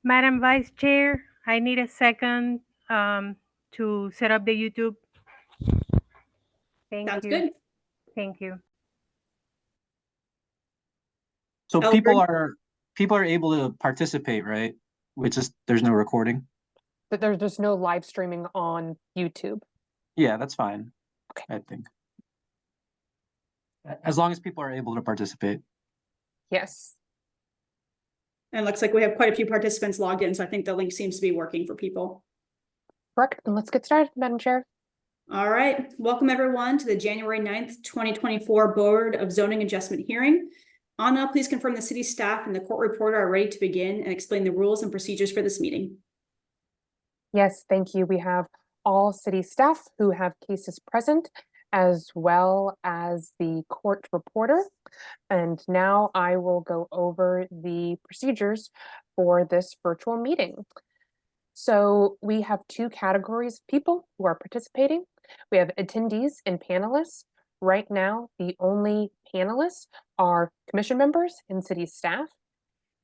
Madam Vice Chair, I need a second um, to set up the YouTube. Thank Sounds you. good. Thank you. So Albert? people are able to participate, right? Which is there's no recording. That there's just no live streaming on YouTube. Yeah, that's fine. Okay. I think. As long as people are able to participate. Yes. And it looks like we have quite a few participants logged in, so I think the link seems to be working for people. Correct. And let's get started, Madam Chair. All right, welcome everyone to the January 9th, 2024 Board of Zoning Adjustment hearing. Anna, please confirm the city staff and the court reporter are ready to begin and explain the rules and procedures for this meeting. Yes, thank you. We have all city staff who have cases present, as well as the court reporter. And now I will go over the procedures for this virtual meeting. So we have two categories of people who are participating. We have attendees and panelists. Right now, the only panelists are commission members and city staff.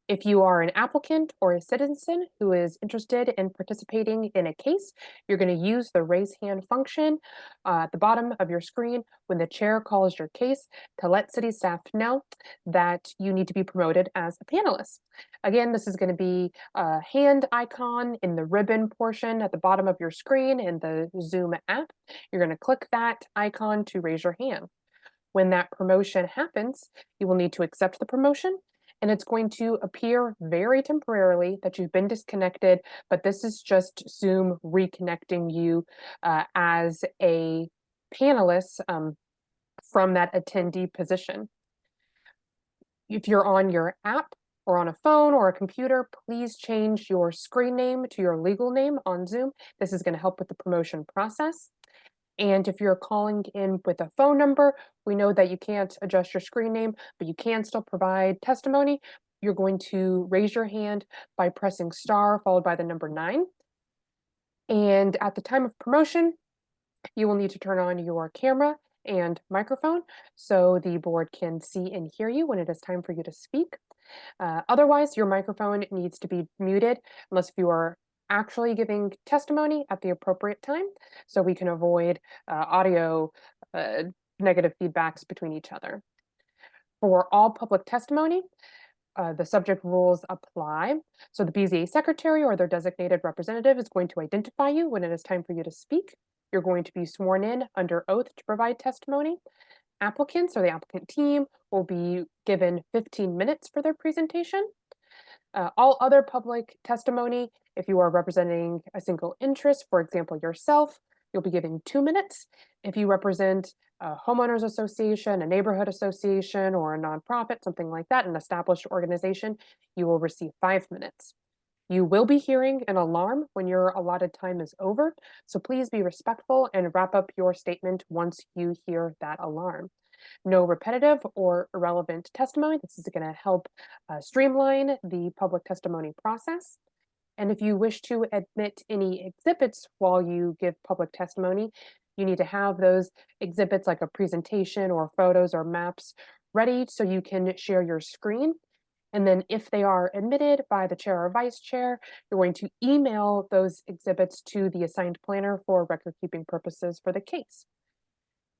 If you are an applicant or a citizen who is interested in participating in a case, you're going to use the raise hand function at the bottom of your screen when the chair calls your case to let city staff know that you need to be promoted as a panelist. Again, this is going to be a hand icon in the ribbon portion at the bottom of your screen in the Zoom app. You're going to click that icon to raise your hand. When that promotion happens, you will need to accept the promotion, and it's going to appear very temporarily that you've been disconnected, but this is just Zoom reconnecting you as a panelist from that attendee position. If you're on your app or on a phone or a computer, please change your screen name to your legal name on Zoom. This is going to help with the promotion process. And if you're calling in with a phone number, we know that you can't adjust your screen name, but you can still provide testimony. You're going to raise your hand by pressing star followed by the number 9. And at the time of promotion, you will need to turn on your camera and microphone so the board can see and hear you when it is time for you to speak. Otherwise, your microphone needs to be muted unless you are actually giving testimony at the appropriate time, so we can avoid audio negative feedbacks between each other. For all public testimony, the subject rules apply. So the BZA secretary or their designated representative is going to identify you when it is time for you to speak. You're going to be sworn in under oath to provide testimony. Applicants or the applicant team will be given 15 minutes for their presentation. All other public testimony, if you are representing a single interest, for example, yourself, you'll be given 2 minutes. If you represent a homeowners association, a neighborhood association, or a nonprofit, something like that, an established organization, you will receive 5 minutes. You will be hearing an alarm when your allotted time is over, so please be respectful and wrap up your statement once you hear that alarm. No repetitive or irrelevant testimony. This is going to help streamline the public testimony process. And if you wish to admit any exhibits while you give public testimony, you need to have those exhibits like a presentation or photos or maps ready so you can share your screen. And then if they are admitted by the chair or vice chair, you're going to email those exhibits to the assigned planner for record keeping purposes for the case.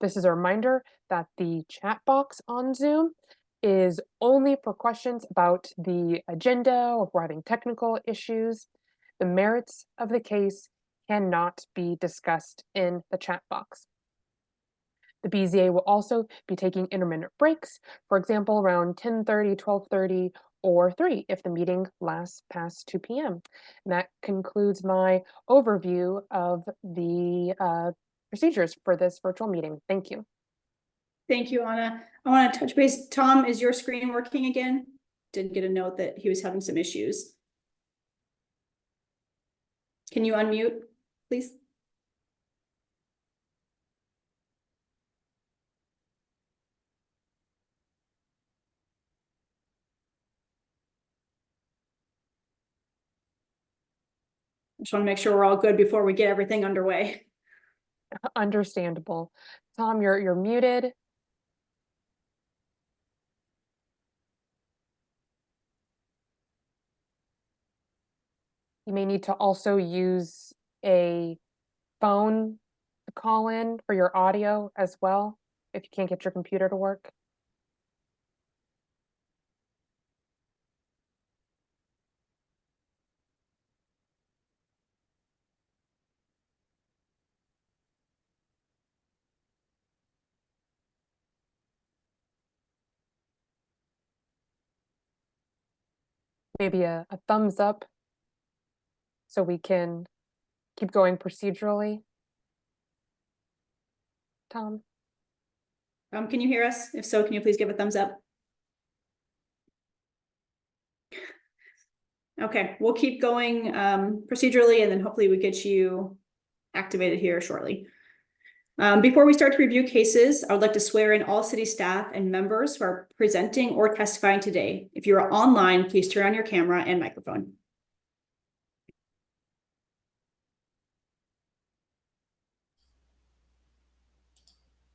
This is a reminder that the chat box on Zoom is only for questions about the agenda or if we're having technical issues. The merits of the case cannot be discussed in the chat box. The BZA will also be taking intermittent breaks, for example, around 10:30, 12:30, or 3 if the meeting lasts past 2 p.m. And that concludes my overview of the procedures for this virtual meeting. Thank you. Thank you, Anna. I want to touch base. Tom, is your screen working again? Did get a note that he was having some issues. Can you unmute, please? I just want to make sure we're all good before we get everything underway. Understandable. Tom, you're muted. You may need to also use a phone to call in for your audio as well, if you can't get your computer to work. Maybe a thumbs up so we can keep going procedurally. Tom? Can you hear us? If so, can you please give a thumbs up? Okay, we'll keep going procedurally, and then hopefully we get you activated here shortly. Before we start to review cases, I would like to swear in all city staff and members who are presenting or testifying today. If you are online, please turn on your camera and microphone.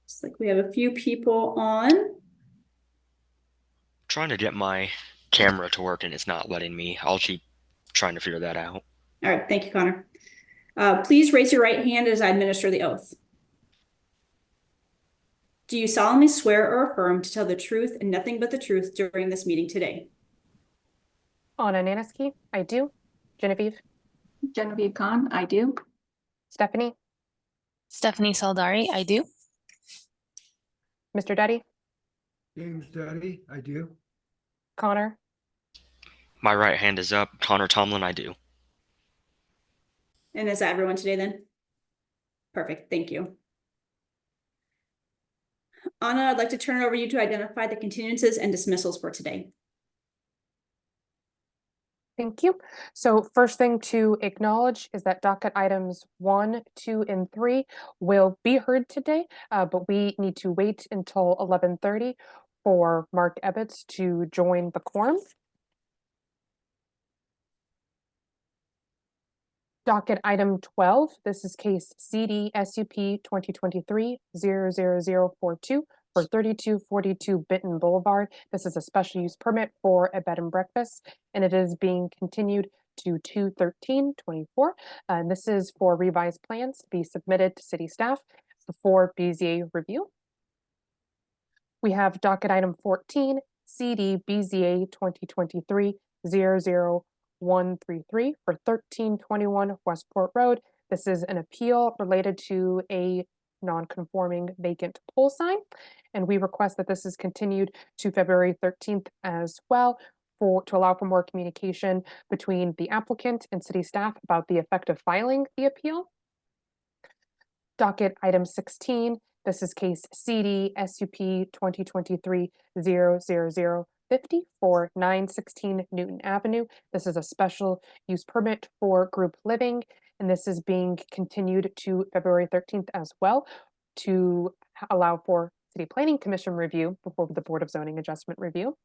Looks like we have a few people on. Trying to get my camera to work and it's not letting me. I'll keep trying to figure that out. All right, thank you, Connor. Please raise your right hand as I administer the oath. Do you solemnly swear or affirm to tell the truth and nothing but the truth during this meeting today? Anna Naniski, I do. Genevieve? Genevieve Khan, I do. Stephanie? Stephanie Saldari, I do. Mr. Duddy? James Duddy, I do. Connor? My right hand is up. Connor Tomlin, I do. And is that everyone today then? Perfect, thank you. Anna, I'd like to turn it over to you to identify the continuances and dismissals for today. Thank you. So first thing to acknowledge is that docket items 1, 2, and 3 will be heard today, but we need to wait until 11:30 for Mark Ebbets to join the quorum. Docket item 12, this is case CD SUP 2023-00042 for 3242 Benton Boulevard. This is a special use permit for a bed and breakfast, and it is being continued to 2/13/24. And this is for revised plans to be submitted to city staff before BZA review. We have docket item 14, CD BZA 2023-00133 for 1321 Westport Road. This is an appeal related to a non-conforming vacant pole sign, and we request that this is continued to February 13th as well to allow for more communication between the applicant and city staff about the effect of filing the appeal. Docket item 16, this is case CD SUP 2023-00050 for 916 Newton Avenue. This is a special use permit for group living, and this is being continued to February 13th as well to allow for City Planning Commission review before the Board of Zoning Adjustment review.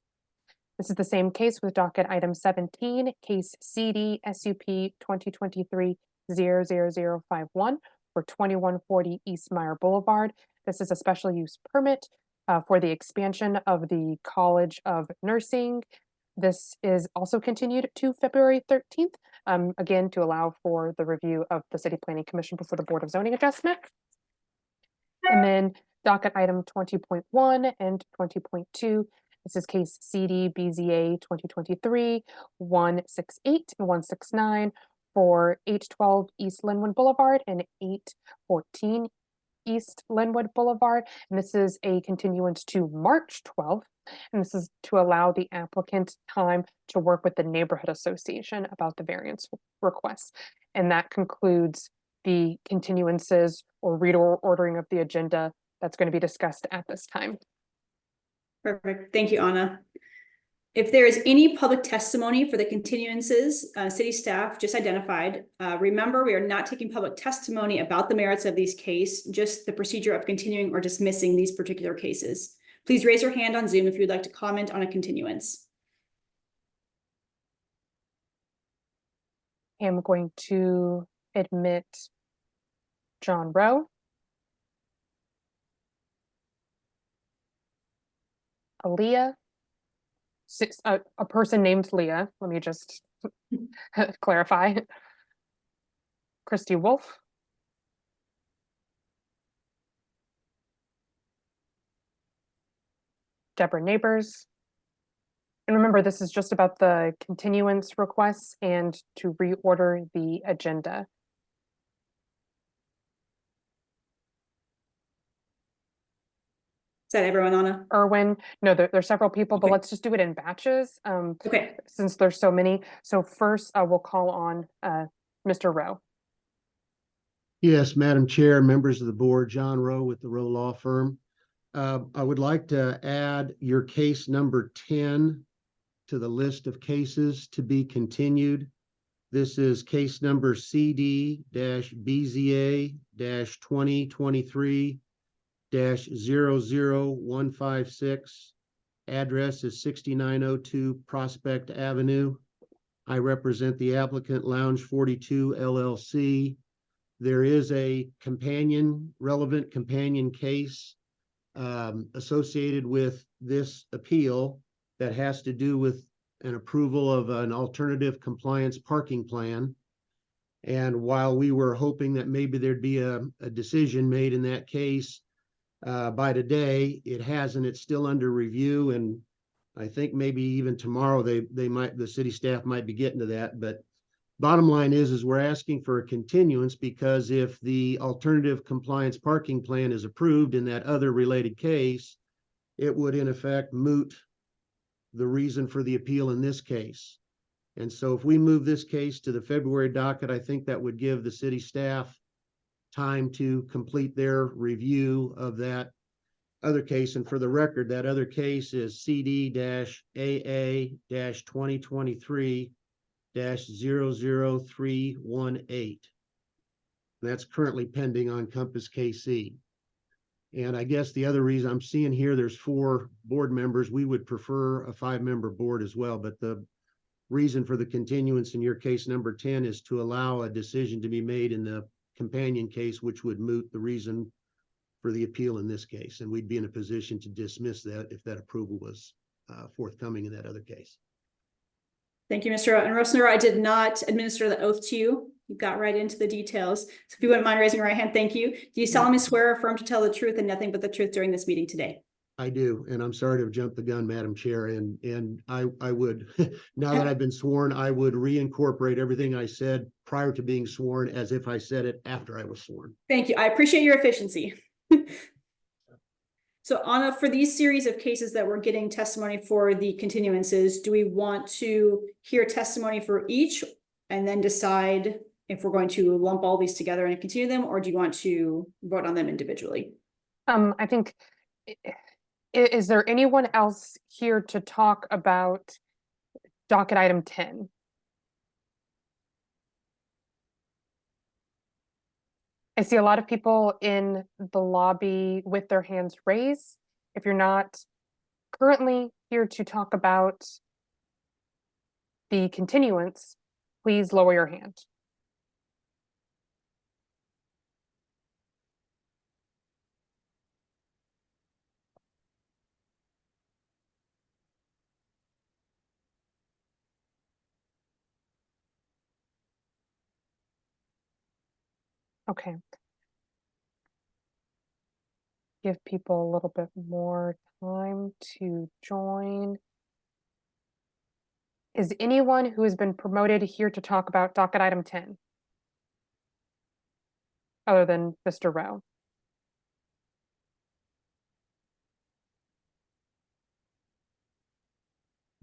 This is the same case with docket item 17, case CD SUP 2023-00051 for 2140 East Meyer Boulevard. This is a special use permit for the expansion of the College of Nursing. This is also continued to February 13th, again, to allow for the review of the City Planning Commission before the Board of Zoning Adjustment. And then docket item 20.1 and 20.2. This is case CD BZA 2023-168 and 169 for 812 East Linwood Boulevard and 814 East Linwood Boulevard. And this is a continuance to March 12th. And this is to allow the applicant time to work with the neighborhood association about the variance requests. And that concludes the continuances or reordering of the agenda that's going to be discussed at this time. Perfect, thank you, Anna. If there is any public testimony for the continuances, city staff just identified, remember we are not taking public testimony about the merits of these cases, just the procedure of continuing or dismissing these particular cases. Please raise your hand on Zoom if you would like to comment on a continuance. I'm going to admit John Rowe. Aaliyah. A person named Leah. Let me just clarify. Christy Wolf. Deborah Neighbors. And remember, this is just about the continuance requests and to reorder the agenda. Is that everyone, Anna? Erwin, no, there's several people, but Okay. let's just do it in batches. Okay, Since there's so many. So first, we'll call on Mr. Rowe. Yes, Madam Chair, members of the board, John Rowe with the Rowe Law Firm. I would like to add your case number 10 to the list of cases to be continued. This is case number CD-BZA-2023-00156. Address is 6902 Prospect Avenue. I represent the applicant Lounge 42 LLC. There is a relevant companion case associated with this appeal that has to do with an approval of an alternative compliance parking plan. And while we were hoping that maybe there'd be a decision made in that case by today, it hasn't. It's still under review, and I think maybe even tomorrow the city staff might be getting to that. But bottom line is we're asking for a continuance because if the alternative compliance parking plan is approved in that other related case, it would in effect moot the reason for the appeal in this case. And so if we move this case to the February docket, I think that would give the city staff time to complete their review of that other case. And for the record, that other case is CD-AA-2023-00318. That's currently pending on Compass KC. And I guess the other reason I'm seeing here, there's 4 board members. We would prefer a 5-member board as well. But the reason for the continuance in your case number 10 is to allow a decision to be made in the companion case, which would moot the reason for the appeal in this case. And we'd be in a position to dismiss that if that approval was forthcoming in that other case. thank you, Mr. Rowe. And Rosenor, I did not administer the oath to you. You got right into the details. So if you wouldn't mind raising your right hand, thank you. Do you solemnly swear or affirm to tell the truth and nothing but the truth during this meeting today? I do, and I'm sorry to have jumped the gun, Madam Chair, and I would, now that I've been sworn, I would reincorporate everything I said prior to being sworn as if I said it after I was sworn. Thank you. I appreciate your efficiency. So Anna, for these series of cases that we're getting testimony for the continuances, do we want to hear testimony for each and then decide if we're going to lump all these together and continue them, or do you want to vote on them individually? I think, is there anyone else here to talk about docket item 10? I see a lot of people in the lobby with their hands raised. If you're not currently here to talk about the continuance, please lower your hand. Okay. Give people a little bit more time to join. Is anyone who has been promoted here to talk about docket item 10? Other than Mr. Rowe?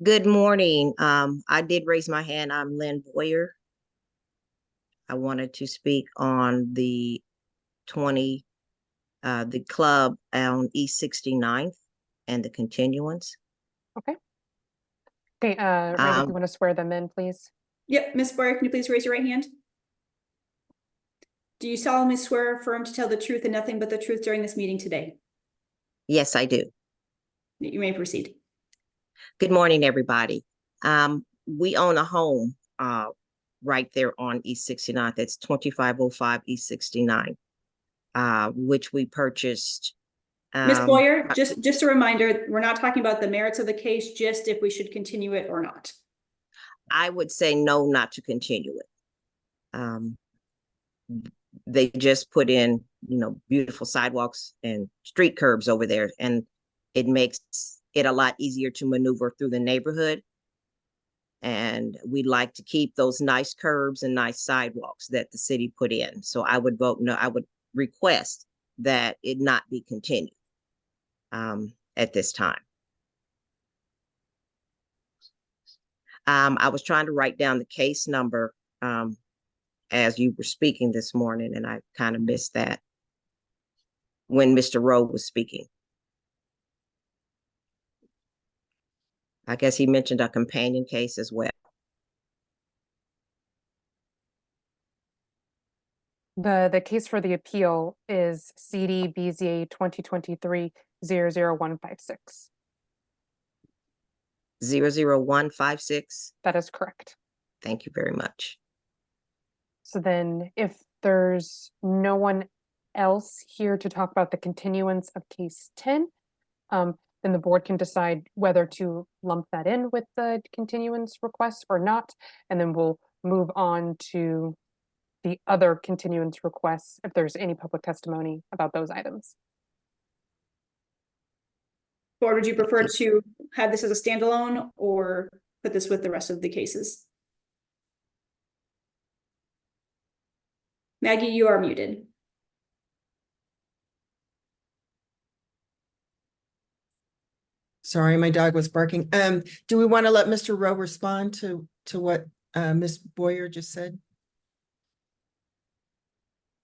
Good morning. I did raise my hand. I'm Lynn Boyer. I wanted to speak on the club on East 69th and the continuance. Okay. Okay, Randy, if you want to swear them in, please. Yep, Ms. Boyer, can you please raise your right hand? Do you solemnly swear or affirm to tell the truth and nothing but the truth during this meeting today? Yes, I do. You may proceed. Good morning, everybody. We own a home right there on East 69th. That's 2505 East 69, which we purchased. Ms. Boyer, just a reminder, we're not talking about the merits of the case, just if we should continue it or not. I would say no, not to continue it. They just put in, beautiful sidewalks and street curbs over there, and it makes it a lot easier to maneuver through the neighborhood. And we'd like to keep those nice curbs and nice sidewalks that the city put in. So I would vote no. I would request that it not be continued at this time. I was trying to write down the case number as you were speaking this morning, and I kind of missed that when Mr. Rowe was speaking. I guess he mentioned a companion case as well. The case for the appeal is CD BZA 2023-00156. 00156. That is correct. Thank you very much. So then if there's no one else here to talk about the continuance of case 10, then the board can decide whether to lump that in with the continuance request or not. And then we'll move on to the other continuance requests if there's any public testimony about those items. Board, would you prefer to have this as a standalone or put this with the rest of the cases? Maggie, you are muted. Sorry, my dog was barking. Do we want to let Mr. Rowe respond to what Ms. Boyer just said?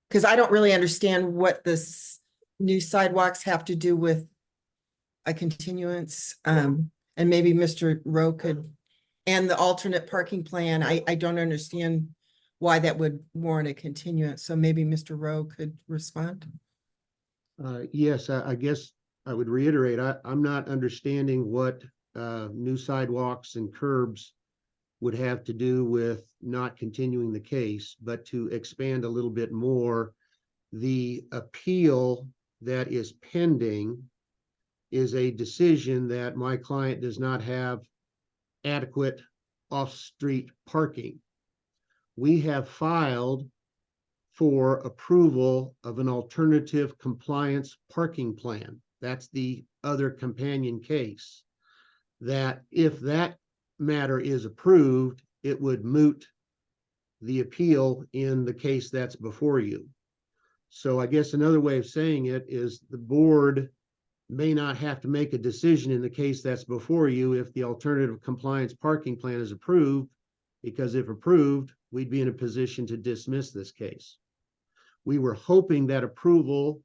Because I don't really understand what this new sidewalks have to do with a continuance. And maybe Mr. Rowe could, and the alternate parking plan. I don't understand why that would warrant a continuance. So maybe Mr. Rowe could respond. Yes, I guess I would reiterate, I'm not understanding what new sidewalks and curbs would have to do with not continuing the case, but to expand a little bit more, the appeal that is pending is a decision that my client does not have adequate off-street parking. We have filed for approval of an alternative compliance parking plan. That's the other companion case. That if that matter is approved, it would moot the appeal in the case that's before you. So I guess another way of saying it is the board may not have to make a decision in the case that's before you if the alternative compliance parking plan is approved, because if approved, we'd be in a position to dismiss this case. We were hoping that approval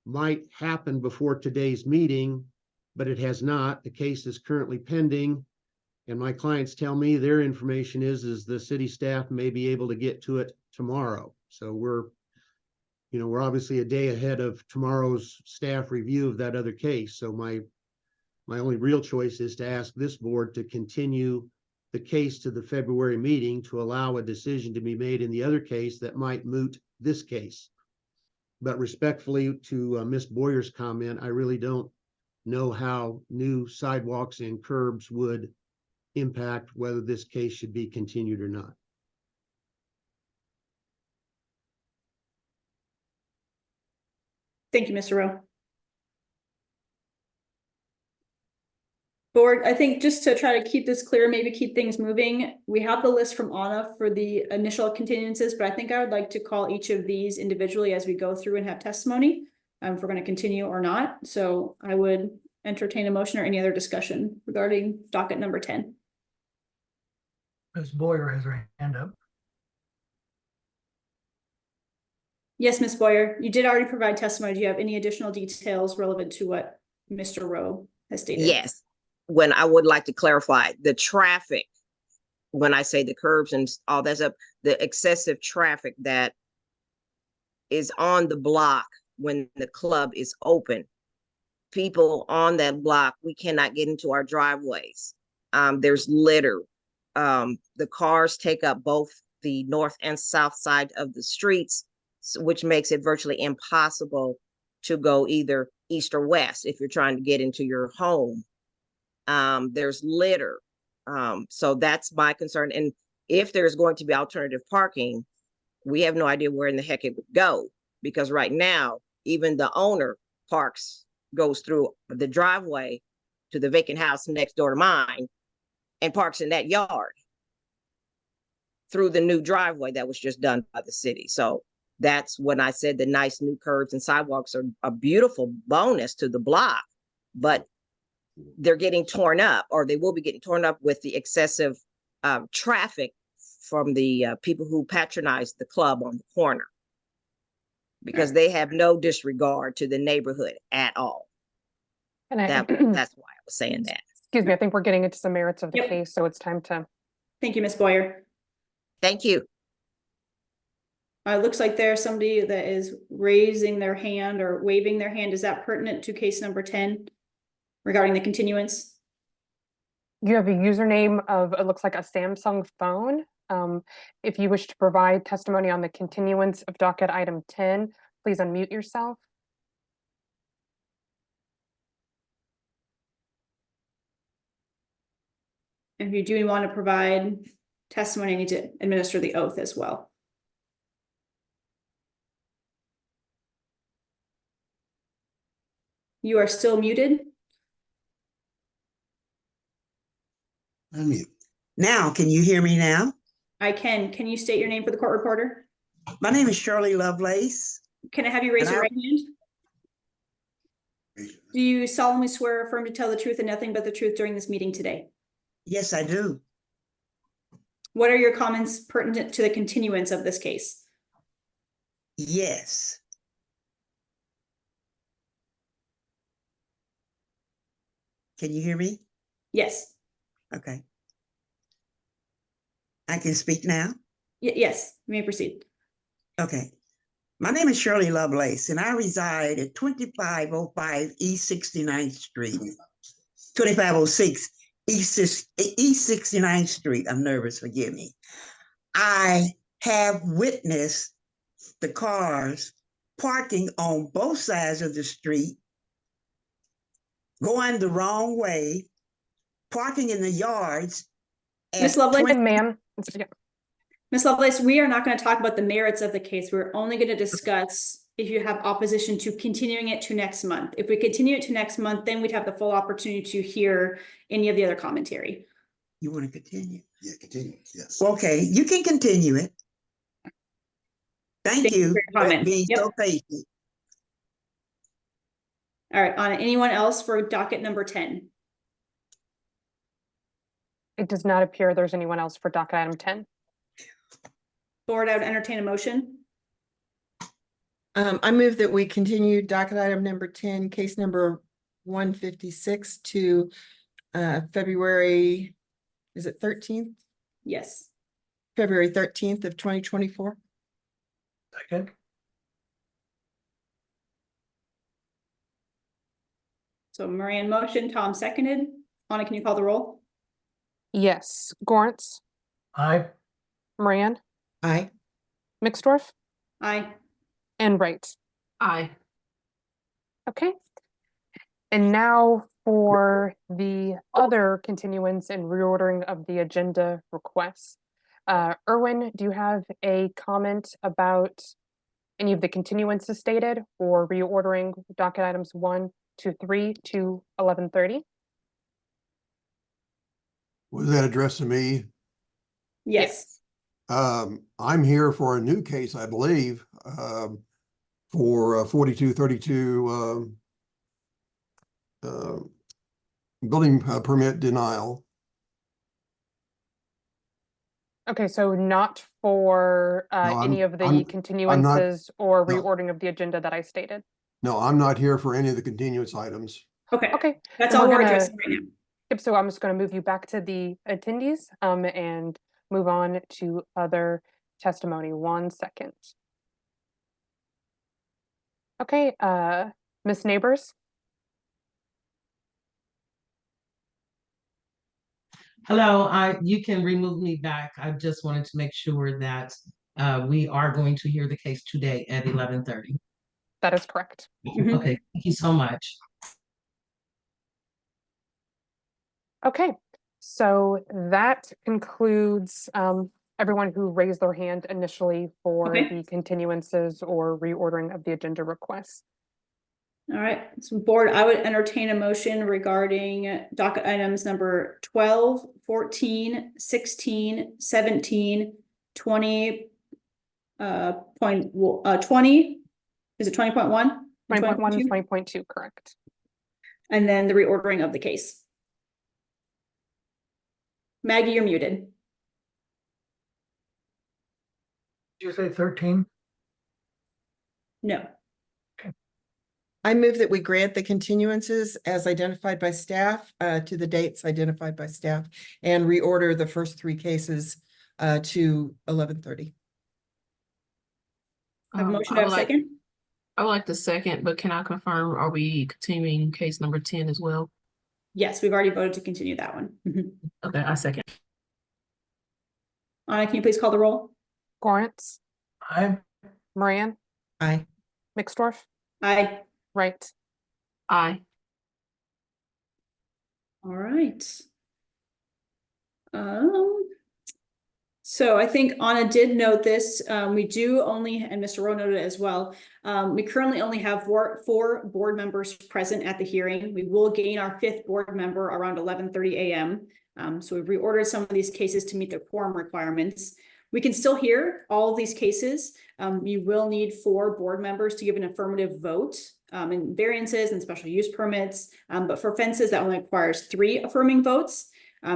might happen before today's meeting, but it has not. The case is currently pending, and my clients tell me their information is the city staff may be able to get to it tomorrow. So we're obviously a day ahead of tomorrow's staff review of that other case. So my only real choice is to ask this board to continue the case to the February meeting to allow a decision to be made in the other case that might moot this case. But respectfully to Ms. Boyer's comment, I really don't know how new sidewalks and curbs would impact whether this case should be continued or not. Thank you, Mr. Rowe. Board, I think just to try to keep this clear, maybe keep things moving, we have the list from Anna for the initial continuances, but I think I would like to call each of these individually as we go through and have testimony, if we're going to continue or not. So I would entertain a motion or any other discussion regarding docket number 10. Ms. Boyer has her hand up. Yes, Ms. Boyer, you did already provide testimony. Do you have any additional details relevant to what Mr. Rowe has stated? Yes. When I would like to clarify the traffic, when I say the curbs and all that's up, the excessive traffic that is on the block when the club is open. People on that block, we cannot get into our driveways. There's litter. The cars take up both the north and south side of the streets, which makes it virtually impossible to go either east or west if you're trying to get into your home. There's litter. So that's my concern. And if there's going to be alternative parking, we have no idea where in the heck it would go. Because right now, even the owner goes through the driveway to the vacant house next door to mine and parks in that yard through the new driveway that was just done by the city. So that's when I said the nice new curbs and sidewalks are a beautiful bonus to the block, but they're getting torn up, or they will be getting torn up with the excessive traffic from the people who patronize the club on the corner, because they have no disregard to the neighborhood at all. And That's why I was saying that. excuse me, I think we're getting into some merits of the Yep. case, so it's time to. Thank you, Ms. Boyer. Thank you. It looks like there's somebody that is raising their hand or waving their hand. Is that pertinent to case number 10 regarding the continuance? You have a username of, it looks like a Samsung phone. If you wish to provide testimony on the continuance of docket item 10, please unmute yourself. If you do want to provide testimony, you need to administer the oath as well. You are still muted. Unmute. Now, can you hear me now? I can. Can you state your name for the court reporter? My name is Shirley Lovelace. Can I have you raise And your I- right hand? Do you solemnly swear or affirm to tell the truth and nothing but the truth during this meeting today? Yes, I do. What are your comments pertinent to the continuance of this case? Yes. Can you hear me? Yes. Okay. I can speak now? Yes, you may proceed. Okay. My name is Shirley Lovelace, and I reside at 2505 East 69th Street. 2506 East 69th Street. I'm nervous, forgive me. I have witnessed the cars parking on both sides of the street, going the wrong way, parking in the yards. Ms. Lovelace? Ma'am. Ms. Lovelace, we are not going to talk about the merits of the case. We're only going to discuss if you have opposition to continuing it to next month. If we continue it to next month, then we'd have the full opportunity to hear any of the other commentary. You want to continue? Yeah, continue, yes. Okay, you can continue it. Thank you for your for comments. being Yep. so patient. All right, on anyone else for docket number 10? It does not appear there's anyone else for docket item 10. Board, I would entertain a motion. I move that we continue docket item number 10, case number 156 to February, is it 13th? Yes. February 13th of 2024. Second. So Moran motion, Tom seconded. Anna, can you call the roll? Yes, Gorntz, Aye. Moran, Aye. Mixdorf, Aye. and Wright. Aye. Okay. And now for the other continuance and reordering of the agenda requests. Erwin, do you have a comment about any of the continuances stated or reordering docket items 1 to 3 to 11:30? Was that addressed to me? Yes. I'm here for a new case, I believe, for 4232 building permit denial. Okay, so not for any of the continuances or no. reordering of the agenda that I stated. No, I'm not here for any of the continuance items. Okay. Okay. That's then all we're gonna- addressing right now. Yep, so I'm just going to move you back to the attendees and move on to other testimony. 1 second. Okay, Ms. Neighbors. Hello, you can remove me back. I just wanted to make sure that we are going to hear the case today at 11:30. That is correct. Okay, thank you so much. Okay, So that concludes everyone who raised their hand initially for Okay. the continuances or reordering of the agenda requests. All right, so board, I would entertain a motion regarding docket items number 12, 14, 16, 17, 20, 20, is it 20.1? 20.1 and 20.2, correct. And then the reordering of the case. Maggie, you're muted. Did you say 13? No. I move that we grant the continuances as identified by staff to the dates identified by staff and reorder the first three cases to 11:30. I have a motion, to have a second? I would like the second, but can I confirm, are we continuing case number 10 as well? Yes, we've already voted to continue that one. Okay, I second. Anna, can you please call the roll? Lawrence, Aye. Moran, Aye. Mixdorf, Aye. Wright. Aye. All right. So I think Anna did note this. We do only, and Mr. Rowe noted it as well. We currently only have four board members present at the hearing. We will gain our fifth board member around 11:30 a.m. So we've reordered some of these cases to meet the quorum requirements. We can still hear all of these cases. You will need 4 board members to give an affirmative vote in variances and special use permits. But for fences, that only requires 3 affirming votes.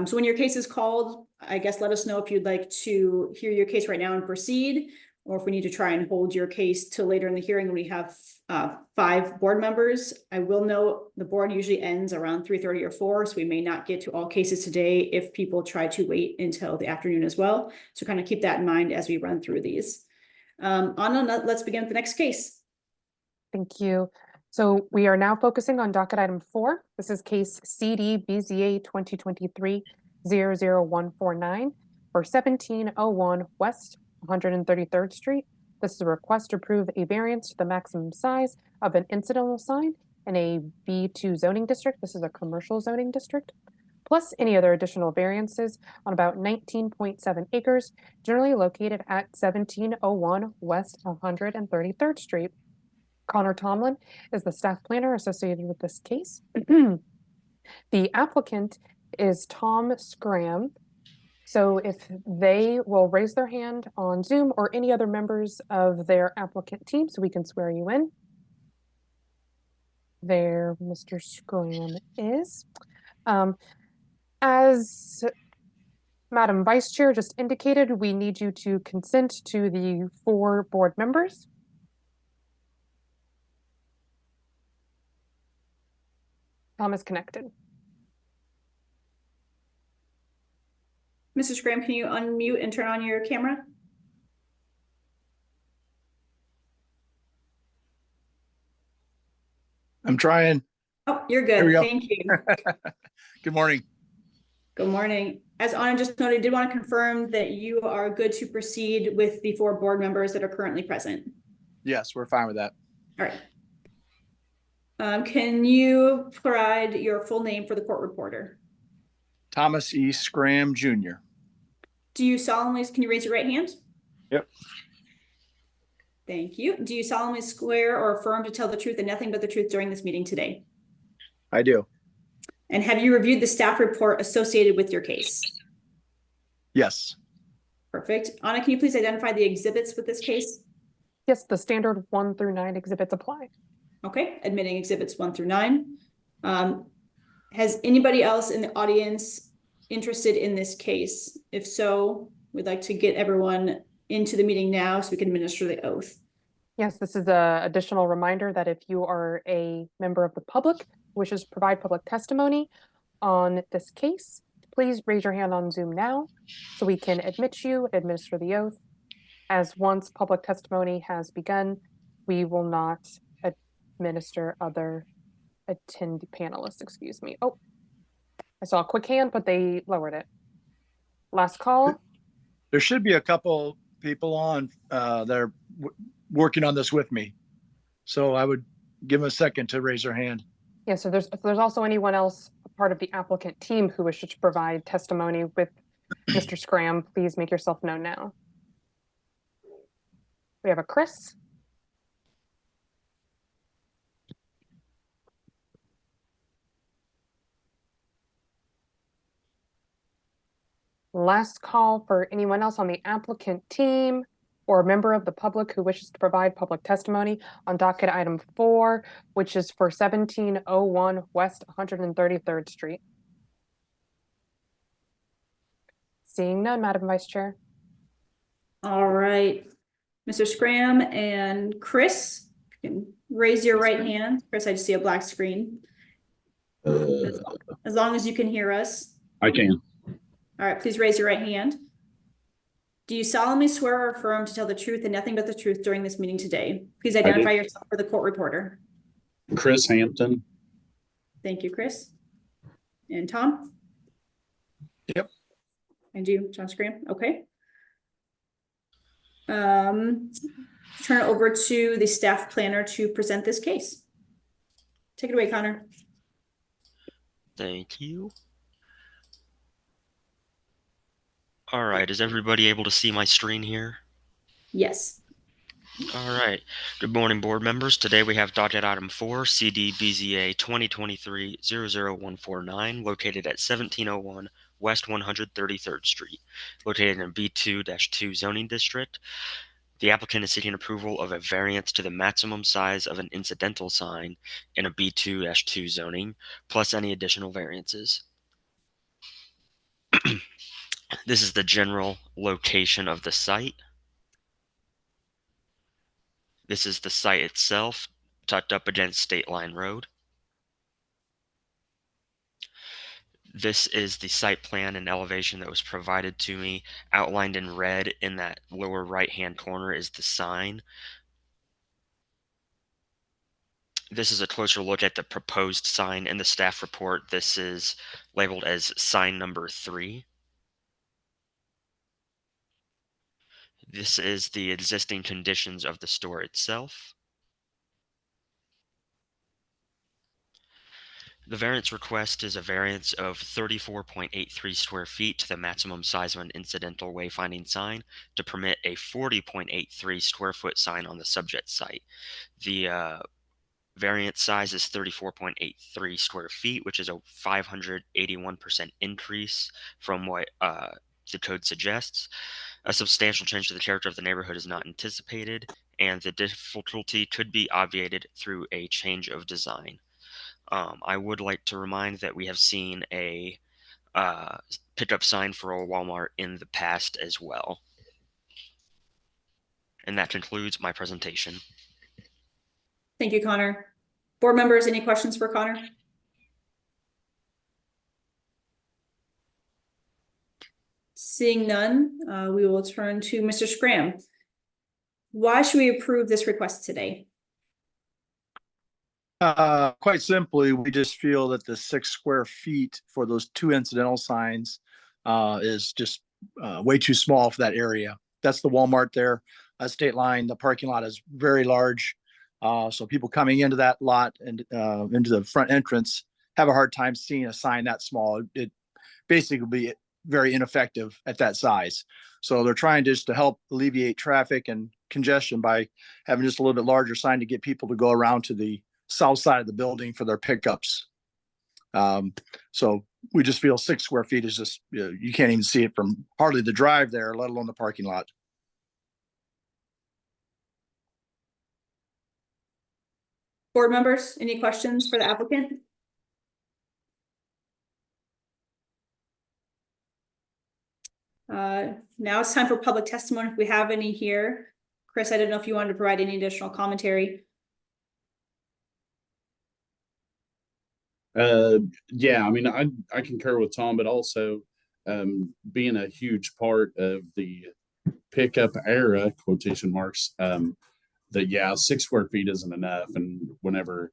So when your case is called, I guess let us know if you'd like to hear your case right now and proceed, or if we need to try and hold your case till later in the hearing when we have 5 board members. I will note the board usually ends around 3:30 or 4, so we may not get to all cases today if people try to wait until the afternoon as well. So kind of keep that in mind as we run through these. Anna, let's begin with the next case. Thank you. So we are now focusing on docket item 4. This is case CD BZA 2023-00149 for 1701 West 133rd Street. This is a request to approve a variance to the maximum size of an incidental sign in a B2 zoning district. This is a commercial zoning district, plus any other additional variances on about 19.7 acres, generally located at 1701 West 133rd Street. Connor Tomlin is the staff planner associated with this case. The applicant is Tom Scram. So if they will raise their hand on Zoom or any other members of their applicant team so we can swear you in. There, Mr. Scram is. As Madam Vice Chair just indicated, we need you to consent to the 4 board members. Tom is connected. Mrs. Graham, can you unmute and turn on your camera? I'm trying. Oh, you're There we good. go. Thank you. Good morning. Good morning. As Anna just noted, I did want to confirm that you are good to proceed with the 4 board members that are currently present. Yes, we're fine with that. All right. Can you provide your full name for the court reporter? Thomas E. Scram Jr. Do you solemnly, can you raise your right hand? Yep. Thank you. Do you solemnly swear or affirm to tell the truth and nothing but the truth during this meeting today? I do. And have you reviewed the staff report associated with your case? Yes. Perfect. Anna, can you please identify the exhibits with this case? Yes, the standard 1 through 9 exhibits apply. Okay, admitting exhibits 1 through 9. Has anybody else in the audience interested in this case? If so, we'd like to get everyone into the meeting now so we can administer the oath. Yes, this is an additional reminder that if you are a member of the public who wishes to provide public testimony on this case, please raise your hand on Zoom now so we can admit you, administer the oath. As once public testimony has begun, we will not administer other panelists, excuse me. Oh, I saw a quick hand, but they lowered it. Last call. There should be a couple people on that are working on this with me. So I would give them a second to raise their hand. Yeah, so if there's also anyone else part of the applicant team who wishes to provide testimony with Mr. Scram, please make yourself known now. We have a Chris. Last call for anyone else on the applicant team or a member of the public who wishes to provide public testimony on docket item 4, which is for 1701 West 133rd Street. Seeing none, Madam Vice Chair. All right, Mr. Scram and Chris, you can raise your right hand. Chris, I just see a black screen. As long as you can hear us. I can. All right, please raise your right hand. Do you solemnly swear or affirm to tell the truth and nothing but the truth during this meeting today? Please identify yourself for the court reporter. Chris Hampton. Thank you, Chris. And Tom? Yep. And you, John Scram? Okay. Turn it over to the staff planner to present this case. Take it away, Connor. Thank you. All right, is everybody able to see my screen here? Yes. All right. Good morning, board members. Today we have docket item 4, CD-BZA 2023-00149, located at 1701 West 133rd Street, located in B2-2 zoning district. The applicant is seeking approval of a variance to the maximum size of an incidental sign in a B2-2 zoning, plus any additional variances. This is the general location of the site. This is the site itself, tucked up against State Line Road. This is the site plan and elevation that was provided to me. Outlined in red in that lower right-hand corner is the sign. This is a closer look at the proposed sign in the staff report. This is labeled as sign number 3. This is the existing conditions of the store itself. The variance request is a variance of 34.83 square feet to the maximum size of an incidental wayfinding sign to permit a 40.83 square foot sign on the subject site. The variance size is 34.83 square feet, which is a 581% increase from what the code suggests. A substantial change to the character of the neighborhood is not anticipated, and the difficulty could be obviated through a change of design. I would like to remind that we have seen a pickup sign for a Walmart in the past as well. And that concludes my presentation. Thank you, Connor. Board members, any questions for Connor? Seeing none, we will turn to Mr. Scram. Why should we approve this request today? Quite simply, we just feel that the 6 square feet for those 2 incidental signs is just way too small for that area. That's the Walmart there, State Line. The parking lot is very large. So people coming into that lot and into the front entrance have a hard time seeing a sign that small. It basically will be very ineffective at that size. So they're trying just to help alleviate traffic and congestion by having just a little bit larger sign to get people to go around to the south side of the building for their pickups. So we just feel 6 square feet is just, you can't even see it from hardly the drive there, let alone the parking lot. Board members, any questions for the applicant? Now it's time for public testimony if we have any here. Chris, I don't know if you wanted to provide any additional commentary. Yeah, I mean, I concur with Tom, but also being a huge part of the pickup era, quotation marks, that yeah, 6 square feet isn't enough. And whenever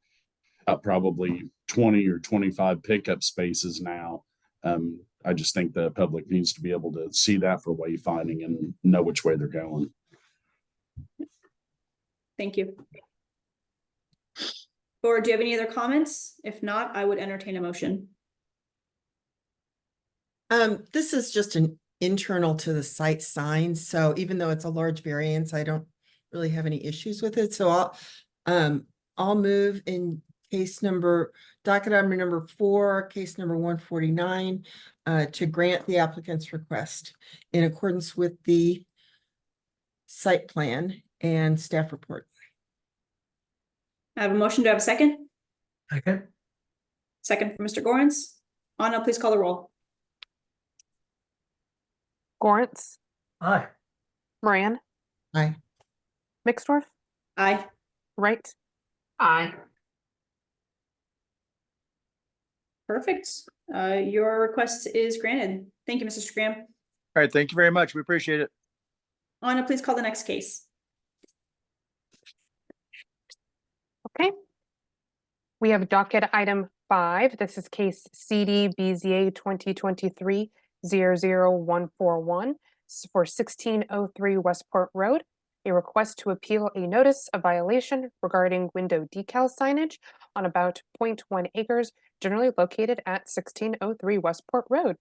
probably 20 or 25 pickup spaces now, I just think the public needs to be able to see that for wayfinding and know which way they're going. Thank you. Board, do you have any other comments? If not, I would entertain a motion. This is just an internal to the site sign, so even though it's a large variance, I don't really have any issues with it, so I'll move in docket item number 4, case number 149, to grant the applicant's request in accordance with the site plan and staff report. I have a motion. Do I have a second? Second. Second from Mr. Gorens. Anna, please call the roll. Gorentz, Aye. Moran, Aye. Mixdorf, Aye. Wright, Aye. Perfect. Your request is granted. Thank you, Mr. Graham. All right, thank you very much. We appreciate it. Anna, please call the next case. okay. We have docket item 5. This is case CD BZA 2023-00141. This is for 1603 Westport Road. A request to appeal a notice of violation regarding window decal signage on about 0.1 acres generally located at 1603 Westport Road.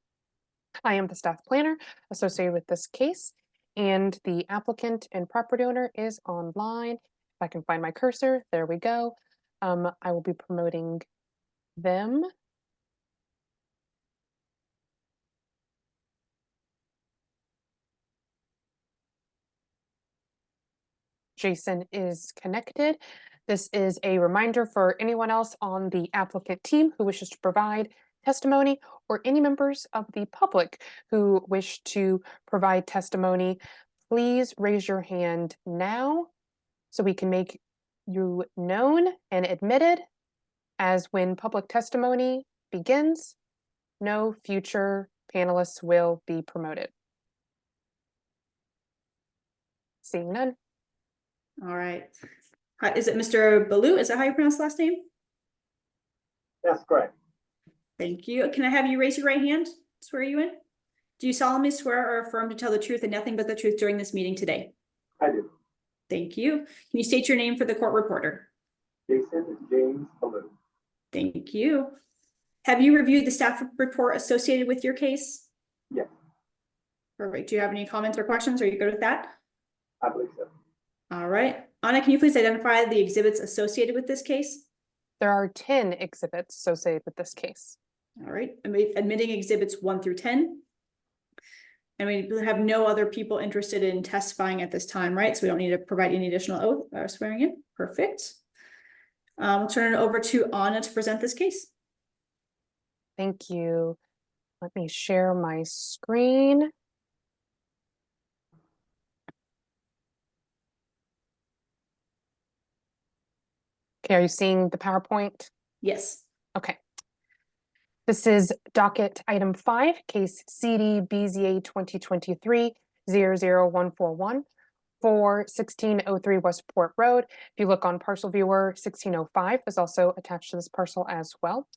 I am the staff planner associated with this case, and the applicant and property owner is online. If I can find my cursor, there we go. I will be promoting them. Jason is connected. This is a reminder for anyone else on the applicant team who wishes to provide testimony, or any members of the public who wish to provide testimony. Please raise your hand now so we can make you known and admitted, as when public testimony begins, no future panelists will be promoted. Seeing none. All right. Hi, is it Mr. Baloo? Is that how you pronounce the last name? That's correct. Thank you. Can I have you raise your right hand? Swear you in? Do you solemnly swear or affirm to tell the truth and nothing but the truth during this meeting today? I do. Thank you. Can you state your name for the court reporter? Jason James Baloo. Thank you. Have you reviewed the staff report associated with your case? Yes. Perfect. Do you have any comments or questions? Are you good with that? I believe so. All right. Anna, can you please identify the exhibits associated with this case? There are 10 exhibits associated with this case. All right. Admitting exhibits 1 through 10. And we have no other people interested in testifying at this time, right? So we don't need to provide any additional oath or swearing in. Perfect. We'll turn it over to Anna to present this case. Thank you. Let me share my screen. Okay, are you seeing the PowerPoint? Yes. Okay. This is docket item 5, case CD BZA 2023-00141 for 1603 Westport Road. If you look on parcel viewer, 1605 is also attached to this parcel as well.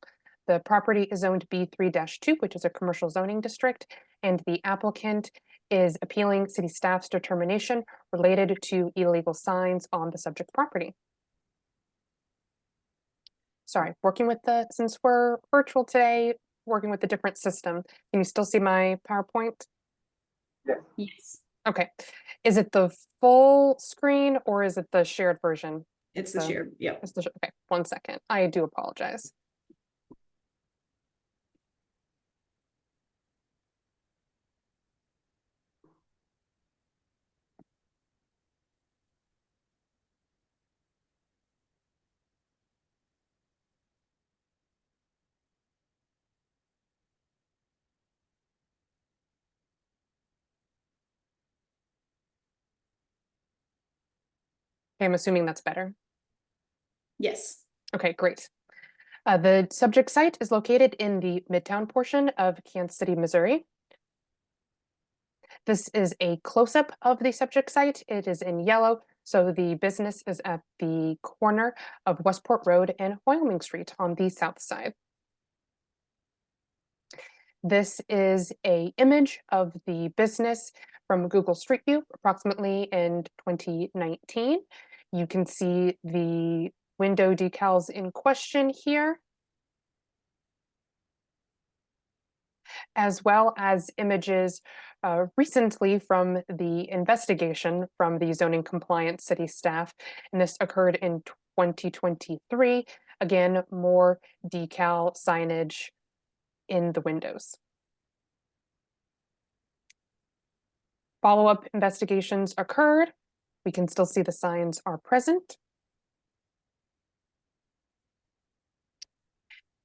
The property is zoned B3-2, which is a commercial zoning district, and the applicant is appealing city staff's determination related to illegal signs on the subject property. Sorry, since we're virtual today, working with a different system. Can you still see my PowerPoint? Yes. Yes. Okay. Is it the full screen or is it the shared version? It's the shared, yep. It's the, okay, 1 second. I do apologize. Okay, I'm assuming that's better. Yes. Okay, great. The subject site is located in the Midtown portion of Kansas City, Missouri. This is a close-up of the subject site. It is in yellow, so the business is at the corner of Westport Road and Wyoming Street on the south side. This is an image of the business from Google Street View, approximately in 2019. You can see the window decals in question here. as well as images recently from the investigation from the zoning compliance city staff. And this occurred in 2023. Again, more decal signage in the windows. Follow-up investigations occurred. We can still see the signs are present.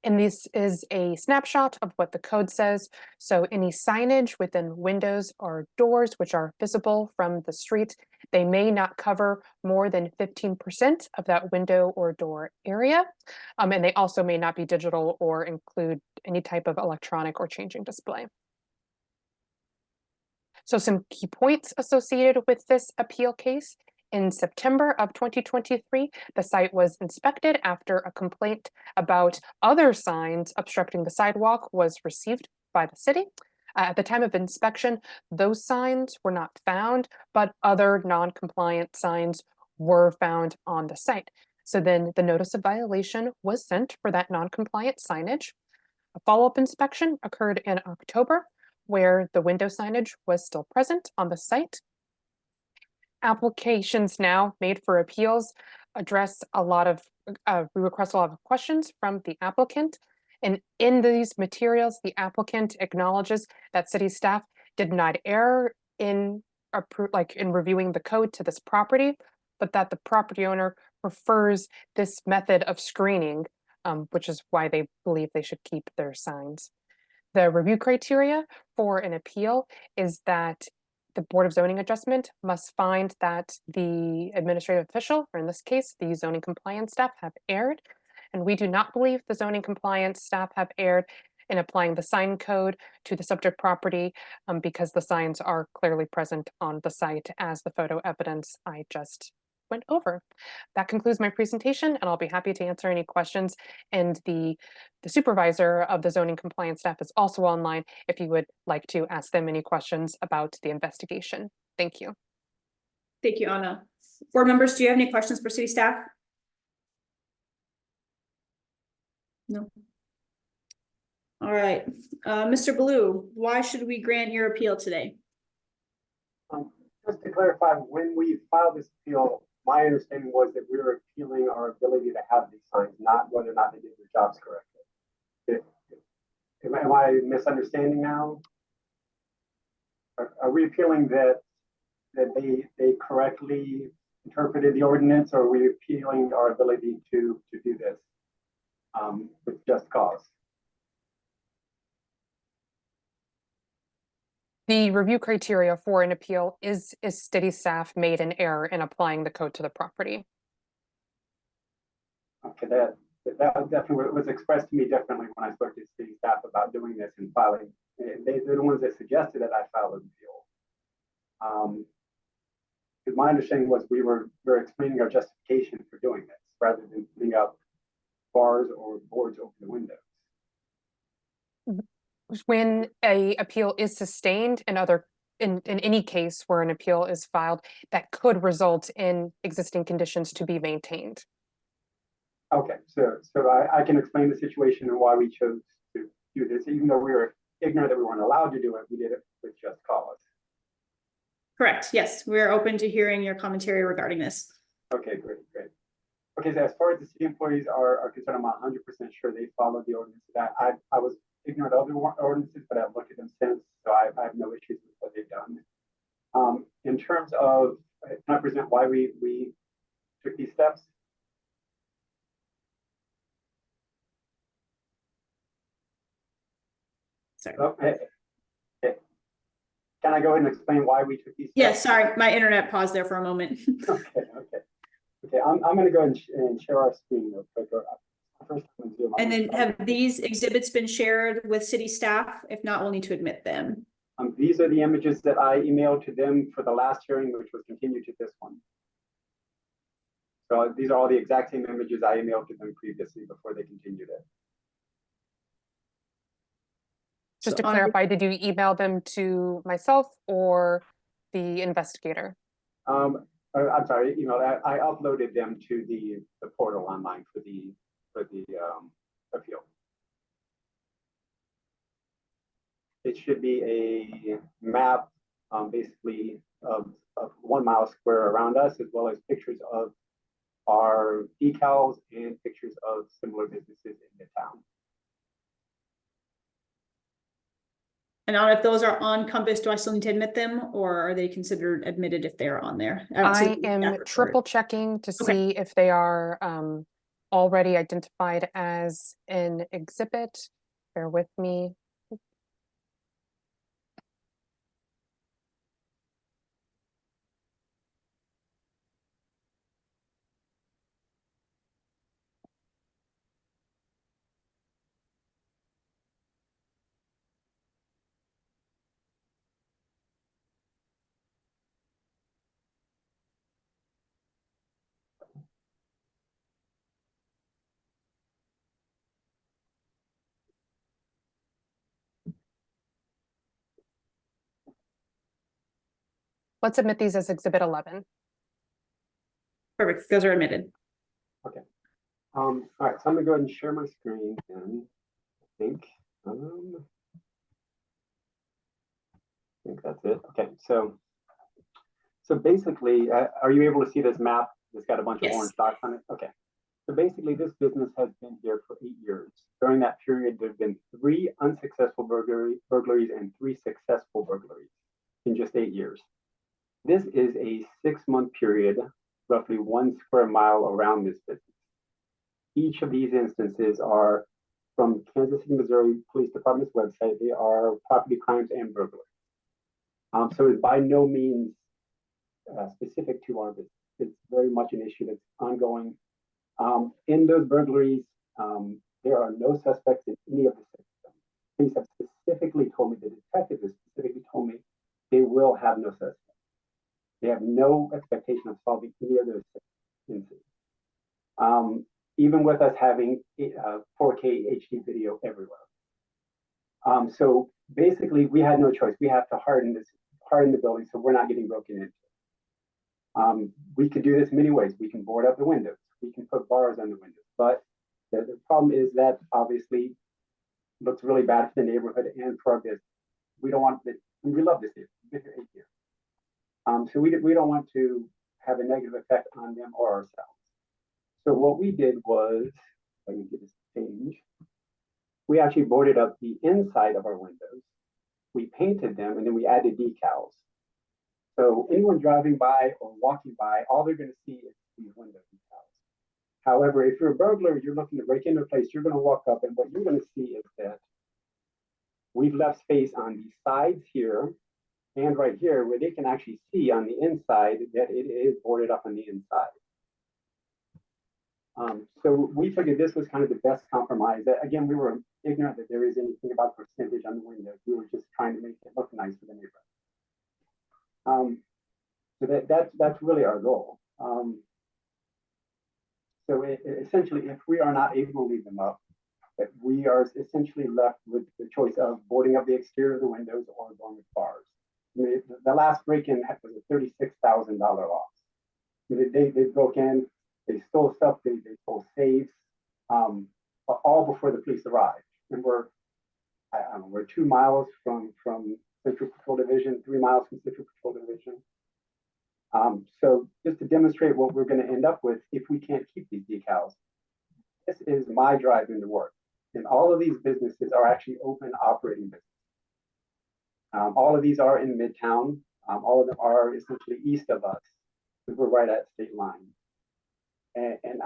And this is a snapshot of what the code says. So any signage within windows or doors which are visible from the street, they may not cover more than 15% of that window or door area. And they also may not be digital or include any type of electronic or changing display. So some key points associated with this appeal case. In September of 2023, the site was inspected after a complaint about other signs obstructing the sidewalk was received by the city. At the time of inspection, those signs were not found, but other non-compliant signs were found on the site. So then the notice of violation was sent for that non-compliant signage. A follow-up inspection occurred in October, where the window signage was still present on the site. Applications now made for appeals address a lot of, we request a lot of questions from the applicant. And in these materials, the applicant acknowledges that city staff did not err in reviewing the code to this property, but that the property owner prefers this method of screening, which is why they believe they should keep their signs. The review criteria for an appeal is that the Board of Zoning Adjustment must find that the administrative official, or in this case, the zoning compliance staff, have erred. And we do not believe the zoning compliance staff have erred in applying the sign code to the subject property because the signs are clearly present on the site as the photo evidence I just went over. That concludes my presentation, and I'll be happy to answer any questions. And the supervisor of the zoning compliance staff is also online if you would like to ask them any questions about the investigation. Thank you. Thank you, Anna. Board members, do you have any questions for city staff? No. All right, Mr. Blue, why should we grant your appeal today? Just to clarify, when we filed this appeal, my understanding was that we were appealing our ability to have these signs, not whether or not they did their jobs correctly. Am I misunderstanding now? Are we appealing that they correctly interpreted the ordinance, or are we appealing our ability to do this with just cause? The review criteria for an appeal is city staff made an error in applying the code to the property. Okay, that definitely was expressed to me differently when I spoke to city staff about doing this and filing. They're the ones that suggested that I file an appeal. Because my understanding was we were explaining our justification for doing this rather than putting up bars or boards over the windows. When a appeal is sustained in any case where an appeal is filed, that could result in existing conditions to be maintained. Okay, so I can explain the situation and why we chose to do this, even though we were ignorant that we weren't allowed to do it. We did it with just cause. Correct. Yes, we're open to hearing your commentary regarding this. Okay, great. Okay, so as far as the city employees are concerned, I'm 100% sure they followed the ordinance. That I was ignorant of the ordinances, but I've looked at them since, so I have no issues with what they've done. In terms of, can I present why we took these steps? Sorry. Oh, hey. Can I go ahead and explain why we took these steps? Yes, sorry, my internet paused there for a moment. Okay, I'm going to go and share our screen real quick. And then have these exhibits been shared with city staff? If not, we'll need to admit them. These are the images that I emailed to them for the last hearing, which was continued to this one. So these are all the exact same images I emailed to them previously before they continued it. Just to clarify, did you email them to myself or the investigator? I'm sorry, I uploaded them to the portal online for the appeal. should be a map, basically of 1 mile square around us, as well as pictures of our decals and pictures of similar businesses in the town. And I don't know if those are on Compass, do I still need to admit them, or are they considered admitted if they're on there? don't see I the staff am report. triple checking to Okay. see if they are already identified as an exhibit. Bear with me. Let's admit these as Exhibit 11. Perfect, those are admitted. Okay. All right, so I'm gonna go ahead and share my screen and I think that's it. Okay, so basically, are you able to see this map? It's got a bunch of orange dots on it. Okay. So basically, this business has been here for 8 years. During that period, there have been 3 unsuccessful burglaries and 3 successful burglaries in just 8 years. This is a 6-month period, roughly 1 square mile around this business. Each of these instances are from Kansas City, Missouri Police Department's website. They are property crimes and burglaries. So it's by no means specific to our business. It's very much an issue that's ongoing. In those burglaries, there are no suspects in any of the systems. Police have specifically told me, the detectives have specifically told me, they will have no suspects. They have no expectation of solving any of those incidents. Even with us having 4K HD video everywhere. So basically, we had no choice. We have to harden the building so we're not getting broken into. We could do this many ways. We can board up the windows. We can put bars on the windows. But the problem is that obviously looks really bad for the neighborhood and for our business. We don't want it. We love this neighborhood. We've been here 8 years. So we don't want to have a negative effect on them or ourselves. So what we did was, if I can get this change, we actually boarded up the inside of our windows. We painted them and then we added decals. So anyone driving by or walking by, all they're going to see is these window decals. However, if you're a burglar, you're looking to break into a place, you're going to walk up and what you're going to see is that we've left space on the sides here and right here where they can actually see on the inside that it is boarded up on the inside. So we figured this was kind of the best compromise. Again, we were ignorant that there is anything about percentage on the windows. We were just trying to make it look nice for the neighborhood. So that's really our goal. So essentially, if we are not able to leave them up, that we are essentially left with the choice of boarding up the exterior of the windows or going with bars. I mean, the last break-in was a $36,000 loss. They broke in. They stole stuff, they stole safes, all before the police arrived. And we're 2 miles from Central Patrol Division, 3 miles from Central Patrol Division. So just to demonstrate what we're going to end up with if we can't keep these decals, this is my drive into work. And all of these businesses are actually open operating businesses. All of these are in Midtown. All of them are essentially east of us. We're right at state line. And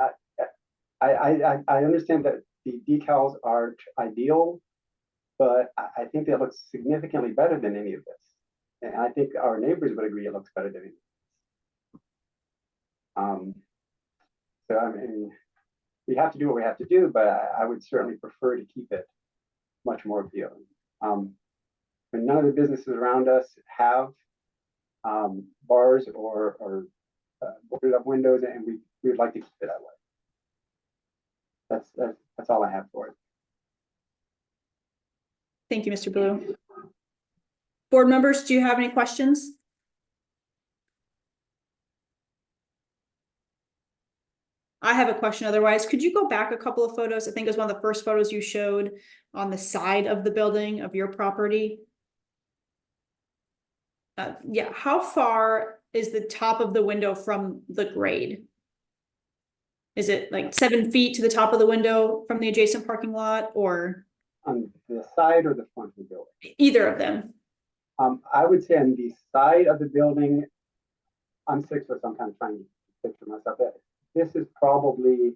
I understand that the decals aren't ideal, but I think that looks significantly better than any of this. And I think our neighbors would agree it looks better than any of this. So I mean, we have to do what we have to do, but I would certainly prefer to keep it much more appealing. And none of the businesses around us have bars or boarded up windows, and we would like to keep it that way. That's all I have for it. Thank you, Mr. Blue. Board members, do you have any questions? I have a question otherwise. Could you go back a couple of photos? I think it was one of the first photos you showed on the side of the building of your property. Yeah, how far is the top of the window from the grade? Is it like 7 feet to the top of the window from the adjacent parking lot, or On the side or the front of the building? either of them? I would say on the side of the building, I'm 6 foot, so I'm kind of trying to picture myself. This is probably,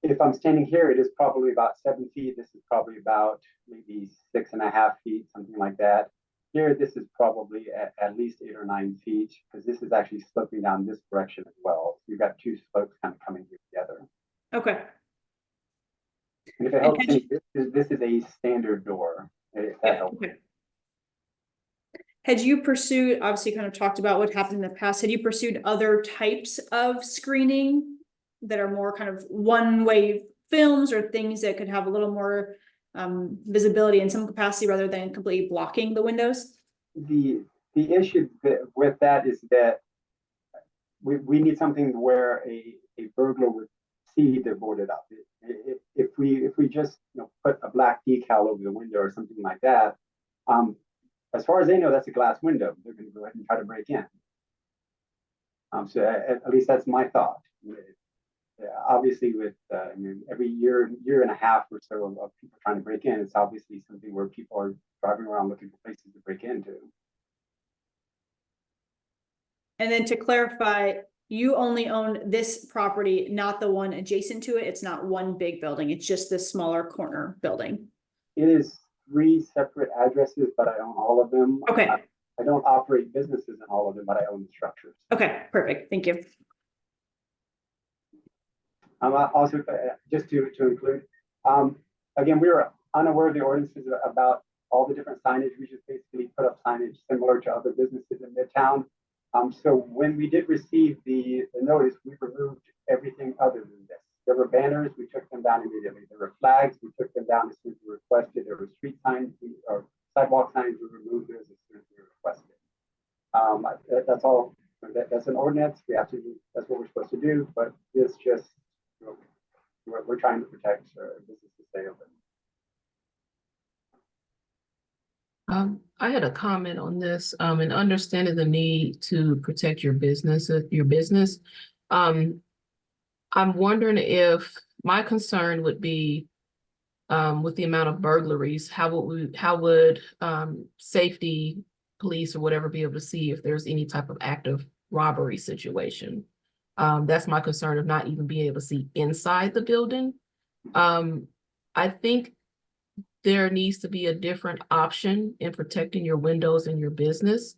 if I'm standing here, it is probably about 7 feet. This is probably about maybe 6.5 feet, something like that. Here, this is probably at least 8 or 9 feet, because this is actually sloping down this direction as well. So you've got two slopes kind of coming here together. Okay. And if it helps, this is a standard door. If that helps. Okay. Had you pursued, obviously kind of talked about what happened in the past, had you pursued other types of screening that are more kind of one-way films or things that could have a little more visibility in some capacity rather than completely blocking the windows? The issue with that is that we need something where a burglar would see the boarded up. If we just put a black decal over the window or something like that, as far as they know, that's a glass window. They're going to go ahead and try to break in. So at least that's my thought. Obviously, with every year and a half or so of people trying to break in, it's obviously something where people are driving around looking for places to break into. And then to clarify, you only own this property, not the one adjacent to it. It's not one big building. It's just this smaller corner building. It is 3 separate addresses, but I own all of them. Okay. I don't operate businesses in all of them, but I own the structures. Okay, perfect. Thank you. Also, just to include, again, we were unaware of the ordinances about all the different signage. We just basically put up signage similar to other businesses in Midtown. So when we did receive the notice, we removed everything other than this. There were banners, we took them down immediately. There were flags, we took them down as soon as we requested. There were street signs or sidewalk signs, we removed those as soon as we requested. That's all. That's an ordinance. We have to. That's what we're supposed to do. But this just, we're trying to protect businesses to stay open. I had a comment on this, and understanding the need to protect your business. I'm wondering if my concern would be with the amount of burglaries, how would safety police or whatever be able to see if there's any type of active robbery situation? That's my concern of not even being able to see inside the building. I think there needs to be a different option in protecting your windows and your business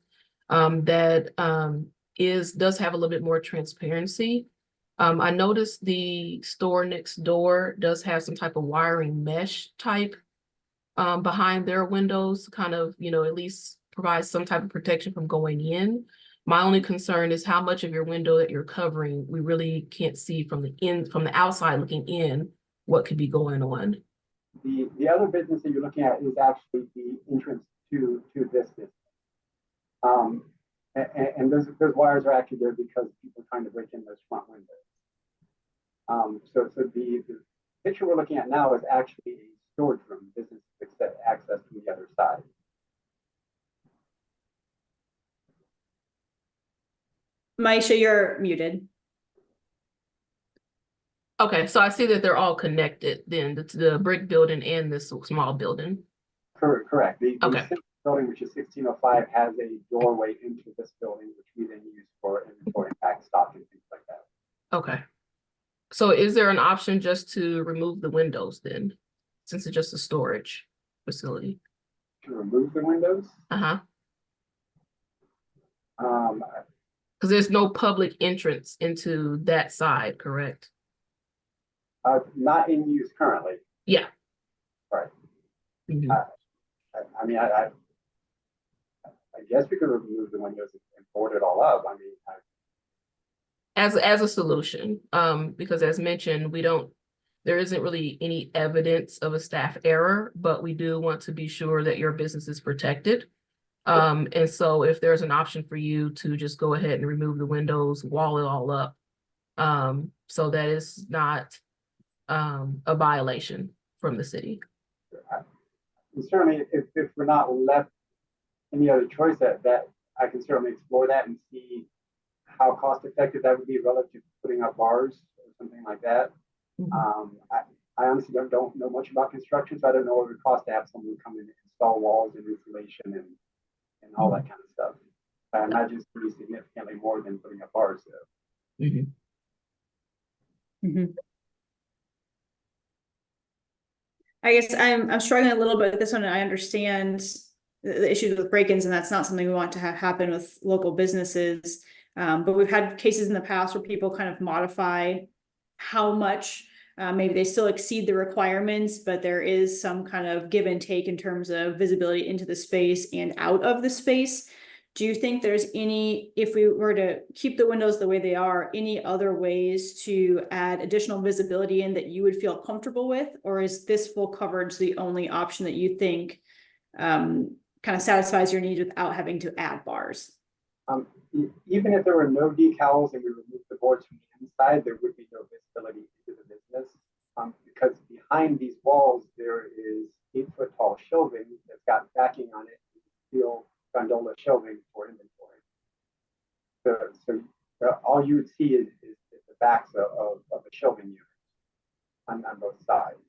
that does have a little bit more transparency. I noticed the store next door does have some type of wiring mesh type behind their windows, kind of, at least provide some type of protection from going in. My only concern is how much of your window that you're covering, we really can't see from the outside looking in what could be going on. The other business that you're looking at is actually the entrance to this business. And those wires are actually there because people are trying to break in those front windows. So the picture we're looking at now is actually a storage room. Business access from the other side. Maisha, you're muted. Okay, so I see that they're all connected then, the brick building and this small building. Correct. The Okay. building, which is 1605, has a doorway into this building, which we then use for inventory and pack stock and things like that. Okay. So is there an option just to remove the windows then, since it's just a storage facility? To remove the windows? Uh-huh. Because there's no public entrance into that side, correct? Not in use currently. Yeah. Right. Mm-hmm. I mean, I guess we could remove the windows and board it all up. I mean, As a solution, because as mentioned, there isn't really any evidence of a staff error, but we do want to be sure that your business is protected. And so if there's an option for you to just go ahead and remove the windows, wall it all up, so that it's not a violation from the city. certainly, if we're not left any other choice, that I can certainly explore that and see how cost effective that would be relative to putting up bars or something like that. I honestly don't know much about construction, so I don't know what it would cost to have someone come in and install walls and insulation and all that kind of stuff. I imagine it's pretty significantly more than putting up bars though. I guess I'm struggling a little bit with this one, and I understand the issues with break-ins, and that's not something we want to have happen with local businesses. But we've had cases in the past where people kind of modify how much, maybe they still exceed the requirements, but there is some kind of give and take in terms of visibility into the space and out of the space. Do you think there's any, if we were to keep the windows the way they are, any other ways to add additional visibility in that you would feel comfortable with? Or is this full coverage the only option that you think kind of satisfies your needs without having to add bars? Even if there were no decals and we removed the boards from the inside, there would be no visibility into the business. Because behind these walls, there is 8-foot tall shelving that's got backing on it, steel gondola shelving for inventory. So all you would see is the backs of a shelving unit on both sides,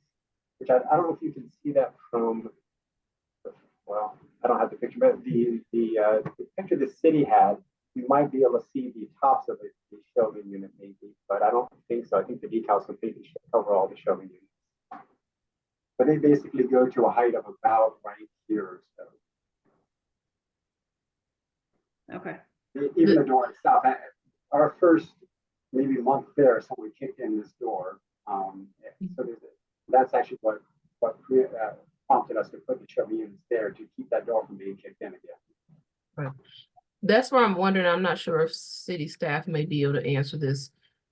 which I don't know if you can see that from, well, I don't have the picture, but the picture the city had, you might be able to see the tops of the shelving unit maybe, but I don't think so. I think the decals completely cover all the shelving units. But they basically go to a height of about right here or so. Okay. Even the door itself, our first maybe month there, someone kicked in this door. So that's actually what prompted us to put the shelving units there to keep that door from being kicked in again. Right. That's where I'm wondering, I'm not sure if city staff may be able to answer this.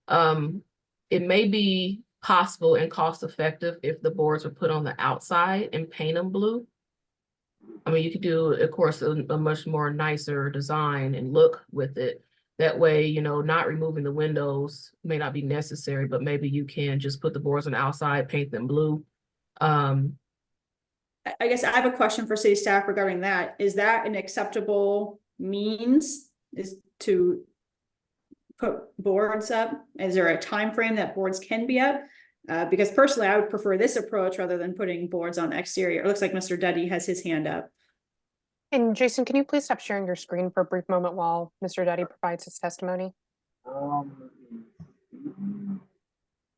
It may be possible and cost effective if the boards were put on the outside and paint them blue. I mean, you could do, of course, a much more nicer design and look with it. That way, you know, not removing the windows may not be necessary, but maybe you can just put the boards on the outside, paint them blue. I guess I have a question for city staff regarding that. Is that an acceptable means, is to put boards up? Is there a time frame that boards can be up? Because personally, I would prefer this approach rather than putting boards on the exterior. It looks like Mr. Duddy has his hand up. And Jason, can you please stop sharing your screen for a brief moment while Mr. Duddy provides his testimony?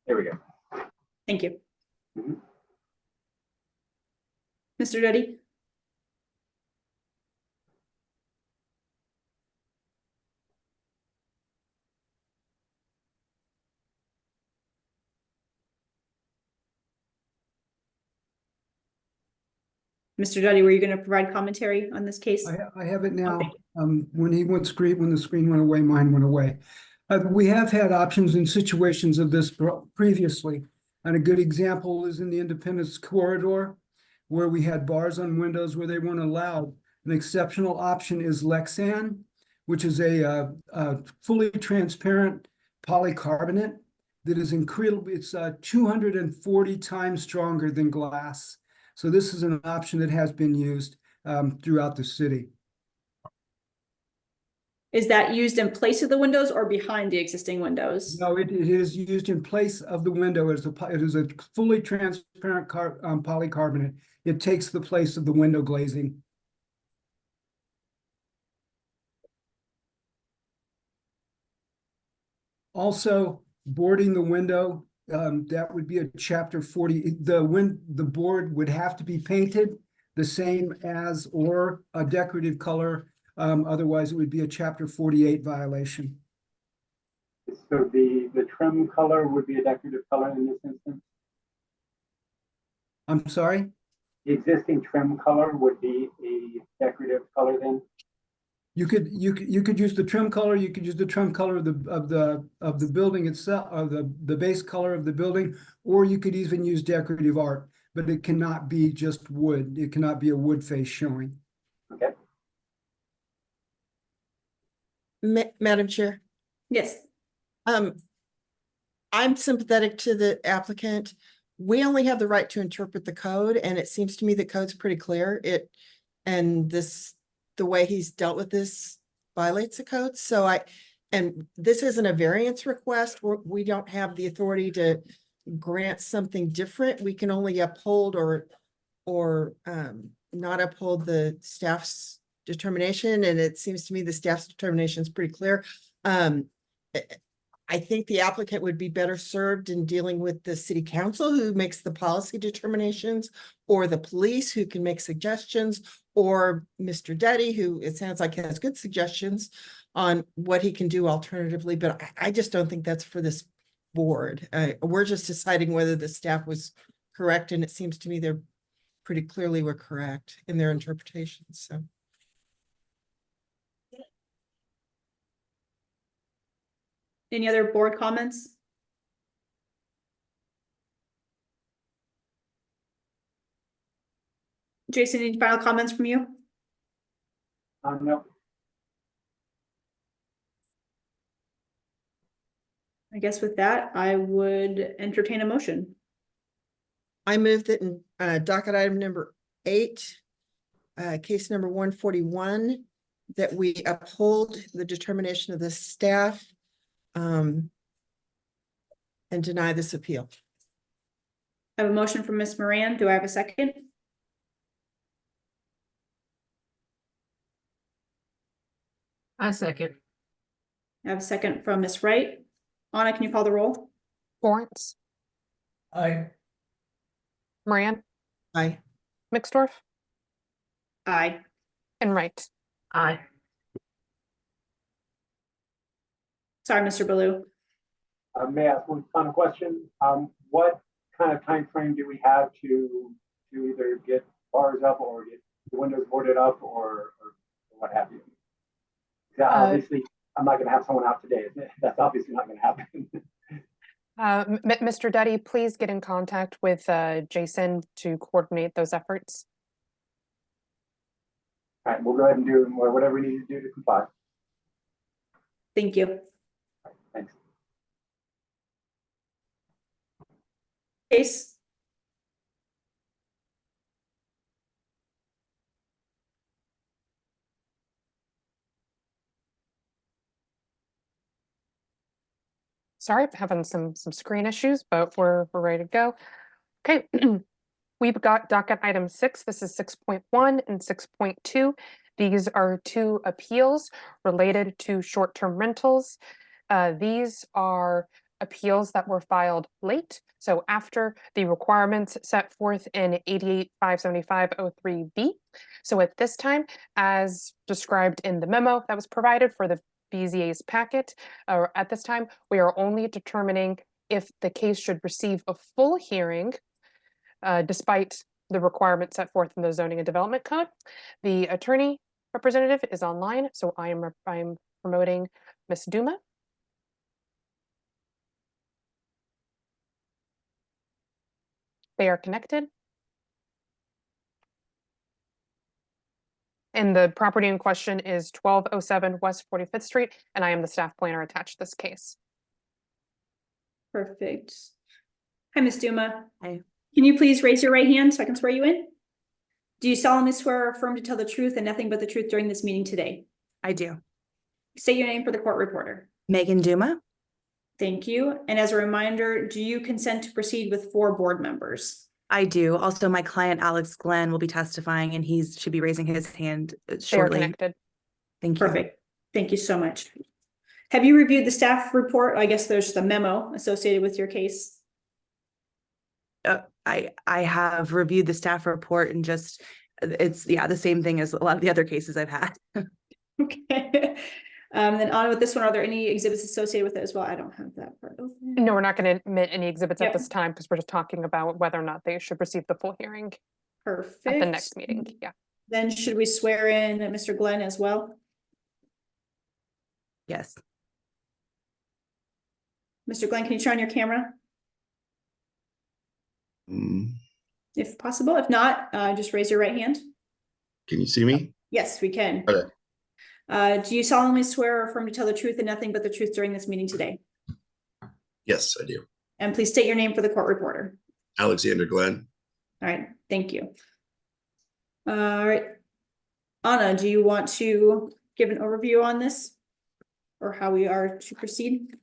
There we go. Thank you. Mr. Duddy? Mr. Duddy, were you going to provide commentary on this case? I have it now. Okay. When the screen went away, mine went away. We have had options in situations of this previously. And a good example is in the Independence Corridor, where we had bars on windows where they weren't allowed. An exceptional option is Lexan, which is a fully transparent polycarbonate that is incredible. It's 240 times stronger than glass. So this is an option that has been used throughout the city. Is that used in place of the windows or behind the existing windows? No, it is used in place of the window. It is a fully transparent polycarbonate. It takes the place of the window glazing. Also, boarding the window, that would be a chapter 40. The board would have to be painted the same as or a decorative color. Otherwise, it would be a chapter 48 violation. So the trim color would be a decorative color in this instance? I'm sorry? The existing trim color would be a decorative color then? You could use the trim color. You could use the trim color of the building itself, or the base color of the building, or you could even use decorative art. But it cannot be just wood. It cannot be a wood face showing. Okay. Madam Chair. Yes. I'm sympathetic to the applicant. We only have the right to interpret the code, and it seems to me the code's pretty clear. The way he's dealt with this violates the code. So and this isn't a variance request. We don't have the authority to grant something different. We can only uphold or not uphold the staff's determination. And it seems to me the staff's determination is pretty clear. I think the applicant would be better served in dealing with the city council who makes the policy determinations, or the police who can make suggestions, or Mr. Duddy, who it sounds like has good suggestions on what he can do alternatively. But I just don't think that's for this board. We're just deciding whether the staff was correct. And it seems to me they're pretty clearly were correct in their interpretations. So. Any other board comments? Jason, any final comments from you? No. I guess with that, I would entertain a motion. I move that in docket item number 8, case number 141, that we uphold the determination of the staff and deny this appeal. I have a motion from Ms. Moran. Do I have a second? I second. I have a second from Ms. Wright. Anna, can you call the roll? Lawrence, Aye. Moran, Aye. Mixdorf, Aye. and Wright. Aye. Sorry, Mr. Baloo. May I ask one final question? What kind of time frame do we have to either get bars up or get the windows boarded up or what have you? Yeah, obviously, I'm not going to have someone out today. That's obviously not going to happen. Mr. Duddy, please get in contact with Jason to coordinate those efforts. All right, we'll go ahead and do whatever we need to do to comply. Thank you. Thanks. Case. Sorry, I'm having some screen issues, but we're ready to go. Okay, we've got docket item 6. This is 6.1 and 6.2. These are 2 appeals related to short-term rentals. These are appeals that were filed late, so after the requirements set forth in 88-575-03B. So at this time, as described in the memo that was provided for the BZA's packet, at this time, we are only determining if the case should receive a full hearing, despite the requirements set forth in the Zoning and Development Code. The attorney representative is online, so I am promoting Ms. Duma. They are connected. And the property in question is 1207 West 45th Street, and I am the staff planner attached to this case. Perfect. Hi, Ms. Duma. Hi. Can you please raise your right hand so I can swear you in? Do you solemnly swear or affirm to tell the truth and nothing but the truth during this meeting today? I do. Say your name for the court reporter. Megan Duma. Thank you. And as a reminder, do you consent to proceed with 4 board members? I do. Also, my client, Alex Glenn, will be testifying and he should be raising his hand They are shortly. connected. Thank you. Perfect. Thank you so much. Have you reviewed the staff report? I guess there's the memo associated with your case. I have reviewed the staff report and just, it's, the same thing as a lot of the other cases I've had. Okay. Then on with this one, are there any exhibits associated with it as well? I don't have that part open. No, we're not going to admit any exhibits Yep. at this time because we're just talking about whether or not they should receive the full hearing Perfect. at the next meeting. Yeah. Then should we swear in Mr. Glenn as well? Yes. Mr. Glenn, can you turn on your camera? If possible. If not, just raise your right hand. Can you see me? Yes, we can. Okay. Do you solemnly swear or affirm to tell the truth and nothing but the truth during this meeting today? Yes, I do. And please state your name for the court reporter. Alexander Glenn. All right, thank you. All right. Anna, do you want to give an overview on this? Or how we are to proceed?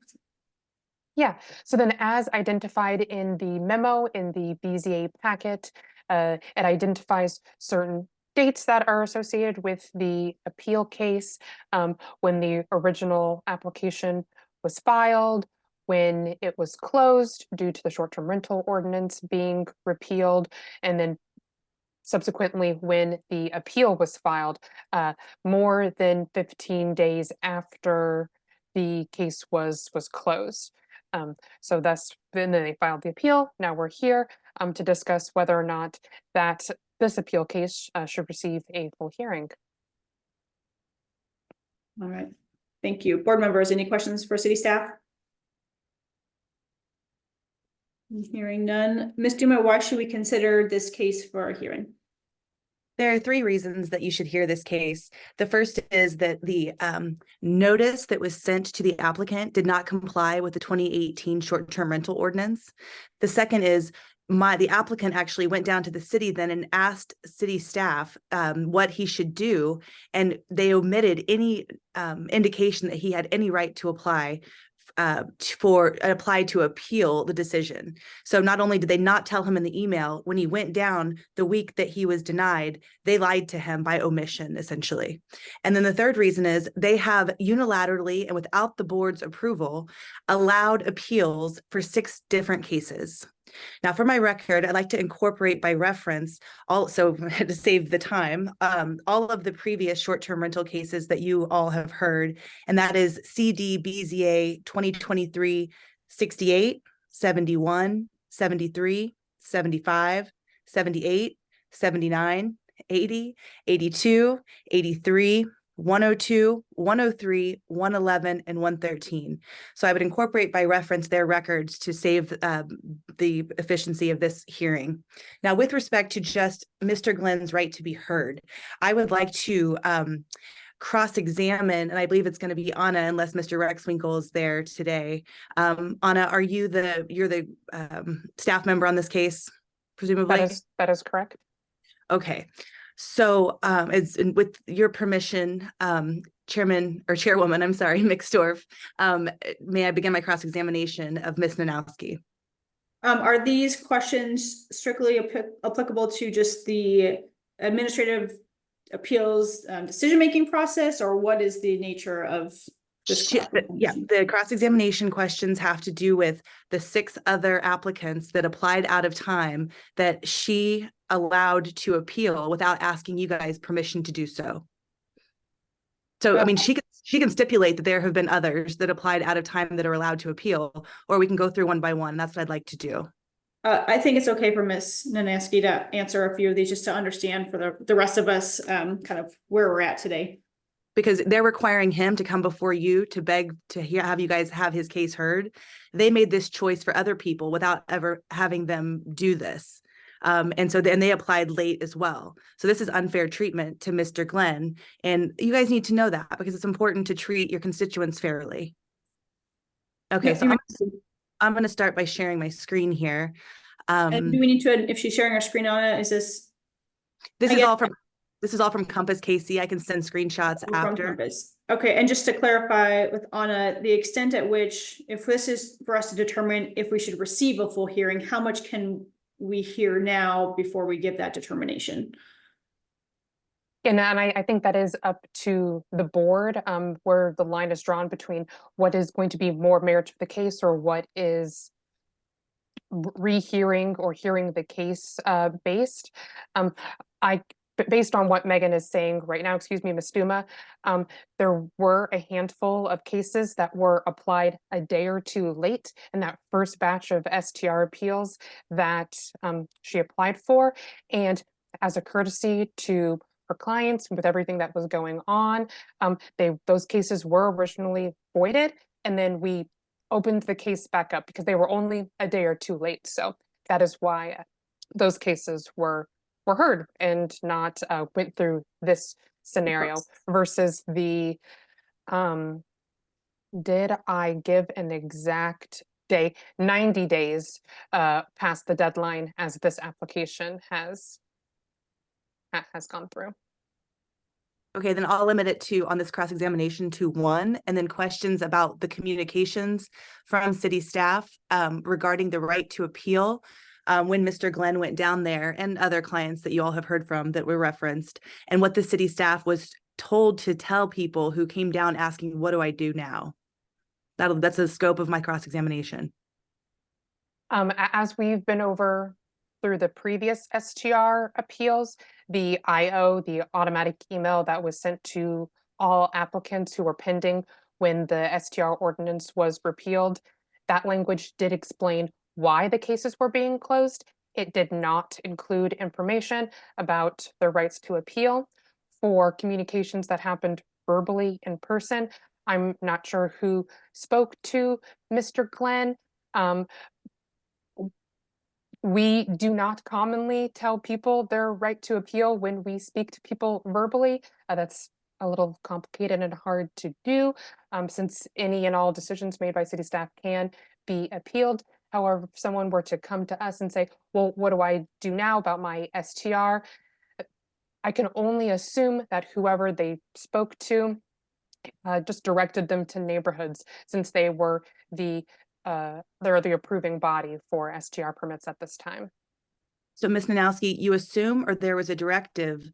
Yeah, so then as identified in the memo in the BZA packet, it identifies certain dates that are associated with the appeal case, when the original application was filed, when it was closed due to the short-term rental ordinance being repealed, and then subsequently when the appeal was filed, more than 15 days after the case was closed. So thus, then they filed the appeal. Now we're here to discuss whether or not that this appeal case should receive a full hearing. All right, thank you. Board members, any questions for city staff? Hearing none. Ms. Duma, why should we consider this case for a hearing? There are 3 reasons that you should hear this case. The first is that the notice that was sent to the applicant did not comply with the 2018 short-term rental ordinance. The second is the applicant actually went down to the city then and asked city staff what he should do, and they omitted any indication that he had any right to apply to appeal the decision. So not only did they not tell him in the email, when he went down the week that he was denied, they lied to him by omission, essentially. And then the third reason is they have unilaterally and without the board's approval allowed appeals for 6 different cases. Now, for my record, I'd like to incorporate by reference, also to save the time, all of the previous short-term rental cases that you all have heard, and that is CDBZA 2023, 68, 71, 73, 75, 78, 79, 80, 82, 83, 102, 103, 111, and 113. So I would incorporate by reference their records to save the efficiency of this hearing. Now, with respect to just Mr. Glenn's right to be heard, I would like to cross-examine, and I believe it's going to be Anna, unless Mr. Rexwinkle is there today. Anna, are you're the staff member on this case, presumably? That is correct. Okay. So with your permission, Chairwoman, I'm sorry, Mixdorf, may I begin my cross-examination of Ms. Nanowski? Are these questions strictly applicable to just the administrative appeals decision-making process, or what is the nature of this? Yeah, the cross-examination questions have to do with the 6 other applicants that applied out of time that she allowed to appeal without asking you guys permission to do so. So, I mean, she can stipulate that there have been others that applied out of time that are allowed to appeal, or we can go through one by one. That's what I'd like to do. I think it's okay for Ms. Nanaski to answer a few of these just to understand for the rest of us kind of where we're at today. Because they're requiring him to come before you to beg to have you guys have his case heard. They made this choice for other people without ever having them do this. And they applied late as well. So this is unfair treatment to Mr. Glenn. And you guys need to know that because it's important to treat your constituents fairly. Okay, so I'm going to start by sharing my screen here. And do we need to, if she's sharing her screen on it, This is all from Compass, Casey. I can send screenshots after. Okay, and just to clarify with Anna, the extent at which, if this is for us to determine if we should receive a full hearing, how much can we hear now before we give that determination? And I think that is up to the board, where the line is drawn between what is going to be more merit to the case or what is rehearing or hearing the case based. Based on what Megan is saying right now, excuse me, Ms. Duma, there were a handful of cases that were applied a day or two late in that first batch of STR appeals that she applied for. And as a courtesy to her clients, with everything that was going on, those cases were originally voided, and then we opened the case back up because they were only a day or two late. So that is why those cases were heard and not went through this scenario versus the did I give an exact day? 90 days past the deadline as this application has gone through. Okay, then I'll limit it to, on this cross-examination, to one, and then questions about the communications from city staff regarding the right to appeal. When Mr. Glenn went down there, and other clients that you all have heard from that were referenced, and what the city staff was told to tell people who came down asking, what do I do now? That's the scope of my cross-examination. As we've been over through the previous STR appeals, the IO, the automatic email that was sent to all applicants who were pending when the STR ordinance was repealed, that language did explain why the cases were being closed. It did not include information about their rights to appeal. For communications that happened verbally in person, I'm not sure who spoke to Mr. Glenn. We do not commonly tell people their right to appeal when we speak to people verbally. That's a little complicated and hard to do, since any and all decisions made by city staff can be appealed. However, if someone were to come to us and say, well, what do I do now about my STR? I can only assume that whoever they spoke to just directed them to neighborhoods, since they were they're the approving body for STR permits at this time. So Ms. Nanowski, you assume, or there was a directive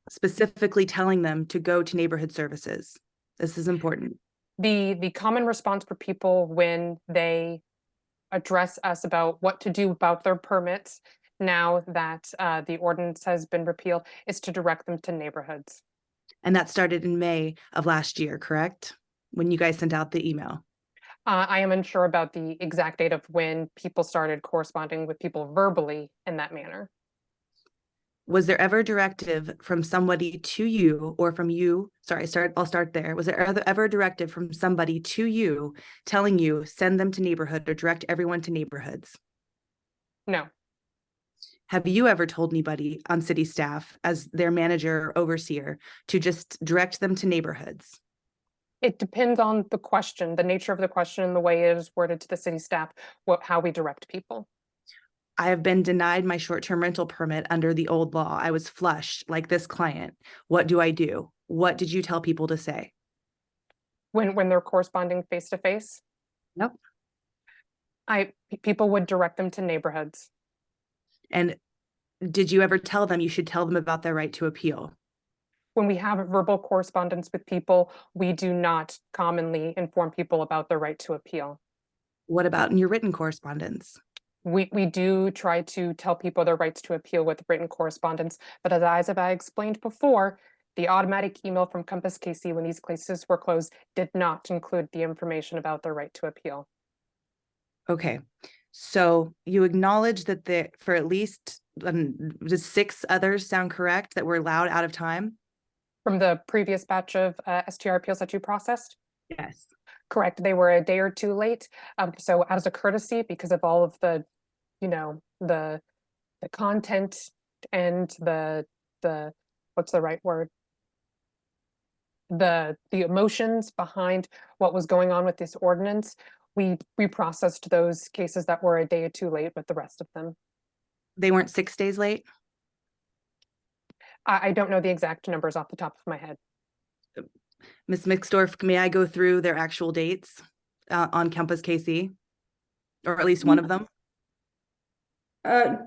specifically telling them to go to neighborhood services? This is important. The common response for people when they address us about what to do about their permits now that the ordinance has been repealed is to direct them to neighborhoods. And that started in May of last year, correct? When you guys sent out the email. I am unsure about the exact date of when people started corresponding with people verbally in that manner. Was there ever a directive from somebody to you, or from you? Sorry, I'll start there. Was there ever a directive from somebody to you telling you send them to neighborhood or direct everyone to neighborhoods? No. Have you ever told anybody on city staff as their manager or overseer to just direct them to neighborhoods? It depends on the question, the nature of the question, and the way it is worded to the city staff, how we direct people. I have been denied my short-term rental permit under the old law. I was flushed like this client. What do I do? What did you tell people to say? When they're corresponding face to face? Nope. People would direct them to neighborhoods. And did you ever tell them you should tell them about their right to appeal? When we have verbal correspondence with people, we do not commonly inform people about their right to appeal. What about in your written correspondence? We do try to tell people their rights to appeal with written correspondence, but as I explained before, the automatic email from Compass KC when these cases were closed did not include the information about their right to appeal. Okay, so you acknowledge that for at least does 6 others sound correct that were allowed out of time? From the previous batch of STR appeals that you processed? Yes. Correct. They were a day or two late. So as a courtesy, because of all of the, the content and the what's the right word? The emotions behind what was going on with this ordinance, we processed those cases that were a day or two late with the rest of them. They weren't 6 days late? I don't know the exact numbers off the top of my head. Ms. Mixdorf, may I go through their actual dates on Compass KC? Or at least one of them?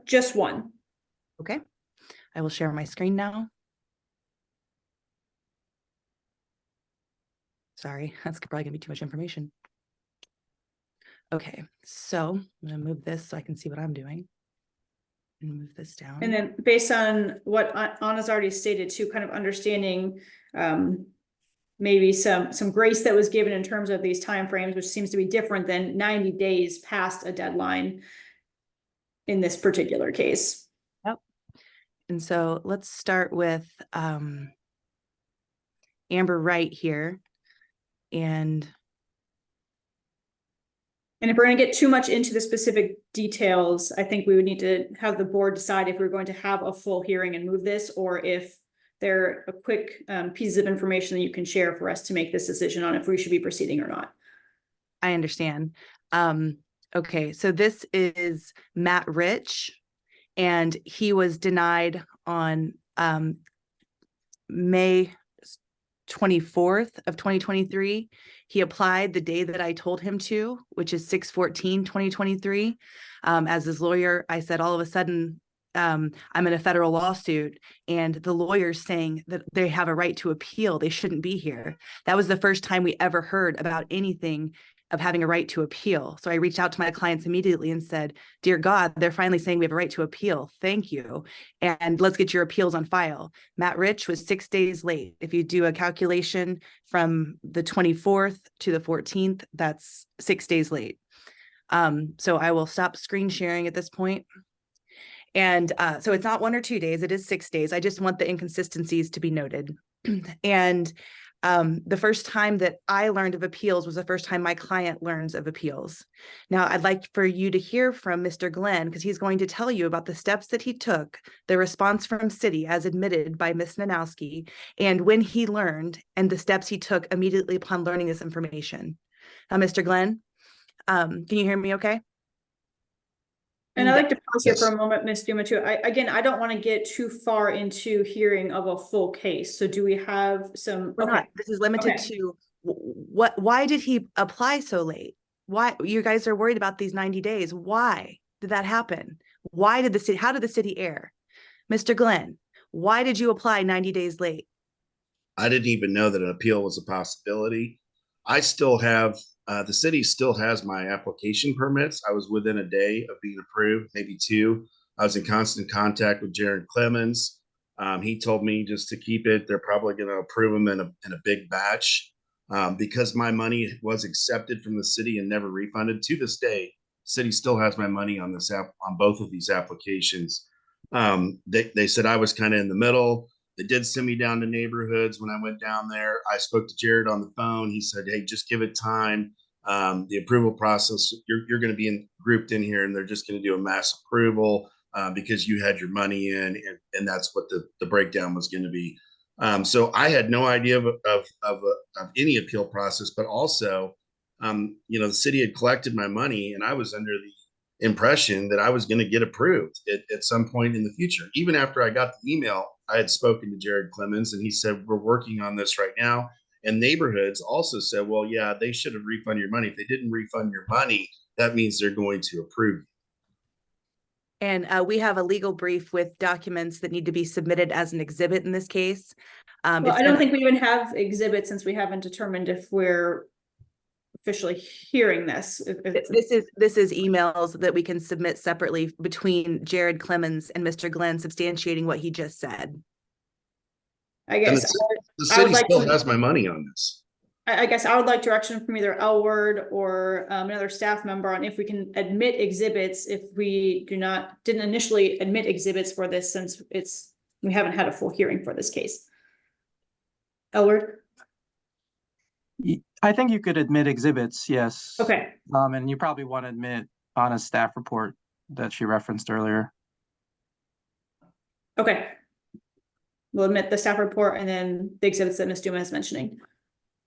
Just one. Okay. I will share my screen now. Sorry, that's probably gonna be too much information. Okay, so I'm gonna move this so I can see what I'm doing. And move this down. And then based on what Anna's already stated too, kind of understanding maybe some grace that was given in terms of these timeframes, which seems to be different than 90 days past a deadline in this particular case. Yep. And so let's start with Amber Wright here. And if we're going to get too much into the specific details, I think we would need to have the board decide if we're going to have a full hearing and move this, or if there are quick pieces of information that you can share for us to make this decision on if we should be proceeding or not. I understand. Okay, so this is Matt Rich, and he was denied on May 24th of 2023. He applied the day that I told him to, which is 6/14/2023. As his lawyer, I said, all of a sudden, I'm in a federal lawsuit and the lawyer's saying that they have a right to appeal. They shouldn't be here. That was the first time we ever heard about anything of having a right to appeal. So I reached out to my clients immediately and said, dear God, they're finally saying we have a right to appeal. Thank you. And let's get your appeals on file. Matt Rich was 6 days late. If you do a calculation from the 24th to the 14th, that's 6 days late. So I will stop screen sharing at this point. And so it's not 1 or 2 days, it is 6 days. I just want the inconsistencies to be noted. And the first time that I learned of appeals was the first time my client learns of appeals. Now, I'd like for you to hear from Mr. Glenn, because he's going to tell you about the steps that he took, the response from city as admitted by Ms. Nanowski, and when he learned and the steps he took immediately upon learning this information. Mr. Glenn, can you hear me okay? And I'd like to pause here for a moment, Ms. Dumato. I don't want to get too far into hearing of a full case. So do we have some? We're not. This is limited to why did he apply so late? Why you guys are worried about these 90 days? Why did that happen? Why did the city, how did the city err? Mr. Glenn, why did you apply 90 days late? I didn't even know that an appeal was a possibility. I still have, the city still has my application permits. I was within a day of being approved, maybe 2. I was in constant contact with Jared Clemens. He told me just to keep it. They're probably going to approve them in a big batch. Because my money was accepted from the city and never refunded. To this day, city still has my money on this app, on both of these applications. They said I was kind of in the middle. They did send me down to neighborhoods when I went down there. I spoke to Jared on the phone. He said, hey, just give it time. The approval process, you're going to be grouped in here and they're just going to do a mass approval because you had your money in, and that's what the breakdown was going to be. So I had no idea of any appeal process, but also, the city had collected my money and I was under the impression that I was going to get approved at some point in the future. Even after I got the email, I had spoken to Jared Clemens and he said, we're working on this right now. And neighborhoods also said, well, yeah, they should have refunded your money. If they didn't refund your money, that means they're going to approve you. And we have a legal brief with documents that need to be submitted as an exhibit in this case. Well, I don't think we even have exhibits since we haven't determined if we're officially hearing this. This is emails that we can submit separately between Jared Clemens and Mr. Glenn substantiating what he just said. I guess the city still has my money on this. I guess I would like direction from either Elward or another staff member on if we can admit exhibits if we didn't initially admit exhibits for this, since we haven't had a full hearing for this case. Elward? I think you could admit exhibits, yes. Okay. And you probably want to admit on a staff report that she referenced earlier. Okay. We'll admit the staff report and then the exhibits that Ms. Duma is mentioning.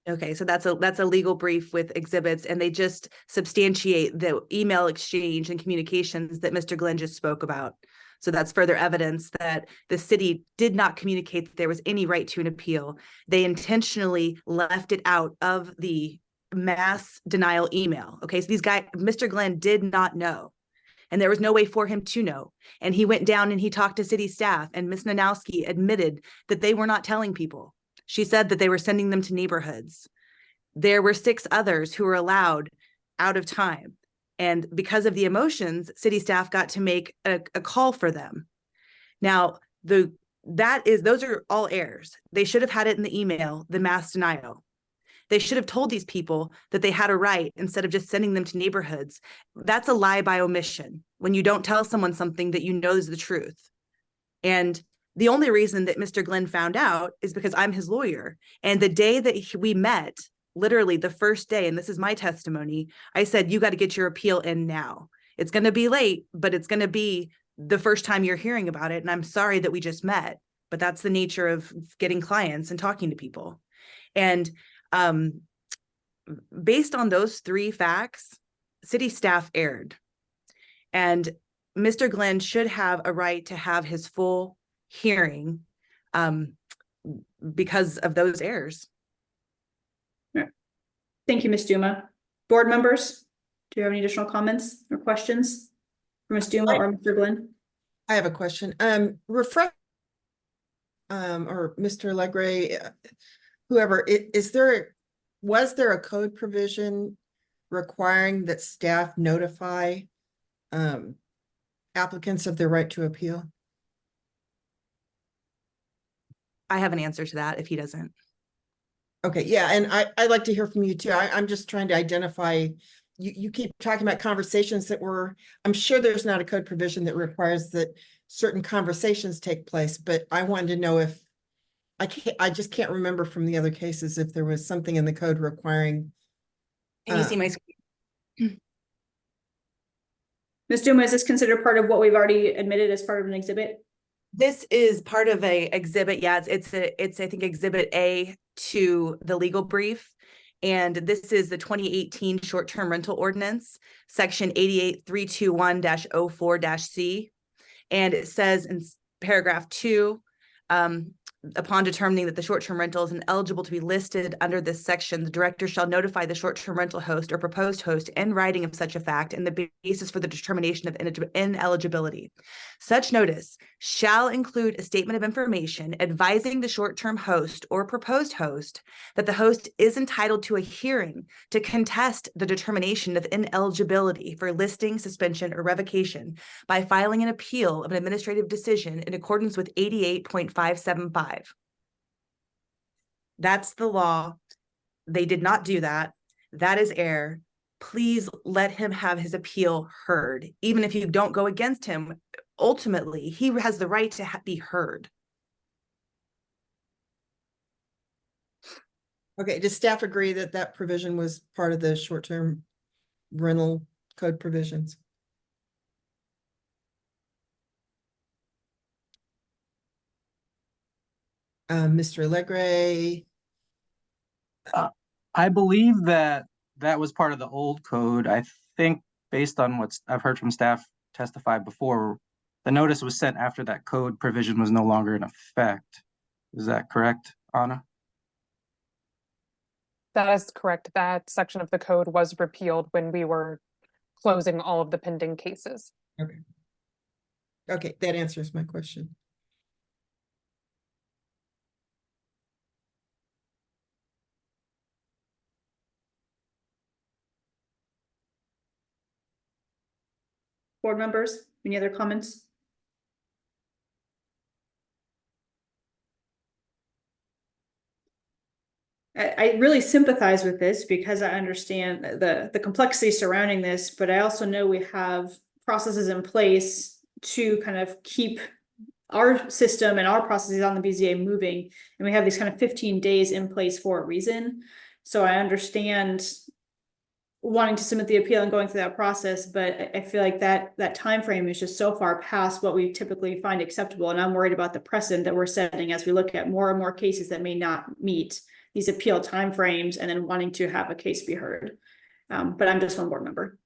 Okay, so that's a legal brief with exhibits, and they just substantiate the email exchange and communications that Mr. Glenn just spoke about. So that's further evidence that the city did not communicate that there was any right to an appeal. They intentionally left it out of the mass denial email. Okay, so Mr. Glenn did not know, and there was no way for him to know. And he went down and he talked to city staff, and Ms. Nanowski admitted that they were not telling people. She said that they were sending them to neighborhoods. There were 6 others who were allowed out of time. And because of the emotions, city staff got to make a call for them. Now, those are all errors. They should have had it in the email, the mass denial. They should have told these people that they had a right instead of just sending them to neighborhoods. That's a lie by omission when you don't tell someone something that you know is the truth. And the only reason that Mr. Glenn found out is because I'm his lawyer. And the day that we met, literally the first day, and this is my testimony, I said, you got to get your appeal in now. It's going to be late, but it's going to be the first time you're hearing about it. And I'm sorry that we just met, but that's the nature of getting clients and talking to people. And based on those 3 facts, city staff erred. And Mr. Glenn should have a right to have his full hearing because of those errors. Thank you, Ms. Duma. Board members, do you have any additional comments or questions for Ms. Duma or Mr. Glenn? I have a question. Refresh or Mr. Legray, whoever, was there a code provision requiring that staff notify applicants of their right to appeal? I have an answer to that if he doesn't. Okay, yeah, and I'd like to hear from you too. I'm just trying to identify, you keep talking about conversations that I'm sure there's not a code provision that requires that certain conversations take place, but I wanted to know if, I just can't remember from the other cases if there was something in the code requiring. Can you see my screen? Ms. Duma, is this considered part of what we've already admitted as part of an exhibit? This is part of a exhibit. Yeah, it's I think exhibit A to the legal brief. And this is the 2018 short-term rental ordinance, section 88321-04-C. And it says in paragraph 2, upon determining that the short-term rental is ineligible to be listed under this section, the director shall notify the short-term rental host or proposed host in writing of such a fact and the basis for the determination of ineligibility. Such notice shall include a statement of information advising the short-term host or proposed host that the host is entitled to a hearing to contest the determination of ineligibility for listing, suspension, or revocation by filing an appeal of an administrative decision in accordance with 88.575. That's the law. They did not do that. That is error. Please let him have his appeal heard. Even if you don't go against him, ultimately, he has the right to be heard. Okay, does staff agree that that provision was part of the short-term rental code provisions? Mr. Legray? I believe that was part of the old code. I think based on what I've heard from staff testify before, the notice was sent after that code provision was no longer in effect. Is that correct, Anna? That is correct. That section of the code was repealed when we were closing all of the pending cases. Okay. Okay, that answers my question. Board members, any other comments? I really sympathize with this because I understand the complexity surrounding this, but I also know we have processes in place to kind of keep our system and our processes on the BZA moving. And we have these kind of 15 days in place for a reason. So I understand wanting to submit the appeal and going through that process, but I feel like that time frame is just so far past what we typically find acceptable. And I'm worried about the precedent that we're setting as we look at more and more cases that may not meet these appeal timeframes and then wanting to have a case be heard. But I'm just one board member.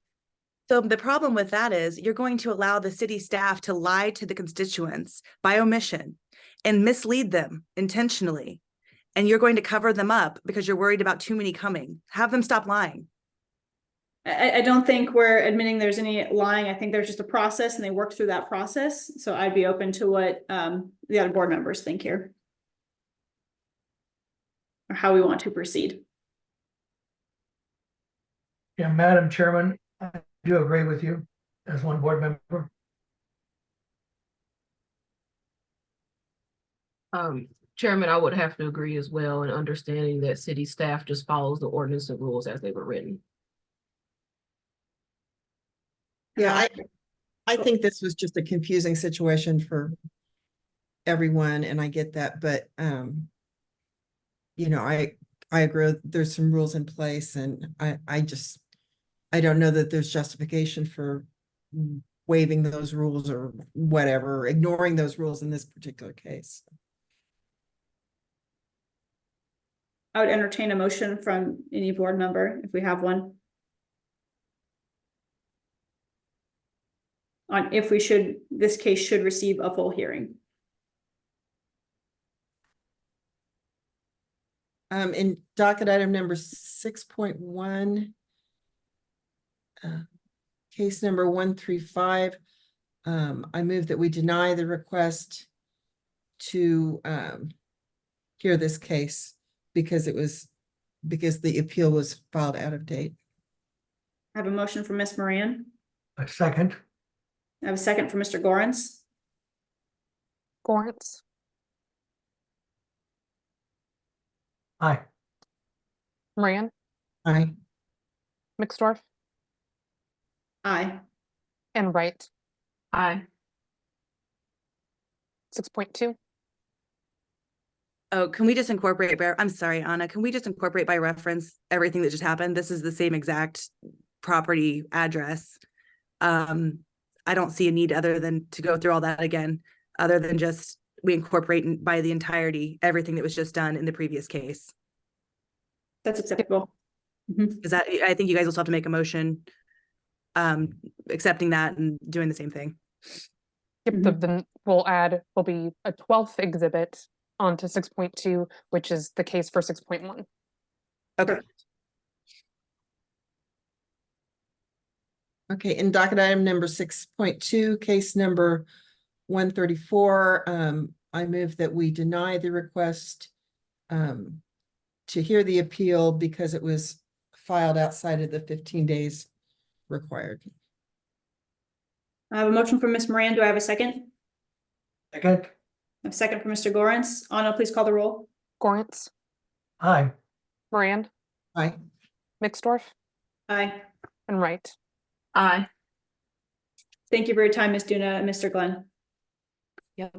So the problem with that is you're going to allow the city staff to lie to the constituents by omission and mislead them intentionally. And you're going to cover them up because you're worried about too many coming. Have them stop lying. I don't think we're admitting there's any lying. I think there's just a process and they work through that process. So I'd be open to what the other board members think here. Or how we want to proceed. Yeah, Madam Chairman, I do agree with you as one board member. Chairman, I would have to agree as well in understanding that city staff just follows the ordinance and rules as they were written. Yeah, I think this was just a confusing situation for everyone, and I get that, but you know, I agree there's some rules in place, and I don't know that there's justification for waiving those rules or whatever, ignoring those rules in this particular case. I would entertain a motion from any board member if we have one. On if this case should receive a full hearing. In docket item number 6.1, case number 135, I move that we deny the request to hear this case because the appeal was filed out of date. I have a motion from Ms. Moran. A second. I have a second from Mr. Gorens. Gorens, Aye. Moran, Aye. Mixdorf, Aye. and Wright. Aye. 6.2. Oh, can we just incorporate, I'm sorry, Anna, can we just incorporate by reference everything that just happened? This is the same exact property address. I don't see a need other than to go through all that again, other than just we incorporate by the entirety, everything that was just done in the previous case. That's acceptable. Is that, I think you guys will still have to make a motion, accepting that and doing the same thing. Yep, then will be a 12th exhibit onto 6.2, which is the case for 6.1. Okay. Okay, in docket item number 6.2, case number 134, I move that we deny the request to hear the appeal because it was filed outside of the 15 days required. I have a motion from Ms. Moran. Do I have a second? Second. A second from Mr. Gorens. Anna, please call the roll. Gorens, Aye. Moran, Aye. Mixdorf, Aye. and Wright. Aye. Thank you for your time, Ms. Duna and Mr. Glenn. Yep.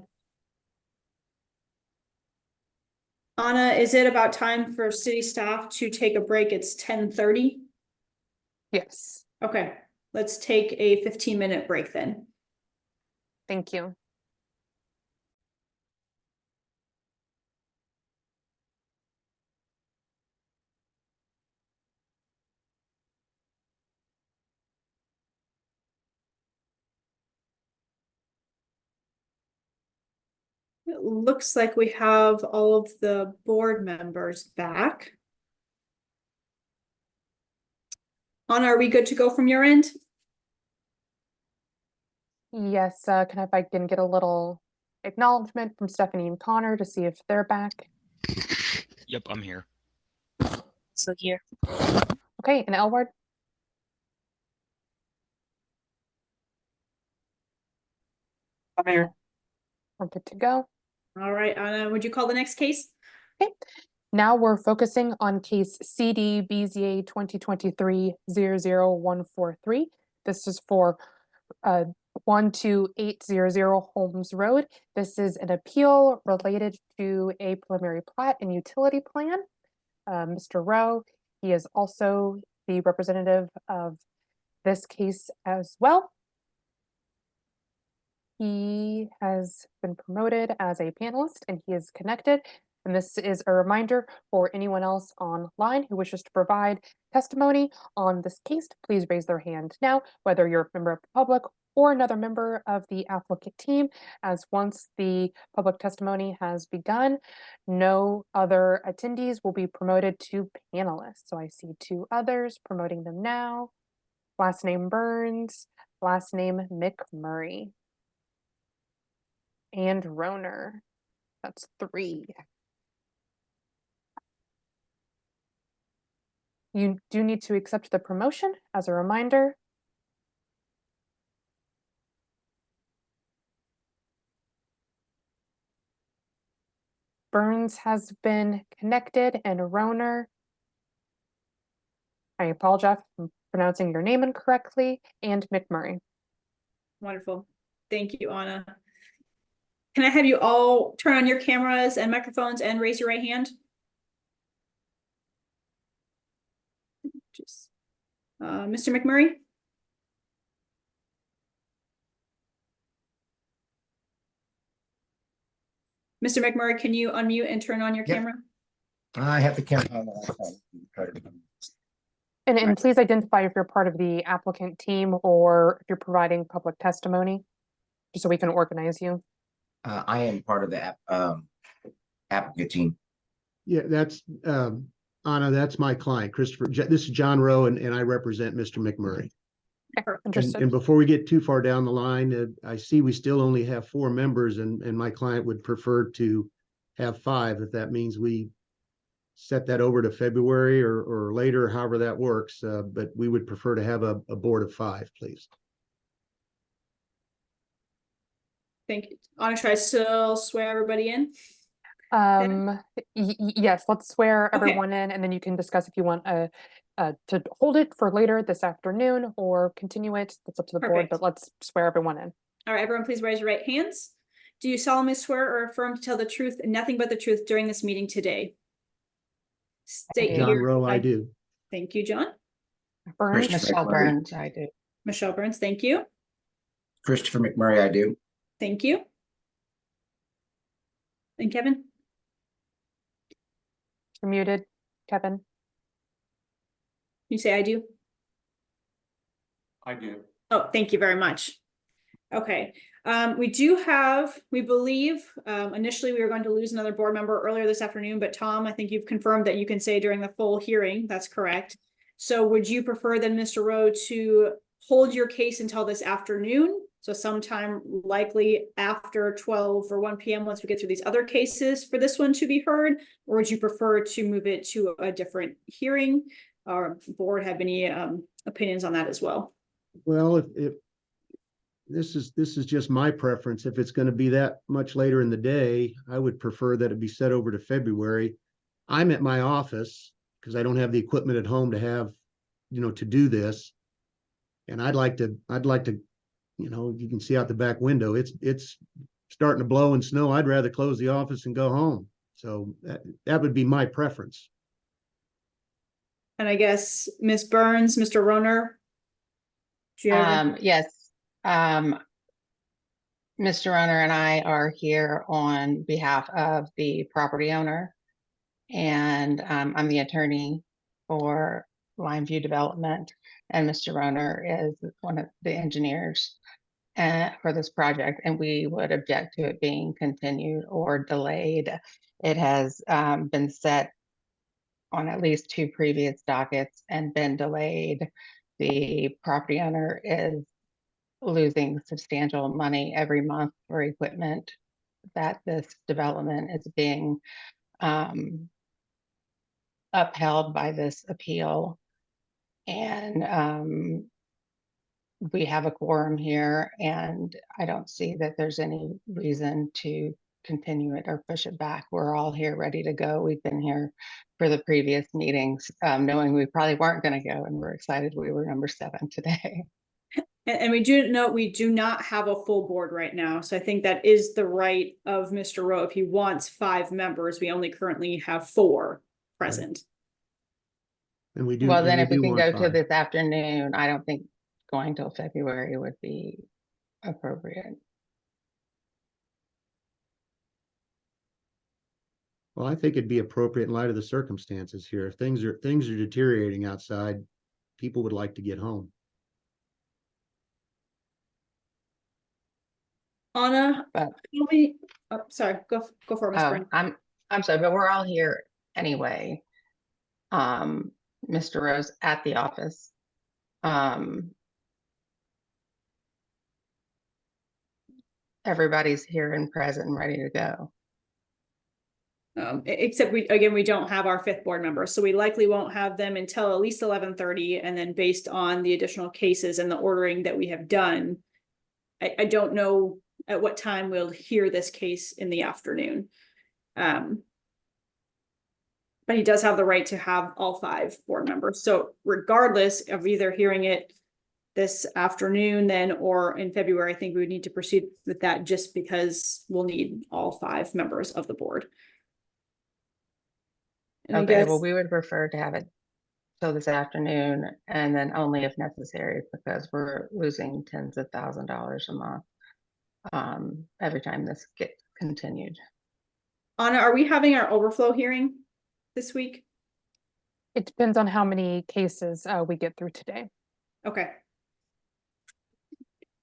Anna, is it about time for city staff to take a break? It's 10:30. Yes. Okay, let's take a 15-minute break then. Thank you. It looks like we have all of the board members back. Anna, are we good to go from your end? Yes, if I can get a little acknowledgement from Stephanie and Connor to see if they're back. Yep, I'm here. So here. Okay, and Elward? I'm here. We're good to go. All right, Anna, would you call the next case? Okay. Now we're focusing on case CD BZA 2023-00143. This is for 12800 Holmes Road. This is an appeal related to a preliminary plat and utility plan. Mr. Rowe, he is also the representative of this case as well. He has been promoted as a panelist and he is connected. And this is a reminder for anyone else online who wishes to provide testimony on this case, please raise their hand now, whether you're a member of the public or another member of the applicant team, as once the public testimony has begun, no other attendees will be promoted to panelists. So I see two others promoting them now. Last name Burns, last name McMurray. And Roner. That's 3. You do need to accept the promotion as a reminder. Burns has been connected and Roner. I apologize for pronouncing your name incorrectly, and McMurray. Wonderful. Thank you, Anna. Can I have you all turn on your cameras and microphones and raise your right hand? Mr. McMurray? Mr. McMurray, can you unmute and turn on your camera? I have the camera on. And please identify if you're part of the applicant team or if you're providing public testimony, just so we can organize you. I am part of the applicant team. Yeah, that's, Anna, that's my client, Christopher. This is John Rowe, and I represent Mr. McMurray. And before we get too far down the line, I see we still only have 4 members, and my client would prefer to have 5, if that means we set that over to February or later, however that works. But we would prefer to have a board of 5, please. Thank you. Anna, should I still swear everybody in? Yes, let's swear everyone in, and then you can discuss if you want to hold it for later this afternoon or continue it. That's up to the board, Perfect. but let's swear everyone in. All right, everyone, please raise your right hands. Do you solemnly swear or affirm to tell the truth and nothing but the truth during this meeting today? State John your. Rowe, I do. Thank you, John. Burns. Michelle Burns, I do. Michelle Burns, thank you. Christopher McMurray, I do. Thank you. And Kevin? You're muted, Kevin. You say I do? I do. Oh, thank you very much. Okay, we believe, initially we were going to lose another board member earlier this afternoon, but Tom, I think you've confirmed that you can say during the full hearing, that's correct. So would you prefer then, Mr. Rowe, to hold your case until this afternoon? So sometime likely after 12 or 1 p.m. once we get through these other cases for this one to be heard, or would you prefer to move it to a different hearing? Or board have any opinions on that as well? Well, if this is just my preference. If it's going to be that much later in the day, I would prefer that it be set over to February. I'm at my office because I don't have the equipment at home to have, to do this. And I'd like to, you can see out the back window, it's starting to blow and snow. I'd rather close the office and go home. So that would be my preference. And I guess Ms. Burns, Mr. Roner. Yes. Mr. Runner and I are here on behalf of the property owner, and I'm the attorney for Limeview Development, and Mr. Runner is one of the engineers for this project, and we would object to it being continued or delayed. It has been set on at least 2 previous dockets and been delayed. The property owner is losing substantial money every month for equipment that this development is being upheld by this appeal. And we have a quorum here, and I don't see that there's any reason to continue it or push it back. We're all here ready to go. We've been here for the previous meetings, knowing we probably weren't going to go, and we're excited we were number 7 today. And we do note we do not have a full board right now. So I think that is the right of Mr. Rowe. If he wants 5 members, we only currently have 4 present. And we do. Well, then if we can want go to 5. this afternoon, I don't think going till February would be appropriate. Well, I think it'd be appropriate in light of the circumstances here. If things are deteriorating outside, people would like to get home. Anna, sorry, go for it, Ms. Burns. I'm sorry, but we're all here anyway. Mr. Rose at the office. Everybody's here and present and ready to go. Except we don't have our 5th board member, so we likely won't have them until at least 11:30, and then based on the additional cases and the ordering that we have done, I don't know at what time we'll hear this case in the afternoon. But he does have the right to have all 5 board members. So regardless of either hearing it this afternoon then or in February, I think we would need to proceed with that just because we'll need all 5 members of the board. And okay, well, we would prefer to have it till this afternoon, and then only if necessary, because we're losing tens of thousands of dollars a month every time this gets continued. Anna, are we having our overflow hearing this week? It depends on how many cases we get through today. Okay.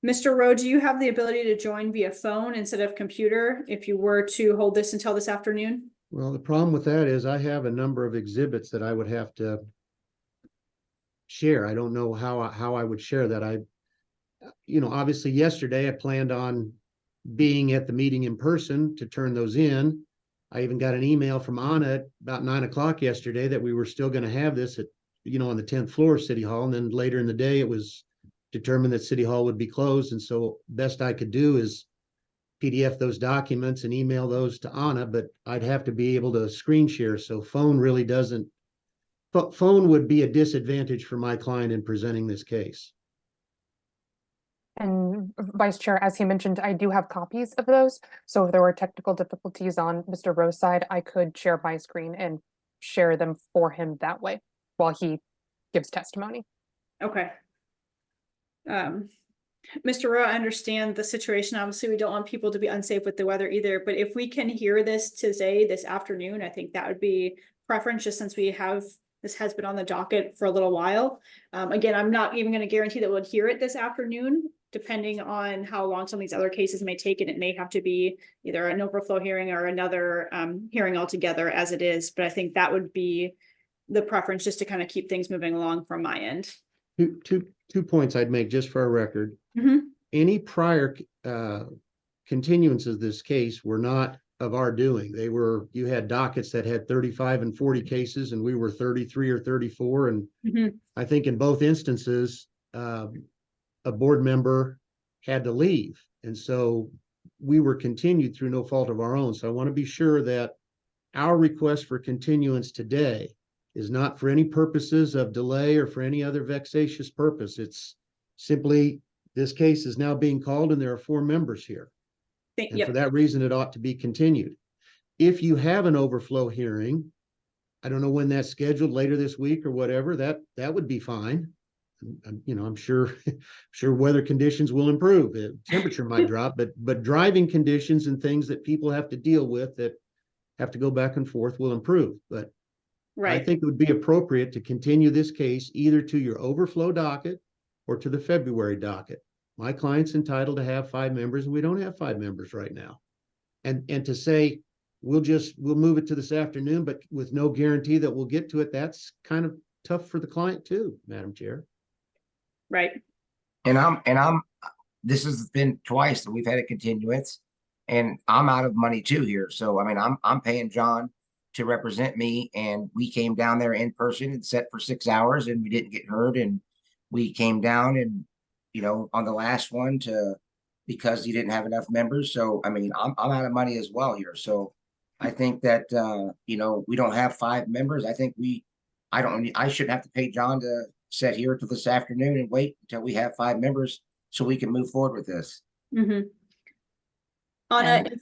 Mr. Rowe, do you have the ability to join via phone instead of computer if you were to hold this until this afternoon? Well, the problem with that is I have a number of exhibits that I would have to share. I don't know how I would share that. Obviously yesterday I planned on being at the meeting in person to turn those in. I even got an email from Anna at about 9 o'clock yesterday that we were still going to have this at, on the 10th floor of City Hall. And then later in the day, it was determined that City Hall would be closed. And so best I could do is PDF those documents and email those to Anna, but I'd have to be able to screen share. So phone really doesn't, phone would be a disadvantage for my client in presenting this case. And Vice Chair, as he mentioned, I do have copies of those. So if there were technical difficulties on Mr. Rowe's side, I could share my screen and share them for him that way while he gives testimony. Okay. Mr. Rowe, I understand the situation. Obviously, we don't want people to be unsafe with the weather either, but if we can hear this today, this afternoon, I think that would be preference, just since this has been on the docket for a little while. Again, I'm not even going to guarantee that we'll hear it this afternoon, depending on how long some of these other cases may take, and it may have to be either an overflow hearing or another hearing altogether as it is. But I think that would be the preference, just to kind of keep things moving along from my end. Two points I'd make just for our record. Mm-hmm. Any prior continuances of this case were not of our doing. You had dockets that had 35 and 40 cases, and we were 33 or 34. And I think in both instances, a board member had to leave. And so we were continued through no fault of our own. So I want to be sure that our request for continuance today is not for any purposes of delay or for any other vexatious purpose. It's simply, this case is now being called and there are 4 members here. And for that reason, it ought to be continued. If you have an overflow hearing, I don't know when that's scheduled, later this week or whatever, that would be fine. I'm sure weather conditions will improve. The temperature might drop, but driving conditions and things that people have to deal with that have to go back and forth will improve. But I think it would be appropriate to continue this case either to your overflow docket or to the February docket. My client's entitled to have 5 members, and we don't have 5 members right now. And to say we'll move it to this afternoon, but with no guarantee that we'll get to it, that's kind of tough for the client too, Madam Chair. Right. And this has been twice that we've had a continuance, and I'm out of money too here. So I mean, I'm paying John to represent me, and we came down there in person and sat for 6 hours, and we didn't get heard. And we came down and, on the last one because he didn't have enough members. So, I mean, I'm out of money as well here. So I think that, we don't have 5 members. I think I shouldn't have to pay John to sit here till this afternoon and wait until we have 5 members so we can move forward with this. Mm-hmm. And,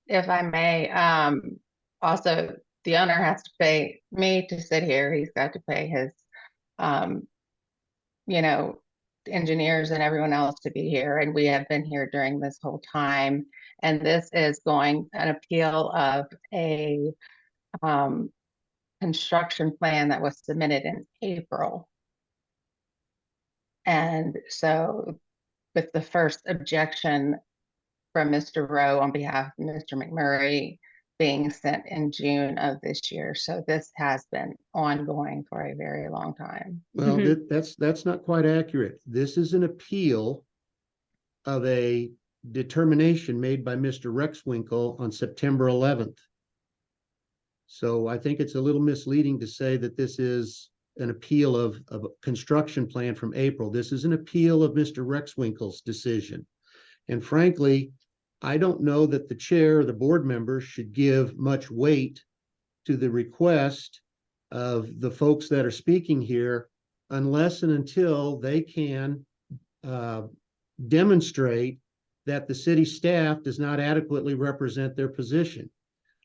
if I may, also, the owner has to pay me to sit here. He's got to pay his, engineers and everyone else to be here. And we have been here during this whole time. And this is an appeal of a construction plan that was submitted in April. And so with the first objection from Mr. Rowe on behalf of Mr. McMurray being sent in June of this year. So this has been ongoing for a very long time. Well, that's not quite accurate. This is an appeal of a determination made by Mr. Rexwinkle on September 11th. So I think it's a little misleading to say that this is an appeal of a construction plan from April. This is an appeal of Mr. Rexwinkle's decision. And frankly, I don't know that the chair or the board members should give much weight to the request of the folks that are speaking here unless and until they can demonstrate that the city staff does not adequately represent their position.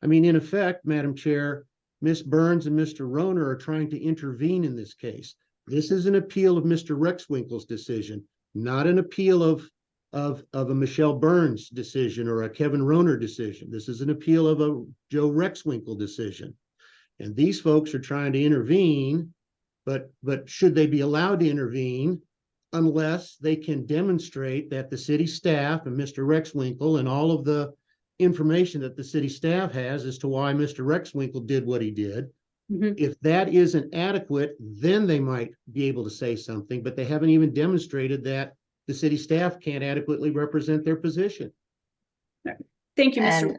I mean, in effect, Madam Chair, Ms. Burns and Mr. Roner are trying to intervene in this case. This is an appeal of Mr. Rexwinkle's decision, not an appeal of a Michelle Burns decision or a Kevin Roner decision. This is an appeal of a Joe Rexwinkle decision. And these folks are trying to intervene, but should they be allowed to intervene unless they can demonstrate that the city staff and Mr. Rexwinkle and all of the information that the city staff has as to why Mr. Rexwinkle did what he did. Mhm. If that isn't adequate, then they might be able to say something, but they haven't even demonstrated that the city staff can't adequately represent their position. Thank you, Mr.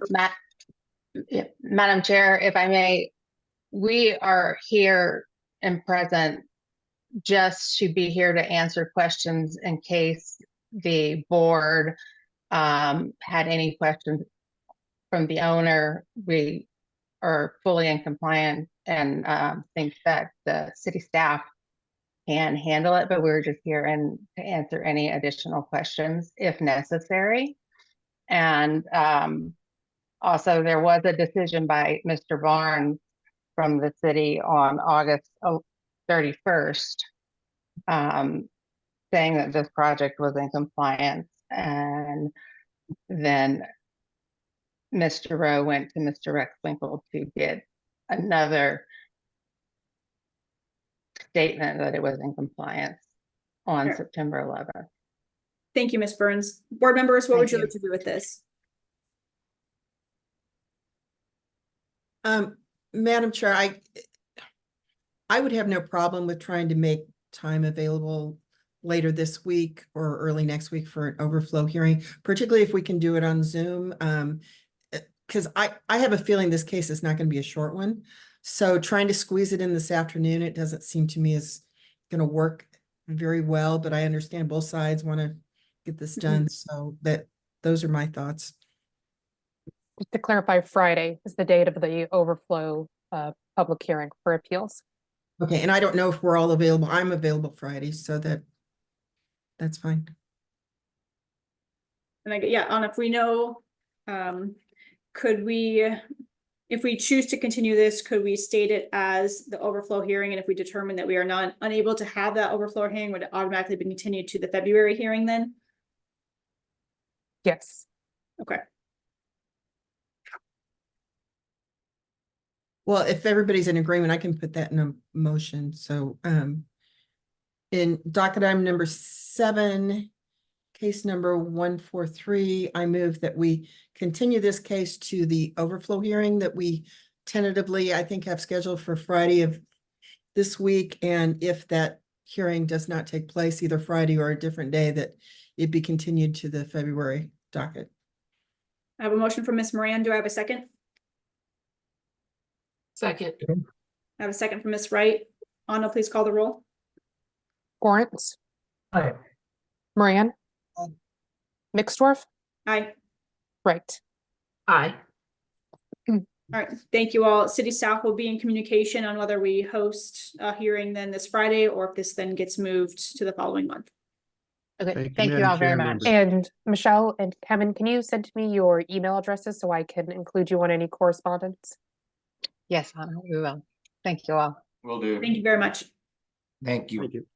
And Madam Chair, if I may, we are here and present just to be here to answer questions in case the board had any questions from the owner. We are fully in compliance and think that the city staff can handle it, but we're just here and to answer any additional questions if necessary. And also, there was a decision by Mr. Barnes from the city on August 31st, saying that this project was in compliance. And then Mr. Rowe went to Mr. Rexwinkle to get another statement that it was in compliance on Sure. September 11th. Thank you, Ms. Burns. Board members, what would you Thank like to do with this? Madam Chair, I would have no problem with trying to make time available later this week or early next week for an overflow hearing, particularly if we can do it on Zoom. Because I have a feeling this case is not going to be a short one. So trying to squeeze it in this afternoon, it doesn't seem to me is going to work very well, but I understand both sides want to get this done. So those are my thoughts. Just to clarify, Friday is the date of the overflow public hearing for appeals. Okay, and I don't know if we're all available. I'm available Friday, so that's fine. And Anna, if we know, could we, if we choose to continue this, could we state it as the overflow hearing? And if we determine that we are not unable to have that overflow hearing, would it automatically be continued to the February hearing then? Yes. Okay. Well, if everybody's in agreement, I can put that in a motion. So in docket item number 7, case number 143, I move that we continue this case to the overflow hearing that we tentatively, I think, have scheduled for Friday of this week. And if that hearing does not take place either Friday or a different day, that it be continued to the February docket. I have a motion from Ms. Moran. Do I have a second? Second. I have a second from Ms. Wright. Anna, please call the roll. Lawrence. Aye. Moran. Mixdorf. Aye. Right. Aye. All right, thank you all. City staff will be in communication on whether we host a hearing then this Friday or if this then gets moved to the following month. Okay, thank you all very much. And Michelle and Kevin, can you send me your email addresses so I can include you on any correspondence? Yes, Anna, we will. Thank you all. Will do. Thank you very much. Thank you. Thank you.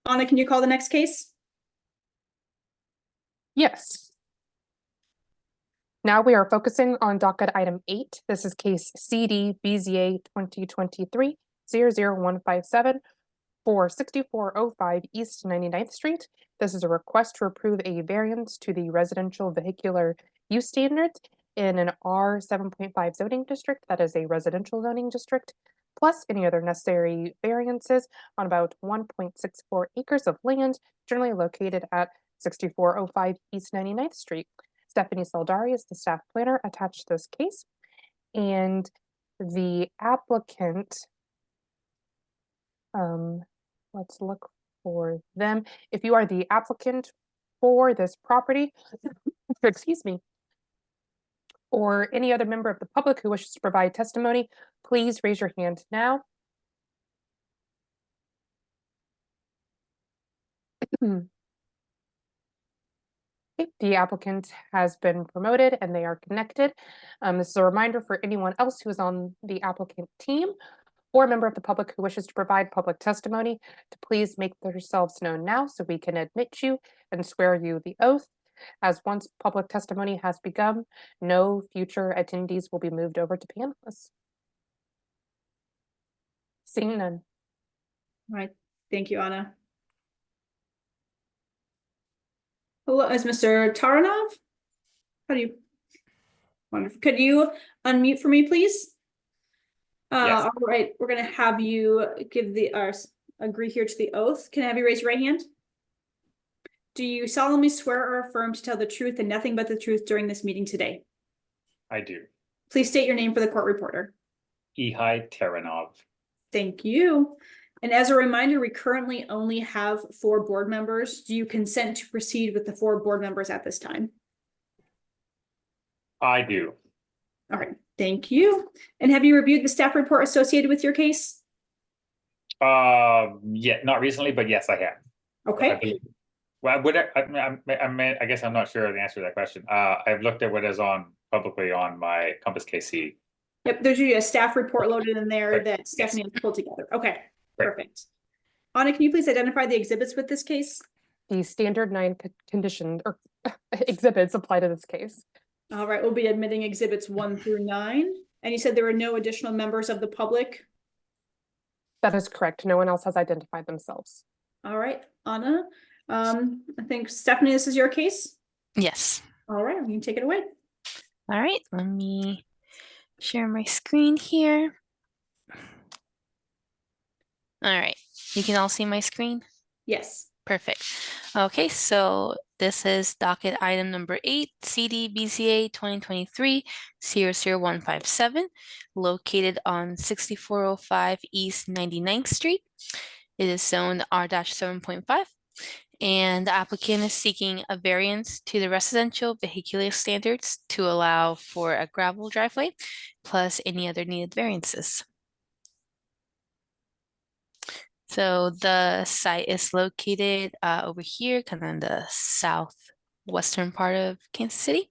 Anna, can you call the next case? Yes. Now we are focusing on docket item 8. This is case CD BZA 2023-00157 for 6405 East 99th Street. This is a request to approve a variance to the residential vehicular use standards in an R 7.5 zoning district that is a residential zoning district, plus any other necessary variances on about 1.64 acres of land generally located at 6405 East 99th Street. Stephanie Saldari is the staff planner attached to this case. And the applicant, let's look for them. If you are the applicant for this property, excuse me, or any other member of the public who wishes to provide testimony, please raise your hand now. The applicant has been promoted and they are connected. This is a reminder for anyone else who is on the applicant team or a member of the public who wishes to provide public testimony to please make themselves known now so we can admit you and swear you the oath. As once public testimony has begun, no future attendees will be moved over to panelists. Seeing none. All right, thank you, Anna. Hello, is Mr. Taranov? How do you? Wonderful. Could you unmute for me, please? Yes. All right, we're gonna have you give agree here to the oath. Can I have you raise your right hand? Do you solemnly swear or affirm to tell the truth and nothing but the truth during this meeting today? I do. Please state your name for the court reporter. Ihai Taranov. Thank you. And as a reminder, we currently only have 4 board members. Do you consent to proceed with the 4 board members at this time? I do. All right, thank you. And have you reviewed the staff report associated with your case? Yeah, not recently, but yes, I have. Okay. I believe. Well, I guess I'm not sure of the answer to that question. I've looked at what is on publicly on my Compass KC. Yep, there's usually a staff report loaded in there Right. that Stephanie has pulled together. Okay, Right. perfect. Anna, can you please identify the exhibits with this case? The standard 9 condition or exhibits apply to this case. All right, we'll be admitting exhibits 1 through 9. And you said there were no additional members of the public? That is correct. No one else has identified themselves. All right, Anna. I think Stephanie, this is your case. Yes. All right, you can take it away. All right, let me share my screen here. All right, you can all see my screen? Yes. Perfect. Okay, so this is docket item number 8, CD-BCA 2023-00157, located on 6405 East 99th Street. It is zoned R-7.5, and the applicant is seeking a variance to the residential vehicular standards to allow for a gravel driveway, plus any other needed variances. So the site is located over here, kind of in the southwestern part of Kansas City.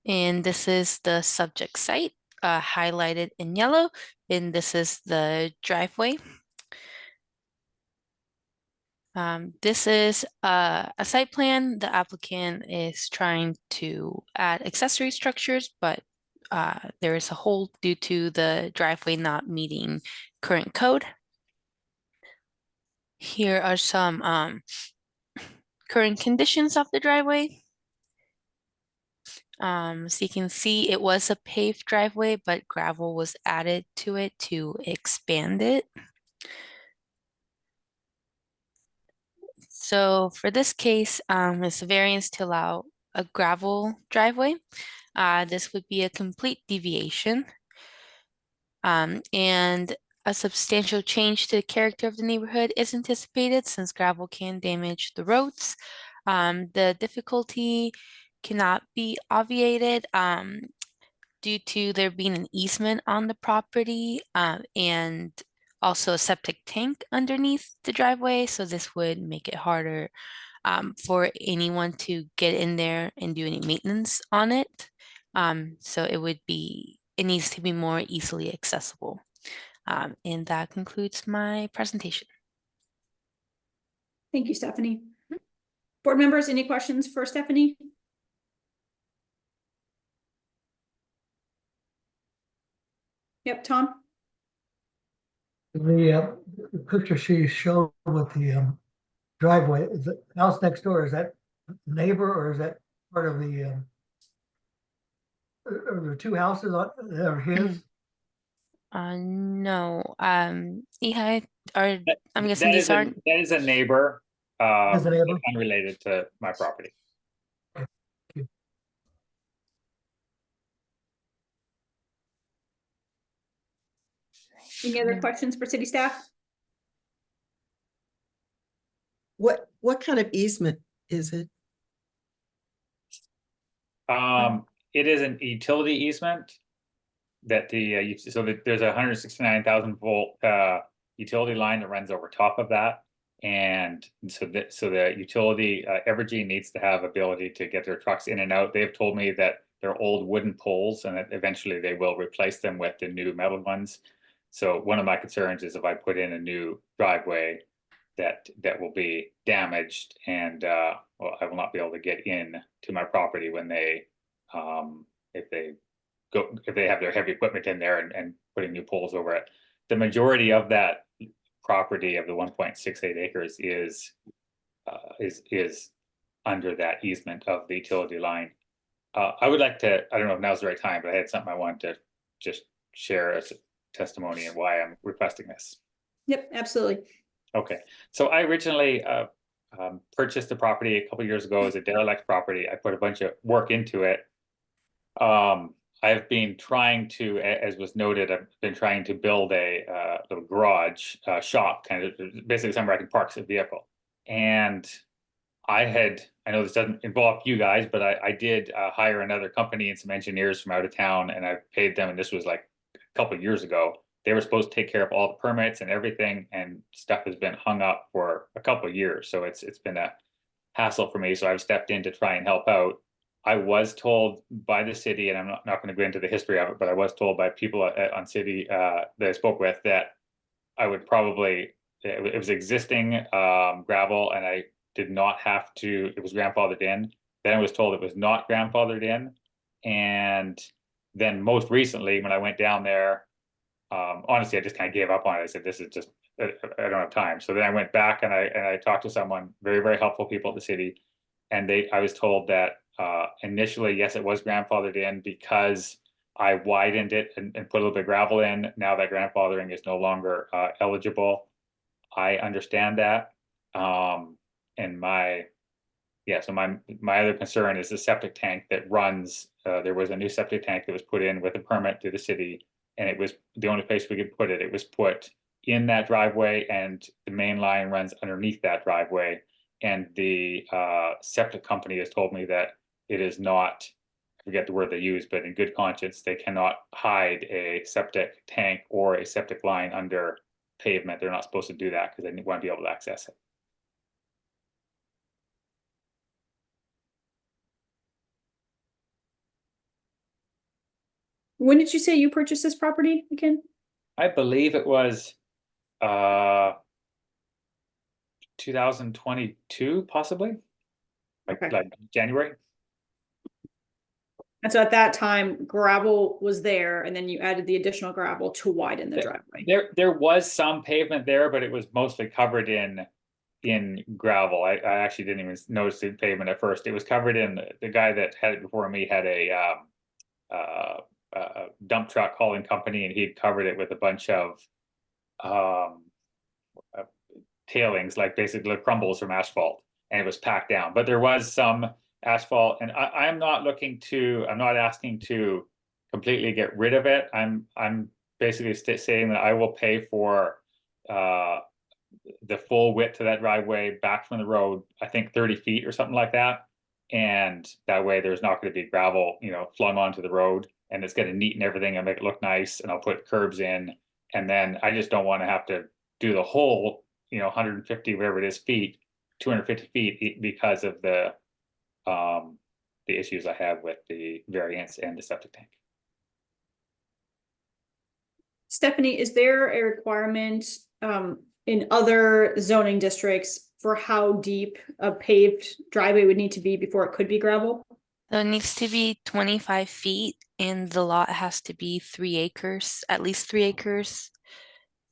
And this is the subject site, highlighted in yellow, and this is the driveway. This is a site plan. The applicant is trying to add accessory structures, but there is a hold due to the driveway not meeting current code. Here are some current conditions of the driveway. So you can see it was a paved driveway, but gravel was added to it to expand it. So for this case, it's a variance to allow a gravel driveway. This would be a complete deviation. And a substantial change to the character of the neighborhood is anticipated since gravel can damage the roads. The difficulty cannot be obviated due to there being an easement on the property and also a septic tank underneath the driveway. So this would make it harder for anyone to get in there and do any maintenance on it. So it needs to be more easily accessible. And that concludes my presentation. Thank you, Stephanie. Board members, any questions for Stephanie? Yep, Tom? The picture she showed with the driveway, is the house next door, is that neighbor or is that part of the, are there 2 houses that are his? No, Ihai, I'm guessing these aren't. That is a neighbor. Is a neighbor? Unrelated to my property. Any other questions for city staff? What kind of easement is it? It is an utility easement that there's a 169,000 volt utility line that runs over top of that. And so the utility, Evergy needs to have ability to get their trucks in and out. They've told me that they're old wooden poles and that eventually they will replace them with the new metal ones. So one of my concerns is if I put in a new driveway that will be damaged and well, I will not be able to get in to my property when they if they have their heavy equipment in there and putting new poles over it. The majority of that property of the 1.68 acres is under that easement of the utility line. I would like to, I don't know if now's the right time, but I had something I wanted to just share as a testimony and why I'm requesting this. Yep, absolutely. Okay, so I originally purchased the property a couple years ago as a derelict property. I put a bunch of work into it. I've been trying to, as was noted, I've been trying to build a little garage shop, kind of basically somewhere I can park the vehicle. And I know this doesn't involve you guys, but I did hire another company and some engineers from out of town, and I paid them, and this was like a couple of years ago. They were supposed to take care of all the permits and everything, and stuff has been hung up for a couple of years. So it's been a hassle for me. So I've stepped in to try and help out. I was told by the city, and I'm not going to go into the history of it, but I was told by people on city that I spoke with that I would probably, it was existing gravel, and I did not have to, it was grandfathered in. Then I was told it was not grandfathered in. And then most recently, when I went down there, honestly, I just kind of gave up on it. I said, this is just, I don't have time. So then I went back and I talked to someone, very, very helpful people at the city. And I was told that initially, yes, it was grandfathered in because I widened it and put a little bit of gravel in. Now that grandfathering is no longer eligible. I understand that. And my other concern is the septic tank that runs. There was a new septic tank that was put in with a permit to the city, and it was the only place we could put it. It was put in that driveway, and the main line runs underneath that driveway. And the septic company has told me that it is not, I forget the word they use, but in good conscience, they cannot hide a septic tank or a septic line under pavement. They're not supposed to do that because they want to be able to access it. When did you say you purchased this property again? I believe it was 2022, possibly, like January. And so at that time, gravel was there, and then you added the additional gravel to widen the driveway. There was some pavement there, but it was mostly covered in gravel. I actually didn't even notice the pavement at first. It was covered in, the guy that had it before me had a dump truck hauling company, and he had covered it with a bunch of tailings, like basically crumbles from asphalt, and it was packed down. But there was some asphalt, and I'm not asking to completely get rid of it. I'm basically saying that I will pay for the full width of that driveway back from the road, I think 30 feet or something like that. And that way there's not going to be gravel, flung onto the road, and it's going to neaten everything and make it look nice. And I'll put curbs in, and then I just don't want to have to do the whole, 150, whatever it is, feet, 250 feet because of the issues I have with the variance and the septic tank. Stephanie, is there a requirement in other zoning districts for how deep a paved driveway would need to be before it could be gravel? So it needs to be 25 feet, and the lot has to be 3 acres, at least 3 acres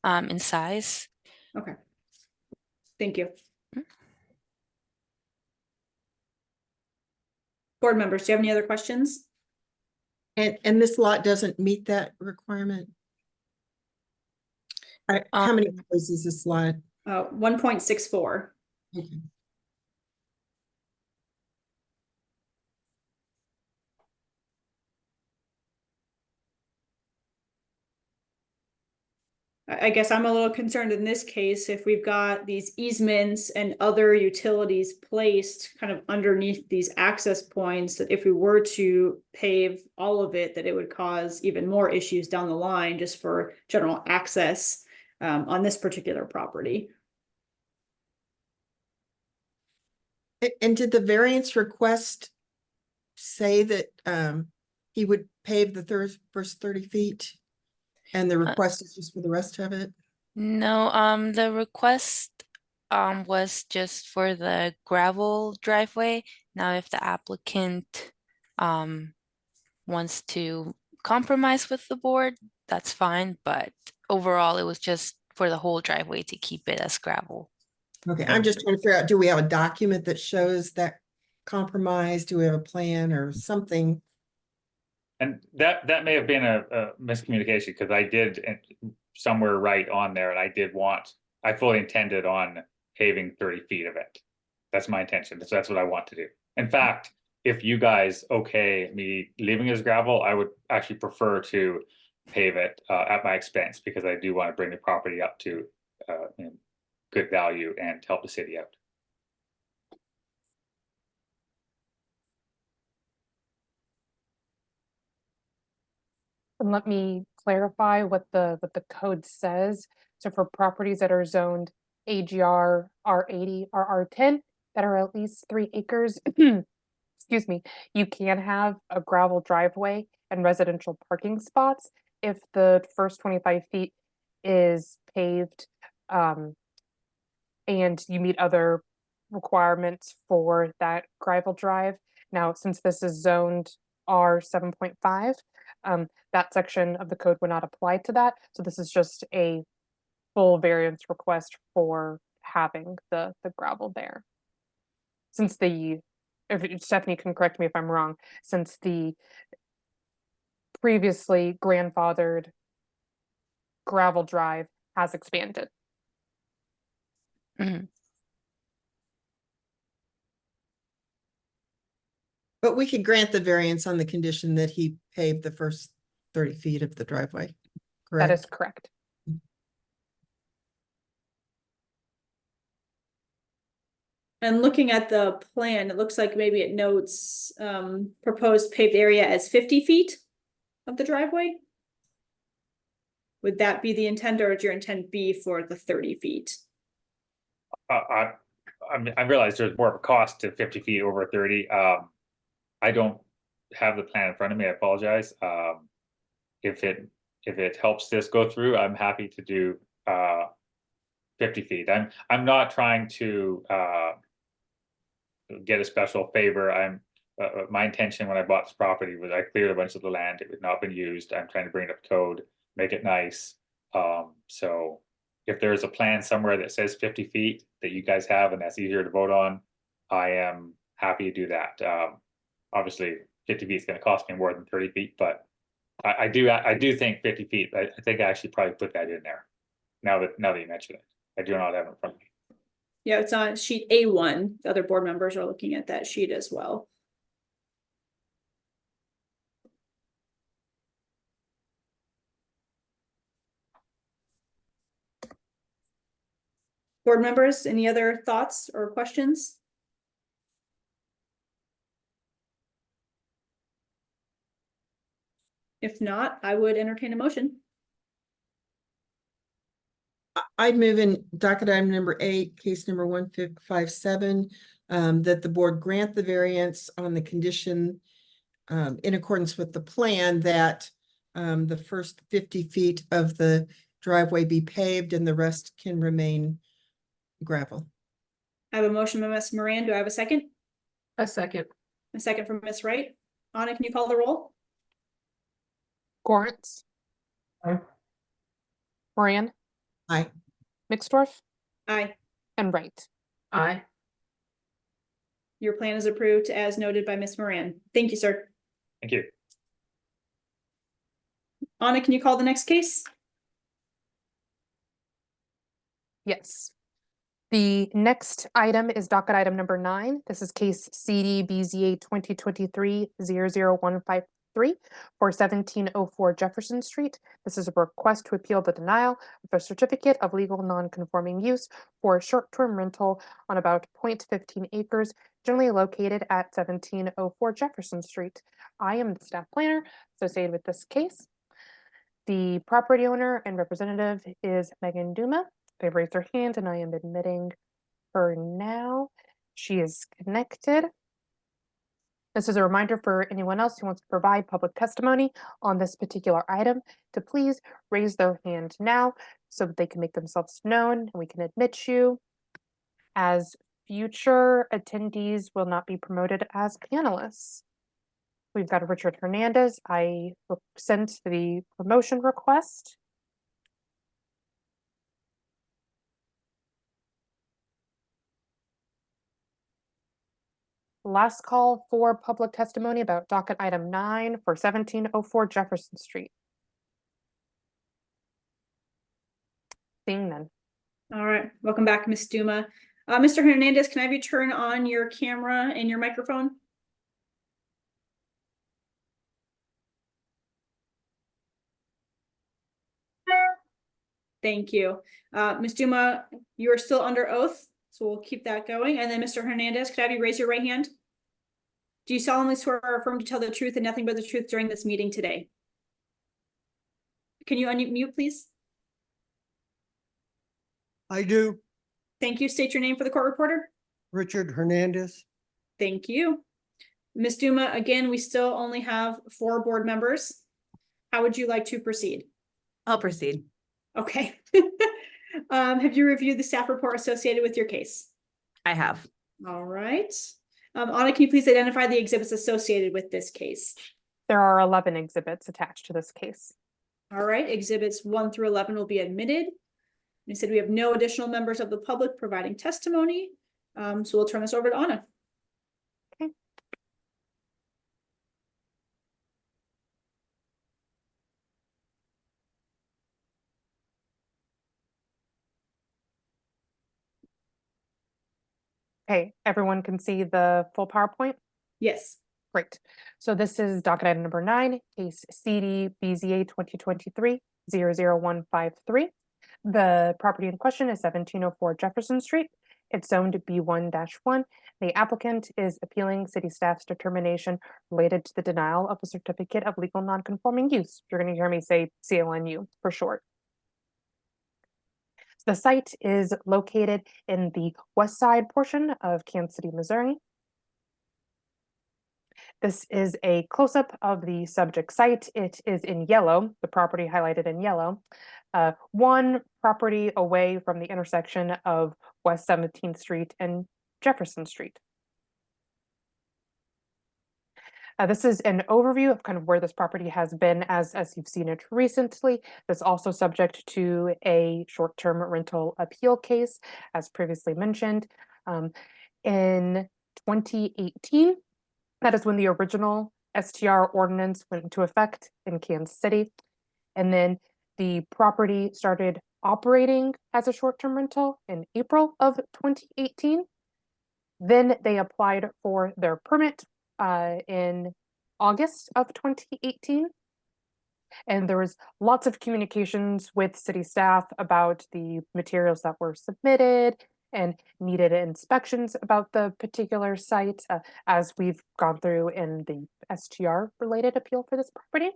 in size. Okay. Thank you. Board members, do you have any other questions? And this lot doesn't meet that requirement? How many acres is this lot? 1.64. Okay. I guess I'm a little concerned in this case, if we've got these easements and other utilities placed kind of underneath these access points, that if we were to pave all of it, that it would cause even more issues down the line just for general access on this particular property. And did the variance request say that he would pave the first 30 feet? And the request is just for the rest of it? No, the request was just for the gravel driveway. Now, if the applicant wants to compromise with the board, that's fine. But overall, it was just for the whole driveway to keep it as gravel. Okay, I'm just trying to figure out, do we have a document that shows that compromise? Do we have a plan or something? And that may have been a miscommunication, because I did somewhere write on there, and I fully intended on paving 30 feet of it. That's my intention. So that's what I want to do. In fact, if you guys okay me leaving as gravel, I would actually prefer to pave it at my expense, because I do want to bring the property up to good value and help the city out. And let me clarify what the code says. So for properties that are zoned AGR, R80, or R10 that are at least 3 acres, excuse me, you can have a gravel driveway and residential parking spots if the first 25 feet is paved, and you meet other requirements for that gravel drive. Now, since this is zoned R 7.5, that section of the code would not apply to that. So this is just a full variance request for having the gravel there. Since if Stephanie can correct me if I'm wrong, since the previously grandfathered gravel drive has expanded. But we could grant the variance on the condition that he paved the first 30 feet of the driveway. Correct? That is correct. And looking at the plan, it looks like maybe it notes proposed paved area as 50 feet of the driveway. Would that be the intent, or would your intent be for the 30 feet? I realize there's more of a cost to 50 feet over 30. I don't have the plan in front of me. I apologize. If it helps this go through, I'm happy to do 50 feet. I'm not trying to get a special favor. My intention when I bought this property was I cleared a bunch of the land. It had not been used. I'm trying to bring it up to code, make it nice. So if there's a plan somewhere that says 50 feet that you guys have and that's easier to vote on, I am happy to do that. Obviously 50 feet is going to cost me more than 30 feet, but I do think 50 feet. I think I actually probably put that in there now that you mention it. I do not have it in front of me. Yeah, it's on sheet A1. The other board members are looking at that sheet as well. Board members, any other thoughts or questions? If not, I would entertain a motion. I'd move in docket item number 8, case number 1557, that the board grant the variance on the condition in accordance with the plan that the first 50 feet of the driveway be paved and the rest can remain gravel. I have a motion by Ms. Moran. Do I have a second? A second. A second from Ms. Wright. Anna, can you call the roll? Gortz. Aye. Moran. Aye. Mixdorf. Aye. And Wright. Aye. Your plan is approved as noted by Ms. Moran. Thank you, sir. Thank you. Anna, can you call the next case? Yes. The next item is docket item number 9. This is case CD BZA 2023-00153 for 1704 Jefferson Street. This is a request to appeal the denial of a certificate of legal non-conforming use for a short-term rental on about 0.15 acres, generally located at 1704 Jefferson Street. I am the staff planner associated with this case. The property owner and representative is Megan Duma. They've raised their hand and I am admitting her now. She is connected. This is a reminder for anyone else who wants to provide public testimony on this particular item to please raise their hand now so that they can make themselves known and we can admit you, as future attendees will not be promoted as panelists. We've got Richard Hernandez. I sent the promotion request. Last call for public testimony about docket item 9 for 1704 Jefferson Street. Seeing none. All right, welcome back, Ms. Duma. Mr. Hernandez, can I have you turn on your camera and your microphone? Thank you. Ms. Duma, you are still under oath, so we'll keep that going. And then Mr. Hernandez, could I have you raise your right hand? Do you solemnly swear or affirm to tell the truth and nothing but the truth during this meeting today? Can you unmute, please? I do. Thank you. State your name for the court reporter. Richard Hernandez. Thank you. Ms. Duma, again, we still only have 4 board members. How would you like to proceed? I'll proceed. Okay. Have you reviewed the staff report associated with your case? I have. All right. Anna, can you please identify the exhibits associated with this case? There are 11 exhibits attached to this case. All right, exhibits 1 through 11 will be admitted. You said we have no additional members of the public providing testimony. So we'll turn this over to Anna. Okay. Okay, everyone can see the full PowerPoint? Yes. Great. So this is docket item number 9, case CD BZA 2023-00153. The property in question is 1704 Jefferson Street. It's zoned B1-1. The applicant is appealing city staff's determination related to the denial of a certificate of legal nonconforming use. You're going to hear me say CLNU for short. The site is located in the west side portion of Kansas City, Missouri. This is a close-up of the subject site. It is in yellow, the property highlighted in yellow, 1 property away from the intersection of West 17th Street and Jefferson Street. This is an overview of kind of where this property has been as you've seen it recently. It's also subject to a short-term rental appeal case, as previously mentioned. In 2018, that is when the original STR ordinance went into effect in Kansas City. And then the property started operating as a short-term rental in April of 2018. Then they applied for their permit in August of 2018. And there was lots of communications with city staff about the materials that were submitted and needed inspections about the particular site, as we've gone through in the STR related appeal for this property.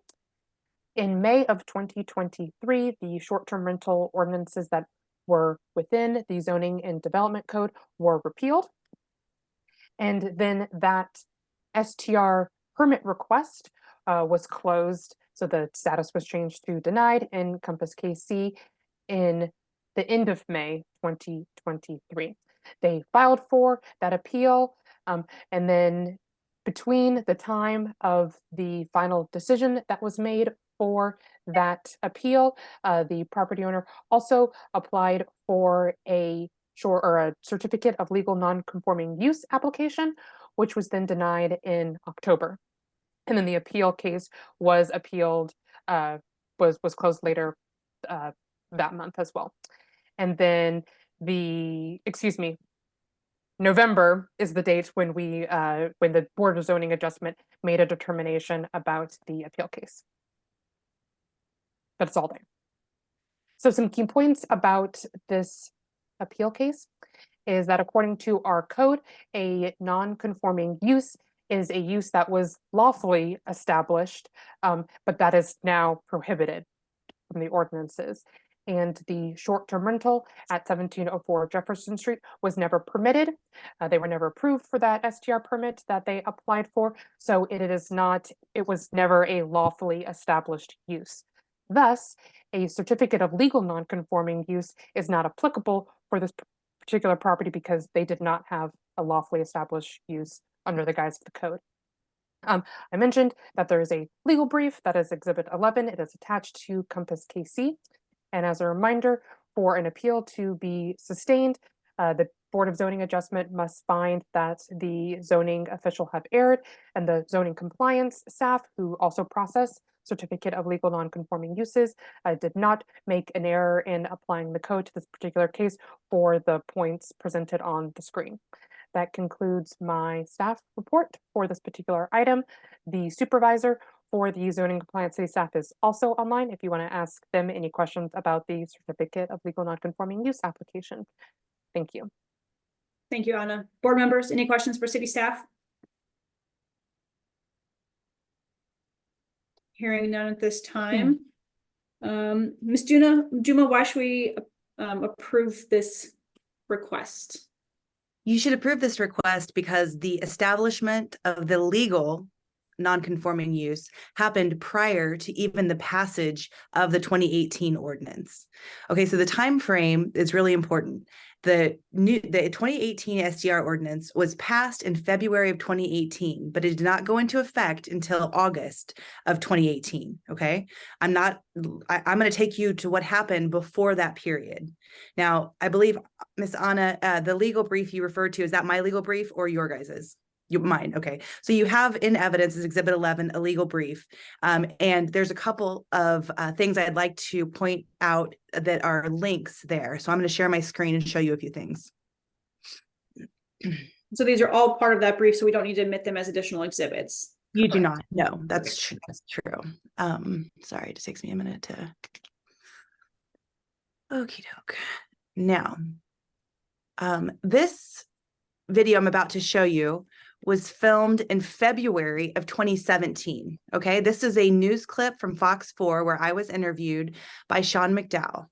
In May of 2023, the short-term rental ordinances that were within the zoning and development code were repealed. And then that STR permit request was closed. So the status was changed to denied in Compass KC in the end of May 2023. They filed for that appeal, and then between the time of the final decision that was made for that appeal, the property owner also applied for a certificate of legal non-conforming use application, which was then denied in October. And then the appeal case was appealed, was closed later that month as well. And then November is the date when when the Board of Zoning Adjustment made a determination about the appeal case. That's all there. So some key points about this appeal case is that according to our code, a non-conforming use is a use that was lawfully established, but that is now prohibited from the ordinances. And the short-term rental at 1704 Jefferson Street was never permitted. They were never approved for that STR permit that they applied for. So it was never a lawfully established use. Thus, a certificate of legal non-conforming use is not applicable for this particular property because they did not have a lawfully established use under the guise of the code. I mentioned that there is a legal brief that is Exhibit 11. It is attached to Compass KC. And as a reminder, for an appeal to be sustained, the Board of Zoning Adjustment must find that the zoning official have erred and the zoning compliance staff, who also process certificate of legal non-conforming uses, did not make an error in applying the code to this particular case for the points presented on the screen. That concludes my staff report for this particular item. The supervisor for the zoning compliance city staff is also online if you want to ask them any questions about the certificate of legal non-conforming use application. Thank you. Thank you, Anna. Board members, any questions for city staff? Hearing none at this time. Ms. Juma, why should we approve this request? You should approve this request because the establishment of the legal non-conforming use happened prior to even the passage of the 2018 ordinance. Okay, so the time frame is really important. The 2018 SDR ordinance was passed in February of 2018, but it did not go into effect until August of 2018. Okay, I'm going to take you to what happened before that period. Now, I believe, Ms. Anna, the legal brief you referred to, is that my legal brief or your guys's? Mine. Okay. So you have in evidence as Exhibit 11, a legal brief. And there's a couple of things I'd like to point out that are links there. So I'm going to share my screen and show you a few things. So these are all part of that brief, so we don't need to admit them as additional exhibits. You do not. No, that's true. That's true. Sorry, it just takes me a minute to. Okie doke. Now, this video I'm about to show you was filmed in February of 2017. Okay, this is a news clip from Fox 4 where I was interviewed by Sean McDowell.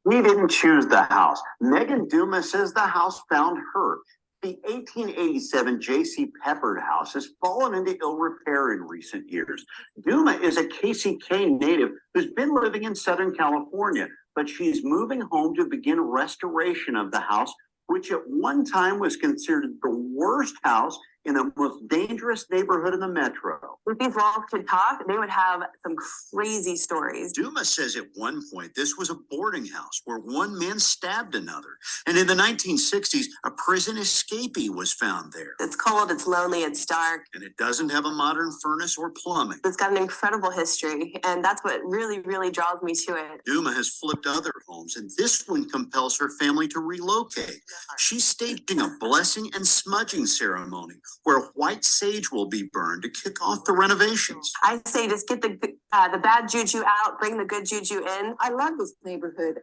We didn't choose the house. Megan Dumas says the house found her. The 1887 J.C. Peppard house has fallen into ill repair in recent years. Duma is a KCK native who's been living in Southern California, but she's moving home to begin restoration of the house, which at one time was considered the worst house in the most dangerous neighborhood in the metro. If these walls could talk, they would have some crazy stories. Duma says at one point this was a boarding house where one man stabbed another. And in the 1960s, a prison escapee was found there. It's cold, it's lonely, it's dark. And it doesn't have a modern furnace or plumbing. It's got an incredible history, and that's what really, really draws me to it. Duma has flipped other homes, and this one compels her family to relocate. She's staging a blessing and smudging ceremony where white sage will be burned to kick off the renovations. I say just get the bad juju out, bring the good juju in. I love this neighborhood.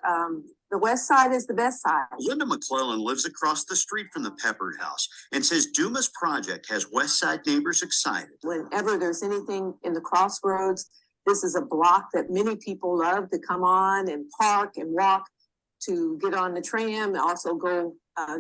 The west side is the best side. Linda McClellan lives across the street from the Peppard house and says Duma's project has west side neighbors excited. Whenever there's anything in the crossroads, this is a block that many people love to come on and park and walk, to get on the tram, and also go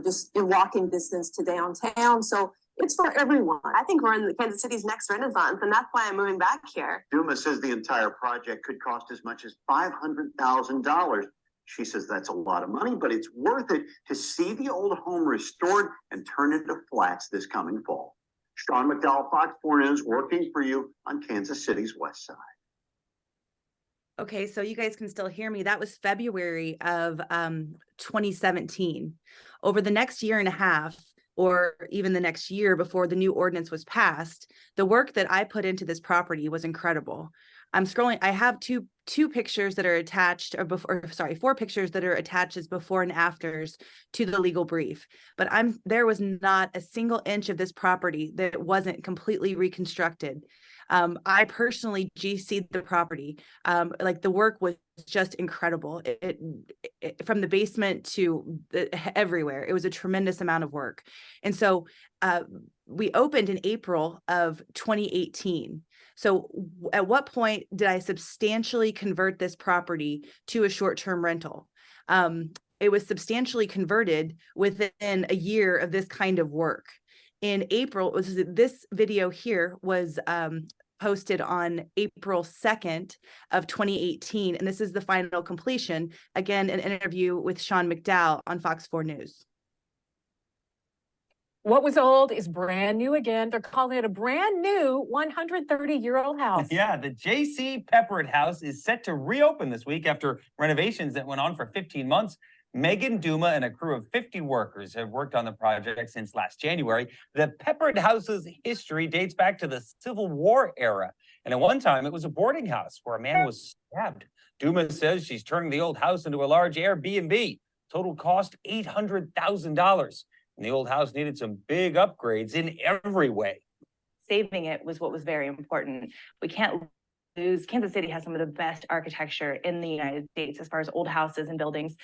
just in walking distance to downtown. So it's for everyone. I think we're in the Kansas City's next renaissance, and that's why I'm moving back here. Duma says the entire project could cost as much as $500,000. She says that's a lot of money, but it's worth it to see the old home restored and turned into flats this coming fall. Sean McDowell, Fox 4 News, working for you on Kansas City's west side. Okay, so you guys can still hear me. That was February of 2017. Over the next year and a half, or even the next year before the new ordinance was passed, the work that I put into this property was incredible. I'm scrolling. I have two pictures that are attached, four pictures that are attached as before and afters to the legal brief. But there was not a single inch of this property that wasn't completely reconstructed. I personally GC'd the property. Like the work was just incredible. It from the basement to everywhere. It was a tremendous amount of work. And so we opened in April of 2018. So at what point did I substantially convert this property to a short-term rental? It was substantially converted within a year of this kind of work. In April, this video here was posted on April 2nd of 2018, and this is the final completion. Again, an interview with Sean McDowell on Fox 4 News. What was old is brand new again. They're calling it a brand new 130-year-old house. Yeah, the J.C. Peppered House is set to reopen this week after renovations that went on for 15 months. Megan Duma and a crew of 50 workers have worked on the project since last January. The Peppered House's history dates back to the Civil War era. And at one time, it was a boarding house where a man was stabbed. Duma says she's turning the old house into a large Airbnb. Total cost $800,000. And the old house needed some big upgrades in every way. Saving it was what was very important. We can't lose. Kansas City has some of the best architecture in the United States as far as old houses and buildings,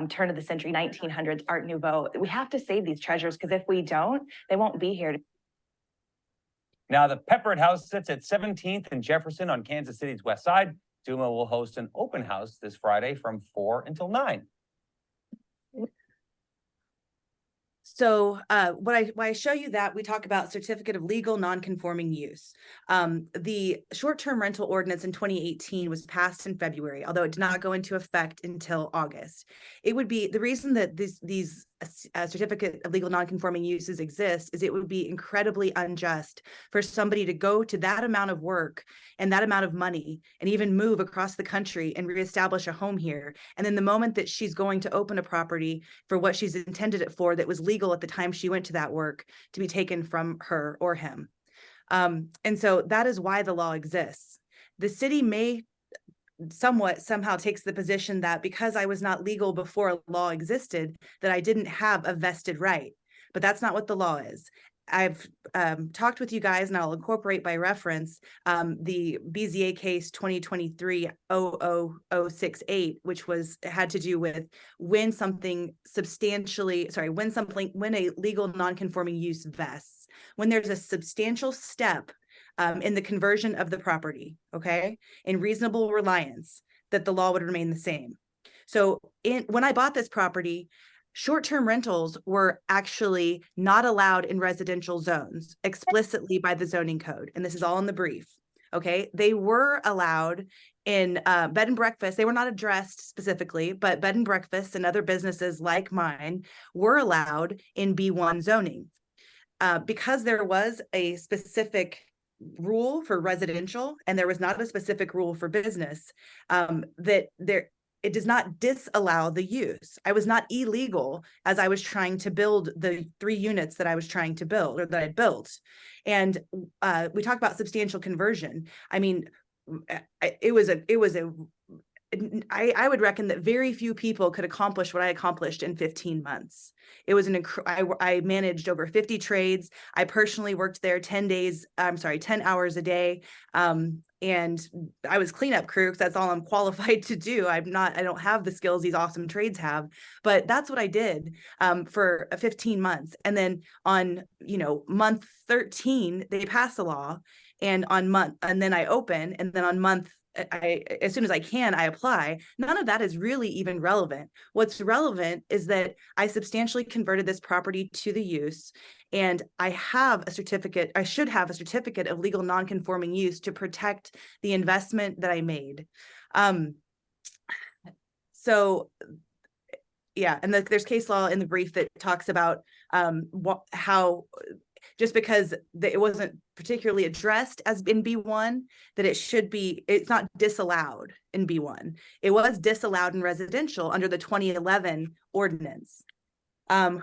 turn of the century, 1900s, Art Nouveau. We have to save these treasures because if we don't, they won't be here. Now, the Peppered House sits at 17th and Jefferson on Kansas City's west side. Duma will host an open house this Friday from 4 until 9. So when I show you that, we talk about certificate of legal non-conforming use. The short-term rental ordinance in 2018 was passed in February, although it did not go into effect until August. It would be the reason that these certificate of legal non-conforming uses exist is it would be incredibly unjust for somebody to go to that amount of work and that amount of money and even move across the country and reestablish a home here. And then the moment that she's going to open a property for what she's intended it for that was legal at the time she went to that work to be taken from her or him. And so that is why the law exists. The city may somehow takes the position that because I was not legal before a law existed, that I didn't have a vested right. But that's not what the law is. I've talked with you guys, and I'll incorporate by reference the BZA case 2023-00068, which had to do with when a legal non-conforming use vests, when there's a substantial step in the conversion of the property, okay, in reasonable reliance, that the law would remain the same. So when I bought this property, short-term rentals were actually not allowed in residential zones explicitly by the zoning code. And this is all in the brief, okay? They were allowed in bed and breakfast. They were not addressed specifically, but bed and breakfasts and other businesses like mine were allowed in B1 zoning. Because there was a specific rule for residential and there was not a specific rule for business, it does not disallow the use. I was not illegal as I was trying to build the 3 units that I was trying to build or that I built. And we talk about substantial conversion. I mean, I would reckon that very few people could accomplish what I accomplished in 15 months. It was I managed over 50 trades. I personally worked there 10 hours a day. And I was cleanup crew because that's all I'm qualified to do. I don't have the skills these awesome trades have, but that's what I did for 15 months. And then on, month 13, they pass a law, and then I open, and then on month, as soon as I can, I apply. None of that is really even relevant. What's relevant is that I substantially converted this property to the use, and I should have a certificate of legal non-conforming use to protect the investment that I made. So yeah, and there's case law in the brief that talks about how just because it wasn't particularly addressed as in B1, that it's not disallowed in B1. It was disallowed in residential under the 2011 ordinance.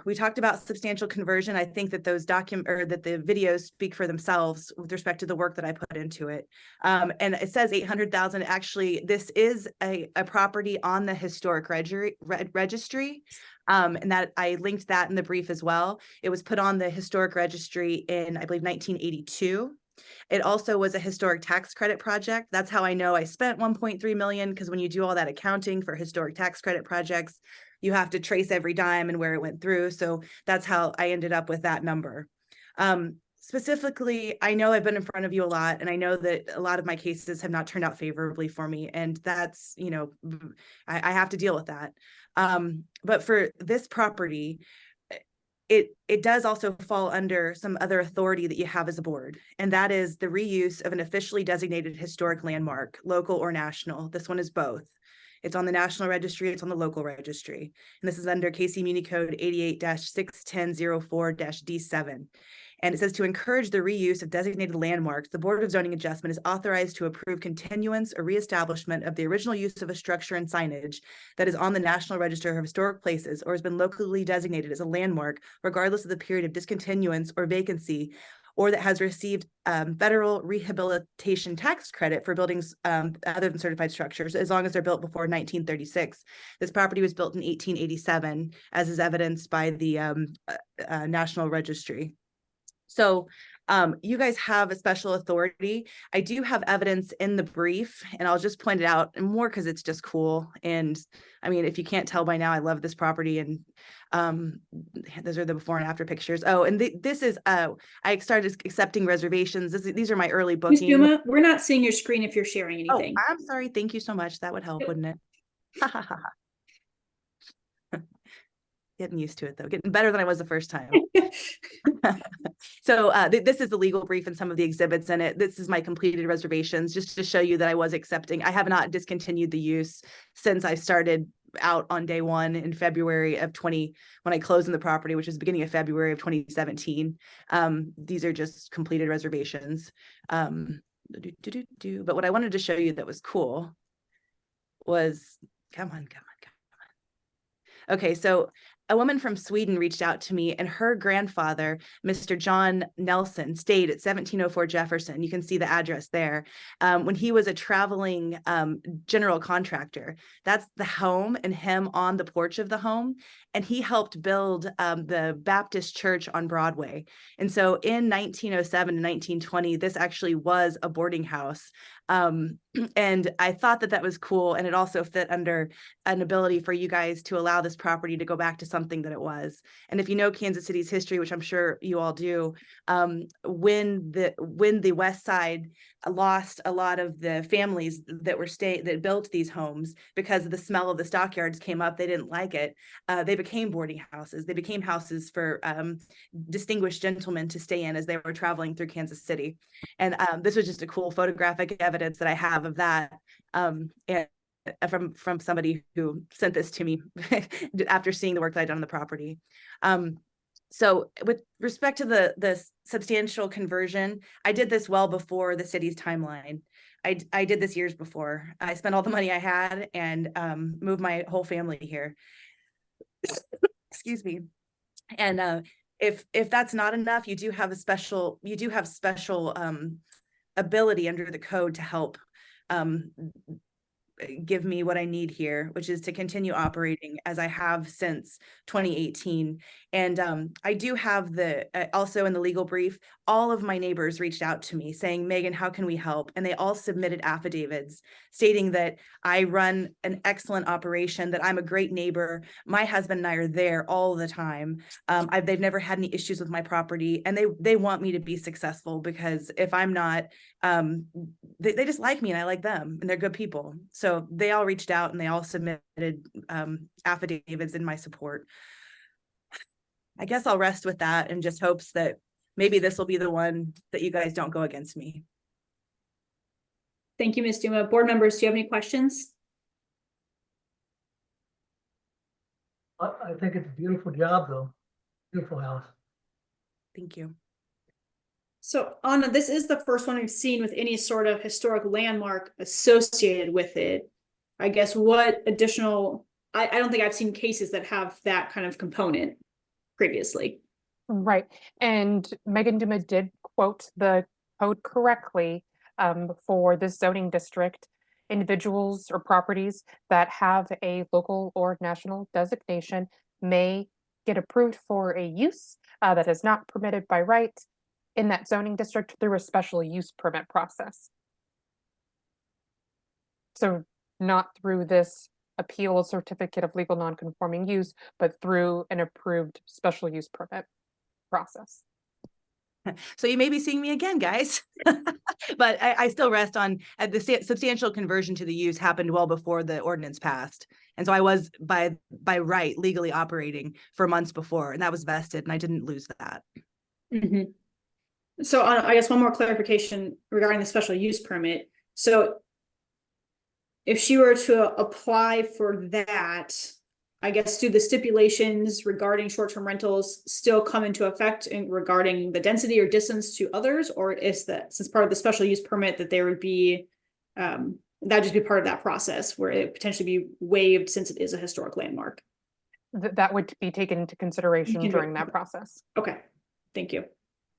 We talked about substantial conversion. I think that that the videos speak for themselves with respect to the work that I put into it. And it says 800,000. Actually, this is a property on the historic registry. And that I linked that in the brief as well. It was put on the historic registry in, I believe, 1982. It also was a historic tax credit project. That's how I know I spent 1.3 million, because when you do all that accounting for historic tax credit projects, you have to trace every dime and where it went through. So that's how I ended up with that number. Specifically, I know I've been in front of you a lot, and I know that a lot of my cases have not turned out favorably for me. And that's, I have to deal with that. But for this property, it does also fall under some other authority that you have as a board, and that is the reuse of an officially designated historic landmark, local or national. This one is both. It's on the national registry, it's on the local registry. And this is under KC Muni Code 88-61004-D7. And it says to encourage the reuse of designated landmarks, the Board of Zoning Adjustment is authorized to approve continuance or reestablishment of the original use of a structure and signage that is on the National Register of Historic Places or has been locally designated as a landmark, regardless of the period of discontinuance or vacancy, or that has received federal rehabilitation tax credit for buildings other than certified structures, as long as they're built before 1936. This property was built in 1887, as is evidenced by the National Registry. So you guys have a special authority. I do have evidence in the brief, and I'll just point it out more because it's just cool. And I mean, if you can't tell by now, I love this property, and those are the before and after pictures. Oh, and this is, I started accepting reservations. These are my early Ms. bookings. Duma, we're not seeing your screen if you're sharing anything. Oh, I'm sorry. Thank you so much. That would help, wouldn't it? Getting used to it though, getting better than I was the first time. So this is the legal brief and some of the exhibits in it. This is my completed reservations, just to show you that I was accepting. I have not discontinued the use since I started out on day one in February of when I closed on the property, which was beginning of February of 2017. These are just completed reservations. But what I wanted to show you that was cool was, come on. Okay, so a woman from Sweden reached out to me, and her grandfather, Mr. John Nelson, stayed at 1704 Jefferson. You can see the address there. When he was a traveling general contractor, that's the home and him on the porch of the home. And he helped build the Baptist church on Broadway. And so in 1907 and 1920, this actually was a boarding house. And I thought that was cool. And it also fit under an ability for you guys to allow this property to go back to something that it was. And if you know Kansas City's history, which I'm sure you all do, when the West Side lost a lot of the families that built these homes because the smell of the stockyards came up, they didn't like it. They became boarding houses. They became houses for distinguished gentlemen to stay in as they were traveling through Kansas City. And this was just a cool photographic evidence that I have of that. And from somebody who sent this to me after seeing the work that I'd done on the property. So with respect to the substantial conversion, I did this well before the city's timeline. I did this years before. I spent all the money I had and moved my whole family here. Excuse me. And if that's not enough, you do have special ability under the code to help give me what I need here, which is to continue operating as I have since 2018. And I do have also in the legal brief, all of my neighbors reached out to me saying, Megan, how can we help? And they all submitted affidavits stating that I run an excellent operation, that I'm a great neighbor. My husband and I are there all the time. They've never had any issues with my property, and they want me to be successful, because if I'm not, they just like me and I like them, and they're good people. So they all reached out and they all submitted affidavits in my support. I guess I'll rest with that and just hopes that maybe this will be the one that you guys don't go against me. Thank you, Ms. Duma. Board members, do you have any questions? I think it's a beautiful job, though. Beautiful house. Thank you. So Anna, this is the first one we've seen with any sort of historic landmark associated with it. I guess what additional, I don't think I've seen cases that have that kind of component previously. Right. And Megan Duma did quote the code correctly for this zoning district. Individuals or properties that have a local or national designation may get approved for a use that is not permitted by right in that zoning district through a special use permit process. So not through this appeal of certificate of legal nonconforming use, but through an approved special use permit process. So you may be seeing me again, guys, but I still rest on the substantial conversion to the use happened well before the ordinance passed. And so I was by right legally operating for months before, and that was vested, and I didn't lose that. Mm-hmm. So I guess one more clarification regarding the special use permit. So if she were to apply for that, I guess, do the stipulations regarding short-term rentals still come into effect in regarding the density or distance to others? Or is that, since part of the special use permit, that there would be, that'd just be part of that process where it potentially be waived since it is a historic landmark? That would be taken into consideration can do- during that process. Okay, thank you.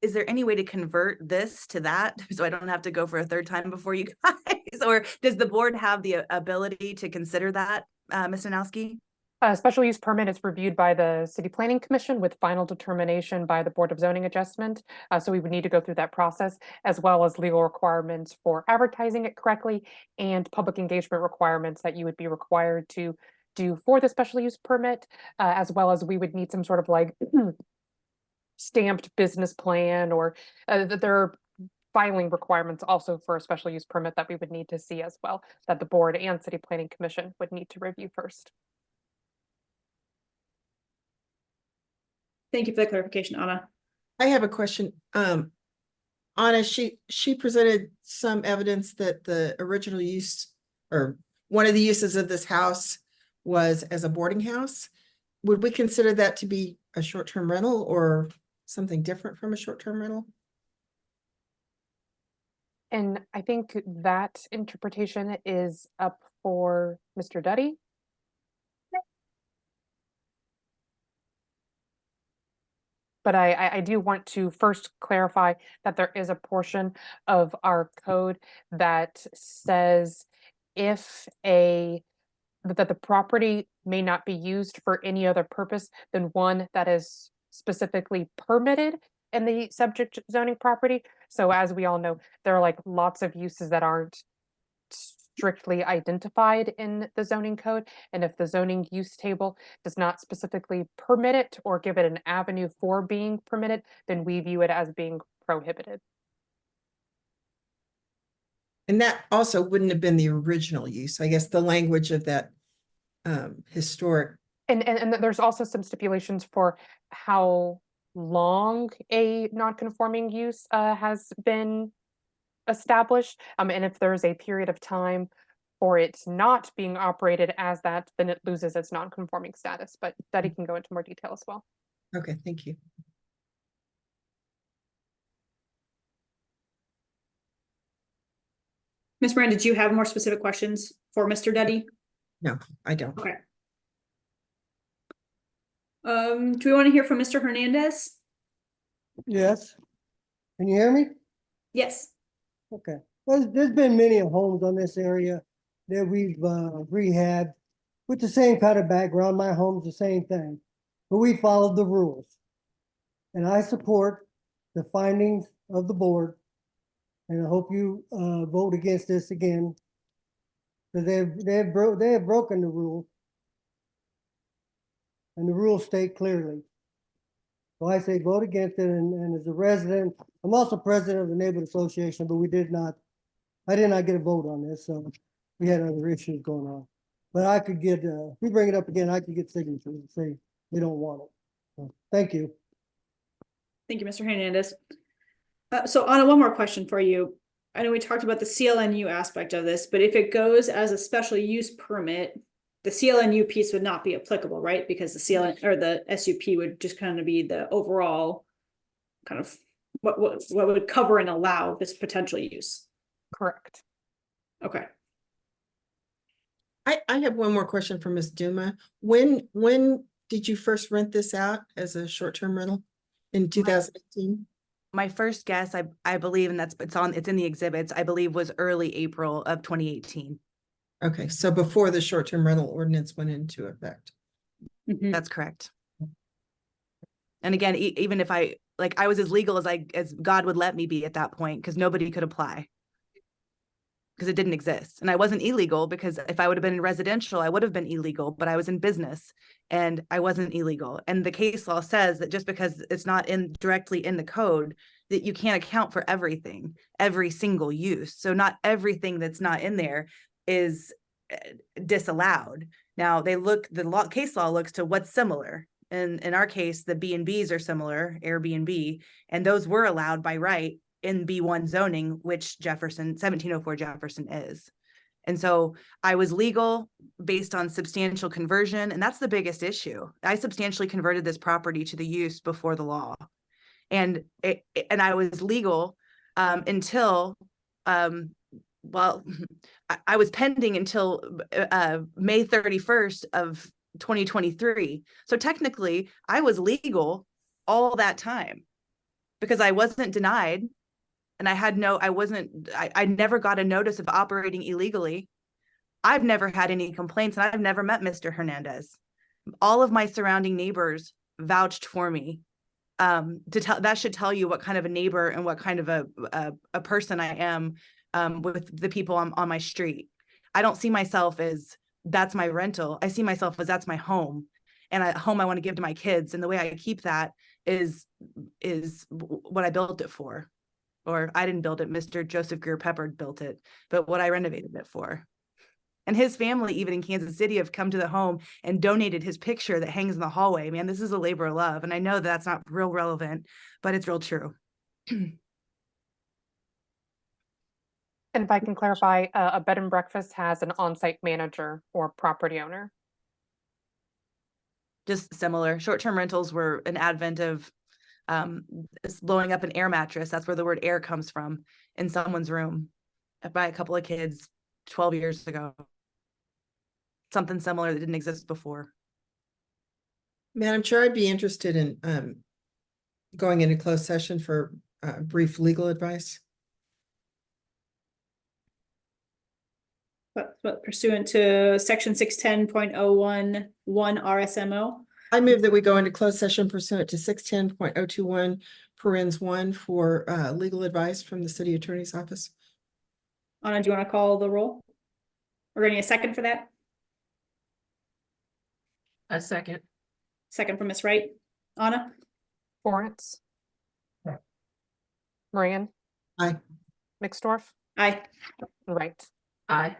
Is there any way to convert this to that so I don't have to go for a third time before you guys? Or does the board have the ability to consider that, Ms. Nanowski? A special use permit is reviewed by the City Planning Commission with final determination by the Board of Zoning Adjustment. So we would need to go through that process, as well as legal requirements for advertising it correctly and public engagement requirements that you would be required to do for the special use permit, as well as we would need some sort of like stamped business plan, or there are filing requirements also for a special use permit that we would need to see as well, that the board and City Planning Commission would need to review first. Thank you for the clarification, Anna. I have a question. Anna, she presented some evidence that the original use, or one of the uses of this house, was as a boarding house. Would we consider that to be a short-term rental or something different from a short-term rental? And I think that interpretation is up for Mr. Duddy. But I do want to first clarify that there is a portion of our code that says if that the property may not be used for any other purpose than one that is specifically permitted in the subject zoning property. So as we all know, there are like lots of uses that aren't strictly identified in the zoning code. And if the zoning use table does not specifically permit it or give it an avenue for being permitted, then we view it as being prohibited. And that also wouldn't have been the original use, I guess, the language of that historic. And there's also some stipulations for how long a non-conforming use has been established. And if there's a period of time for it not being operated as that, then it loses its non-conforming status. But Duddy can go into more detail as well. Okay, thank you. Ms. Moran, did you have more specific questions for Mr. Duddy? No, I don't. Okay. Do we want to hear from Mr. Hernandez? Yes. Can you hear me? Yes. Okay. There's been many homes on this area that we've rehabbed with the same kind of background. My home's the same thing, but we followed the rules. And I support the findings of the board. And I hope you vote against this again, because they have broken the rules. And the rules state clearly. So I say vote against it, and as a resident, I'm also president of the neighborhood association, but I did not get a vote on this, so we had other issues going on. But I could get, if we bring it up again, I could get signatures and say they don't want it. So, thank you. Thank you, Mr. Hernandez. So Anna, one more question for you. I know we talked about the CLNU aspect of this, but if it goes as a special use permit, the CLNU piece would not be applicable, right? Because the CLN or the SUP would just kind of be the overall kind of what would cover and allow this potential use. Correct. Okay. I have one more question for Ms. Duma. When did you first rent this out as a short-term rental? In 2018? My first guess, I believe, and it's in the exhibits, I believe was early April of 2018. Okay, so before the short-term rental ordinance went into effect. That's correct. And again, even if I was as legal as God would let me be at that point, because nobody could apply. Because it didn't exist. And I wasn't illegal, because if I would have been in residential, I would have been illegal, but I was in business and I wasn't illegal. And the case law says that just because it's not directly in the code, that you can't account for everything, every single use. So not everything that's not in there is disallowed. Now the case law looks to what's similar. And in our case, the B&Bs are similar, Airbnb, and those were allowed by right in B1 zoning, which 1704 Jefferson is. And so I was legal based on substantial conversion, and that's the biggest issue. I substantially converted this property to the use before the law. And I was legal until, well, I was pending until May 31st of 2023. So technically, I was legal all that time because I wasn't denied. And I never got a notice of operating illegally. I've never had any complaints, and I've never met Mr. Hernandez. All of my surrounding neighbors vouched for me. That should tell you what kind of a neighbor and what kind of a person I am with the people on my street. I don't see myself as that's my rental. I see myself as that's my home, and a home I want to give to my kids. And the way I keep that is what I built it for. Or I didn't build it, Mr. Joseph Greer Peppard built it, but what I renovated it for. And his family, even in Kansas City, have come to the home and donated his picture that hangs in the hallway. Man, this is a labor of love. And I know that's not real relevant, but it's real true. And if I can clarify, a bed and breakfast has an on-site manager or property owner. Just similar. Short-term rentals were an advent of blowing up an air mattress. That's where the word air comes from, in someone's room by a couple of kids 12 years ago. Something similar that didn't exist before. Madam Chair, I'd be interested in going into closed session for brief legal advice. But pursuant to section 610.011 RSMO. I move that we go into closed session pursuant to 610.021 parens 1 for legal advice from the city attorney's office. Anna, do you want to call the roll? We're going to need a second for that. A second. Second from Ms. Wright. Anna? Lawrence. Moran. Aye. Mixdorf. Aye. Right. Aye.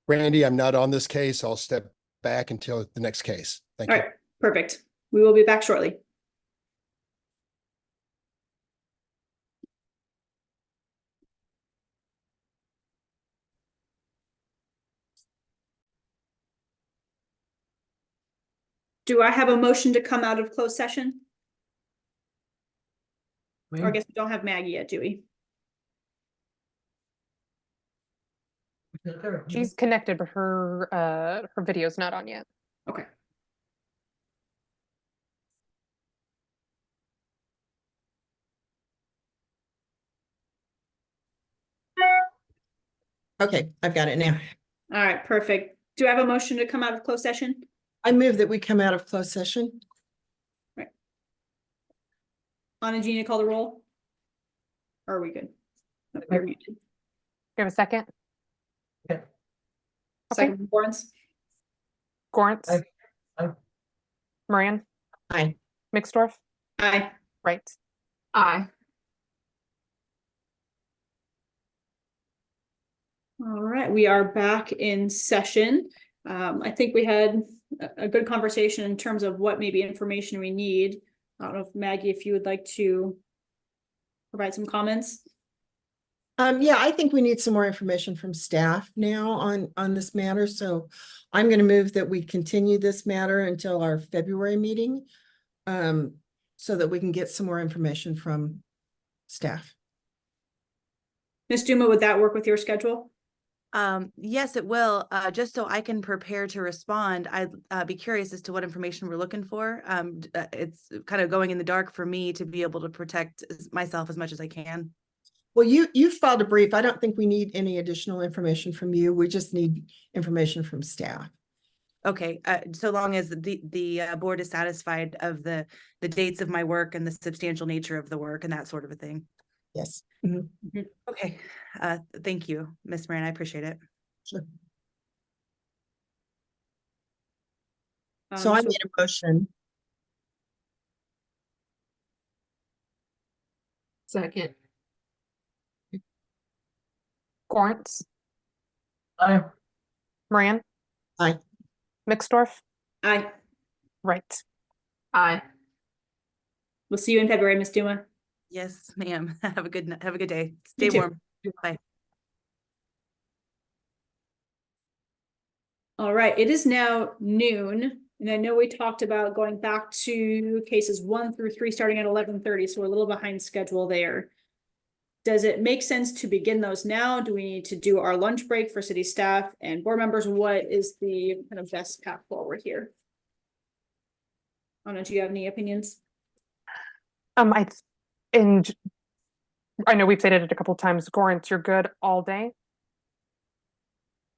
Randy, I'm not on this case. I'll step back until the next case. Thank you. All right, perfect. We will be back shortly. Do I have a motion to come out of closed session? Or I guess we don't have Maggie yet, do we? She's connected, but her video's not on yet. Okay. Okay, I've got it now. All right, perfect. Do I have a motion to come out of closed session? I move that we come out of closed session. Right. Anna, Gina, call the roll? Or are we good? No, you're muted. You have a second? Okay. Second from Lawrence? Gorance. Aye. Moran. Aye. Mixdorf. Aye. Right. Aye. All right, we are back in session. I think we had a good conversation in terms of what maybe information we need. I don't know if Maggie, if you would like to provide some comments. Yeah, I think we need some more information from staff now on this matter. So I'm going to move that we continue this matter until our February meeting, so that we can get some more information from staff. Ms. Duma, would that work with your schedule? Yes, it will. Just so I can prepare to respond, I'd be curious as to what information we're looking for. It's kind of going in the dark for me to be able to protect myself as much as I can. Well, you filed a brief. I don't think we need any additional information from you. We just need information from staff. Okay, so long as the board is satisfied of the dates of my work and the substantial nature of the work and that sort of a thing. Yes. Mm-hmm. Okay, thank you, Ms. Moran. I appreciate it. Sure. So I made a motion. Second. Gorance. Aye. Moran. Aye. Mixdorf. Aye. Right. Aye. We'll see you in February, Ms. Duma. Yes, ma'am. Have a good day. Stay You too. warm. Bye. All right, it is now noon, and I know we talked about going back to cases 1 through 3 starting at 11:30, so we're a little behind schedule there. Does it make sense to begin those now? Do we need to do our lunch break for city staff and board members? What is the kind of best path forward here? I don't know, do you have any opinions? I know we've stated it a couple times, Gorence, you're good all day?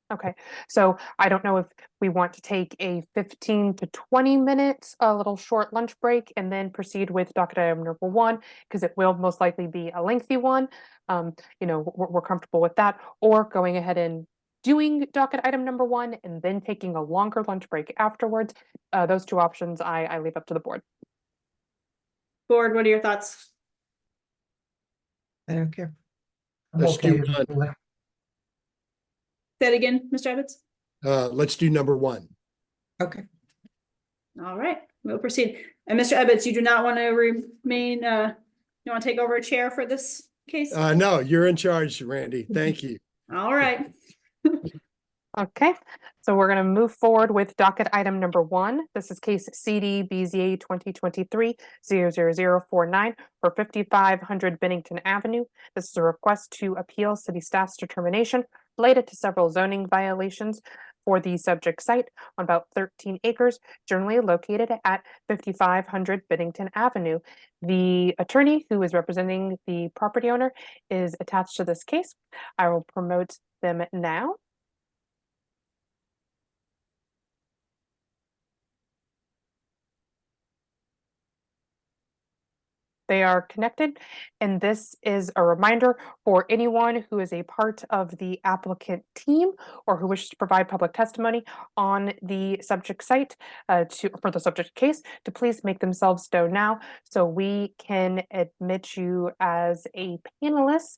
Okay, so I don't know if we want to take a 15 to 20 minutes, a little short lunch break, and then proceed with docket item number 1, because it will most likely be a lengthy one. We're comfortable with that, or going ahead and doing docket item number 1 and then taking a longer lunch break afterwards. Those two options I leave up to the board. Board, what are your thoughts? I don't care. Let's do one. Say it again, Mr. Evans. Let's do number 1. Okay. All right, we'll proceed. And Mr. Ebbets, you do not want to remain, you want to take over a chair for this case? No, you're in charge, Randy. Thank you. All right. Okay, so we're going to move forward with docket item number 1. This is case CD BZA 2023-00049 for 5500 Bennington Avenue. This is a request to appeal city staff's determination related to several zoning violations for the subject site on about 13 acres, generally located at 5500 Bennington Avenue. The attorney who is representing the property owner is attached to this case. I will promote them now. They are connected, and this is a reminder for anyone who is a part of the applicant team or who wishes to provide public testimony on the subject site for the subject case to please make themselves known now so we can admit you as a panelist.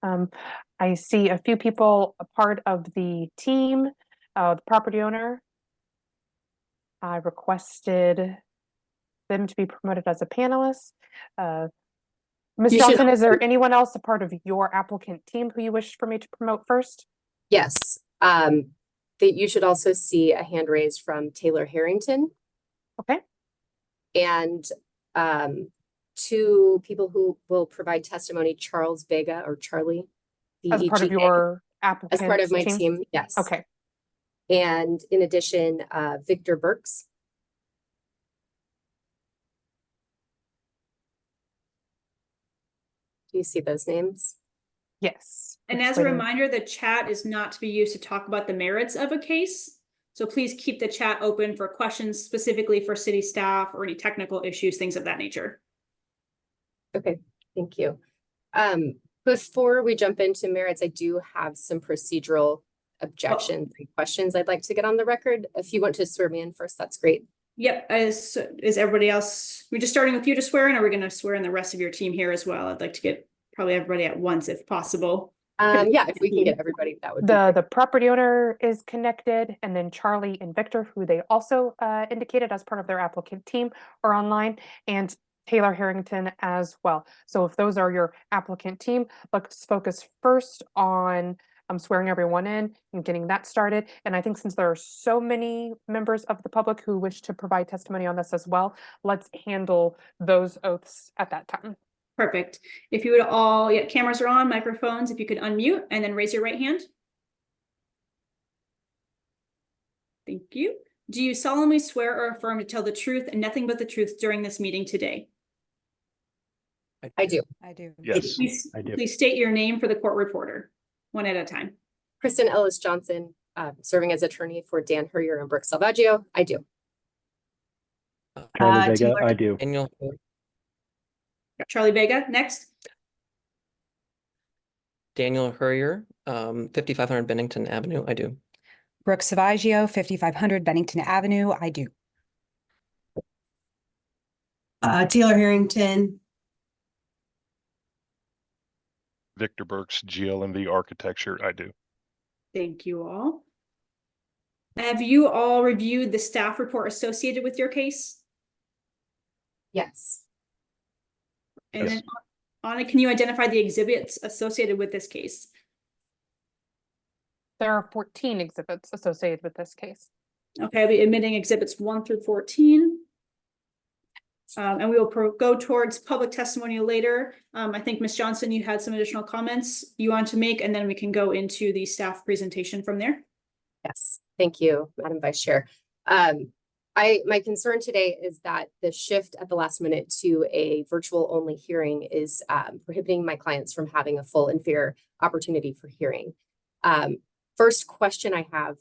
I see a few people a part of the team, the property owner. I requested them to be promoted as a panelist. Ms. Johnson, is there anyone else a part of your applicant team who you wish for me to promote first? Yes, that you should also see a hand raised from Taylor Harrington. Okay. And 2 people who will provide testimony, Charles Vega or Charlie. As part of your applicant As part of my team, yes. Okay. And in addition, Victor Burks. Do you see those names? Yes. And as a reminder, the chat is not to be used to talk about the merits of a case. So please keep the chat open for questions specifically for city staff or any technical issues, things of that nature. Okay, thank you. Before we jump into merits, I do have some procedural objections and questions I'd like to get on the record. If you want to swear me in first, that's great. Yep, is everybody else, we're just starting with you to swear in, or we're going to swear in the rest of your team here as well? I'd like to get probably everybody at once if possible. Yeah, if we can get everybody, that would be the property owner is connected, and then Charlie and Victor, who they also indicated as part of their applicant team, are online, and Taylor Harrington as well. So if those are your applicant team, let's focus first on swearing everyone in and getting that started. And I think since there are so many members of the public who wish to provide testimony on this as well, let's handle those oaths at that time. Perfect. If you would all, yeah, cameras are on, microphones, if you could unmute and then raise your right hand. Thank you. Do you solemnly swear or affirm to tell the truth and nothing but the truth during this meeting today? I do. I do. Yes, I do. Please state your name for the court reporter, one at a time. Kristen Ellis Johnson, serving as attorney for Dan Hurrier and Brooke Salvaggio. I do. Charlie Vega, I do. Charlie Vega, next. Daniel Hurrier, 5500 Bennington Avenue, I do. Brooke Salvaggio, 5500 Bennington Avenue, I do. Taylor Harrington. Victor Burks, GLMV Architecture, I do. Thank you all. Have you all reviewed the staff report associated with your case? Yes. And then, Anna, can you identify the exhibits associated with this case? There are 14 exhibits associated with this case. Okay, I'll be admitting exhibits 1 through 14. And we will go towards public testimony later. I think Ms. Johnson, you had some additional comments you want to make, and then we can go into the staff presentation from there. Yes, thank you, Madam Vice Chair. My concern today is that the shift at the last minute to a virtual only hearing is prohibiting my clients from having a full and fair opportunity for hearing. First question I have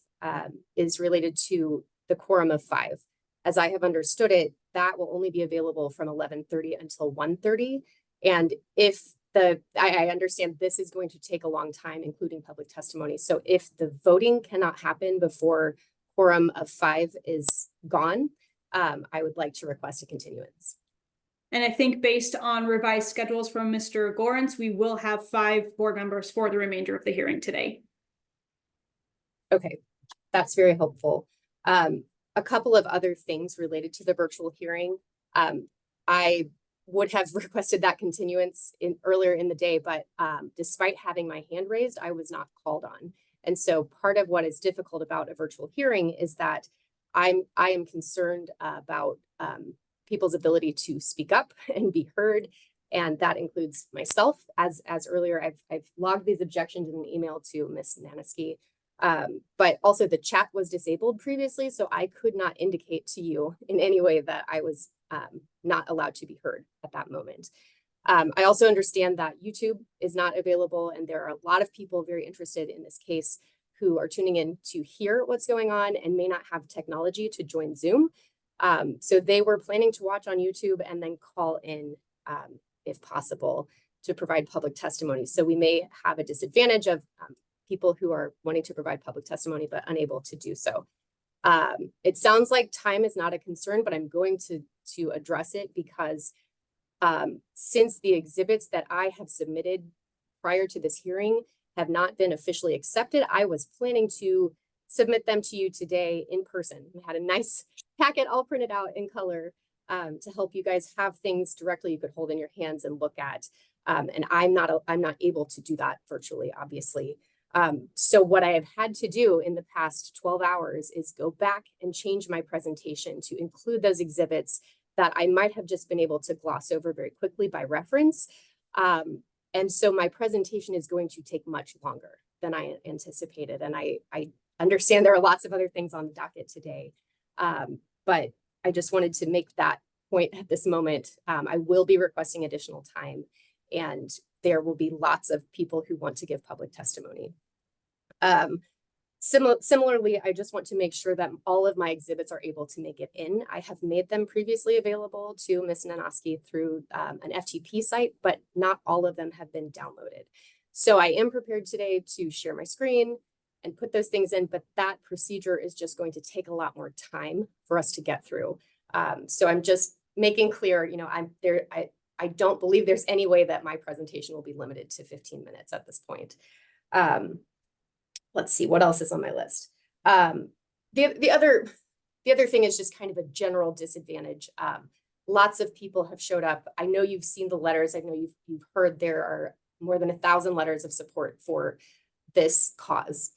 is related to the quorum of 5. As I have understood it, that will only be available from 11:30 until 1:30. And if I understand this is going to take a long time, including public testimony. So if the voting cannot happen before quorum of 5 is gone, I would like to request a continuance. And I think based on revised schedules from Mr. Gorence, we will have 5 board members for the remainder of the hearing today. Okay, that's very helpful. A couple of other things related to the virtual hearing. I would have requested that continuance earlier in the day, but despite having my hand raised, I was not called on. And so part of what is difficult about a virtual hearing is that I am concerned about people's ability to speak up and be heard. And that includes myself. As earlier, I've logged these objections in an email to Ms. Naniski. But also the chat was disabled previously, so I could not indicate to you in any way that I was not allowed to be heard at that moment. I also understand that YouTube is not available, and there are a lot of people very interested in this case who are tuning in to hear what's going on and may not have technology to join Zoom. So they were planning to watch on YouTube and then call in, if possible, to provide public testimony. So we may have a disadvantage of people who are wanting to provide public testimony but unable to do so. It sounds like time is not a concern, but I'm going to address it because since the exhibits that I have submitted prior to this hearing have not been officially accepted, I was planning to submit them to you today in person. We had a nice packet all printed out in color to help you guys have things directly you could hold in your hands and look at. And I'm not able to do that virtually, obviously. So what I have had to do in the past 12 hours is go back and change my presentation to include those exhibits that I might have just been able to gloss over very quickly by reference. And so my presentation is going to take much longer than I anticipated. And I understand there are lots of other things on the docket today, but I just wanted to make that point at this moment. I will be requesting additional time, and there will be lots of people who want to give public testimony. Similarly, I just want to make sure that all of my exhibits are able to make it in. I have made them previously available to Ms. Nanoski through an FTP site, but not all of them have been downloaded. So I am prepared today to share my screen and put those things in, but that procedure is just going to take a lot more time for us to get through. So I'm just making clear, I don't believe there's any way that my presentation will be limited to 15 minutes at this point. Let's see, what else is on my list? The other thing is just kind of a general disadvantage. Lots of people have showed up. I know you've seen the letters. I know you've heard there are more than 1,000 letters of support for this cause.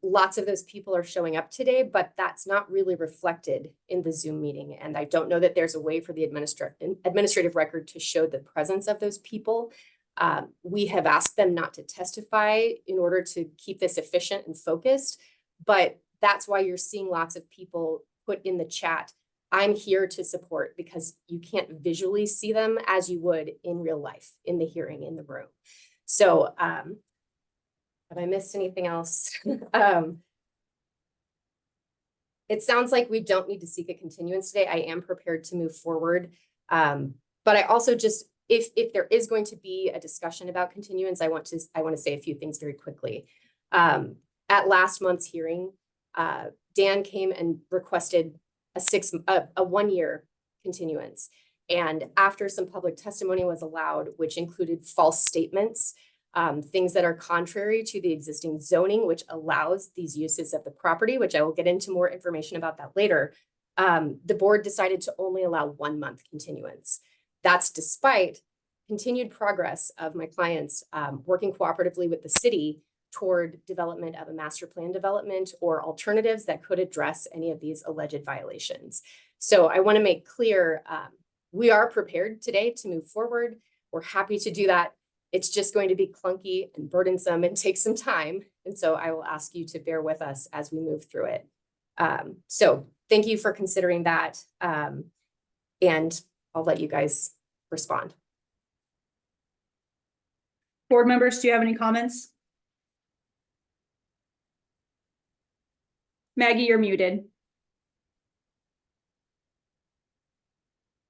Lots of those people are showing up today, but that's not really reflected in the Zoom meeting. And I don't know that there's a way for the administrative record to show the presence of those people. We have asked them not to testify in order to keep this efficient and focused, but that's why you're seeing lots of people put in the chat, I'm here to support, because you can't visually see them as you would in real life, in the hearing, in the room. So, have I missed anything else? It sounds like we don't need to seek a continuance today. I am prepared to move forward. But I also just, if there is going to be a discussion about continuance, I want to say a few things very quickly. At last month's hearing, Dan came and requested a 1-year continuance. And after some public testimony was allowed, which included false statements, things that are contrary to the existing zoning, which allows these uses of the property, which I will get into more information about that later, the board decided to only allow 1 month continuance. That's despite continued progress of my clients working cooperatively with the city toward development of a master plan development or alternatives that could address any of these alleged violations. So I want to make clear, we are prepared today to move forward. We're happy to do that. It's just going to be clunky and burdensome and take some time. And so I will ask you to bear with us as we move through it. So thank you for considering that. And I'll let you guys respond. Board members, do you have any comments? Maggie, you're muted.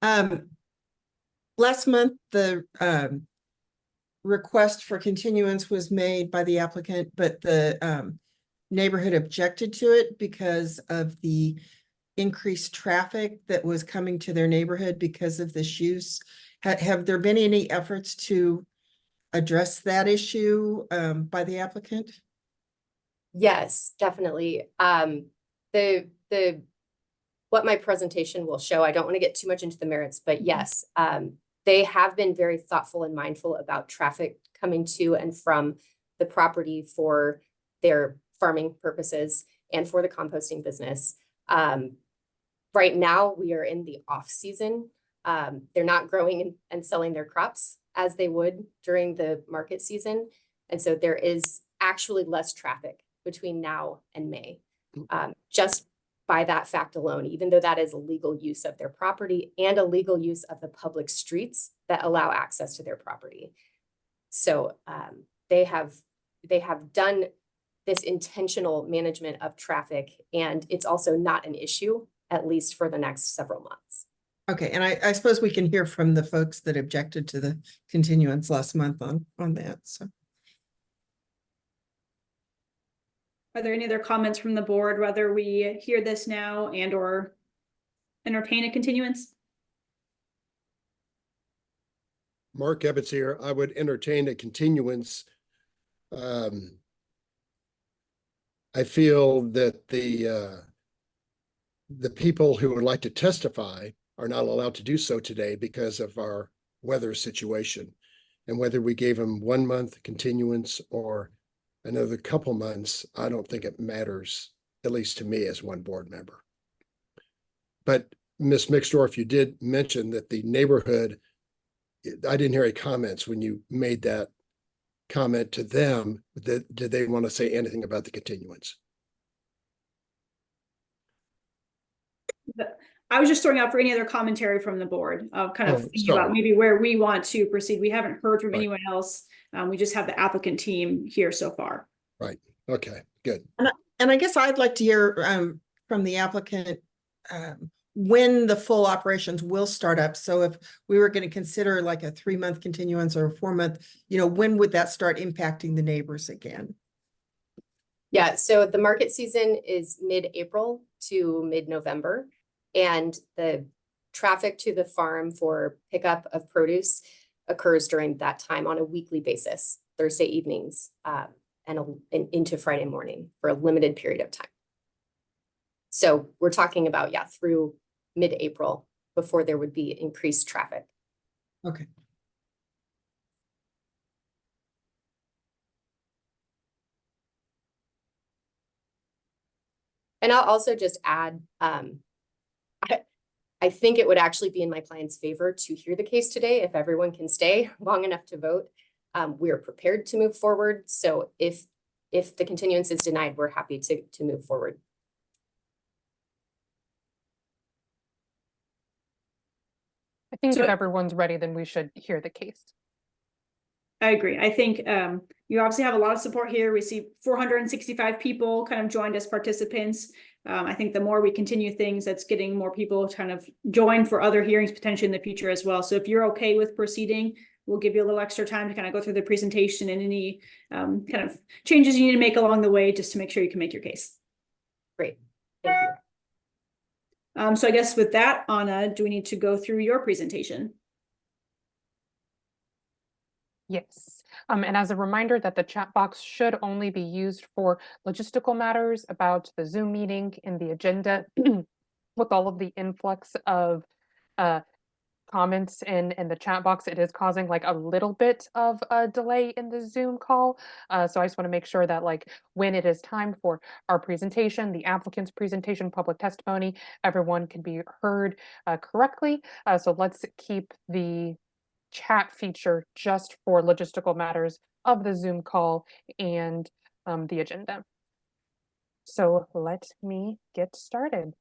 Last month, the request for continuance was made by the applicant, but the neighborhood objected to it because of the increased traffic that was coming to their neighborhood because of this use. Have there been any efforts to address that issue by the applicant? Yes, definitely. What my presentation will show, I don't want to get too much into the merits, but yes, they have been very thoughtful and mindful about traffic coming to and from the property for their farming purposes and for the composting business. Right now, we are in the off season. They're not growing and selling their crops as they would during the market season. And so there is actually less traffic between now and May. Just by that fact alone, even though that is a legal use of their property and a legal use of the public streets that allow access to their property. So they have done this intentional management of traffic, and it's also not an issue, at least for the next several months. Okay, and I suppose we can hear from the folks that objected to the continuance last month on that, so. Are there any other comments from the board, whether we hear this now and or entertain a continuance? Mark Ebbets here. I would entertain a continuance. I feel that the people who would like to testify are not allowed to do so today because of our weather situation. And whether we gave them 1 month continuance or another couple months, I don't think it matters, at least to me as one board member. But Ms. Mixdorf, you did mention that the neighborhood, I didn't hear any comments when you made that comment to them. Did they want to say anything about the continuance? I was just throwing out for any other commentary from the board of kind of thinking about sorry. maybe where we want to proceed. We haven't heard from Right. anyone else. We just have the applicant team here so far. Right. Okay, good. And I guess I'd like to hear from the applicant when the full operations will start up. So if we were going to consider like a 3-month continuance or a 4-month, when would that start impacting the neighbors again? Yeah, so the market season is mid-April to mid-November, and the traffic to the farm for pickup of produce occurs during that time on a weekly basis, Thursday evenings, and into Friday morning for a limited period of time. So we're talking about, through mid-April before there would be increased traffic. Okay. And I'll also just add, I think it would actually be in my client's favor to hear the case today if everyone can stay long enough to vote. We are prepared to move forward. So if the continuance is denied, we're happy to move forward. I think So- if everyone's ready, then we should hear the case. I agree. I think you obviously have a lot of support here. We see 465 people kind of joined as participants. I think the more we continue things, that's getting more people to kind of join for other hearings potentially in the future as well. So if you're okay with proceeding, we'll give you a little extra time to kind of go through the presentation and any kind of changes you need to make along the way just to make sure you can make your case. Great. Thank you. So I guess with that, Anna, do we need to go through your presentation? Yes. And as a reminder that the chat box should only be used for logistical matters about the Zoom meeting and the agenda with all of the influx of comments in the chat box. It is causing like a little bit of a delay in the Zoom call. So I just want to make sure that like when it is time for our presentation, the applicant's presentation, public testimony, everyone can be heard correctly. So let's keep the chat feature just for logistical matters of the Zoom call and the agenda. So let me get started.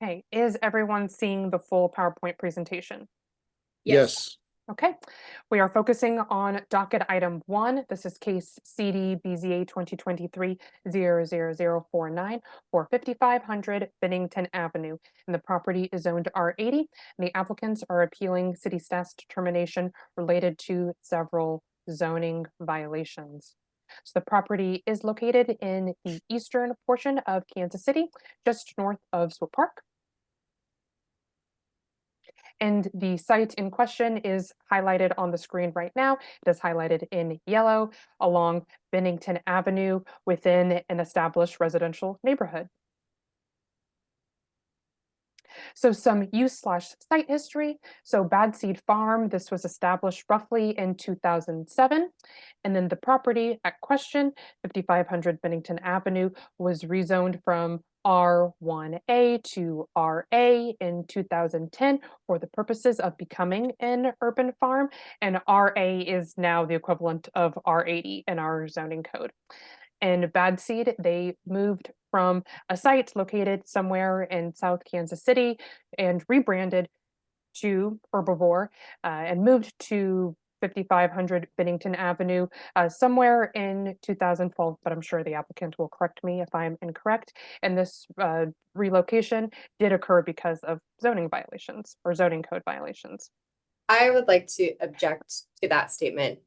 Okay, is everyone seeing the full PowerPoint presentation? Yes. Okay, we are focusing on docket item 1. This is case CD BZA 2023-00049 for 5500 Bennington Avenue. And the property is zoned R80. And the applicants are appealing city staff's determination related to several zoning violations. So the property is located in the eastern portion of Kansas City, just north of Swope Park. And the site in question is highlighted on the screen right now. It is highlighted in yellow along Bennington Avenue within an established residential neighborhood. So some use/site history. So Bad Seed Farm, this was established roughly in 2007. And then the property at question, 5500 Bennington Avenue, was rezoned from R1A to RA in 2010 for the purposes of becoming an urban farm. And RA is now the equivalent of R80 in our zoning code. And Bad Seed, they moved from a site located somewhere in South Kansas City and rebranded to Herbivore and moved to 5500 Bennington Avenue somewhere in 2012, but I'm sure the applicant will correct me if I'm incorrect. And this relocation did occur because of zoning violations or zoning code violations. I would like to object to that statement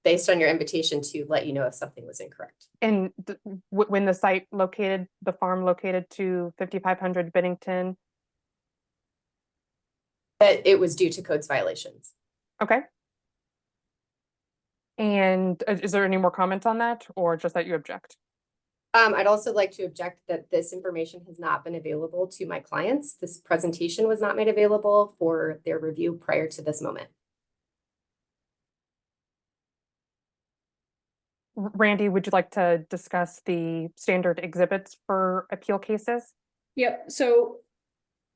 based on your invitation to let you know if something was incorrect. And when the site located, the farm located to 5500 Bennington? That it was due to codes violations. Okay. And is there any more comment on that, or just that you object? I'd also like to object that this information has not been available to my clients. This presentation was not made available for their review prior to this moment. Randy, would you like to discuss the standard exhibits for appeal cases? Yep, so,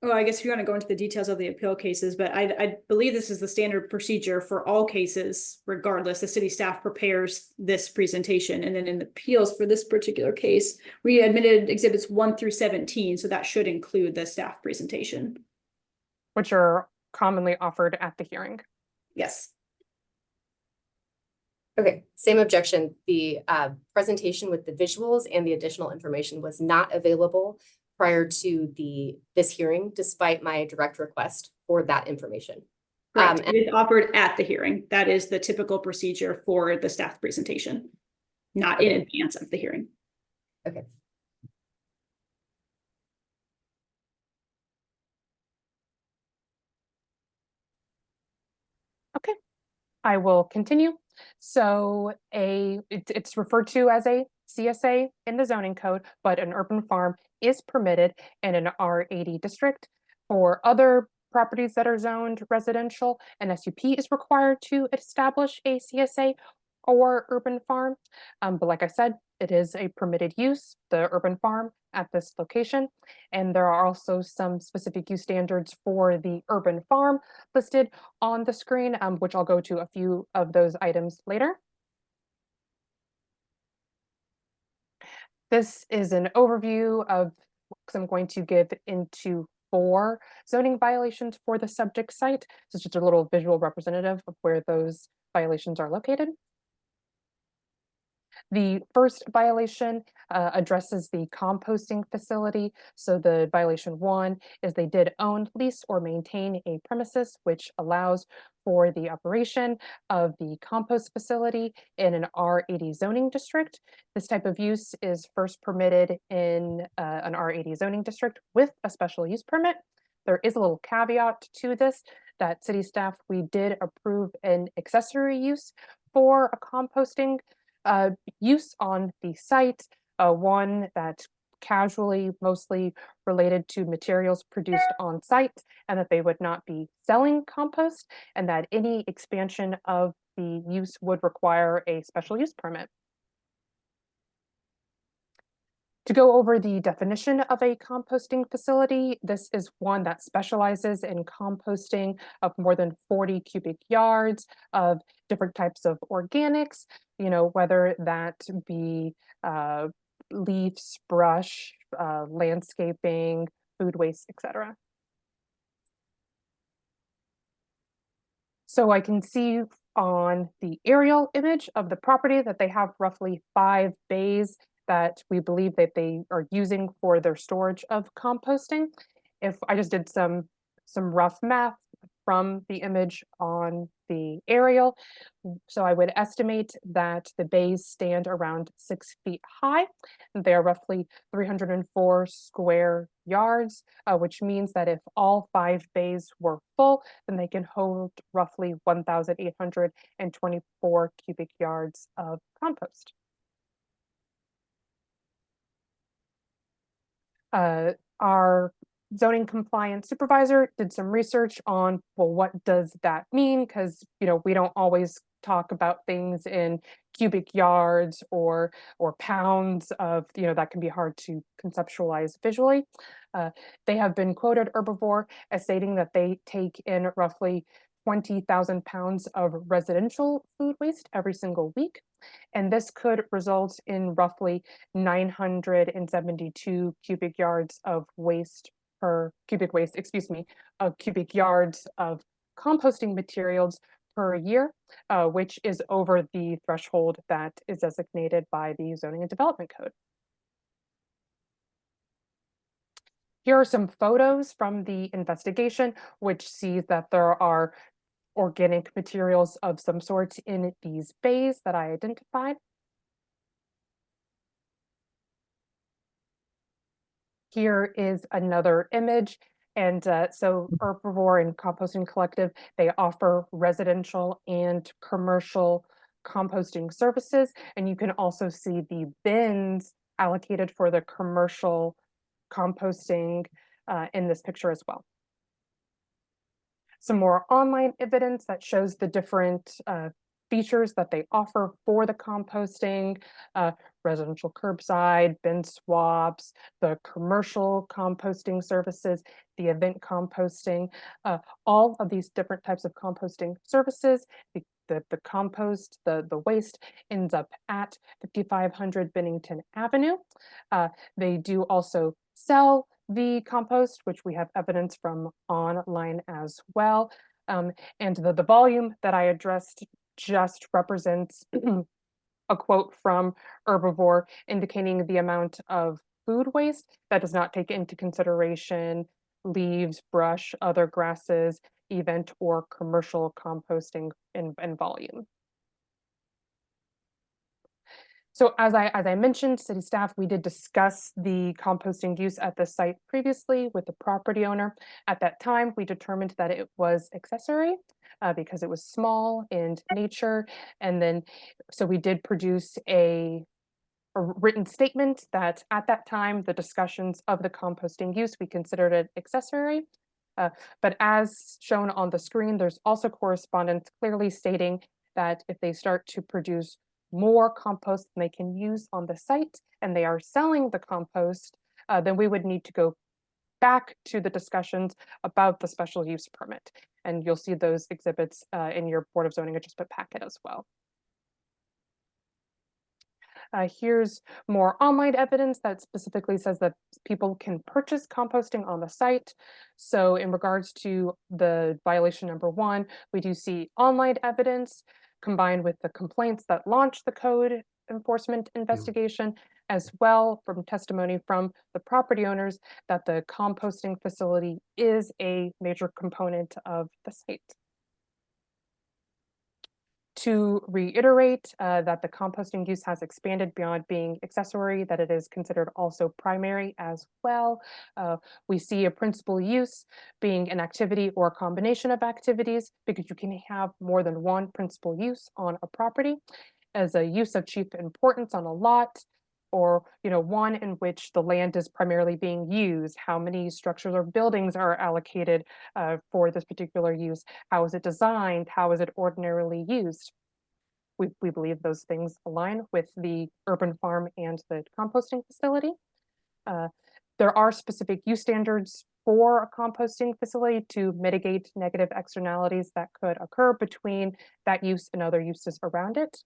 well, I guess if you want to go into the details of the appeal cases, but I believe this is the standard procedure for all cases, regardless. The city staff prepares this presentation, and then in the appeals for this particular case, we admitted exhibits 1 through 17, so that should include the staff presentation. Which are commonly offered at the hearing. Yes. Okay, same objection. The presentation with the visuals and the additional information was not available prior to this hearing, despite my direct request for that information. Right, it is offered at the hearing. That is the typical procedure for the staff presentation, not in advance of the hearing. Okay. Okay, I will continue. So it's referred to as a CSA in the zoning code, but an urban farm is permitted in an R80 district. For other properties that are zoned residential, an SUP is required to establish a CSA or urban farm. But like I said, it is a permitted use, the urban farm at this location. And there are also some specific use standards for the urban farm listed on the screen, which I'll go to a few of those items later. This is an overview of, because I'm going to give into 4 zoning violations for the subject site. So it's just a little visual representative of where those violations are located. The first violation addresses the composting facility. So the violation 1 is they did own, lease, or maintain a premises which allows for the operation of the compost facility in an R80 zoning district. This type of use is first permitted in an R80 zoning district with a special use permit. There is a little caveat to this. that city staff, we did approve an accessory use for a composting use on the site, one that casually, mostly related to materials produced on site, and that they would not be selling compost, and that any expansion of the use would require a special use permit. To go over the definition of a composting facility, this is one that specializes in composting of more than 40 cubic yards of different types of organics, whether that be leaves, brush, landscaping, food waste, etc. So I can see on the aerial image of the property that they have roughly 5 bays that we believe that they are using for their storage of composting. If I just did some rough math from the image on the aerial, so I would estimate that the bays stand around 6 feet high. They are roughly 304 square yards, which means that if all 5 bays were full, then they can hold roughly 1,824 cubic yards of compost. Our zoning compliance supervisor did some research on, well, what does that mean? Because, we don't always talk about things in cubic yards or pounds of, that can be hard to conceptualize visually. They have been quoted, Herbivore, as stating that they take in roughly 20,000 pounds of residential food waste every single week. And this could result in roughly 972 cubic yards of cubic yards of composting materials per year, which is over the threshold that is designated by the Zoning and Development Code. Here are some photos from the investigation, which sees that there are organic materials of some sort in these bays that I identified. Here is another image. And so Herbivore and Composting Collective, they offer residential and commercial composting services. And you can also see the bins allocated for the commercial composting in this picture as well. Some more online evidence that shows the different features that they offer for the composting, residential curbside, bin swaps, the commercial composting services, the event composting, all of these different types of composting services. The compost, the waste ends up at 5500 Bennington Avenue. They do also sell the compost, which we have evidence from online as well. And the volume that I addressed just represents a quote from Herbivore indicating the amount of food waste that does not take into consideration leaves, brush, other grasses, event or commercial composting in volume. So as I mentioned, city staff, we did discuss the composting use at the site previously with the property owner. At that time, we determined that it was accessory because it was small in nature. And then, so we did produce a written statement that at that time, the discussions of the composting use, we considered it accessory. But as shown on the screen, there's also correspondence clearly stating that if they start to produce more compost than they can use on the site and they are selling the compost, then we would need to go back to the discussions about the special use permit. And you'll see those exhibits in your Board of Zoning Adjustment packet as well. Here's more online evidence that specifically says that people can purchase composting on the site. So in regards to the violation number 1, we do see online evidence combined with the complaints that launched the code enforcement investigation, as well from testimony from the property owners that the composting facility is a major component of the site. To reiterate that the composting use has expanded beyond being accessory, that it is considered also primary as well. We see a principal use being an activity or a combination of activities, because you can have more than one principal use on a property. As a use of chief importance on a lot, or one in which the land is primarily being used, how many structures or buildings are allocated for this particular use, how is it designed, how is it ordinarily used. We believe those things align with the urban farm and the composting facility. There are specific use standards for a composting facility to mitigate negative externalities that could occur between that use and other uses around it.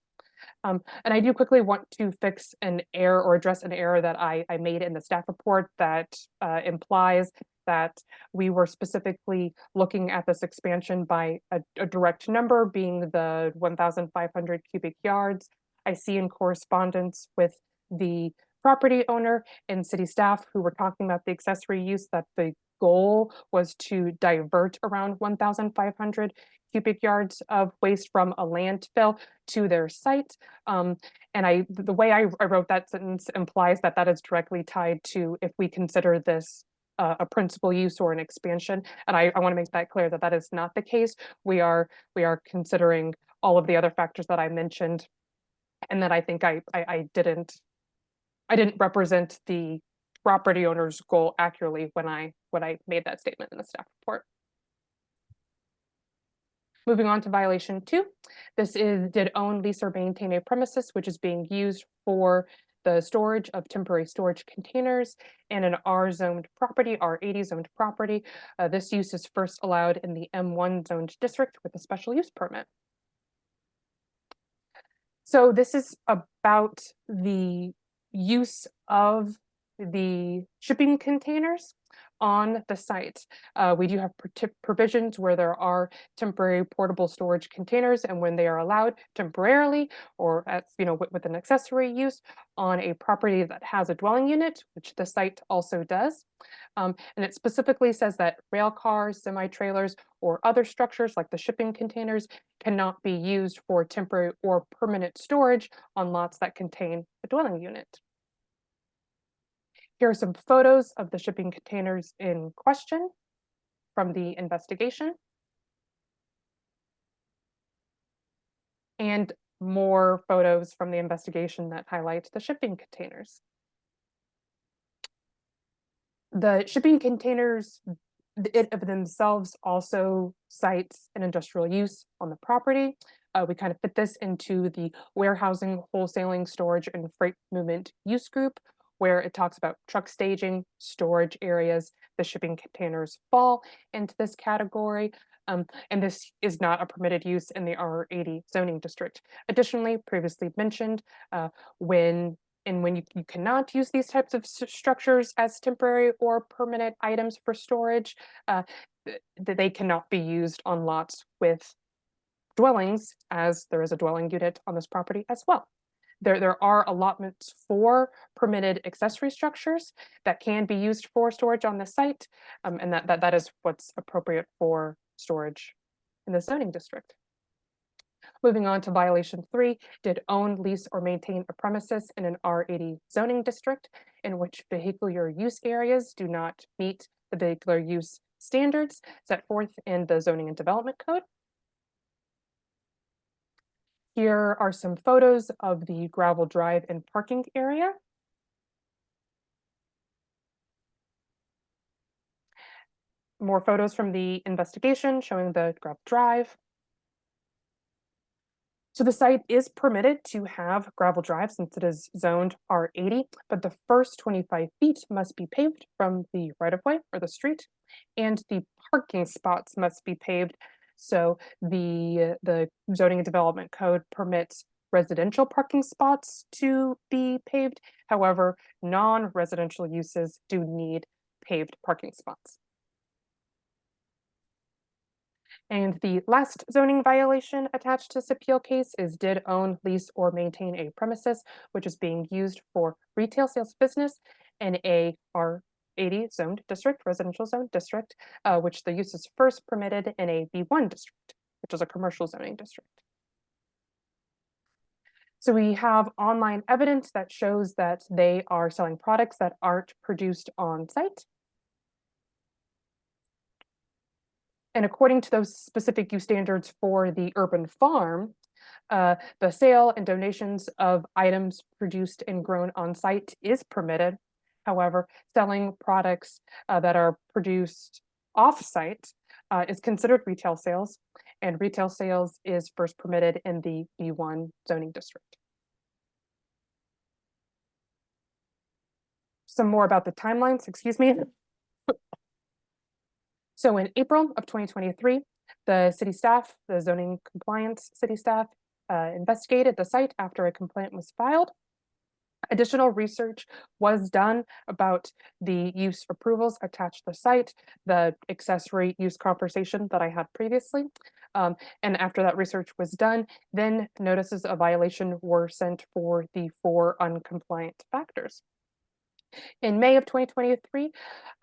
And I do quickly want to fix an error or address an error that I made in the staff report that implies that we were specifically looking at this expansion by a direct number being the 1,500 cubic yards. I see in correspondence with the property owner and city staff who were talking about the accessory use that the goal was to divert around 1,500 cubic yards of waste from a landfill to their site. And the way I wrote that sentence implies that that is directly tied to if we consider this a principal use or an expansion. And I want to make that clear that that is not the case. We are considering all of the other factors that I mentioned, and that I think I didn't represent the property owner's goal accurately when I made that statement in the staff report. Moving on to violation 2. This is did own, lease, or maintain a premises which is being used for the storage of temporary storage containers in an R-zoned property, R80 zoned property. This use is first allowed in the M1 zoned district with a special use permit. So this is about the use of the shipping containers on the site. We do have provisions where there are temporary portable storage containers, and when they are allowed temporarily or as with an accessory use on a property that has a dwelling unit, which the site also does. And it specifically says that rail cars, semi-trailers, or other structures like the shipping containers cannot be used for temporary or permanent storage on lots that contain a dwelling unit. Here are some photos of the shipping containers in question from the investigation. And more photos from the investigation that highlight the shipping containers. The shipping containers of themselves also cites an industrial use on the property. We kind of fit this into the warehousing, wholesaling, storage, and freight movement use group, where it talks about truck staging, storage areas. The shipping containers fall into this category, and this is not a permitted use in the R80 zoning district. Additionally, previously mentioned, when you cannot use these types of structures as temporary or permanent items for storage, they cannot be used on lots with dwellings, as there is a dwelling unit on this property as well. There are allotments for permitted accessory structures that can be used for storage on the site, and that is what's appropriate for storage in the zoning district. Moving on to violation 3, did own, lease, or maintain a premises in an R80 zoning district in which vehicular use areas do not meet the vehicular use standards set forth in the Zoning and Development Code. Here are some photos of the gravel drive and parking area. More photos from the investigation showing the gravel drive. So the site is permitted to have gravel drive since it is zoned R80, but the first 25 feet must be paved from the right-of-way or the street, and the parking spots must be paved. So the Zoning and Development Code permits residential parking spots to be paved. However, non-residential uses do need paved parking spots. And the last zoning violation attached to this appeal case is did own, lease, or maintain a premises which is being used for retail sales business in a R80 zoned district, residential zone district, which the use is first permitted in a B1 district, which is a commercial zoning district. So we have online evidence that shows that they are selling products that aren't produced on site. And according to those specific use standards for the urban farm, the sale and donations of items produced and grown on site is permitted. However, selling products that are produced off-site is considered retail sales, and retail sales is first permitted in the B1 zoning district. Some more about the timelines, excuse me. So in April of 2023, the city staff, the zoning compliance city staff, investigated the site after a complaint was filed. Additional research was done about the use approvals attached to the site, the accessory use conversation that I had previously. And after that research was done, then notices of violation were sent for the 4 uncompliant factors. In May of 2023,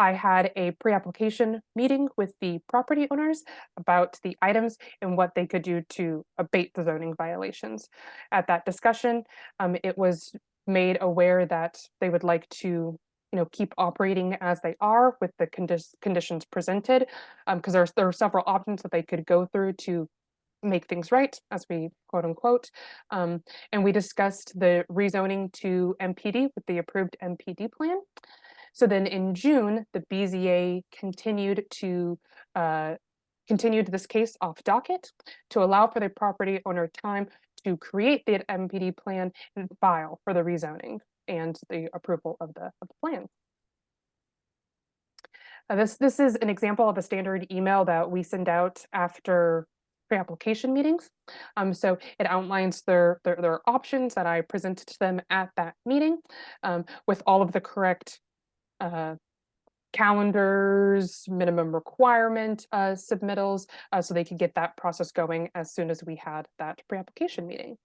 I had a pre-application meeting with the property owners about the items and what they could do to abate the zoning violations. At that discussion, it was made aware that they would like to keep operating as they are with the conditions presented, because there are several options that they could go through to make things right, as we quote unquote. And we discussed the rezoning to MPD with the approved MPD plan. So then in June, the BZA continued this case off docket to allow for the property owner time to create the MPD plan and file for the rezoning and the approval of the plan. This is an example of a standard email that we send out after pre-application meetings. So it outlines their options that I presented to them at that meeting, with all of the correct calendars, minimum requirement submittals, so they could get that process going as soon as we had that pre-application meeting.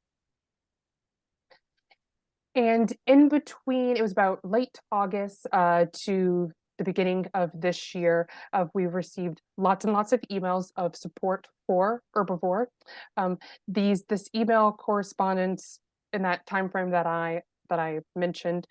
And in between, it was about late August to the beginning of this year, we've received lots and lots of emails of support for Herbivore. This email correspondence in that time frame that I mentioned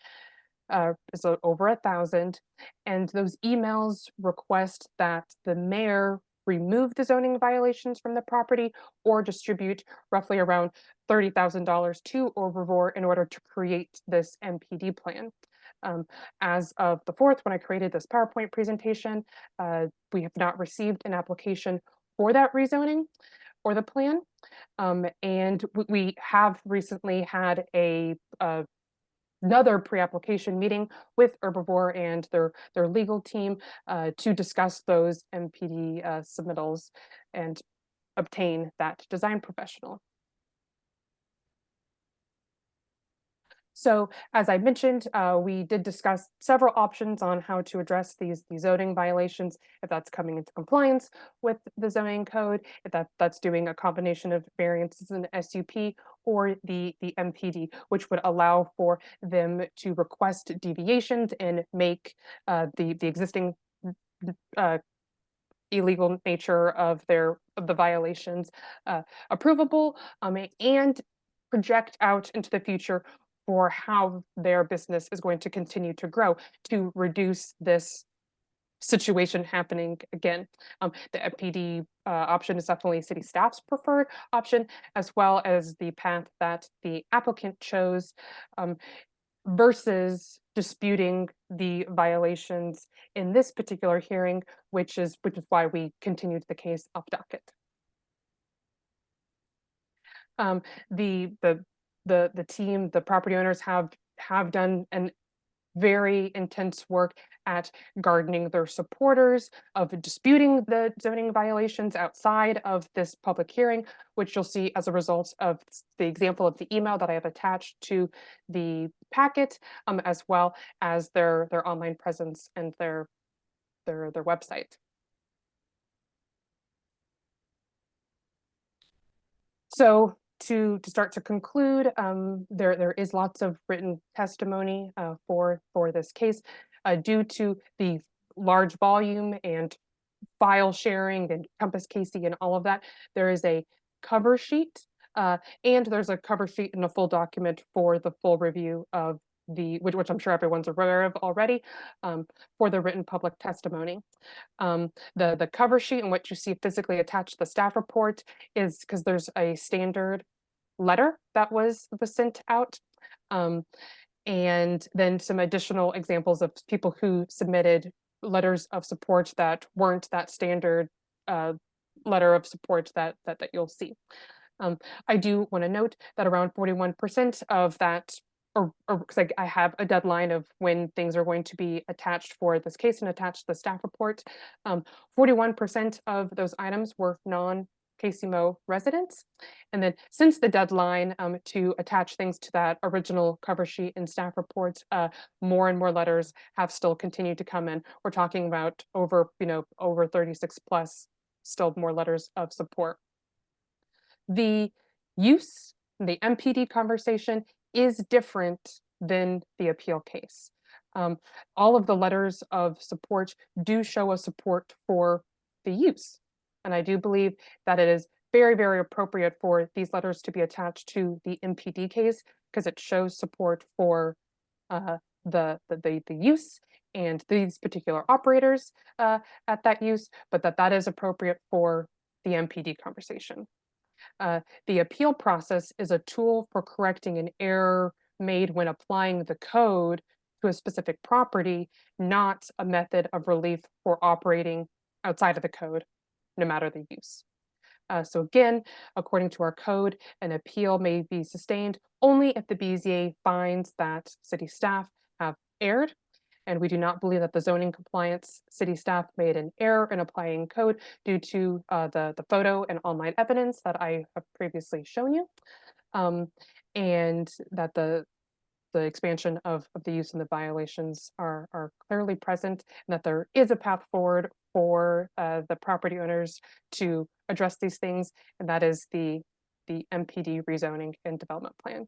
is over 1,000, and those emails request that the mayor remove the zoning violations from the property or distribute roughly around $30,000 to Herbivore in order to create this MPD plan. As of the 4th, when I created this PowerPoint presentation, we have not received an application for that rezoning or the plan. And we have recently had another pre-application meeting with Herbivore and their legal team to discuss those MPD submittals and obtain that design professional. So as I mentioned, we did discuss several options on how to address these zoning violations, if that's coming into compliance with the zoning code, if that's doing a combination of variances in the SUP or the MPD, which would allow for them to request deviations and make the existing illegal nature of the violations approvable, and project out into the future for how their business is going to continue to grow to reduce this situation happening again. The MPD option is definitely city staff's preferred option, as well as the path that the applicant chose, versus disputing the violations in this particular hearing, which is why we continued the case off docket. The team, the property owners have done an very intense work at gardening their supporters, of disputing the zoning violations outside of this public hearing, which you'll see as a result of the example of the email that I have attached to the packet, as well as their online presence and their website. So to start to conclude, there is lots of written testimony for this case. Due to the large volume and file sharing and Compass Casey and all of that, there is a cover sheet And there's a cover sheet and a full document for the full review of which I'm sure everyone's aware of already, for the written public testimony. The cover sheet and what you see physically attached to the staff report is because there's a standard letter that was sent out. And then some additional examples of people who submitted letters of support that weren't that standard letter of support that you'll see. I do want to note that around 41% of that, or because I have a deadline of when things are going to be attached for this case and attached to the staff report, 41% of those items were non-Casey Mo residents. And then since the deadline to attach things to that original cover sheet and staff report, more and more letters have still continued to come in. We're talking about over 36 plus, still more letters of support. The use, the MPD conversation is different than the appeal case. All of the letters of support do show a support for the use. And I do believe that it is very, very appropriate for these letters to be attached to the MPD case because it shows support for the use and these particular operators at that use, but that is appropriate for the MPD conversation. The appeal process is a tool for correcting an error made when applying the code to a specific property, not a method of relief for operating outside of the code, no matter the use. So again, according to our code, an appeal may be sustained only if the BZA finds that city staff have erred. And we do not believe that the zoning compliance city staff made an error in applying code due to the photo and online evidence that I have previously shown you. And that the expansion of the use and the violations are clearly present, and that there is a path forward for the property owners to address these things, and that is the MPD rezoning and development plan.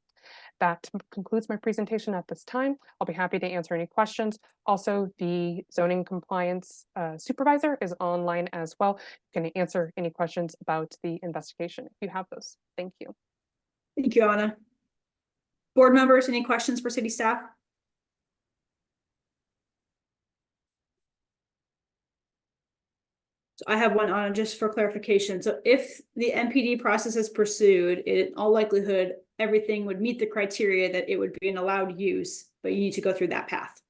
That concludes my presentation at this time. I'll be happy to answer any questions. Also, the zoning compliance supervisor is online as well. You can answer any questions about the investigation if you have those. Thank you. Thank you, Anna. Board members, any questions for city staff? So I have one, Anna, just for clarification. So if the MPD process is pursued, in all likelihood, everything would meet the criteria that it would be an allowed use, but you need to go through that path.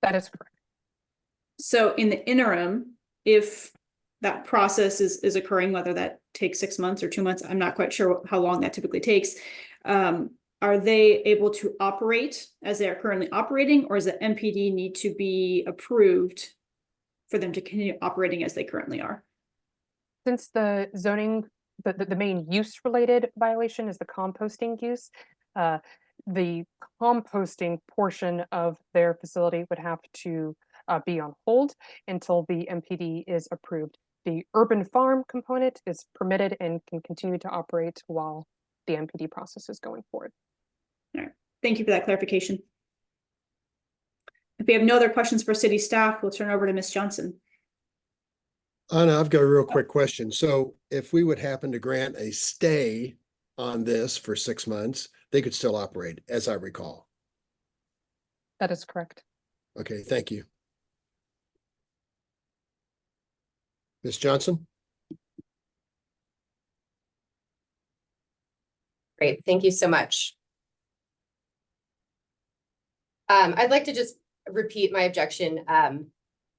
That is correct. So in the interim, if that process is occurring, whether that takes 6 months or 2 months, I'm not quite sure how long that typically takes. Are they able to operate as they are currently operating, or does the MPD need to be approved for them to continue operating as they currently are? Since the zoning, the main use related violation is the composting use, the composting portion of their facility would have to be on hold until the MPD is approved. The urban farm component is permitted and can continue to operate while the MPD process is going forward. All right, thank you for that clarification. If we have no other questions for city staff, we'll turn over to Ms. Johnson. Anna, I've got a real quick question. So if we would happen to grant a stay on this for 6 months, they could still operate, as I recall. That is correct. Okay, thank you. Ms. Johnson? Great, thank you so much. I'd like to just repeat my objection.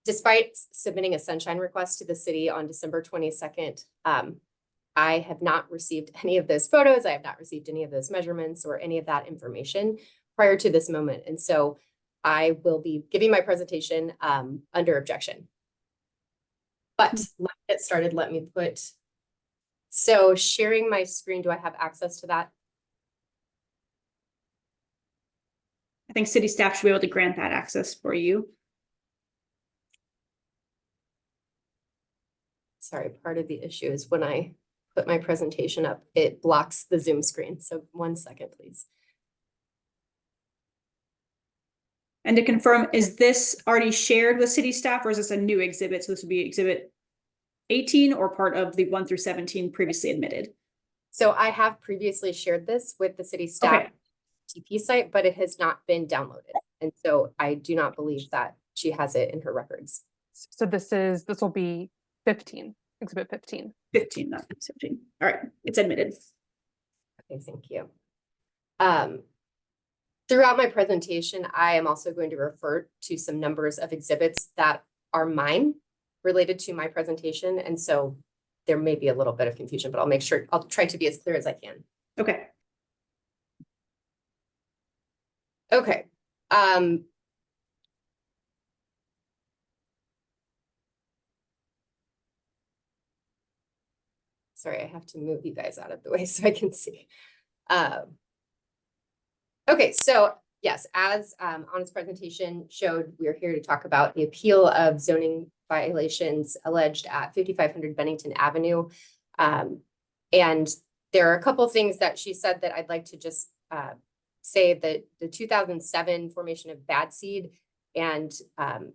Despite submitting a sunshine request to the city on December 22nd, I have not received any of those photos. I have not received any of those measurements or any of that information prior to this moment. And so I will be giving my presentation under objection. But let's get started. Let me so sharing my screen, do I have access to that? I think city staff should be able to grant that access for you. Sorry, part of the issue is when I put my presentation up, it blocks the Zoom screen. So 1 second, please. And to confirm, is this already shared with city staff, or is this a new exhibit? So this would be exhibit 18 or part of the 1 through 17 previously admitted? So I have previously shared this with the city staff Okay. TP site, but it has not been downloaded. And so I do not believe that she has it in her records. So this will be 15, exhibit 15. 15, not 17. All right, it's admitted. Okay, thank you. Throughout my presentation, I am also going to refer to some numbers of exhibits that are mine related to my presentation. And so there may be a little bit of confusion, but I'll try to be as clear as I can. Okay. Okay. Sorry, I have to move you guys out of the way so I can see. Okay, so yes, as Anna's presentation showed, we are here to talk about the appeal of zoning violations alleged at 5500 Bennington Avenue. And there are a couple of things that she said that I'd like to just say that the 2007 formation of bad seed and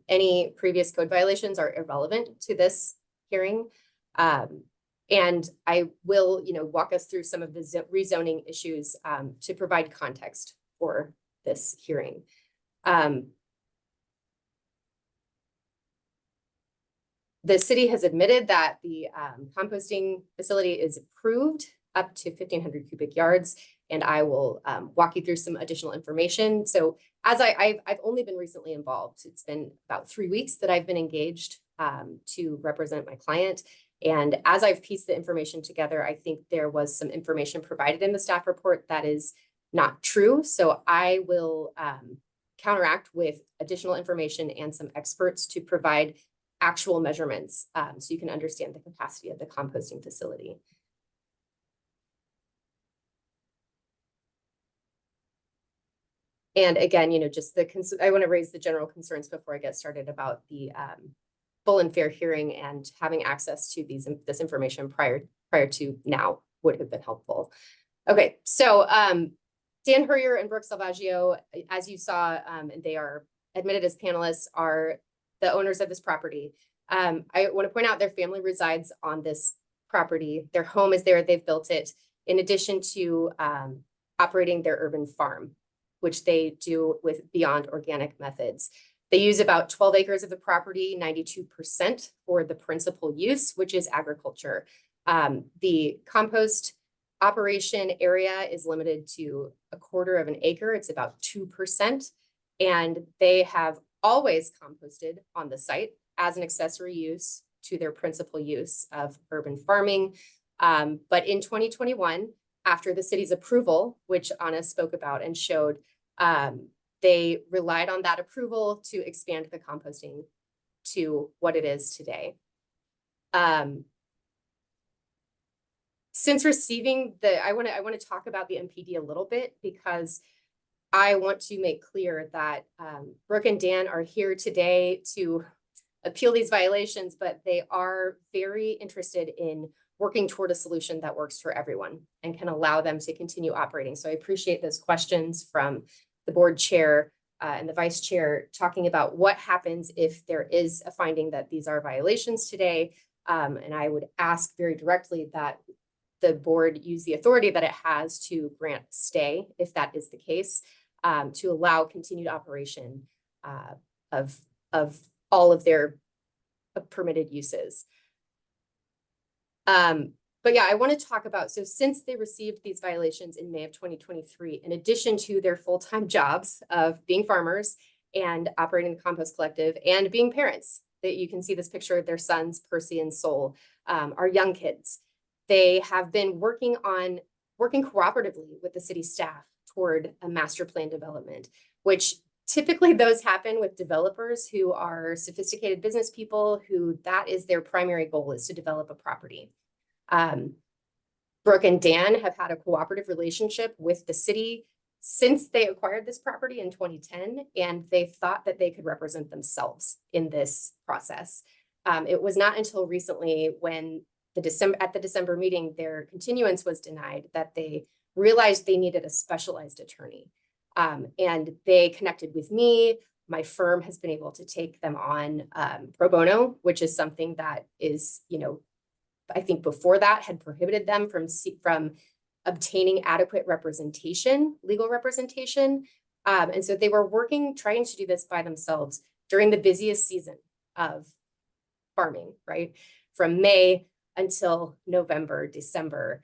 any previous code violations are irrelevant to this hearing. And I will, walk us through some of the rezoning issues to provide context for this hearing. The city has admitted that the composting facility is approved up to 1,500 cubic yards, and I will walk you through some additional information. So as I've only been recently involved, it's been about 3 weeks that I've been engaged to represent my client. And as I've pieced the information together, I think there was some information provided in the staff report that is not true. So I will counteract with additional information and some experts to provide actual measurements so you can understand the capacity of the composting facility. And again, just I want to raise the general concerns before I get started about the full and fair hearing, and having access to this information prior to now would have been helpful. Okay, so Dan Hurrier and Brooke Salvaggio, as you saw, and they are admitted as panelists, are the owners of this property. I want to point out their family resides on this property. Their home is there, they've built it, in addition to operating their urban farm, which they do with Beyond Organic Methods. They use about 12 acres of the property, 92% for the principal use, which is agriculture. The compost operation area is limited to 1/4 of an acre. It's about 2%. And they have always composted on the site as an accessory use to their principal use of urban farming. But in 2021, after the city's approval, which Anna spoke about and showed, they relied on that approval to expand the composting to what it is today. Since receiving I want to talk about the MPD a little bit, because I want to make clear that Brooke and Dan are here today to appeal these violations, but they are very interested in working toward a solution that works for everyone and can allow them to continue operating. So I appreciate those questions from the board chair and the vice chair, talking about what happens if there is a finding that these are violations today. And I would ask very directly that the board use the authority that it has to grant stay, if that is the case, to allow continued operation of all of their permitted uses. But yeah, I want to talk about, so since they received these violations in May of 2023, in addition to their full-time jobs of being farmers and operating the compost collective and being parents, that you can see this picture of their sons, Percy and Sol, are young kids. They have been working cooperatively with the city staff toward a master plan development, which typically those happen with developers who are sophisticated business people who that is their primary goal, is to develop a property. Brooke and Dan have had a cooperative relationship with the city since they acquired this property in 2010, and they thought that they could represent themselves in this process. It was not until recently, when at the December meeting, their continuance was denied, that they realized they needed a specialized attorney. And they connected with me. My firm has been able to take them on pro bono, which is something that is, I think before that had prohibited them from obtaining adequate representation, legal representation. And so they were trying to do this by themselves during the busiest season of farming, right? From May until November, December,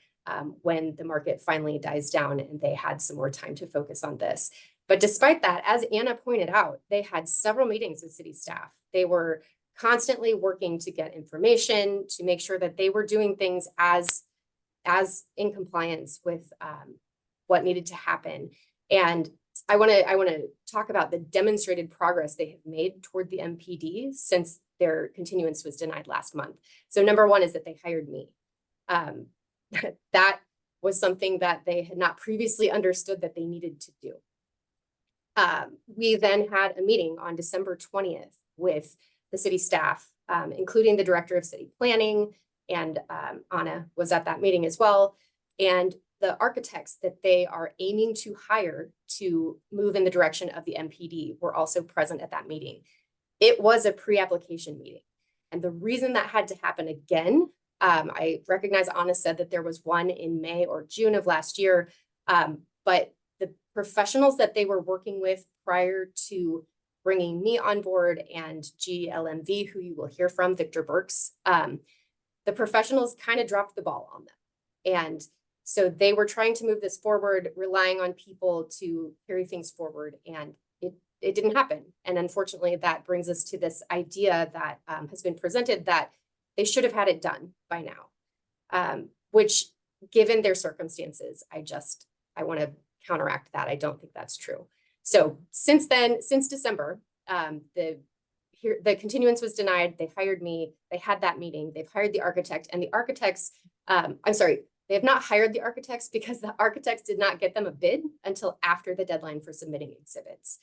when the market finally dies down and they had some more time to focus on this. But despite that, as Anna pointed out, they had several meetings with city staff. They were constantly working to get information, to make sure that they were doing things as in compliance with what needed to happen. And I want to talk about the demonstrated progress they have made toward the MPD since their continuance was denied last month. So number one is that they hired me. That was something that they had not previously understood that they needed to do. We then had a meeting on December 20th with the city staff, including the director of city planning, and Anna was at that meeting as well. And the architects that they are aiming to hire to move in the direction of the MPD were also present at that meeting. It was a pre-application meeting. And the reason that had to happen again, I recognize Anna said that there was one in May or June of last year, but the professionals that they were working with prior to bringing me on board and GLMV, who you will hear from, Victor Burks, the professionals kind of dropped the ball on them. And so they were trying to move this forward, relying on people to carry things forward, and it didn't happen. And unfortunately, that brings us to this idea that has been presented that they should have had it done by now, which, given their circumstances, I want to counteract that. I don't think that's true. So since then, since December, the continuance was denied. They hired me. They had that meeting. They've hired the architect, and the architects, I'm sorry, they have not hired the architects because the architects did not get them a bid until after the deadline for submitting exhibits,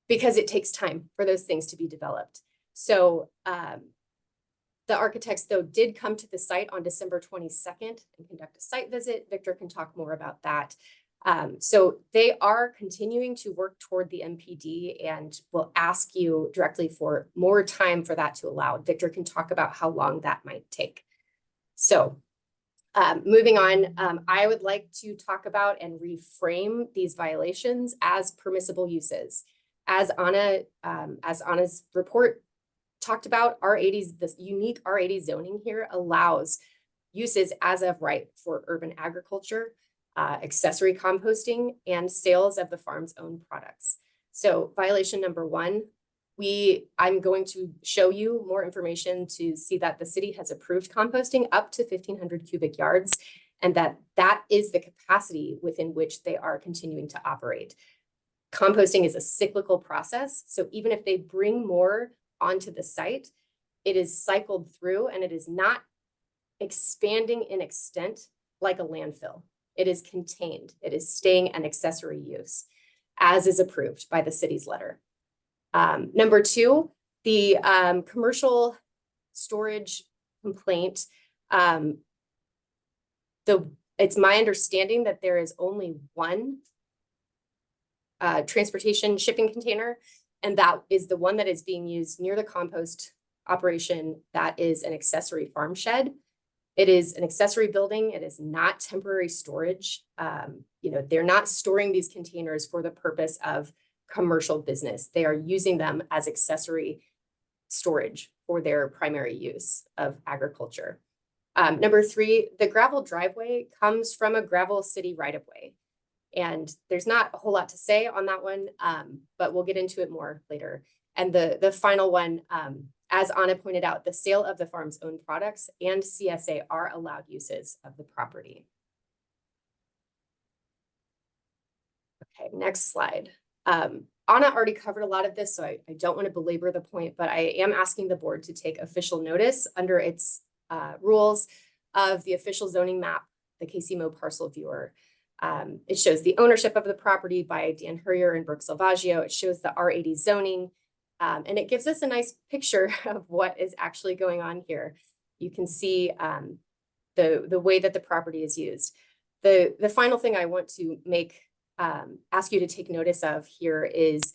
because it takes time for those things to be developed. So the architects, though, did come to the site on December 22nd and conduct a site visit. Victor can talk more about that. So they are continuing to work toward the MPD and will ask you directly for more time for that to allow. Victor can talk about how long that might take. So moving on, I would like to talk about and reframe these violations as permissible uses. As Anna's report talked about, R80s, this unique R80 zoning here allows uses as of right for urban agriculture, accessory composting, and sales of the farm's own products. So violation number one, I'm going to show you more information to see that the city has approved composting up to 1,500 cubic yards, and that is the capacity within which they are continuing to operate. Composting is a cyclical process, so even if they bring more onto the site, it is cycled through and it is not expanding in extent like a landfill. It is contained. It is staying an accessory use, as is approved by the city's letter. Number two, the commercial storage complaint. It's my understanding that there is only one transportation shipping container, and that is the one that is being used near the compost operation. That is an accessory farm shed. It is an accessory building. It is not temporary storage. They're not storing these containers for the purpose of commercial business. They are using them as accessory storage for their primary use of agriculture. Number three, the gravel driveway comes from a gravel city right-of-way. And there's not a whole lot to say on that one, but we'll get into it more later. And the final one, as Anna pointed out, the sale of the farm's own products and CSA are allowed uses of the property. Okay, next slide. Anna already covered a lot of this, so I don't want to belabor the point, but I am asking the board to take official notice under its rules of the official zoning map, the KCMO parcel viewer. It shows the ownership of the property by Dan Hurrier and Brooke Salvaggio. It shows the R80 zoning, and it gives us a nice picture of what is actually going on here. You can see the way that the property is used. The final thing I want to ask you to take notice of here is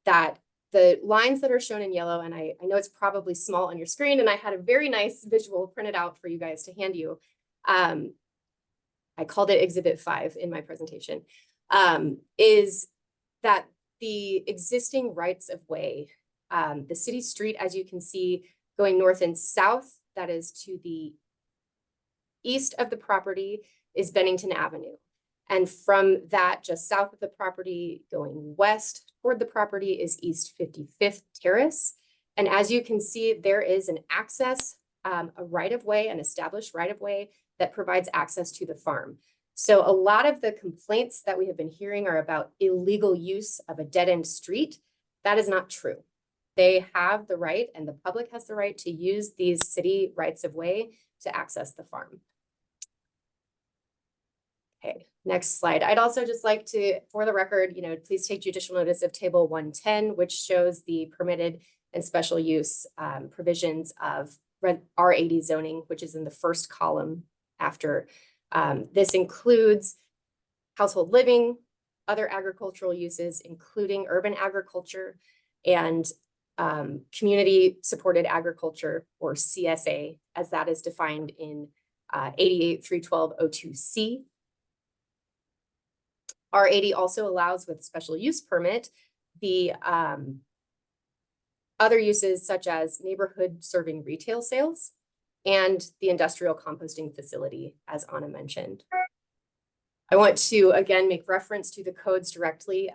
that the lines that are shown in yellow, and I know it's probably small on your screen, and I had a very nice visual printed out for you guys to hand you. I called it Exhibit 5 in my presentation, is that the existing rights of way, the city street, as you can see, going north and south, that is to the east of the property, is Bennington Avenue. And from that, just south of the property, going west toward the property, is East 55th Terrace. And as you can see, there is an access, a right-of-way, an established right-of-way that provides access to the farm. So a lot of the complaints that we have been hearing are about illegal use of a dead-end street. That is not true. They have the right, and the public has the right, to use these city rights-of-way to access the farm. Okay, next slide. I'd also just like to, for the record, please take judicial notice of Table 110, which shows the permitted and special use provisions of R80 zoning, which is in the first column after. This includes household living, other agricultural uses, including urban agriculture and community supported agriculture, or CSA, as that is defined in 88-312-02C. R80 also allows, with special use permit, the other uses such as neighborhood serving retail sales and the industrial composting facility, as Anna mentioned. I want to again make reference to the codes directly.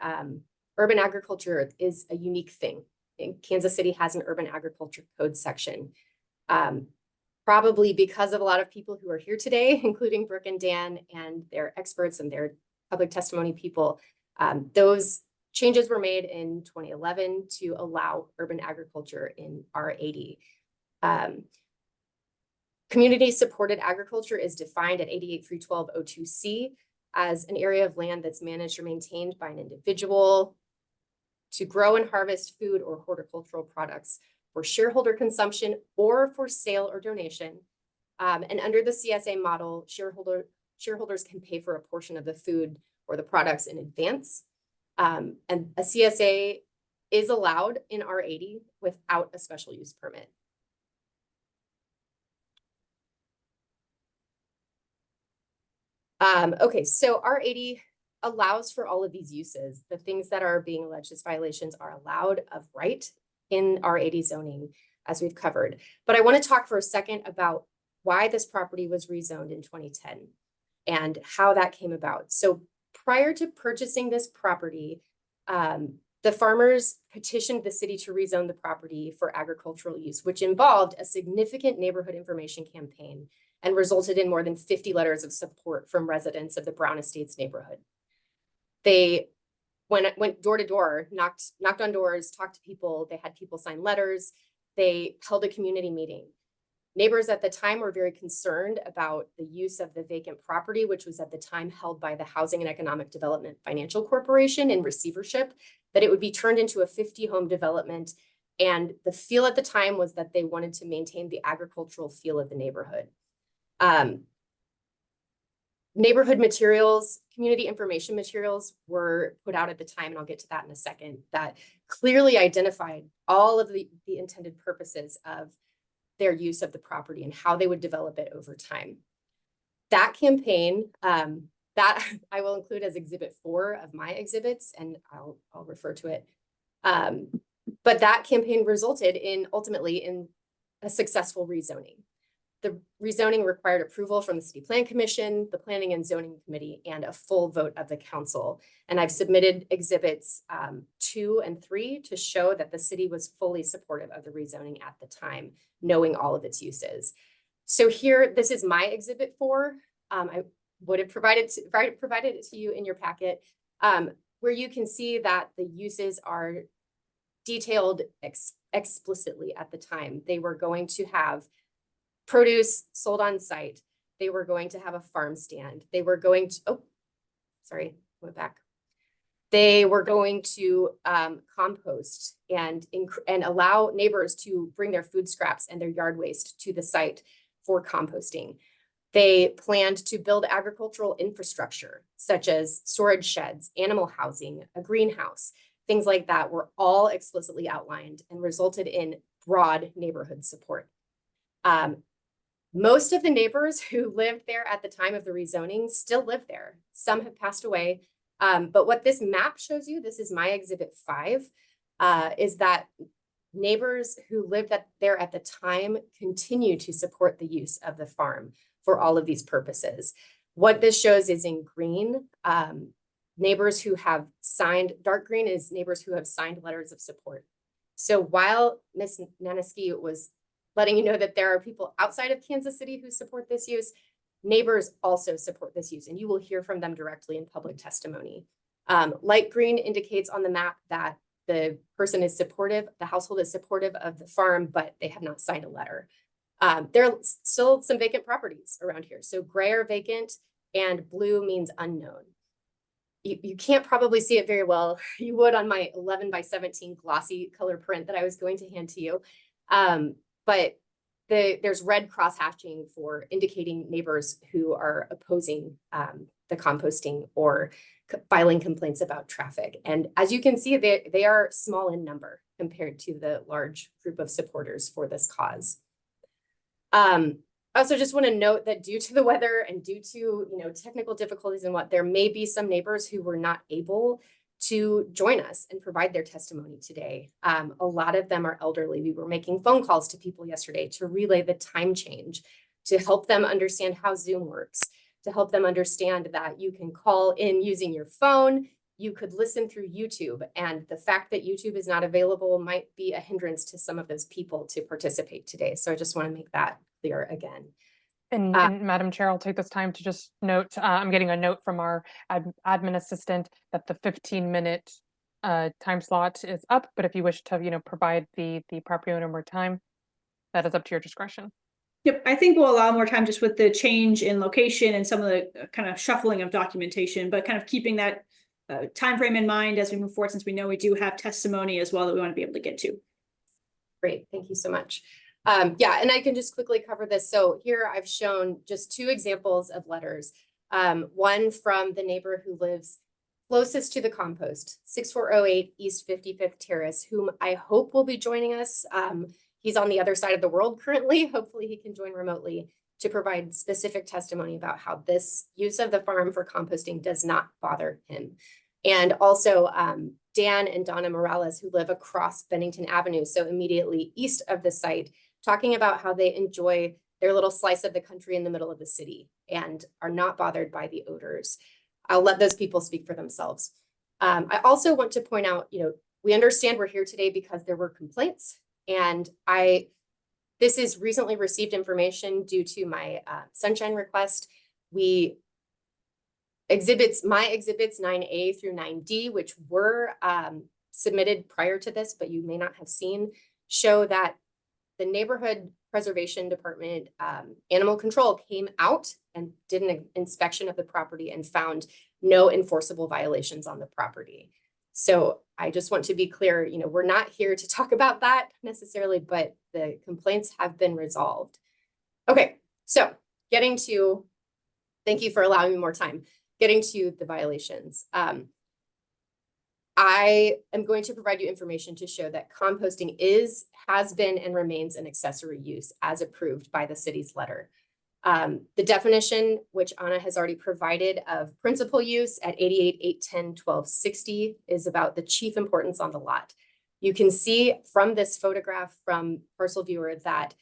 Urban agriculture is a unique thing. Kansas City has an urban agriculture code section. Probably because of a lot of people who are here today, including Brooke and Dan and their experts and their public testimony people. Those changes were made in 2011 to allow urban agriculture in R80. Community supported agriculture is defined at 88-312-02C as an area of land that's managed or maintained by an individual to grow and harvest food or horticultural products for shareholder consumption or for sale or donation. And under the CSA model, shareholders can pay for a portion of the food or the products in advance. And a CSA is allowed in R80 without a special use permit. Okay, so R80 allows for all of these uses. The things that are being alleged as violations are allowed of right in R80 zoning, as we've covered. But I want to talk for a second about why this property was rezoned in 2010 and how that came about. So prior to purchasing this property, the farmers petitioned the city to rezone the property for agricultural use, which involved a significant neighborhood information campaign and resulted in more than 50 letters of support from residents of the Brown Estates neighborhood. They went door to door, knocked on doors, talked to people. They had people sign letters. They held a community meeting. Neighbors at the time were very concerned about the use of the vacant property, which was at the time held by the Housing and Economic Development Financial Corporation in receivership, that it would be turned into a 50-home development. And the feel at the time was that they wanted to maintain the agricultural feel of the neighborhood. Neighborhood materials, community information materials were put out at the time, and I'll get to that in a second, that clearly identified all of the intended purposes of their use of the property and how they would develop it over time. That campaign, that I will include as Exhibit 4 of my exhibits, and I'll refer to it. But that campaign resulted in ultimately in a successful rezoning. The rezoning required approval from the City Plan Commission, the Planning and Zoning Committee, and a full vote of the council. And I've submitted exhibits 2 and 3 to show that the city was fully supportive of the rezoning at the time, knowing all of its uses. So here, this is my Exhibit 4. I would have provided it to you in your packet, where you can see that the uses are detailed explicitly at the time. They were going to have produce sold on site. They were going to have a farm stand. They were going to, went back. They were going to compost and allow neighbors to bring their food scraps and their yard waste to the site for composting. They planned to build agricultural infrastructure, such as storage sheds, animal housing, a greenhouse. things like that were all explicitly outlined and resulted in broad neighborhood support. Most of the neighbors who lived there at the time of the rezoning still live there. Some have passed away. But what this map shows you, this is my exhibit 5, is that neighbors who lived there at the time continue to support the use of the farm for all of these purposes. What this shows is in green, neighbors who have signed, dark green is neighbors who have signed letters of support. So while Ms. Naneski was letting you know that there are people outside of Kansas City who support this use, neighbors also support this use, and you will hear from them directly in public testimony. Light green indicates on the map that the person is supportive, the household is supportive of the farm, but they have not signed a letter. There are still some vacant properties around here. So gray are vacant and blue means unknown. You can't probably see it very well. You would on my 11:17 glossy color print that I was going to hand to you. But there's red cross hatching for indicating neighbors who are opposing the composting or filing complaints about traffic. And as you can see, they are small in number compared to the large group of supporters for this cause. I also just want to note that due to the weather and due to technical difficulties and there may be some neighbors who were not able to join us and provide their testimony today. A lot of them are elderly. We were making phone calls to people yesterday to relay the time change, to help them understand how Zoom works, to help them understand that you can call in using your phone, you could listen through YouTube, and the fact that YouTube is not available might be a hindrance to some of those people to participate today. So I just want to make that clear again. And Madam Chair, I'll take this time to just note, I'm getting a note from our admin assistant that the 15-minute time slot is up, but if you wish to, provide the property owner more time, that is up to your discretion. Yep, I think we'll allow more time just with the change in location and some of the kind of shuffling of documentation, but kind of keeping that time frame in mind as we move forward, since we know we do have testimony as well that we want to be able to get to. Great, thank you so much. Yeah, and I can just quickly cover this. So here I've shown just 2 examples of letters. One from the neighbor who lives closest to the compost, 6408 East 55th Terrace, whom I hope will be joining us. He's on the other side of the world currently. Hopefully he can join remotely to provide specific testimony about how this use of the farm for composting does not bother him. And also Dan and Donna Morales, who live across Bennington Avenue, so immediately east of the site, talking about how they enjoy their little slice of the country in the middle of the city and are not bothered by the odors. I'll let those people speak for themselves. I also want to point out, we understand we're here today because there were complaints, and this is recently received information due to my sunshine request. My exhibits 9A through 9D, which were submitted prior to this, but you may not have seen, show that the neighborhood preservation department, animal control came out and did an inspection of the property and found no enforceable violations on the property. So I just want to be clear, we're not here to talk about that necessarily, but the complaints have been resolved. Okay, so thank you for allowing me more time, getting to the violations. I am going to provide you information to show that composting has been and remains an accessory use as approved by the city's letter. The definition, which Anna has already provided, of principal use at 88-810-1260 is about the chief importance on the lot. You can see from this photograph from Parcel Viewer that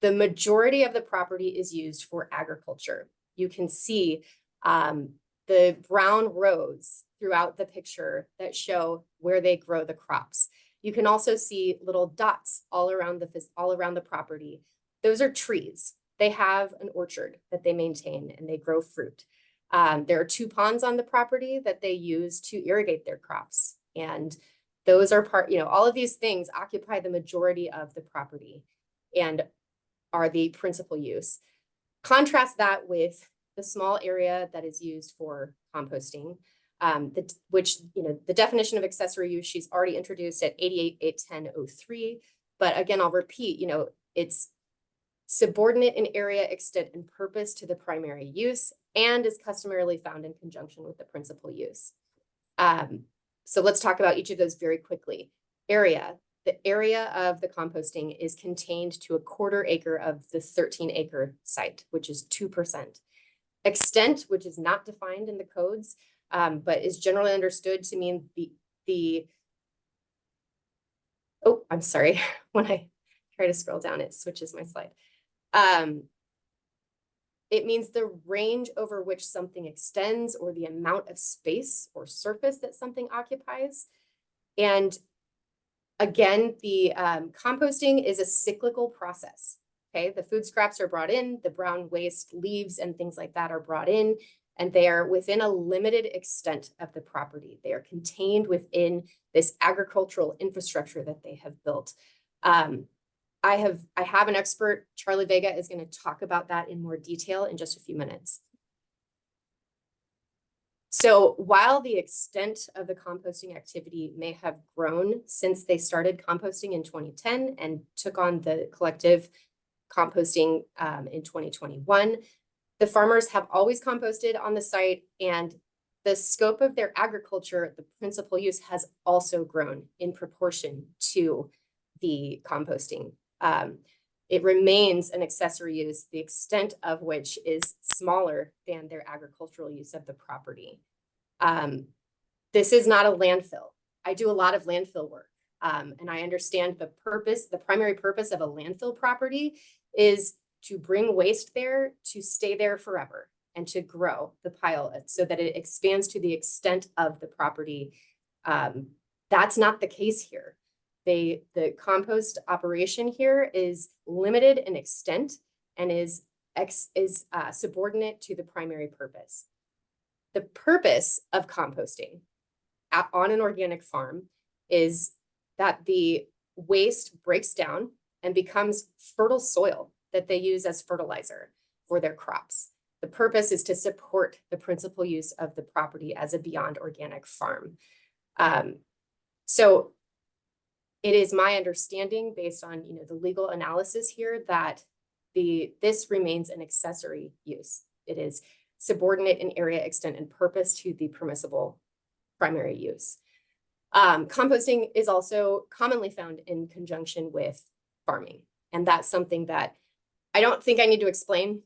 the majority of the property is used for agriculture. You can see the brown rows throughout the picture that show where they grow the crops. You can also see little dots all around the property. Those are trees. They have an orchard that they maintain and they grow fruit. There are 2 ponds on the property that they use to irrigate their crops. And those are all of these things occupy the majority of the property and are the principal use. Contrast that with the small area that is used for composting, the definition of accessory use she's already introduced at 88-810-03. But again, I'll repeat, it's subordinate in area, extent, and purpose to the primary use and is customarily found in conjunction with the principal use. So let's talk about each of those very quickly. Area. The area of the composting is contained to 1/4 acre of the 13-acre site, which is 2%. Extent, which is not defined in the codes, but is generally understood to mean oh, I'm sorry. When I try to scroll down, it switches my slide. It means the range over which something extends or the amount of space or surface that something occupies. And again, the composting is a cyclical process. Okay, the food scraps are brought in, the brown waste, leaves, and things like that are brought in, and they are within a limited extent of the property. They are contained within this agricultural infrastructure that they have built. I have an expert, Charlie Vega, is going to talk about that in more detail in just a few minutes. So while the extent of the composting activity may have grown since they started composting in 2010 and took on the collective composting in 2021, the farmers have always composted on the site, and the scope of their agriculture, the principal use, has also grown in proportion to the composting. It remains an accessory use, the extent of which is smaller than their agricultural use of the property. This is not a landfill. I do a lot of landfill work, and I understand the purpose, the primary purpose of a landfill property is to bring waste there, to stay there forever, and to grow the pile so that it expands to the extent of the property. That's not the case here. The compost operation here is limited in extent and is subordinate to the primary purpose. The purpose of composting on an organic farm is that the waste breaks down and becomes fertile soil that they use as fertilizer for their crops. The purpose is to support the principal use of the property as a beyond organic farm. So it is my understanding, based on the legal analysis here, that this remains an accessory use. It is subordinate in area, extent, and purpose to the permissible primary use. Composting is also commonly found in conjunction with farming, and that's something that I don't think I need to explain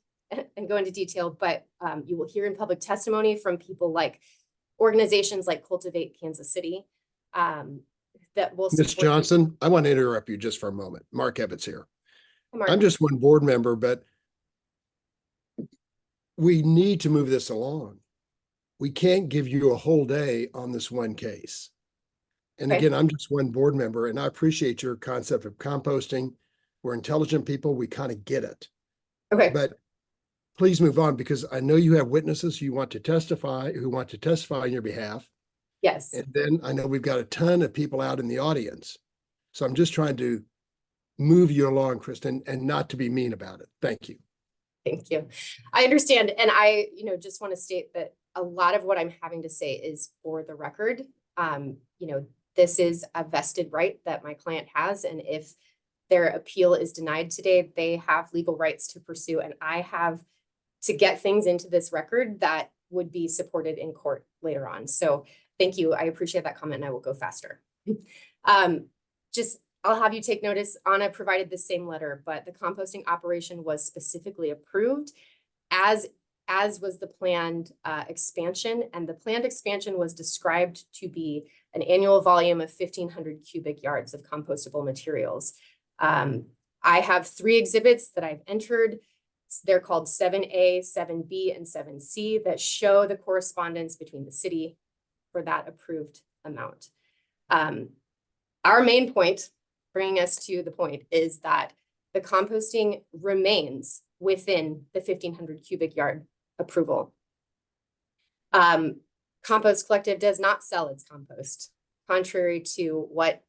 and go into detail, but you will hear in public testimony from people like organizations like Cultivate Kansas City, that will Ms. support. Johnson, I want to interrupt you just for a moment. Mark Ebbets here. Mark. I'm just one board member, but we need to move this along. We can't give you a whole day on this one case. And Okay. again, I'm just one board member, and I appreciate your concept of composting. We're intelligent people. We kind of get it. Okay. But please move on, because I know you have witnesses who want to testify on your behalf. Yes. And then I know we've got a ton of people out in the audience. So I'm just trying to move you along, Kristen, and not to be mean about it. Thank you. Thank you. I understand. And I, just want to state that a lot of what I'm having to say is for the record. This is a vested right that my client has. And if their appeal is denied today, they have legal rights to pursue. And I have to get things into this record that would be supported in court later on. So thank you. I appreciate that comment, and I will go faster. I'll have you take notice, Anna provided the same letter, but the composting operation was specifically approved as was the planned expansion, and the planned expansion was described to be an annual volume of 1,500 cubic yards of compostable materials. I have 3 exhibits that I've entered. They're called 7A, 7B, and 7C that show the correspondence between the city for that approved amount. Our main point, bringing us to the point, is that the composting remains within the 1,500 cubic yard approval. Compost Collective does not sell its compost, contrary to what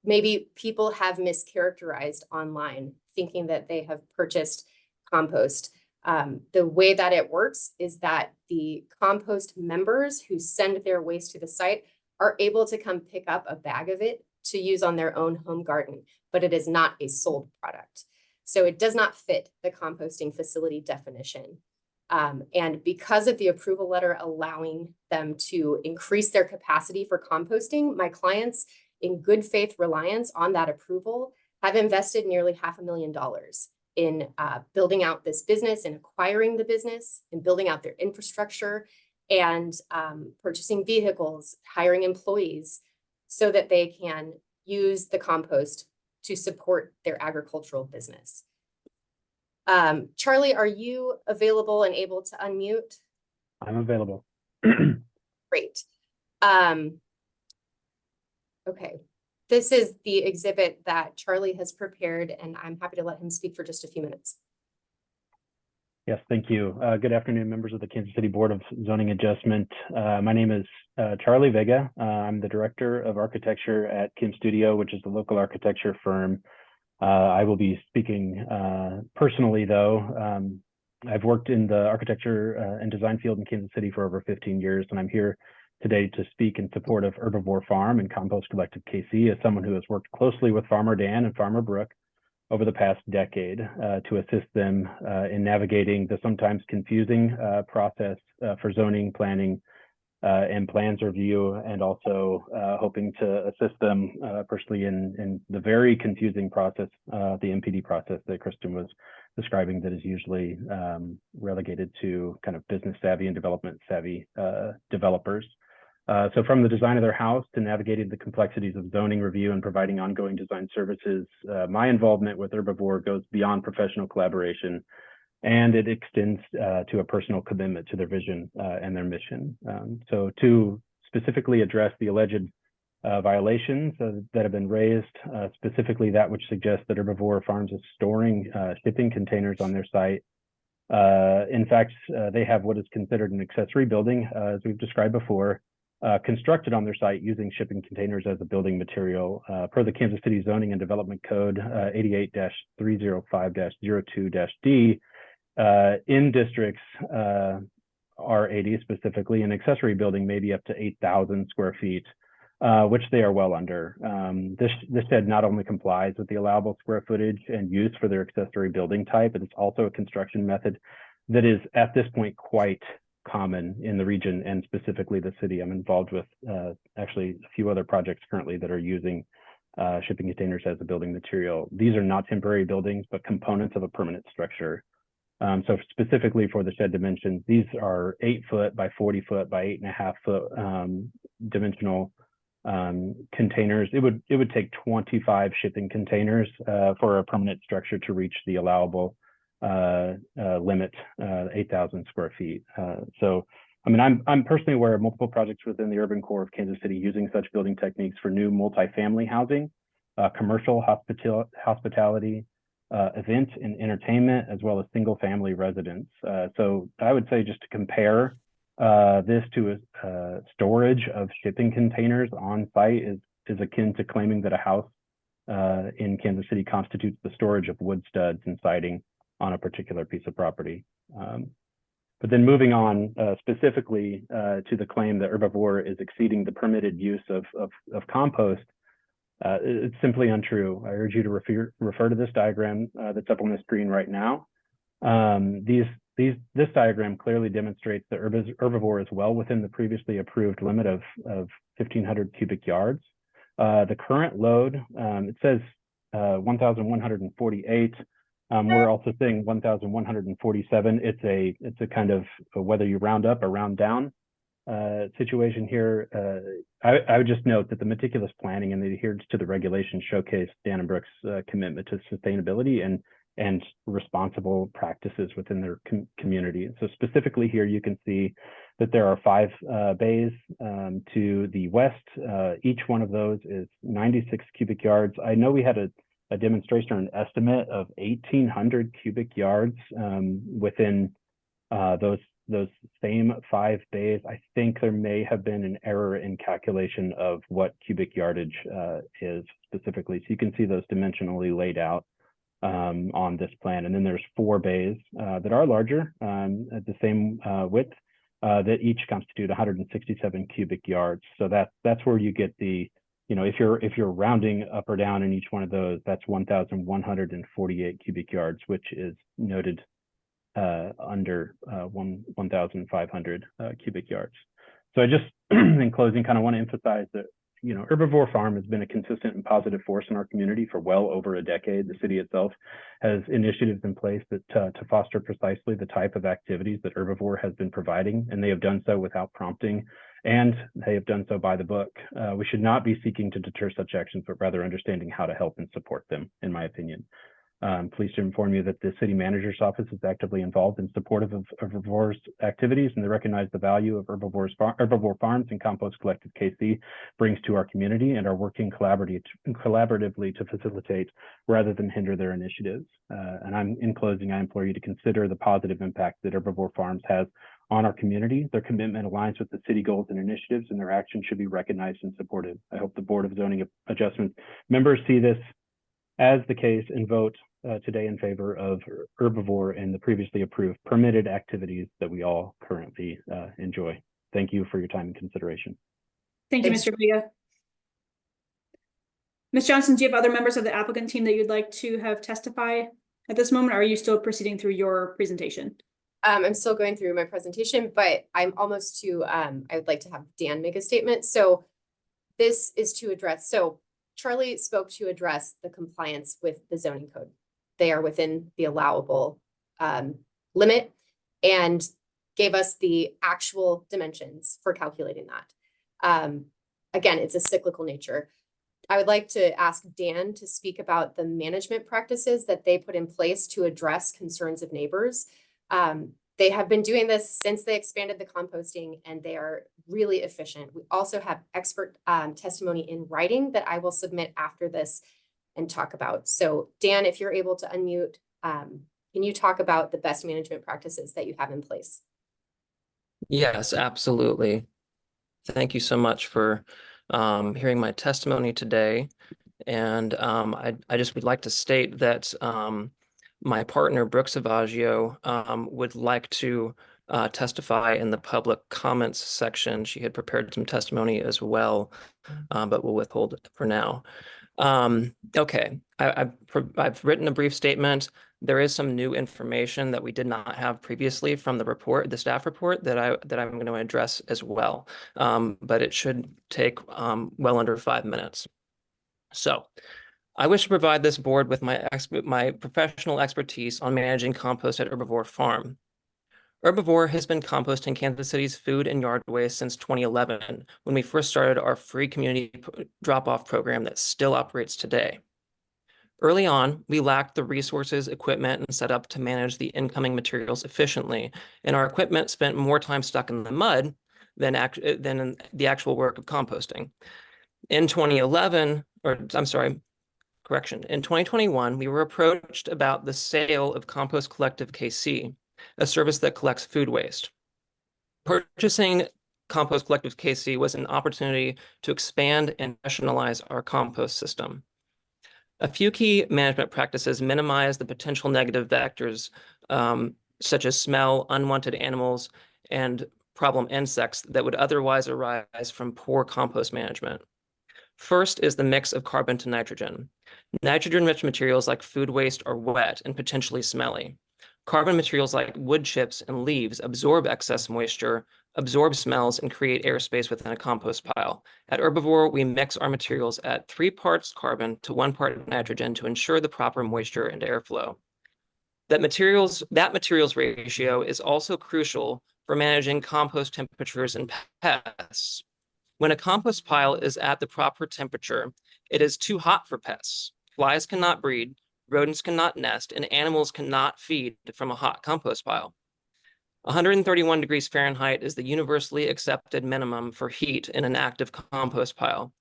maybe people have mischaracterized online, thinking that they have purchased compost. The way that it works is that the compost members who send their waste to the site are able to come pick up a bag of it to use on their own home garden, but it is not a sold product. So it does not fit the composting facility definition. And because of the approval letter allowing them to increase their capacity for composting, my clients, in good faith reliance on that approval, have invested nearly $500,000 in building out this business and acquiring the business and building out their infrastructure and purchasing vehicles, hiring employees so that they can use the compost to support their agricultural business. Charlie, are you available and able to unmute? I'm available. Great. Okay, this is the exhibit that Charlie has prepared, and I'm happy to let him speak for just a few minutes. Yes, thank you. Good afternoon, members of the Kansas City Board of Zoning Adjustment. My name is Charlie Vega. I'm the Director of Architecture at Kim Studio, which is the local architecture firm. I will be speaking personally, though. I've worked in the architecture and design field in Kansas City for over 15 years, and I'm here today to speak in support of Herbivore Farm and Compost Collective KC as someone who has worked closely with Farmer Dan and Farmer Brooke over the past decade to assist them in navigating the sometimes confusing process for zoning, planning, and plans review, and also hoping to assist them personally in the very confusing process, the MPD process that Kristen was describing, that is usually relegated to kind of business savvy and development savvy developers. So from the design of their house to navigating the complexities of zoning review and providing ongoing design services, my involvement with Herbivore goes beyond professional collaboration, and it extends to a personal commitment to their vision and their mission. So to specifically address the alleged violations that have been raised, specifically that which suggests that Herbivore Farms is storing shipping containers on their site. In fact, they have what is considered an accessory building, as we've described before, constructed on their site using shipping containers as a building material per the Kansas City Zoning and Development Code 88-305-02-D. In districts R80 specifically, an accessory building may be up to 8,000 square feet, which they are well under. This shed not only complies with the allowable square footage and use for their accessory building type, but it's also a construction method that is at this point quite common in the region and specifically the city. I'm involved with actually a few other projects currently that are using shipping containers as a building material. These are not temporary buildings, but components of a permanent structure. So specifically for the shed dimensions, these are 8 foot by 40 foot by 8.5 foot dimensional containers. It would take 25 shipping containers for a permanent structure to reach the allowable limit, 8,000 square feet. So, I mean, I'm personally aware of multiple projects within the urban core of Kansas City using such building techniques for new multifamily housing, commercial hospitality, event and entertainment, as well as single family residence. So I would say, just to compare this to a storage of shipping containers on site is akin to claiming that a house in Kansas City constitutes the storage of wood studs and siding on a particular piece of property. But then moving on specifically to the claim that Herbivore is exceeding the permitted use of compost, it's simply untrue. I urge you to refer to this diagram that's up on the screen right now. This diagram clearly demonstrates that Herbivore is well within the previously approved limit of 1,500 cubic yards. The current load, it says 1,148. We're also saying 1,147. It's a kind of whether you round up or round down situation here. I would just note that the meticulous planning and the adherence to the regulations showcase Dan and Brooke's commitment to sustainability and responsible practices within their community. So specifically here, you can see that there are 5 bays to the west. Each one of those is 96 cubic yards. I know we had a demonstration or an estimate of 1,800 cubic yards within those same 5 bays. I think there may have been an error in calculation of what cubic yardage is specifically. So you can see those dimensionally laid out on this plan. And then there's 4 bays that are larger at the same width that each constitute 167 cubic yards. So that's where you get the, if you're rounding up or down in each one of those, that's 1,148 cubic yards, which is noted under 1,500 cubic yards. So I just, in closing, kind of want to emphasize that, you know, Herbivore Farm has been a consistent and positive force in our community for well over a decade. The city itself has initiatives in place that to foster precisely the type of activities that Herbivore has been providing, and they have done so without prompting, and they have done so by the book. We should not be seeking to deter such actions, but rather understanding how to help and support them, in my opinion. Pleased to inform you that the city manager's office is actively involved in supportive of Herbivore's activities, and they recognize the value of Herbivore Farms and Compost Collective KC brings to our community, and are working collaboratively to facilitate rather than hinder their initiatives. And in closing, I implore you to consider the positive impact that Herbivore Farms has on our community. Their commitment aligns with the city goals and initiatives, and their actions should be recognized and supported. I hope the Board of Zoning Adjustment members see this as the case and vote today in favor of Herbivore and the previously approved permitted activities that we all currently enjoy. Thank you for your time and consideration. Thank you, Mr. Vega. Ms. Johnson, do you have other members of the applicant team that you'd like to have testify at this moment? Or are you still proceeding through your presentation? I'm still going through my presentation, but I'm almost to, I would like to have Dan make a statement. So this is to address, so Charlie spoke to address the compliance with the zoning code. They are within the allowable limit and gave us the actual dimensions for calculating that. Again, it's a cyclical nature. I would like to ask Dan to speak about the management practices that they put in place to address concerns of neighbors. They have been doing this since they expanded the composting, and they are really efficient. We also have expert testimony in writing that I will submit after this and talk about. So Dan, if you're able to unmute, can you talk about the best management practices that you have in place? Yes, absolutely. Thank you so much for hearing my testimony today. And I just would like to state that my partner, Brooke Savaggio, would like to testify in the public comments section. She had prepared some testimony as well, but we'll withhold it for now. Okay, I've written a brief statement. There is some new information that we did not have previously from the report, the staff report, that I'm going to address as well. But it should take well under 5 minutes. So I wish to provide this board with my professional expertise on managing compost at Herbivore Farm. Herbivore has been composting Kansas City's food and yard waste since 2011, when we first started our free community drop-off program that still operates today. Early on, we lacked the resources, equipment, and setup to manage the incoming materials efficiently, and our equipment spent more time stuck in the mud than in the actual work of composting. In 2021, we were approached about the sale of Compost Collective KC, a service that collects food waste. Purchasing Compost Collective KC was an opportunity to expand and rationalize our compost system. A few key management practices minimize the potential negative vectors, such as smell, unwanted animals, and problem insects that would otherwise arise from poor compost management. First is the mix of carbon to nitrogen. Nitrogen-rich materials like food waste are wet and potentially smelly. Carbon materials like wood chips and leaves absorb excess moisture, absorb smells, and create airspace within a compost pile. At Herbivore, we mix our materials at 3 parts carbon to 1 part nitrogen to ensure the proper moisture and airflow. That materials ratio is also crucial for managing compost temperatures and pests. When a compost pile is at the proper temperature, it is too hot for pests. Flies cannot breed, rodents cannot nest, and animals cannot feed from a hot compost pile. 131 degrees Fahrenheit is the universally accepted minimum for heat in an active compost pile.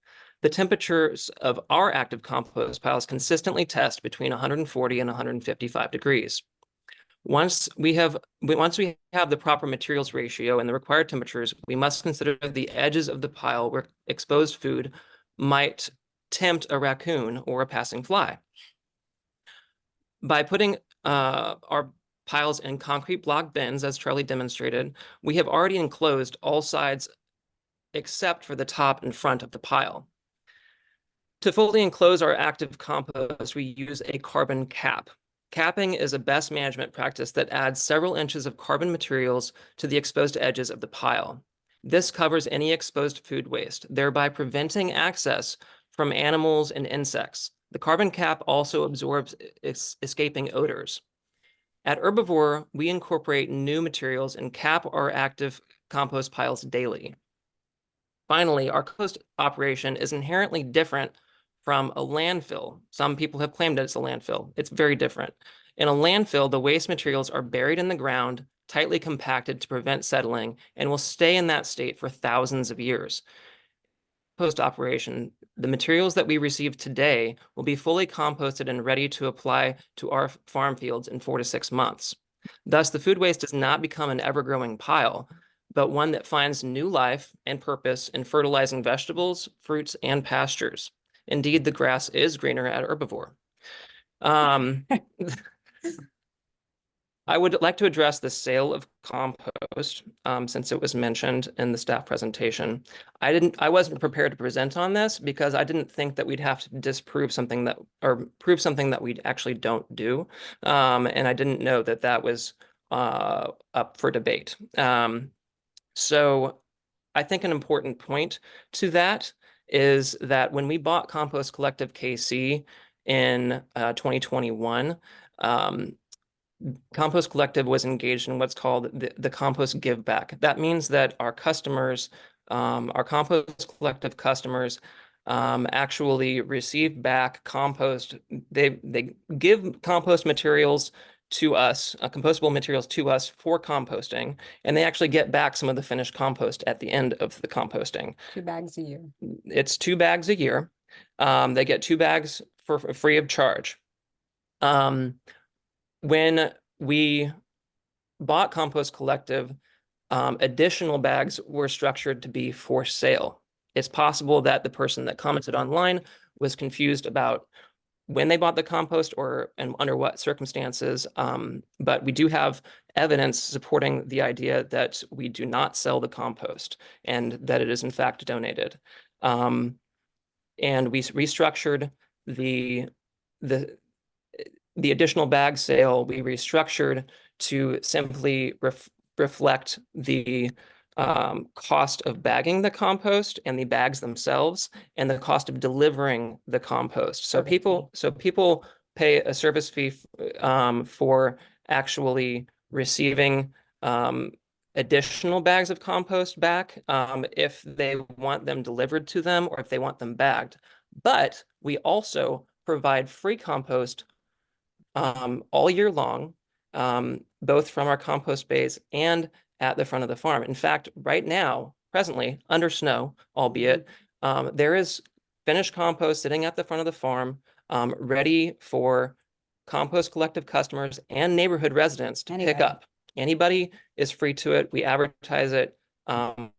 The temperatures of our active compost piles consistently test between 140 and 155 degrees. Once we have the proper materials ratio and the required temperatures, we must consider the edges of the pile where exposed food might tempt a raccoon or a passing fly. By putting our piles in concrete block bins, as Charlie demonstrated, we have already enclosed all sides except for the top and front of the pile. To fully enclose our active compost, we use a carbon cap. Capping is a best management practice that adds several inches of carbon materials to the exposed edges of the pile. This covers any exposed food waste, thereby preventing access from animals and insects. The carbon cap also absorbs escaping odors. At Herbivore, we incorporate new materials and cap our active compost piles daily. Finally, our compost operation is inherently different from a landfill. Some people have claimed that it's a landfill. It's very different. In a landfill, the waste materials are buried in the ground, tightly compacted to prevent settling, and will stay in that state for thousands of years. Post operation, the materials that we receive today will be fully composted and ready to apply to our farm fields in 4 to 6 months. Thus, the food waste does not become an ever-growing pile, but one that finds new life and purpose in fertilizing vegetables, fruits, and pastures. Indeed, the grass is greener at Herbivore. I would like to address the sale of compost, since it was mentioned in the staff presentation. I wasn't prepared to present on this because I didn't think that we'd have to disprove something that, or prove something that we actually don't do. And I didn't know that that was up for debate. So I think an important point to that is that when we bought Compost Collective KC in 2021, Compost Collective was engaged in what's called the compost give back. That means that our customers, our Compost Collective customers, actually receive back compost. They give compost materials to us, compostable materials to us for composting, and they actually get back some of the finished compost at the end of the composting. 2 bags a year. It's 2 bags a year. They get 2 bags for free of charge. When we bought Compost Collective, additional bags were structured to be for sale. It's possible that the person that commented online was confused about when they bought the compost and under what circumstances, but we do have evidence supporting the idea that we do not sell the compost and that it is in fact donated. And we restructured the additional bag sale. We restructured to simply reflect the cost of bagging the compost and the bags themselves and the cost of delivering the compost. So people pay a service fee for actually receiving additional bags of compost back if they want them delivered to them or if they want them bagged. But we also provide free compost all year long, both from our compost bays and at the front of the farm. In fact, right now, presently, under snow, albeit, there is finished compost sitting at the front of the farm, ready for Compost Collective customers and neighborhood residents to pick up. Anybody is free to it. We advertise it a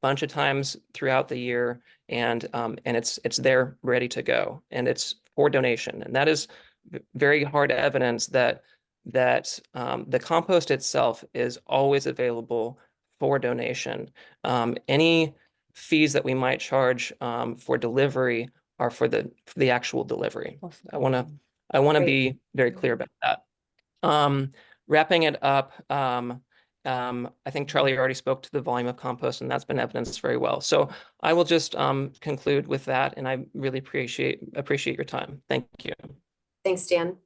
bunch of times throughout the year, and it's there ready to go, and it's for donation. And that is very hard evidence that the compost itself is always available for donation. Any fees that we might charge for delivery are for the actual delivery. I want to be very clear about that. Wrapping it up, I think Charlie already spoke to the volume of compost, and that's been evidenced very well. So I will just conclude with that, and I really appreciate your time. Thank you. Thanks, Dan.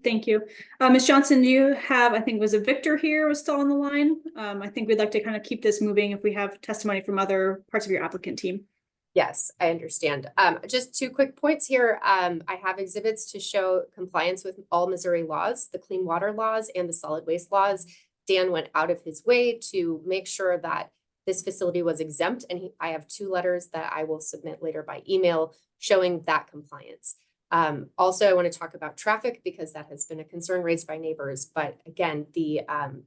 Thank you. Ms. Johnson, do you have, I think, was it Victor here was still on the line? I think we'd like to kind of keep this moving if we have testimony from other parts of your applicant team. Yes, I understand. Just 2 quick points here. I have exhibits to show compliance with all Missouri laws, the clean water laws and the solid waste laws. Dan went out of his way to make sure that this facility was exempt, and I have 2 letters that I will submit later by email showing that compliance. Also, I want to talk about traffic because that has been a concern raised by neighbors. But again, the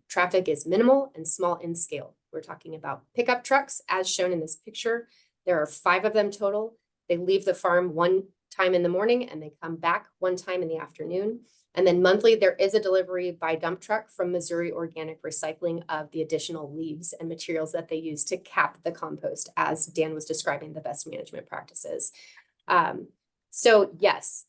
traffic is minimal and small in scale. We're talking about pickup trucks as shown in this picture. There are 5 of them total. They leave the farm 1 time in the morning and they come back 1 time in the afternoon. And then monthly, there is a delivery by dump truck from Missouri Organic Recycling of the additional leaves and materials that they use to cap the compost, as Dan was describing the best management practices. So yes,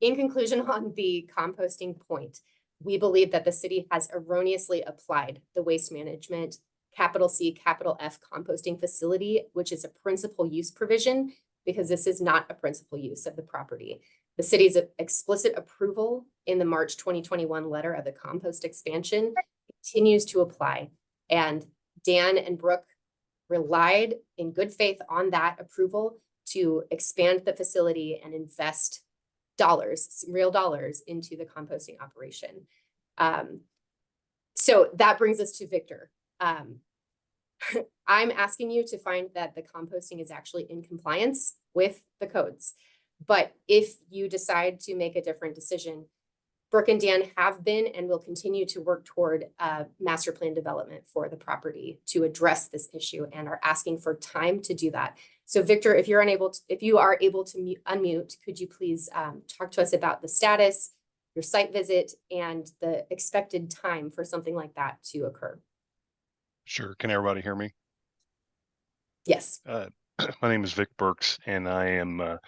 in conclusion on the composting point, we believe that the city has erroneously applied the waste management capital C, capital F composting facility, which is a principal use provision, because this is not a principal use of the property. The city's explicit approval in the March 2021 letter of the compost expansion continues to apply. And Dan and Brooke relied in good faith on that approval to expand the facility and invest dollars, real dollars, into the composting operation. So that brings us to Victor. I'm asking you to find that the composting is actually in compliance with the codes. But if you decide to make a different decision, Brooke and Dan have been and will continue to work toward master plan development for the property to address this issue and are asking for time to do that. So Victor, if you are able to unmute, could you please talk to us about the status, your site visit, and the expected time for something like that to occur? Sure. Can everybody hear me? Yes. My name is Vic Burks, and I am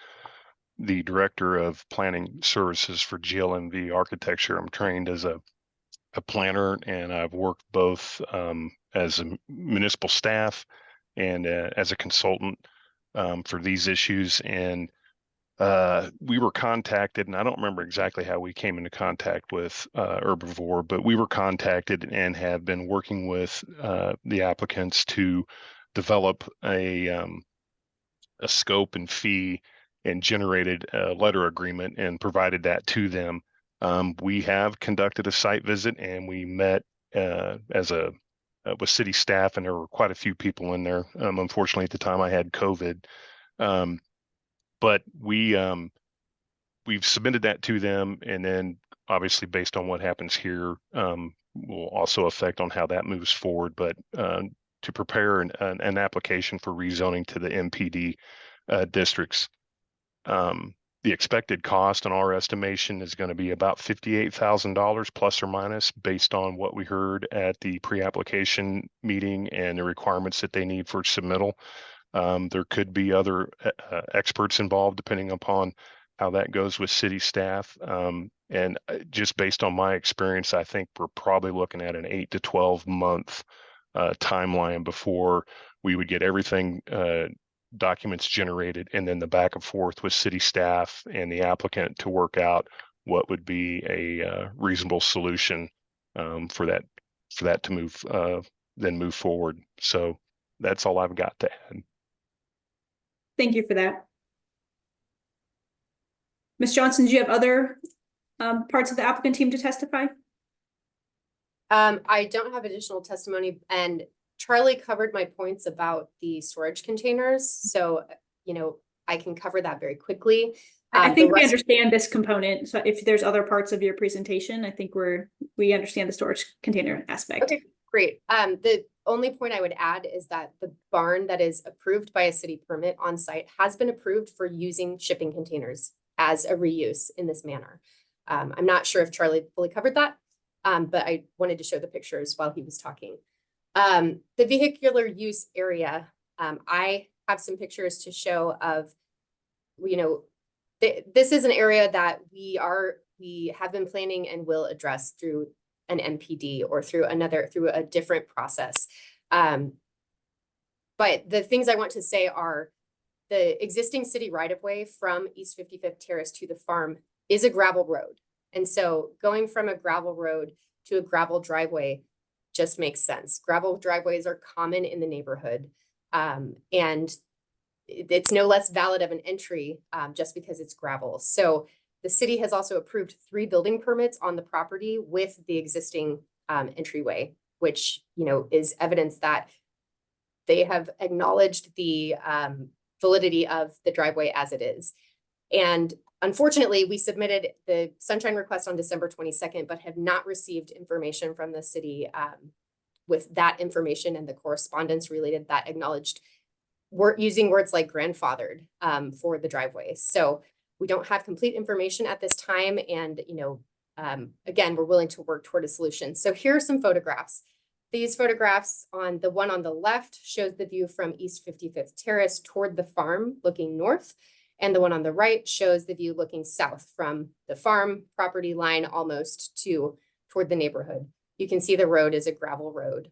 the Director of Planning Services for GLMV Architecture. I'm trained as a planner, and I've worked both as a municipal staff and as a consultant for these issues. And we were contacted, and I don't remember exactly how we came into contact with Herbivore, but we were contacted and have been working with the applicants to develop a scope and fee, and generated a letter agreement and provided that to them. We have conducted a site visit, and we met with city staff, and there were quite a few people in there. Unfortunately, at the time I had COVID. But we've submitted that to them, and then obviously based on what happens here will also affect on how that moves forward. But to prepare an application for rezoning to the MPD districts. The expected cost on our estimation is going to be about $58,000 plus or minus, based on what we heard at the pre-application meeting and the requirements that they need for submittal. There could be other experts involved depending upon how that goes with city staff. And just based on my experience, I think we're probably looking at an 8 to 12 month timeline before we would get everything documents generated, and then the back and forth with city staff and the applicant to work out what would be a reasonable solution for that to move forward. So that's all I've got to add. Thank you for that. Ms. Johnson, do you have other parts of the applicant team to testify? I don't have additional testimony, and Charlie covered my points about the storage containers. So, I can cover that very quickly. I think we understand this component. So if there's other parts of your presentation, I think we understand the storage container aspect. Okay, great. The only point I would add is that the barn that is approved by a city permit on site has been approved for using shipping containers as a reuse in this manner. I'm not sure if Charlie fully covered that, but I wanted to show the pictures while he was talking. The vehicular use area, I have some pictures to show of, this is an area that we have been planning and will address through an MPD or through a different process. But the things I want to say are the existing city right-of-way from East 55th Terrace to the farm is a gravel road. And so going from a gravel road to a gravel driveway just makes sense. Gravel driveways are common in the neighborhood, and it's no less valid of an entry just because it's gravel. So the city has also approved 3 building permits on the property with the existing entryway, which is evidence that they have acknowledged the validity of the driveway as it is. And unfortunately, we submitted the sunshine request on December 22nd, but have not received information from the city with that information and the correspondence related that acknowledged using words like grandfathered for the driveway. So we don't have complete information at this time. And, again, we're willing to work toward a solution. So here are some photographs. These photographs, on the one on the left shows the view from East 55th Terrace toward the farm looking north. And the one on the right shows the view looking south from the farm property line almost toward the neighborhood. You can see the road is a gravel road.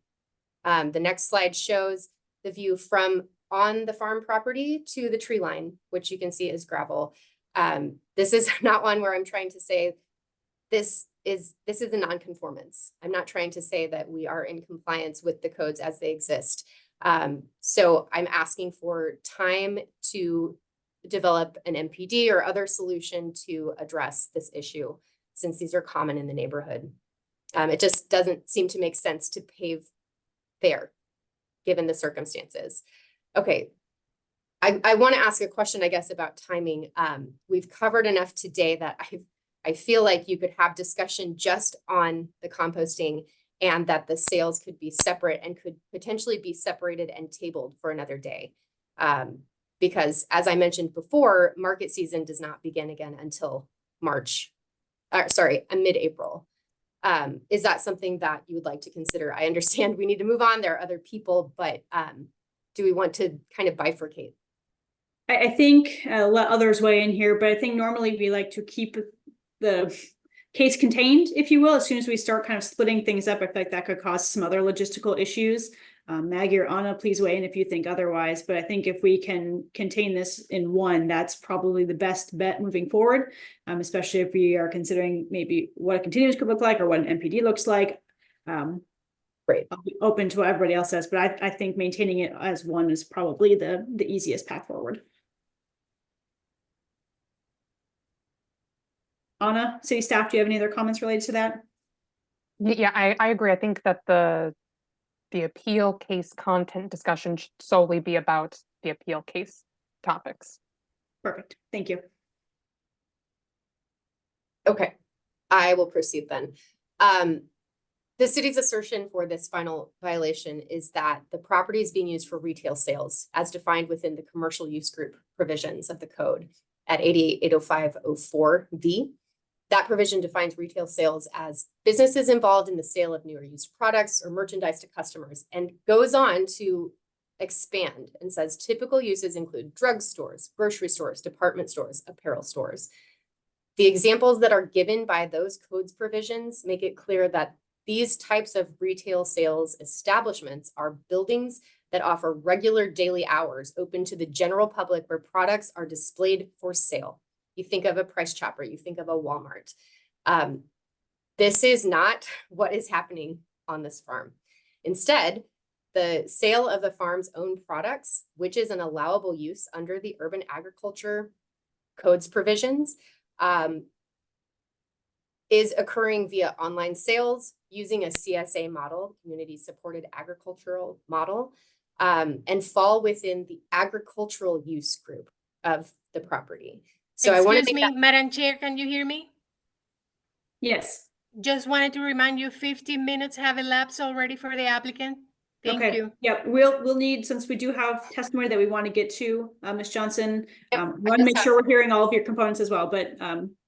The next slide shows the view from on the farm property to the tree line, which you can see is gravel. This is not one where I'm trying to say this is a non-conformance. I'm not trying to say that we are in compliance with the codes as they exist. So I'm asking for time to develop an MPD or other solution to address this issue, since these are common in the neighborhood. It just doesn't seem to make sense to pave there, given the circumstances. Okay, I want to ask a question, I guess, about timing. We've covered enough today that I feel like you could have discussion just on the composting, and that the sales could be separate and could potentially be separated and tabled for another day. Because as I mentioned before, market season does not begin again until mid-April. Is that something that you would like to consider? I understand we need to move on. There are other people, but do we want to kind of bifurcate? I think let others weigh in here, but I think normally we like to keep the case contained, if you will. As soon as we start kind of splitting things up, I feel like that could cause some other logistical issues. Maggie or Anna, please weigh in if you think otherwise. But I think if we can contain this in one, that's probably the best bet moving forward, especially if we are considering maybe what a continuous could look like or what an MPD looks like. Great. I'll be open to what everybody else says, but I think maintaining it as one is probably the easiest path forward. Anna, city staff, do you have any other comments related to that? Yeah, I agree. I think that the appeal case content discussion should solely be about the appeal case topics. Perfect. Thank you. Okay, I will proceed then. The city's assertion for this final violation is that the property is being used for retail sales as defined within the commercial use group provisions of the code at 88-805-04V. That provision defines retail sales as businesses involved in the sale of new or used products or merchandise to customers, and goes on to expand and says typical uses include drugstores, grocery stores, department stores, apparel stores. The examples that are given by those codes provisions make it clear that these types of retail sales establishments are buildings that offer regular daily hours open to the general public where products are displayed for sale. You think of a Price Chopper, you think of a Walmart. This is not what is happening on this farm. Instead, the sale of the farm's own products, which is an allowable use under the urban agriculture codes provisions, is occurring via online sales using a CSA model, community supported agricultural model, and fall within the agricultural use group of the property. So I want to Excuse me, Madam Chair, can you hear me? Yes. Just wanted to remind you 15 minutes have elapsed already for the applicant. Thank you. Yep, we'll need, since we do have testimony that we want to get to, Ms. Johnson, want to make sure we're hearing all of your components as well, but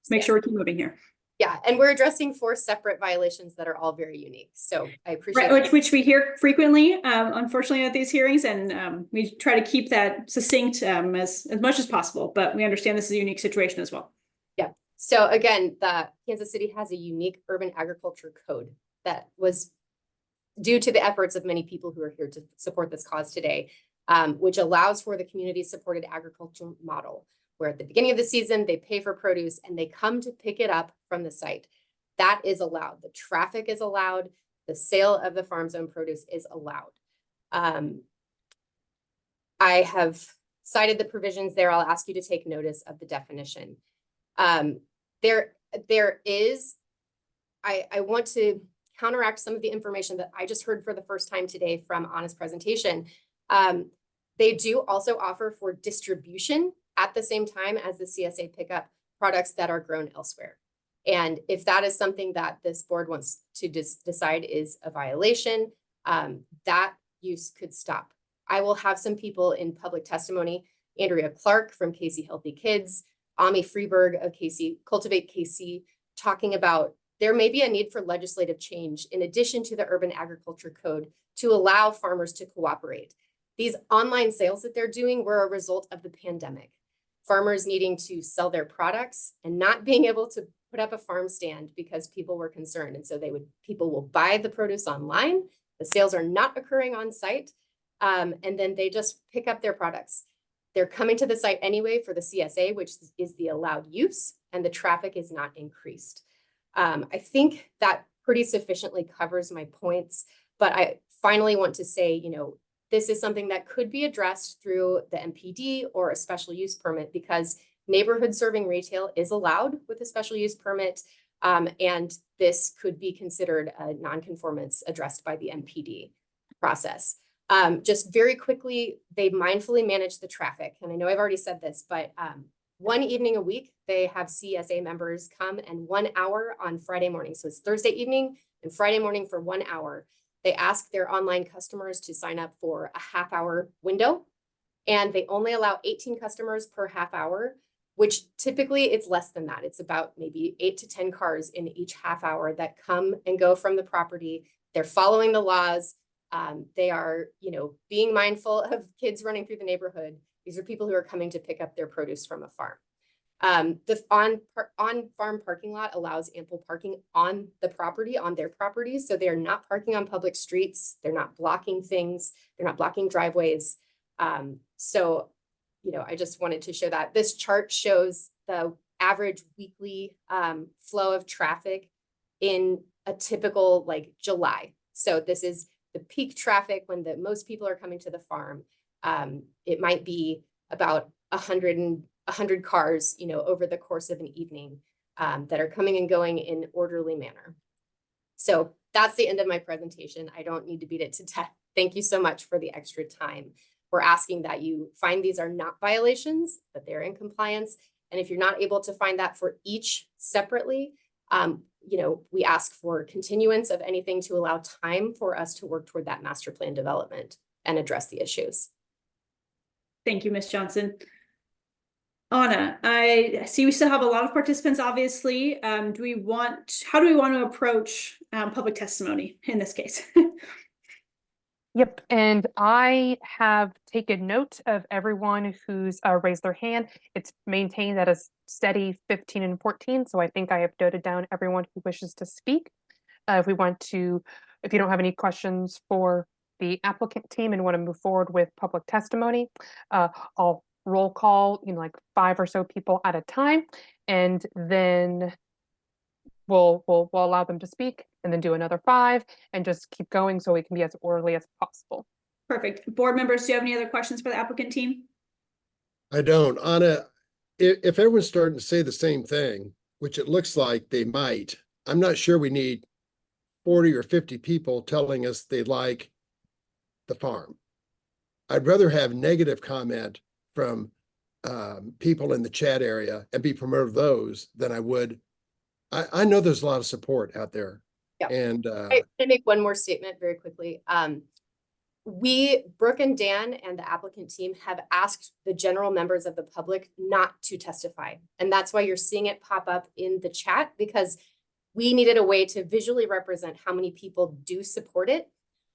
make sure we keep moving here. Yeah, and we're addressing 4 separate violations that are all very unique. So I appreciate which we hear frequently, unfortunately, at these hearings, and we try to keep that succinct as much as possible. But we understand this is a unique situation as well. Yeah. So again, the Kansas City has a unique urban agriculture code that was due to the efforts of many people who are here to support this cause today, which allows for the community supported agriculture model, where at the beginning of the season, they pay for produce and they come to pick it up from the site. That is allowed. The traffic is allowed. The sale of the farm's own produce is allowed. I have cited the provisions there. I'll ask you to take notice of the definition. There is, I want to counteract some of the information that I just heard for the first time today from Anna's presentation. They do also offer for distribution at the same time as the CSA pickup products that are grown elsewhere. And if that is something that this board wants to decide is a violation, that use could stop. I will have some people in public testimony, Andrea Clark from KC Healthy Kids, Ami Freeberg of KC Cultivate KC, talking about there may be a need for legislative change in addition to the urban agriculture code to allow farmers to cooperate. These online sales that they're doing were a result of the pandemic. farmers needing to sell their products and not being able to put up a farm stand because people were concerned. And so people will buy the produce online. The sales are not occurring on site. And then they just pick up their products. They're coming to the site anyway for the CSA, which is the allowed use, and the traffic is not increased. I think that pretty sufficiently covers my points, but I finally want to say, you know, this is something that could be addressed through the MPD or a special use permit, because neighborhood serving retail is allowed with a special use permit. And this could be considered a nonconformance addressed by the MPD process. Just very quickly, they mindfully manage the traffic. And I know I've already said this, but one evening a week, they have CSA members come, and 1 hour on Friday morning. So it's Thursday evening and Friday morning for 1 hour. They ask their online customers to sign up for a half-hour window, and they only allow 18 customers per half hour, which typically it's less than that. It's about maybe 8 to 10 cars in each half hour that come and go from the property. They're following the laws. They are, you know, being mindful of kids running through the neighborhood. These are people who are coming to pick up their produce from a farm. The on-farm parking lot allows ample parking on the property, on their properties. So they're not parking on public streets. They're not blocking things. They're not blocking driveways. So, you know, I just wanted to show that. This chart shows the average weekly flow of traffic in a typical like July. So this is the peak traffic when the most people are coming to the farm. It might be about 100 cars, you know, over the course of an evening that are coming and going in orderly manner. So that's the end of my presentation. I don't need to beat it to death. Thank you so much for the extra time. We're asking that you find these are not violations, that they're in compliance. And if you're not able to find that for each separately, you know, we ask for continuance of anything to allow time for us to work toward that master plan development and address the issues. Thank you, Ms. Johnson. Anna, I see we still have a lot of participants, obviously. How do we want to approach public testimony in this case? Yep, and I have taken note of everyone who's raised their hand. It's maintained at a steady 15 and 14, so I think I have noted down everyone who wishes to speak. If you don't have any questions for the applicant team and want to move forward with public testimony, I'll roll call, you know, like 5 or so people at a time, and then we'll allow them to speak, and then do another 5, and just keep going so we can be as orderly as possible. Perfect. Board members, do you have any other questions for the applicant team? I don't. Anna, if everyone's starting to say the same thing, which it looks like they might, I'm not sure we need 40 or 50 people telling us they like the farm. I'd rather have negative comment from people in the chat area and be promoted those than I would. I know there's a lot of support out there. Yeah. And I make one more statement very quickly. Brooke and Dan and the applicant team have asked the general members of the public not to testify. And that's why you're seeing it pop up in the chat, because we needed a way to visually represent how many people do support it.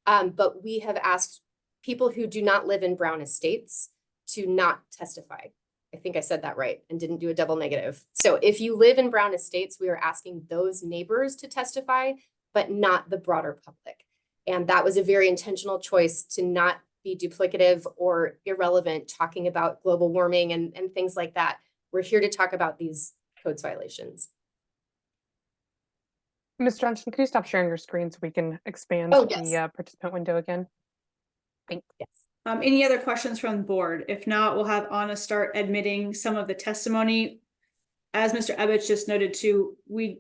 But we have asked people who do not live in Brown Estates to not testify. I think I said that right and didn't do a double negative. So if you live in Brown Estates, we are asking those neighbors to testify, but not the broader public. And that was a very intentional choice to not be duplicative or irrelevant, talking about global warming and things like that. We're here to talk about these codes violations. Ms. Johnson, can you stop sharing your screen so we can expand the participant window again? Thanks. Yes. Any other questions from the board? If not, we'll have Anna start admitting some of the testimony. As Mr. Ebbets just noted too, we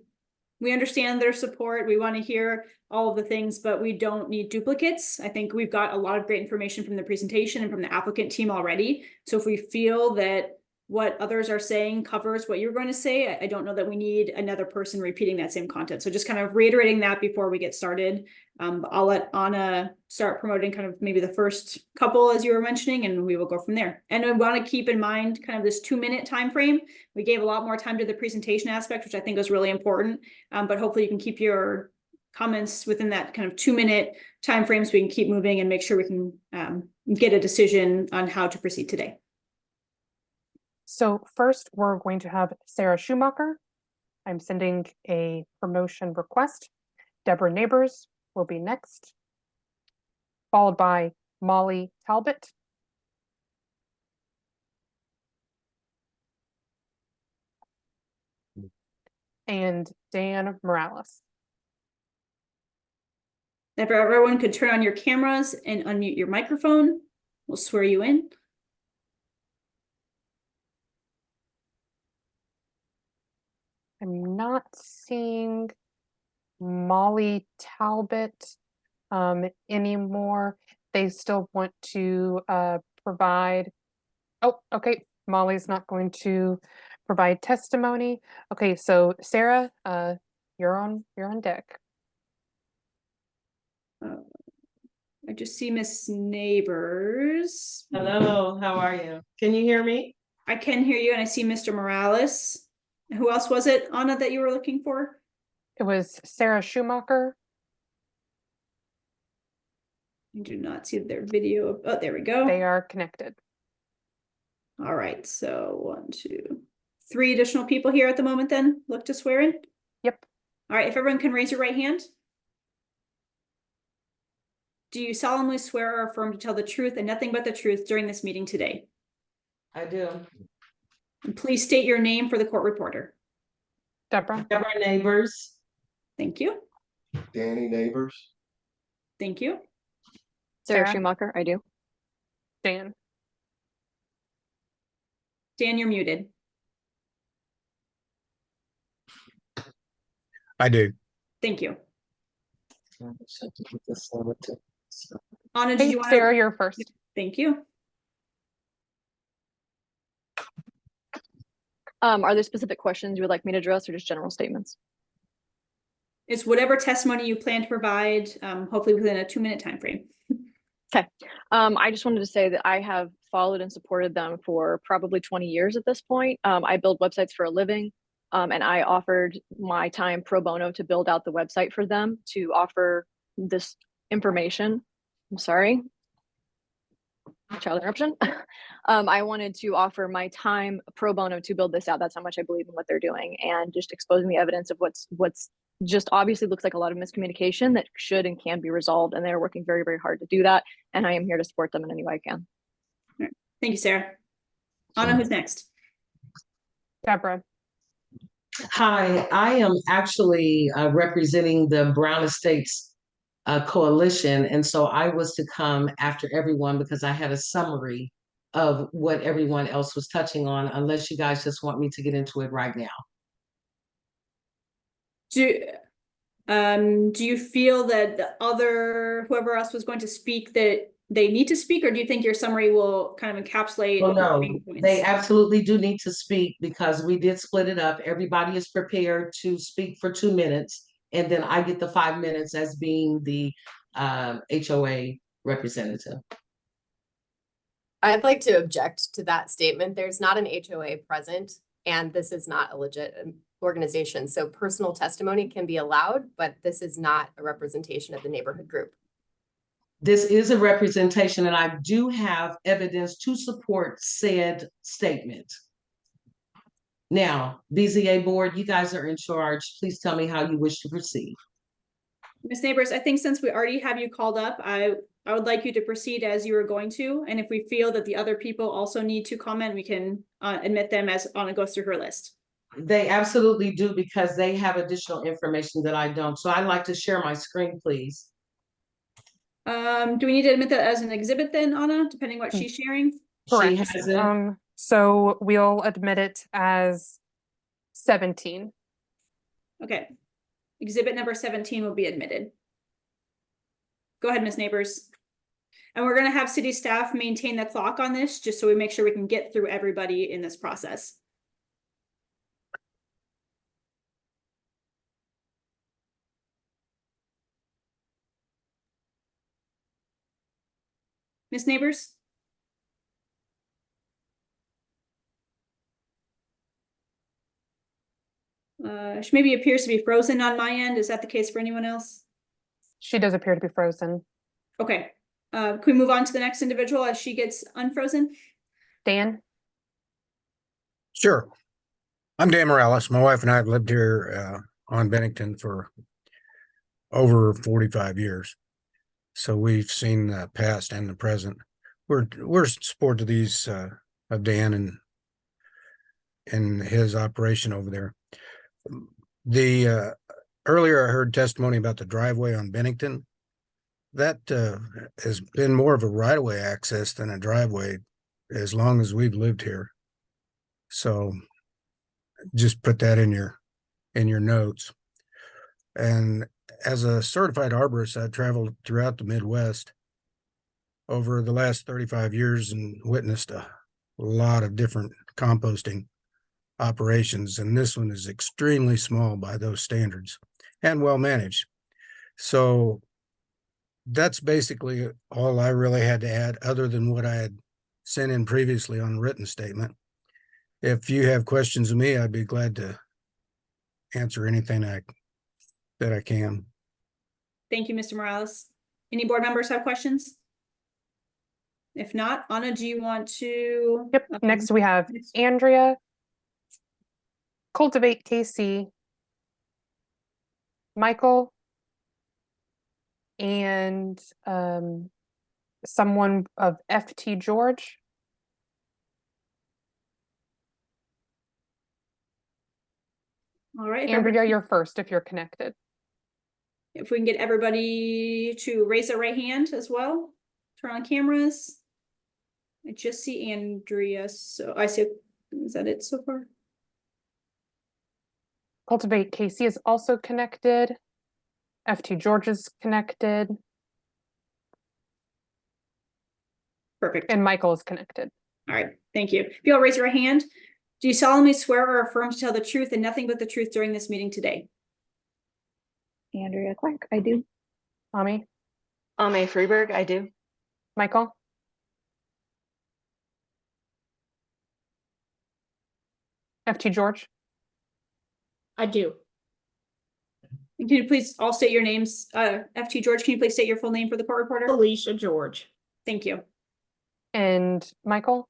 understand their support. We want to hear all of the things, but we don't need duplicates. I think we've got a lot of great information from the presentation and from the applicant team already. So if we feel that what others are saying covers what you're going to say, I don't know that we need another person repeating that same content. So just kind of reiterating that before we get started. I'll let Anna start promoting kind of maybe the first couple as you were mentioning, and we will go from there. And we want to keep in mind kind of this 2-minute time frame. We gave a lot more time to the presentation aspect, which I think was really important. But hopefully you can keep your comments within that kind of 2-minute time frame so we can keep moving and make sure we can get a decision on how to proceed today. So first, we're going to have Sarah Schumacher. I'm sending a promotion request. Deborah Neighbors will be next, followed by Molly Talbot. And Dan Morales. If everyone could turn on your cameras and unmute your microphone, we'll swear you in. I'm not seeing Molly Talbot anymore. They still want to provide. Oh, okay. Molly's not going to provide testimony. Okay, so Sarah, you're on deck. I just see Miss Neighbors. Hello, how are you? Can you hear me? I can hear you, and I see Mr. Morales. Who else was it, Anna, that you were looking for? It was Sarah Schumacher. I do not see their video. Oh, there we go. They are connected. All right, so 1, 2, 3 additional people here at the moment then look to swear in? Yep. All right, if everyone can raise your right hand. Do you solemnly swear or affirm to tell the truth and nothing but the truth during this meeting today? I do. And please state your name for the court reporter. Deborah. Deborah Neighbors. Thank you. Danny Neighbors. Thank you. Sarah Schumacher, I do. Dan. Dan, you're muted. I do. Thank you. Anna, did Hey, you want Sarah, you're first. Thank you. Are there specific questions you would like me to address or just general statements? It's whatever testimony you plan to provide, hopefully within a 2-minute time frame. Okay. I just wanted to say that I have followed and supported them for probably 20 years at this point. I build websites for a living, and I offered my time pro bono to build out the website for them to offer this information. I'm sorry. Child interruption. I wanted to offer my time pro bono to build this out. That's how much I believe in what they're doing, and just exposing the evidence of what's just obviously looks like a lot of miscommunication that should and can be resolved, and they're working very, very hard to do that. And I am here to support them in any way I can. All right. Thank you, Sarah. Anna, who's next? Deborah. Hi, I am actually representing the Brown Estates Coalition. And so I was to come after everyone because I had a summary of what everyone else was touching on, unless you guys just want me to get into it right now. Do you feel that the whoever else was going to speak, that they need to speak, or do you think your summary will kind of encapsulate? Well, no, they absolutely do need to speak because we did split it up. Everybody is prepared to speak for 2 minutes, and then I get the 5 minutes as being the HOA representative. I'd like to object to that statement. There's not an HOA present, and this is not a legit organization. So personal testimony can be allowed, but this is not a representation of the neighborhood group. This is a representation, and I do have evidence to support said statement. Now, BZA board, you guys are in charge. Please tell me how you wish to proceed. Ms. Neighbors, I think since we already have you called up, I would like you to proceed as you were going to. And if we feel that the other people also need to comment, we can admit them as Anna goes through her list. They absolutely do, because they have additional information that I don't. So I'd like to share my screen, please. Do we need to admit that as an exhibit then, Anna, depending what she's sharing? She has it. So we'll admit it as 17. Okay. Exhibit number 17 will be admitted. Go ahead, Ms. Neighbors. And we're going to have city staff maintain the clock on this, just so we make sure we can get through everybody in this process. Ms. Neighbors? She maybe appears to be frozen on my end. Is that the case for anyone else? She does appear to be frozen. Okay. Can we move on to the next individual as she gets unfrozen? Dan? Sure. I'm Dan Morales. My wife and I have lived here on Bennington for over 45 years. So we've seen the past and the present. We're supportive of these of Dan and his operation over there. The earlier I heard testimony about the driveway on Bennington. That has been more of a right-of-way access than a driveway as long as we've lived here. So just put that in your notes. And as a certified arborist, I traveled throughout the Midwest over the last 35 years and witnessed a lot of different composting operations. And this one is extremely small by those standards and well managed. So that's basically all I really had to add, other than what I had sent in previously on the written statement. If you have questions of me, I'd be glad to answer anything that I can. Thank you, Mr. Morales. Any board members have questions? If not, Anna, do you want to? Yep. Next we have Andrea, Cultivate KC, Michael, and someone of FT George. All right. Andrea, you're first if you're connected. If we can get everybody to raise their right hand as well, turn on cameras. I just see Andrea, so I see, is that it so far? Cultivate KC is also connected. FT George is connected. Perfect. And Michael is connected. All right, thank you. If you'll raise your hand, do you solemnly swear or affirm to tell the truth and nothing but the truth during this meeting today? Andrea Clark, I do. Ami? Ame Freeberg, I do. Michael? FT George? I do. And can you please all state your names? FT George, can you please state your full name for the court reporter? Alicia George. Thank you. And Michael?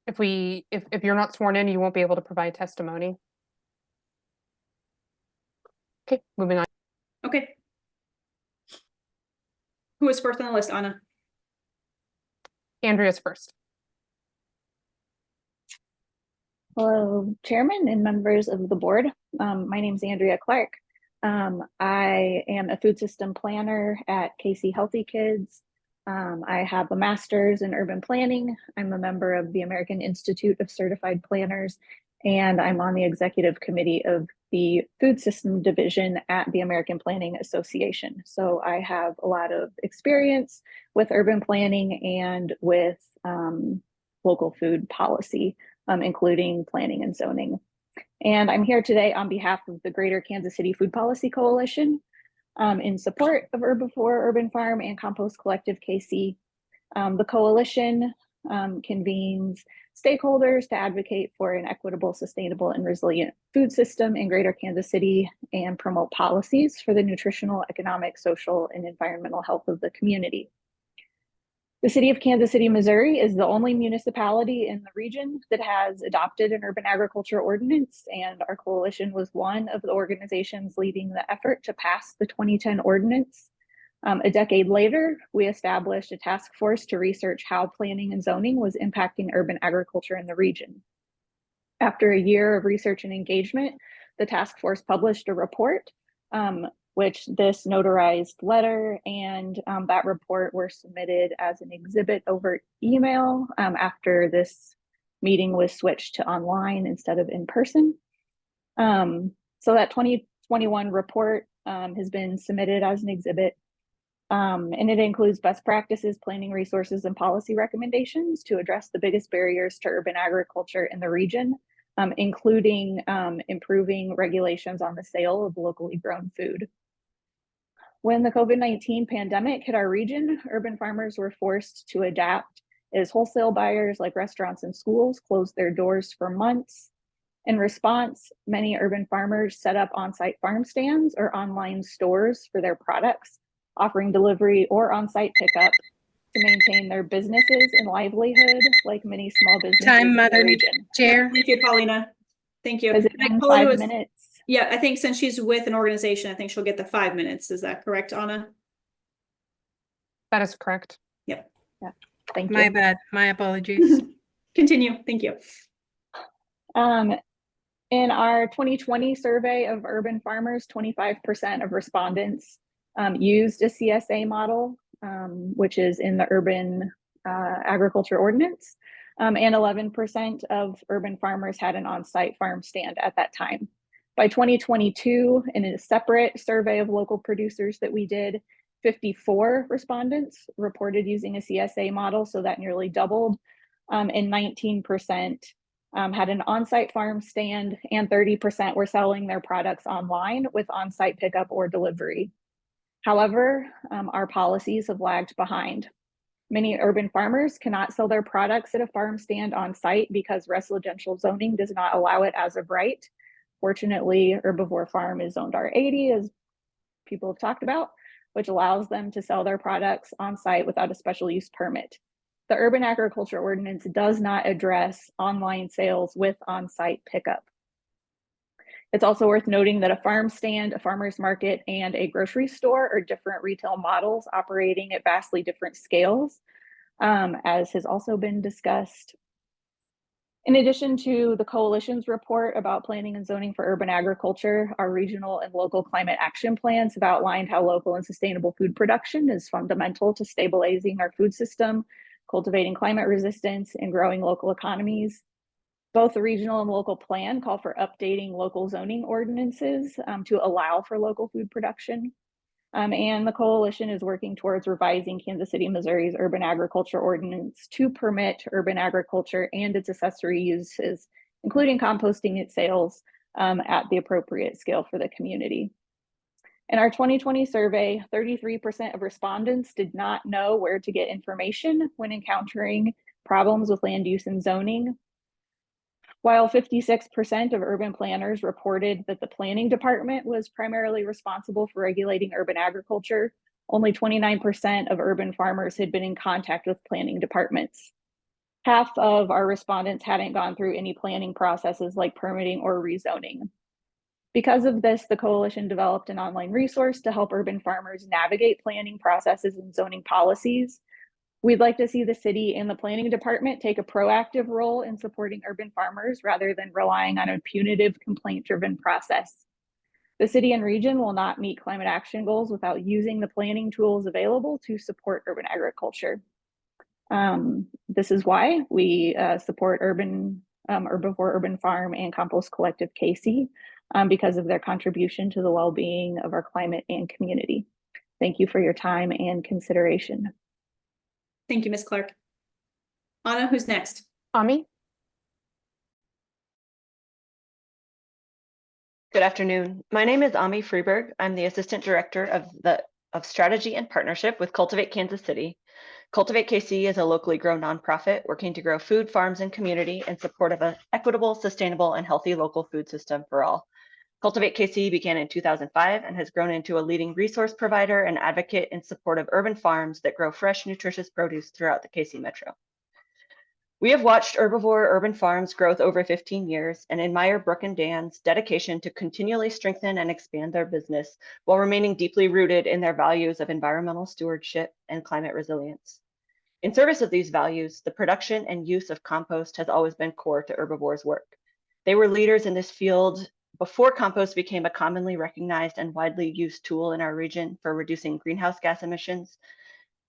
If you're not sworn in, you won't be able to provide testimony. Okay, moving on. Okay. Who is first on the list, Anna? Andrea's first. Hello, Chairman and members of the board. My name is Andrea Clark. I am a food system planner at KC Healthy Kids. I have a master's in urban planning. I'm a member of the American Institute of Certified Planners, and I'm on the executive committee of the food system division at the American Planning Association. So I have a lot of experience with urban planning and with local food policy, including planning and zoning. And I'm here today on behalf of the Greater Kansas City Food Policy Coalition in support of Herbivore Urban Farm and Compost Collective KC. The coalition convenes stakeholders to advocate for an equitable, sustainable, and resilient food system in Greater Kansas City and promote policies for the nutritional, economic, social, and environmental health of the community. The city of Kansas City, Missouri is the only municipality in the region that has adopted an urban agriculture ordinance, and our coalition was one of the organizations leading the effort to pass the 2010 ordinance. A decade later, we established a task force to research how planning and zoning was impacting urban agriculture in the region. After a year of research and engagement, the task force published a report, which this notarized letter and that report were submitted as an exhibit over email after this meeting was switched to online instead of in person. So that 2021 report has been submitted as an exhibit. And it includes best practices, planning resources, and policy recommendations to address the biggest barriers to urban agriculture in the region, including improving regulations on the sale of locally grown food. When the COVID-19 pandemic hit our region, urban farmers were forced to adapt as wholesale buyers like restaurants and schools closed their doors for months. In response, many urban farmers set up on-site farm stands or online stores for their products, offering delivery or on-site pickup to maintain their businesses and livelihood like many small businesses Time, in the Mother region. Chair. Thank you, Paulina. Thank you. Is it And been Paula 5 was- minutes? Yeah, I think since she's with an organization, I think she'll get the 5 minutes. Is that correct, Anna? That is correct. Yep. Yeah. Thank you. My bad. My apologies. Continue. Thank you. In our 2020 survey of urban farmers, 25% of respondents used a CSA model, which is in the urban agriculture ordinance, and 11% of urban farmers had an on-site farm stand at that time. By 2022, in a separate survey of local producers that we did, 54 respondents reported using a CSA model, so that nearly doubled, and 19% had an on-site farm stand, and 30% were selling their products online with on-site pickup or delivery. However, our policies have lagged behind. Many urban farmers cannot sell their products at a farm stand on site because residential zoning does not allow it as of right. Fortunately, Herbivore Farm is zoned R80, as people have talked about, which allows them to sell their products on site without a special use permit. The urban agriculture ordinance does not address online sales with on-site pickup. It's also worth noting that a farm stand, a farmer's market, and a grocery store are different retail models operating at vastly different scales, as has also been discussed. In addition to the coalition's report about planning and zoning for urban agriculture, our regional and local climate action plans have outlined how local and sustainable food production is fundamental to stabilizing our food system, cultivating climate resistance, and growing local economies. Both the regional and local plan call for updating local zoning ordinances to allow for local food production. And the coalition is working towards revising Kansas City, Missouri's urban agriculture ordinance to permit urban agriculture and its accessory uses, including composting at sales at the appropriate scale for the community. In our 2020 survey, 33% of respondents did not know where to get information when encountering problems with land use and zoning. While 56% of urban planners reported that the planning department was primarily responsible for regulating urban agriculture, only 29% of urban farmers had been in contact with planning departments. Half of our respondents hadn't gone through any planning processes like permitting or rezoning. Because of this, the coalition developed an online resource to help urban farmers navigate planning processes and zoning policies. We'd like to see the city and the planning department take a proactive role in supporting urban farmers rather than relying on a punitive complaint-driven process. The city and region will not meet climate action goals without using the planning tools available to support urban agriculture. This is why we support Herbivore Urban Farm and Compost Collective KC because of their contribution to the well-being of our climate and community. Thank you for your time and consideration. Thank you, Ms. Clark. Anna, who's next? Ami? Good afternoon. My name is Ami Freeberg. I'm the Assistant Director of Strategy and Partnership with Cultivate Kansas City. Cultivate KC is a locally grown nonprofit working to grow food, farms, and community in support of an equitable, sustainable, and healthy local food system for all. Cultivate KC began in 2005 and has grown into a leading resource provider and advocate in support of urban farms that grow fresh, nutritious produce throughout the KC Metro. We have watched Herbivore Urban Farms' growth over 15 years and admire Brooke and Dan's dedication to continually strengthen and expand their business while remaining deeply rooted in their values of environmental stewardship and climate resilience. In service of these values, the production and use of compost has always been core to Herbivore's work. They were leaders in this field before compost became a commonly recognized and widely used tool in our region for reducing greenhouse gas emissions,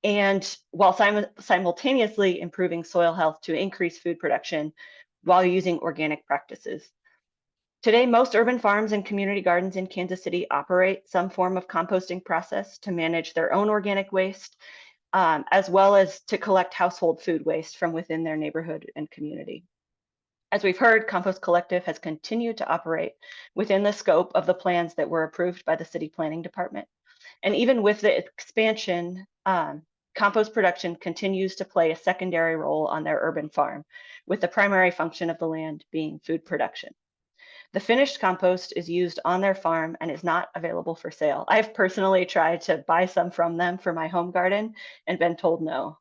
and while simultaneously improving soil health to increase food production while using organic practices. Today, most urban farms and community gardens in Kansas City operate some form of composting process to manage their own organic waste, as well as to collect household food waste from within their neighborhood and community. As we've heard, Compost Collective has continued to operate within the scope of the plans that were approved by the City Planning Department. And even with the expansion, compost production continues to play a secondary role on their urban farm, with the primary function of the land being food production. The finished compost is used on their farm and is not available for sale. I've personally tried to buy some from them for my home garden and been told no.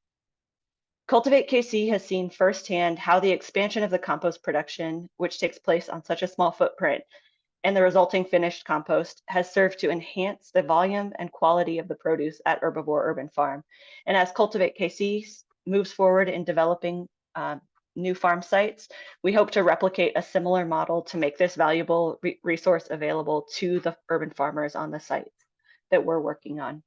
Cultivate KC has seen firsthand how the expansion of the compost production, which takes place on such a small footprint, and the resulting finished compost has served to enhance the volume and quality of the produce at Herbivore Urban Farm. And as Cultivate KC moves forward in developing new farm sites, we hope to replicate a similar model to make this valuable resource available to the urban farmers on the sites that we're working on.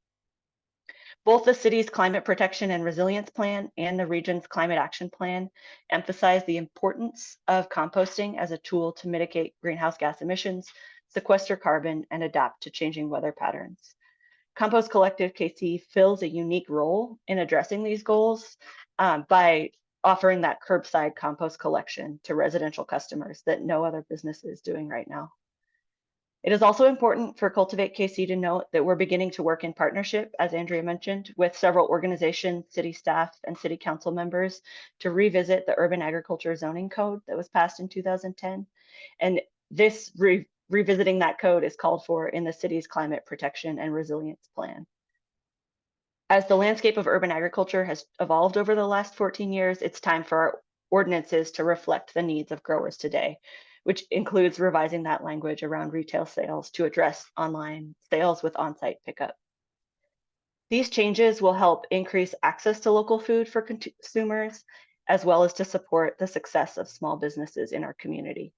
Both the city's climate protection and resilience plan and the region's climate action plan emphasize the importance of composting as a tool to mitigate greenhouse gas emissions, sequester carbon, and adapt to changing weather patterns. Compost Collective KC fills a unique role in addressing these goals by offering that curbside compost collection to residential customers that no other business is doing right now. It is also important for Cultivate KC to note that we're beginning to work in partnership, as Andrea mentioned, with several organizations, city staff, and city council members to revisit the Urban Agriculture Zoning Code that was passed in 2010. And this revisiting that code is called for in the city's Climate Protection and Resilience Plan. As the landscape of urban agriculture has evolved over the last 14 years, it's time for our ordinances to reflect the needs of growers today, which includes revising that language around retail sales to address online sales with on-site pickup. These changes will help increase access to local food for consumers, as well as to support the success of small businesses in our community.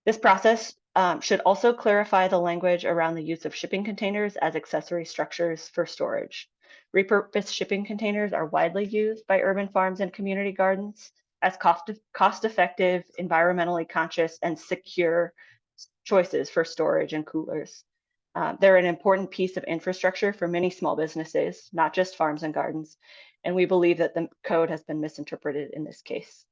This process should also clarify the language around the use of shipping containers as accessory structures for storage. Repurposed shipping containers are widely used by urban farms and community gardens as cost-effective, environmentally conscious, and secure choices for storage and coolers. They're an important piece of infrastructure for many small businesses, not just farms and gardens, and we believe that the code has been misinterpreted in this case.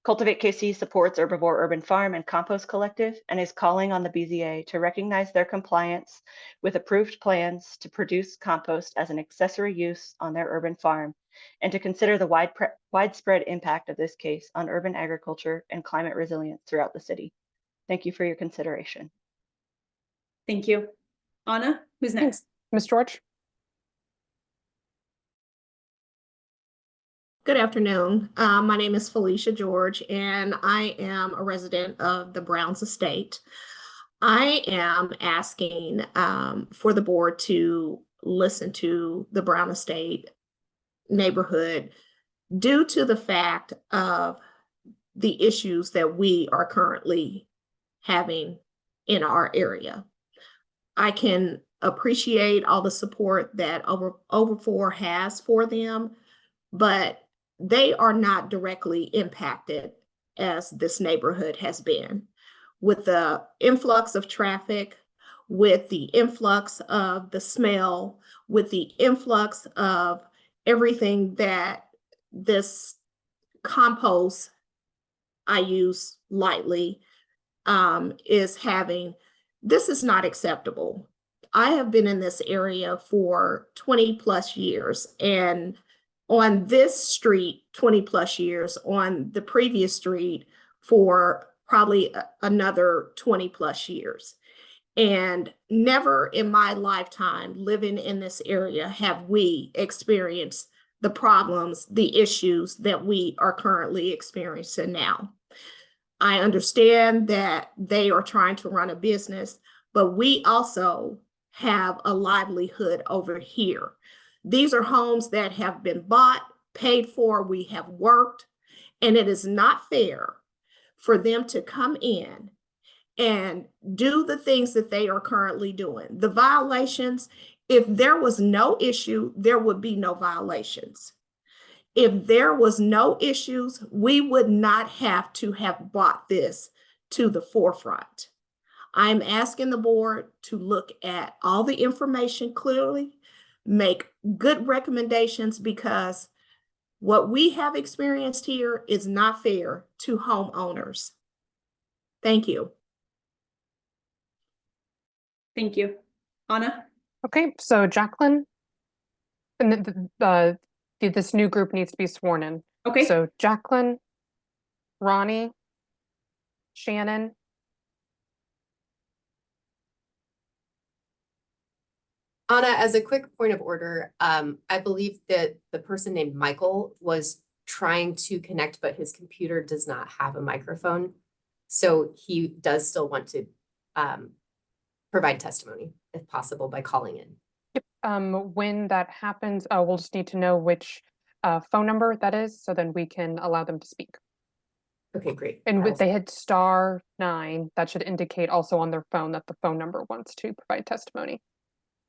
Cultivate KC supports Herbivore Urban Farm and Compost Collective and is calling on the BZA to recognize their compliance with approved plans to produce compost as an accessory use on their urban farm, and to consider the widespread impact of this case on urban agriculture and climate resilience throughout the city. Thank you for your consideration. Thank you. Anna, who's next? Ms. George? Good afternoon. My name is Felicia George, and I am a resident of the Browns Estate. I am asking for the board to listen to the Brown Estate neighborhood due to the fact of the issues that we are currently having in our area. I can appreciate all the support that Over4 has for them, but they are not directly impacted as this neighborhood has been. With the influx of traffic, with the influx of the smell, with the influx of everything that this compost, I use lightly, is having, this is not acceptable. I have been in this area for 20 plus years, and on this street, 20 plus years, on the previous street for probably another 20 plus years. And never in my lifetime living in this area have we experienced the problems, the issues that we are currently experiencing now. I understand that they are trying to run a business, but we also have a livelihood over here. These are homes that have been bought, paid for, we have worked, and it is not fair for them to come in and do the things that they are currently doing. The violations, if there was no issue, there would be no violations. If there was no issues, we would not have to have brought this to the forefront. I'm asking the board to look at all the information clearly, make good recommendations, because what we have experienced here is not fair to homeowners. Thank you. Thank you. Anna? Okay, so Jacqueline, and this new group needs to be sworn in. Okay. So Jacqueline, Ronnie, Shannon, Anna, as a quick point of order, I believe that the person named Michael was trying to connect, but his computer does not have a microphone. So he does still want to provide testimony if possible by calling in. When that happens, we'll just need to know which phone number that is, so then we can allow them to speak. Okay, great. And if they hit *9, that should indicate also on their phone that the phone number wants to provide testimony.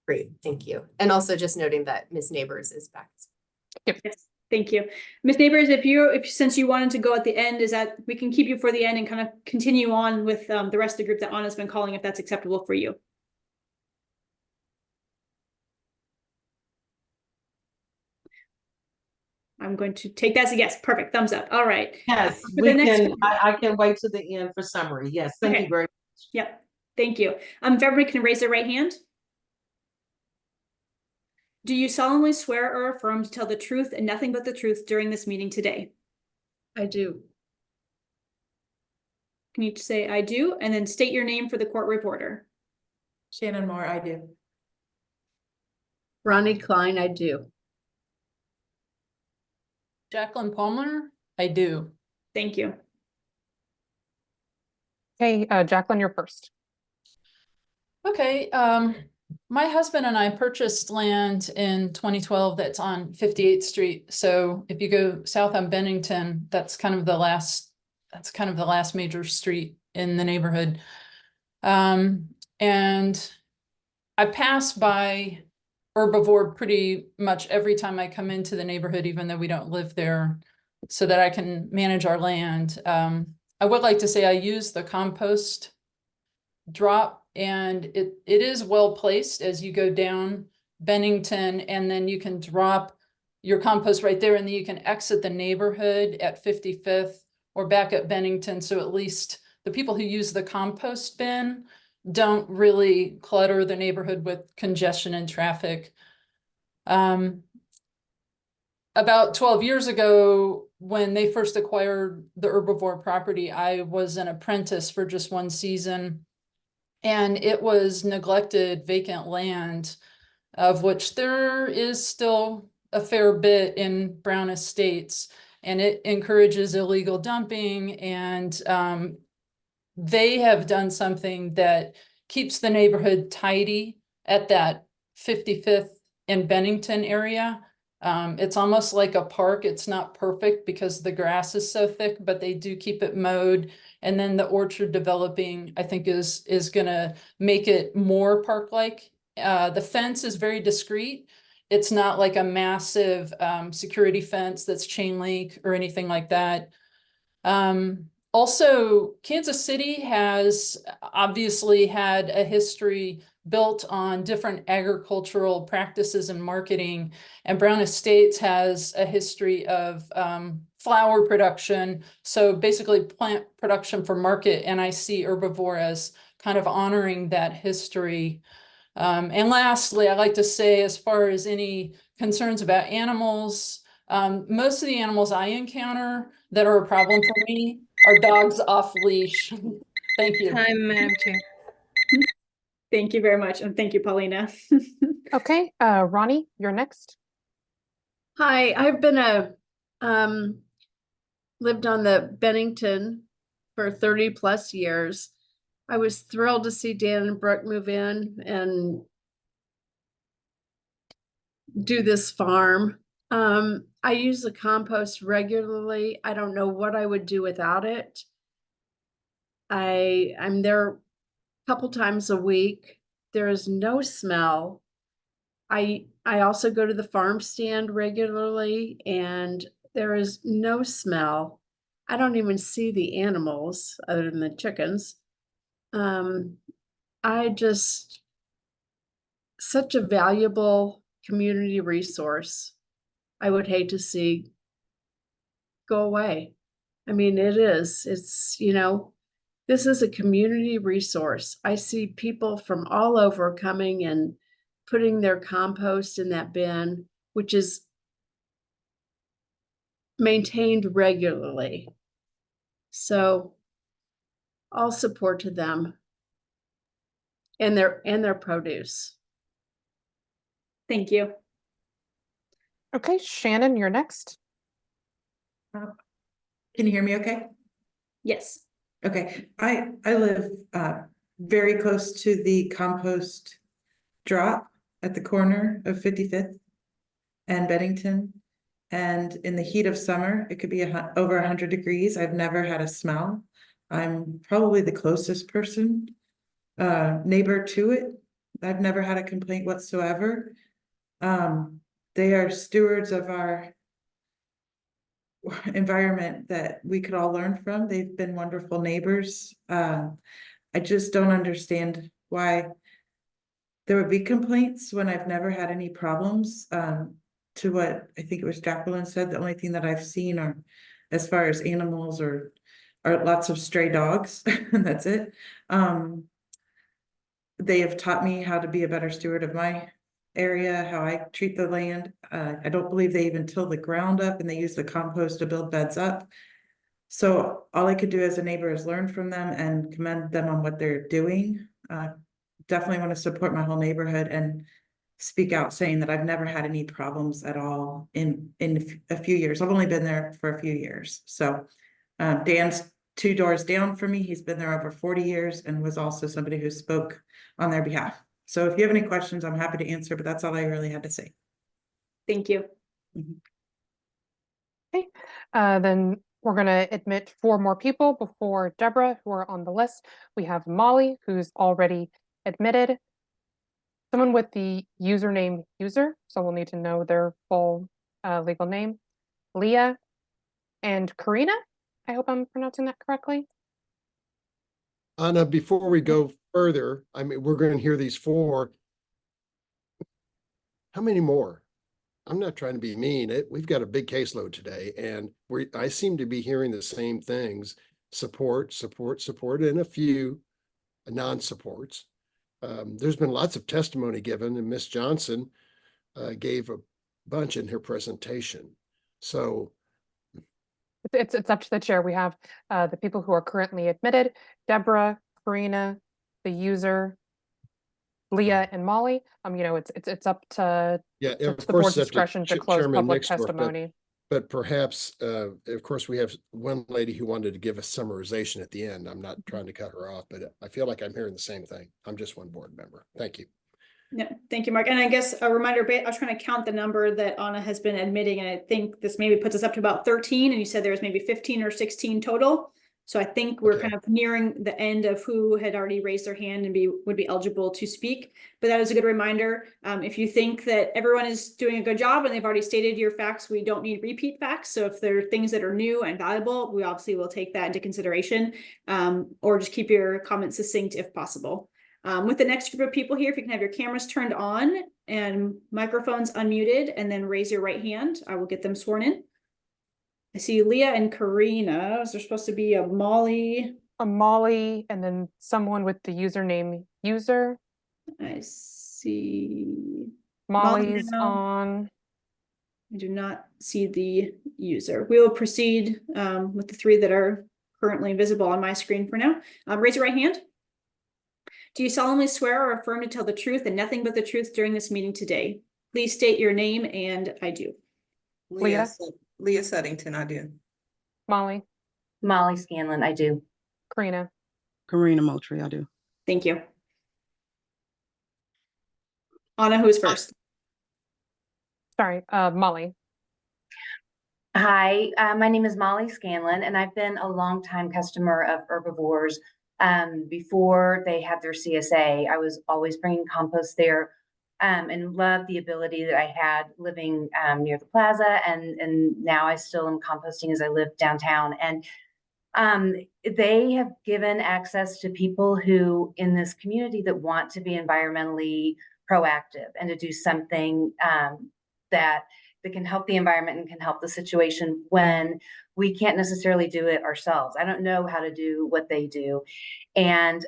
Great, thank you. And also just noting that Ms. Neighbors is back. Yes, thank you. Ms. Neighbors, since you wanted to go at the end, is that we can keep you for the end and kind of continue on with the rest of the group that Anna's been calling, if that's acceptable for you. I'm going to take that as a yes. Perfect. Thumbs up. All right. Yes, For the next I can wait to the end for summary. Yes, thank you very much. Yep. Thank you. If everybody can raise their right hand. Do you solemnly swear or affirm to tell the truth and nothing but the truth during this meeting today? I do. Can you say I do and then state your name for the court reporter? Shannon Moore, I do. Ronnie Klein, I do. Jacqueline Palmer, I do. Thank you. Okay, Jacqueline, you're first. Okay, my husband and I purchased land in 2012 that's on 58th Street. So if you go south on Bennington, that's kind of the last major street in the neighborhood. And I pass by Herbivore pretty much every time I come into the neighborhood, even though we don't live there, so that I can manage our land. I would like to say I use the compost drop, and it is well placed as you go down Bennington, and then you can drop your compost right there, and then you can exit the neighborhood at 55th or back at Bennington. So at least the people who use the compost bin don't really clutter the neighborhood with congestion and traffic. About 12 years ago, when they first acquired the Herbivore property, I was an apprentice for just one season, and it was neglected vacant land, of which there is still a fair bit in Brown Estates, and it encourages illegal dumping. And they have done something that keeps the neighborhood tidy at that 55th and Bennington area. It's almost like a park. It's not perfect because the grass is so thick, but they do keep it mowed. And then the orchard developing, I think, is gonna make it more park-like. The fence is very discreet. It's not like a massive security fence that's chain link or anything like that. Also, Kansas City has obviously had a history built on different agricultural practices and marketing, and Brown Estates has a history of flower production, so basically plant production for market, and I see Herbivore as kind of honoring that history. And lastly, I like to say, as far as any concerns about animals, most of the animals I encounter that are a problem for me are dogs off leash. Thank you. Time, Madam Chair. Thank you very much. And thank you, Paulina. Okay, Ronnie, you're next. Hi, I've been lived on the Bennington for 30 plus years. I was thrilled to see Dan and Brooke move in and do this farm. I use the compost regularly. I don't know what I would do without it. I'm there a couple times a week. There is no smell. I also go to the farm stand regularly, and there is no smell. I don't even see the animals other than the chickens. Such a valuable community resource. I would hate to see go away. I mean, it's, this is a community resource. I see people from all over coming and putting their compost in that bin, which is maintained regularly. So all support to them and their produce. Thank you. Okay, Shannon, you're next. Can you hear me okay? Yes. Okay, I live very close to the compost drop at the corner of 55th and Bennington. And in the heat of summer, it could be over 100 degrees. I've never had a smell. I'm probably the closest person, neighbor to it. I've never had a complaint whatsoever. They are stewards of our environment that we could all learn from. They've been wonderful neighbors. I just don't understand why there would be complaints when I've never had any problems. To what I think it was Jacqueline said, the only thing that I've seen are, as far as animals, are lots of stray dogs, and that's it. They have taught me how to be a better steward of my area, how I treat the land. I don't believe they even till the ground up, and they use the compost to build beds up. So all I could do as a neighbor is learn from them and commend them on what they're doing. Definitely want to support my whole neighborhood and speak out, saying that I've never had any problems at all in a few years. I've only been there for a few years. So Dan's 2 doors down from me. He's been there over 40 years and was also somebody who spoke on their behalf. So if you have any questions, I'm happy to answer, but that's all I really had to say. Thank you. Okay, then we're going to admit 4 more people before Deborah, who are on the list. We have Molly, who's already admitted. Someone with the username user, so we'll need to know their full legal name. Leah and Karina. I hope I'm pronouncing that correctly. Anna, before we go further, I mean, we're going to hear these 4. How many more? I'm not trying to be mean. We've got a big caseload today, and I seem to be hearing the same things: support, and a few non-supports. There's been lots of testimony given, and Miss Johnson gave a bunch in her presentation. So it's up to the chair. We have the people who are currently admitted: Deborah, Karina, the user, Leah, and Molly. It's up to of the course board's it's up to discretion to close Chairman public Nixdorf, testimony. but perhaps, of course, we have one lady who wanted to give a summarization at the end. I'm not trying to cut her off, but I feel like I'm hearing the same thing. I'm just one board member. Thank you. Yeah, thank you, Mark. And I guess a reminder, I was trying to count the number that Anna has been admitting, and I think this maybe puts us up to about 13, and you said there was maybe 15 or 16 total. So I think we're kind of nearing the end of who had already raised their hand and would be eligible to speak. But that is a good reminder. If you think that everyone is doing a good job and they've already stated your facts, we don't need repeat facts. So if there are things that are new and valuable, we obviously will take that into consideration, or just keep your comments succinct if possible. With the next group of people here, if you can have your cameras turned on and microphones unmuted, and then raise your right hand, I will get them sworn in. I see Leah and Karina. Is there supposed to be a Molly? A Molly, and then someone with the username user. I see. Molly's on. I do not see the user. We will proceed with the 3 that are currently visible on my screen for now. Raise your right hand. Do you solemnly swear or affirm to tell the truth and nothing but the truth during this meeting today? Please state your name, and I do. Leah Seddington, I do. Molly. Molly Scanlon, I do. Karina. Karina Moultrie, I do. Thank you. Anna, who's first? Sorry, Molly. Hi, my name is Molly Scanlon, and I've been a longtime customer of Herbivores. Before they had their CSA, I was always bringing compost there, and loved the ability that I had living near the plaza, and now I still am composting as I live downtown. And they have given access to people who in this community that want to be environmentally proactive and to do something that can help the environment and can help the situation when we can't necessarily do it ourselves. I don't know how to do what they do. And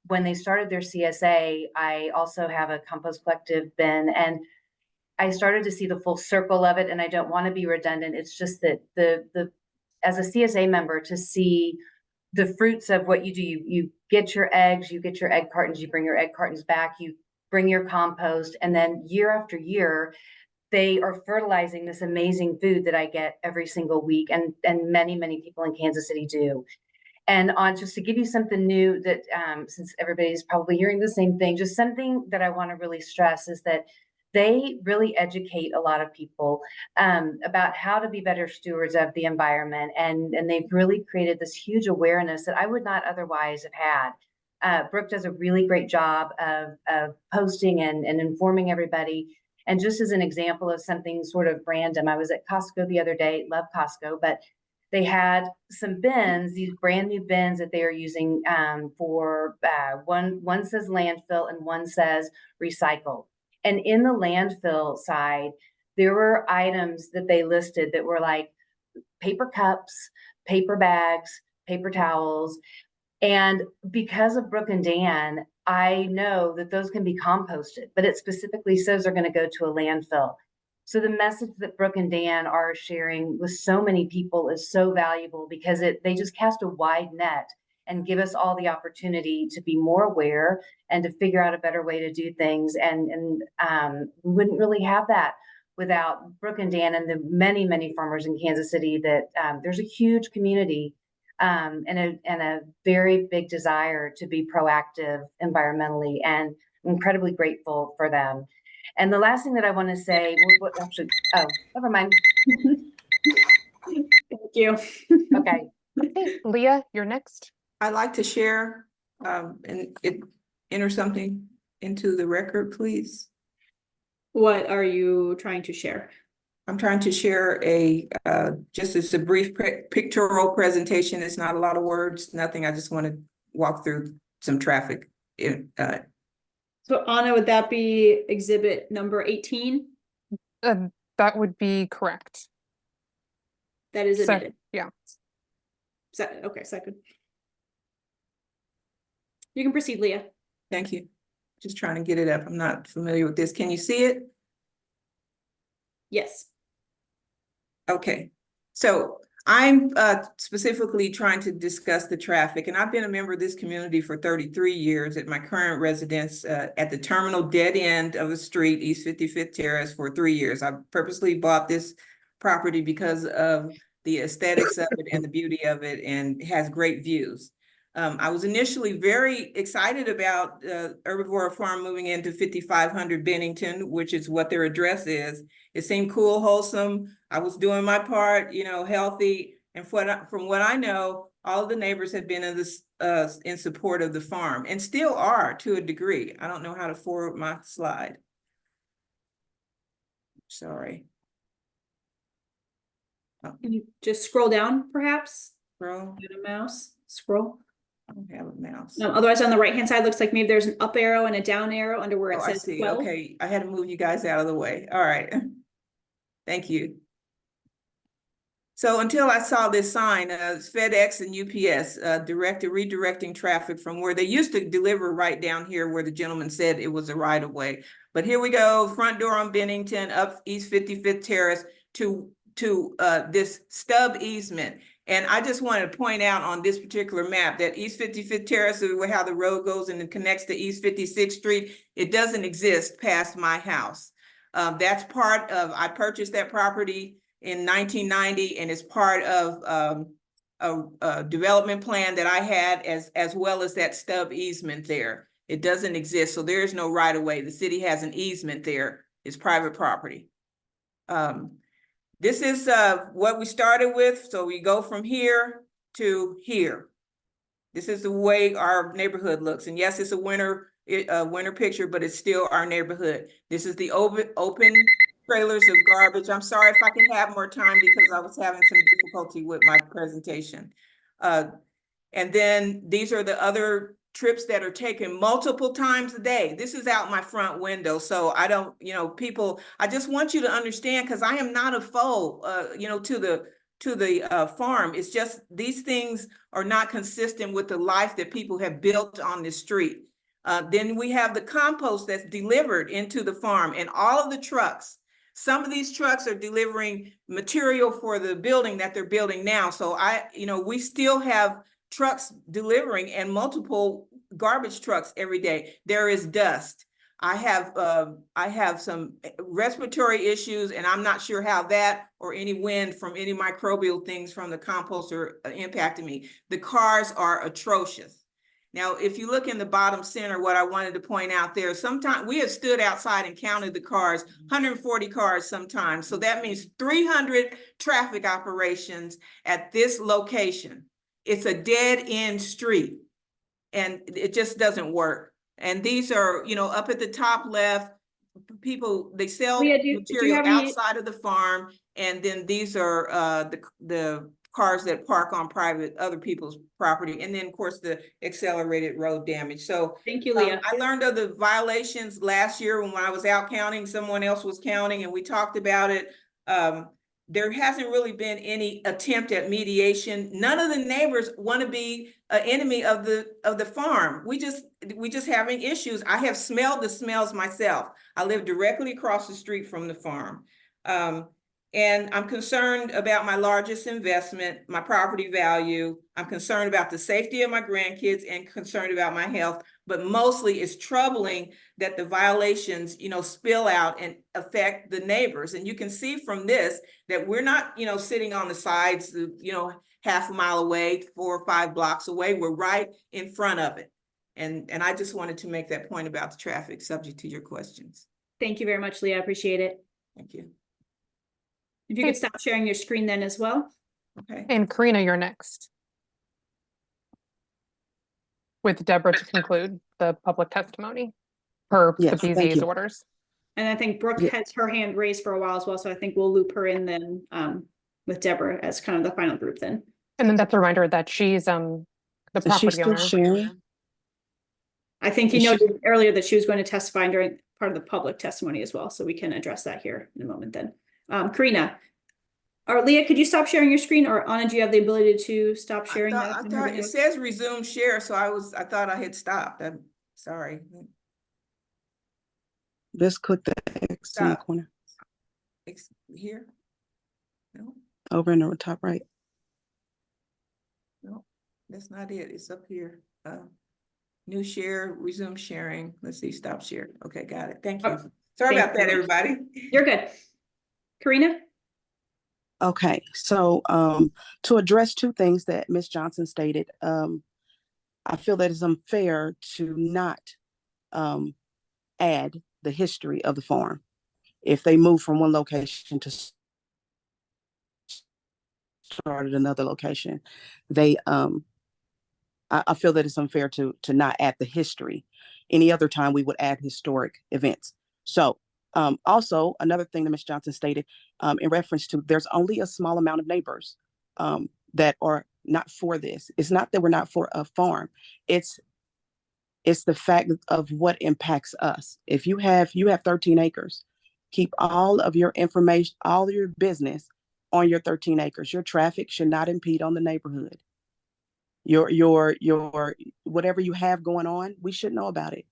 when they started their CSA, I also have a compost collective bin, and I started to see the full circle of it. And I don't want to be redundant. It's just that the as a CSA member, to see the fruits of what you do, you get your eggs, you get your egg cartons, you bring your egg cartons back, you bring your compost, and then year after year, they are fertilizing this amazing food that I get every single week, and many, many people in Kansas City do. And on just to give you something new that, since everybody's probably hearing the same thing, just something that I want to really stress is that they really educate a lot of people about how to be better stewards of the environment. And they've really created this huge awareness that I would not otherwise have had. Brooke does a really great job of posting and informing everybody. And just as an example of something sort of random, I was at Costco the other day, love Costco, but they had some bins, these brand new bins that they are using for one says landfill and one says recycle. And in the landfill side, there were items that they listed that were like paper cups, paper bags, paper towels. And because of Brooke and Dan, I know that those can be composted, but it specifically says they're going to go to a landfill. So the message that Brooke and Dan are sharing with so many people is so valuable because they just cast a wide net and give us all the opportunity to be more aware and to figure out a better way to do things. And we wouldn't really have that without Brooke and Dan and the many, many farmers in Kansas City that there's a huge community and a very big desire to be proactive environmentally, and I'm incredibly grateful for them. And the last thing that I want to say, never mind. Thank you. Okay. Hey, Leah, you're next. I'd like to share and enter something into the record, please. What are you trying to share? I'm trying to share just as a brief pictorial presentation. It's not a lot of words, nothing. I just want to walk through some traffic. So Anna, would that be exhibit number 18? That would be correct. That is admitted. Yeah. Okay, second. You can proceed, Leah. Thank you. Just trying to get it up. I'm not familiar with this. Can you see it? Yes. Okay. So I'm specifically trying to discuss the traffic, and I've been a member of this community for 33 years at my current residence at the terminal dead end of the street, East 55th Terrace, for 3 years. I purposely bought this property because of the aesthetics of it and the beauty of it, and it has great views. I was initially very excited about Herbivora Farm moving into 5500 Bennington, which is what their address is. It seemed cool, wholesome. I was doing my part, healthy. And from what I know, all of the neighbors have been in support of the farm and still are to a degree. I don't know how to forward my slide. Sorry. Can you just scroll down, perhaps? Scroll. Get a mouse. Scroll. I don't have a mouse. Otherwise, on the right-hand side, looks like maybe there's an up arrow and a down arrow under where it says 12. Okay, I had to move you guys out of the way. All right. Thank you. So until I saw this sign, FedEx and UPS redirecting traffic from where they used to deliver right down here where the gentleman said it was a right of way. But here we go, front door on Bennington, up East 55th Terrace to this stub easement. And I just wanted to point out on this particular map that East 55th Terrace is how the road goes and it connects to East 56th Street. It doesn't exist past my house. That's part of, I purchased that property in 1990, and it's part of a development plan that I had as well as that stub easement there. It doesn't exist, so there is no right of way. The city has an easement there. It's private property. This is what we started with. So we go from here to here. This is the way our neighborhood looks. And yes, it's a winter picture, but it's still our neighborhood. This is the open trailers of garbage. I'm sorry if I could have more time because I was having some difficulty with my presentation. And then these are the other trips that are taken multiple times a day. This is out my front window. So I don't, people, I just want you to understand, because I am not a foe, to the farm. It's just these things are not consistent with the life that people have built on this street. Then we have the compost that's delivered into the farm, and all of the trucks. Some of these trucks are delivering material for the building that they're building now. So we still have trucks delivering and multiple garbage trucks every day. There is dust. I have some respiratory issues, and I'm not sure how that or any wind from any microbial things from the compost are impacting me. The cars are atrocious. Now, if you look in the bottom center, what I wanted to point out there, sometimes we have stood outside and counted the cars, 140 cars sometimes. So that means 300 traffic operations at this location. It's a dead end street and it just doesn't work. And these are, you know, up at the top left, people, they sell Leah, do you material have any- outside of the farm. And then these are the cars that park on other people's property. And then of course the accelerated road damage. So thank you, Leah. I learned of the violations last year when I was out counting, someone else was counting and we talked about it. There hasn't really been any attempt at mediation. None of the neighbors want to be an enemy of the farm. We just having issues. I have smelled the smells myself. I live directly across the street from the farm. And I'm concerned about my largest investment, my property value. I'm concerned about the safety of my grandkids and concerned about my health. But mostly it's troubling that the violations, you know, spill out and affect the neighbors. And you can see from this that we're not, you know, sitting on the sides, you know, half a mile away, 4 or 5 blocks away. We're right in front of it. And I just wanted to make that point about the traffic, subject to your questions. Thank you very much, Leah. I appreciate it. Thank you. If you could stop sharing your screen then as well. Okay. And Karina, you're next. With Deborah to conclude the public testimony per the Yes, thank BZA's you. orders. And I think Brooke Yeah. has her hand raised for a while as well, so I think we'll loop her in then with Deborah as kind of the final group then. And then that's a reminder that she's the Is she property still owner. sharing? I think you Is she- noted earlier that she was going to testify during part of the public testimony as well, so we can address that here in a moment then. Karina, or Leah, could you stop sharing your screen, or Anna, do you have the ability to stop sharing that? I thought it says resume share, so I thought I had stopped. I'm sorry. Just click the X in the Stop. corner, Here? No, over in the top right. no, that's not it. It's up here. New share, resume sharing. Let's see, stop share. Okay, got it. Thank you. Sorry thank about that, you. everybody. You're good. Karina? Okay, so to address 2 things that Ms. Johnson stated, I feel that it's unfair to not add the history of the farm. If they move from one location to start at another location, they I feel that it's unfair to not add the history. Any other time we would add historic events. So also another thing that Ms. Johnson stated in reference to, there's only a small amount of neighbors that are not for this. It's not that we're not for a farm. It's the fact of what impacts us. If you have 13 acres, keep all of your information, all of your business on your 13 acres. Your traffic should not impede on the neighborhood. Your whatever you have going on, we should know about it.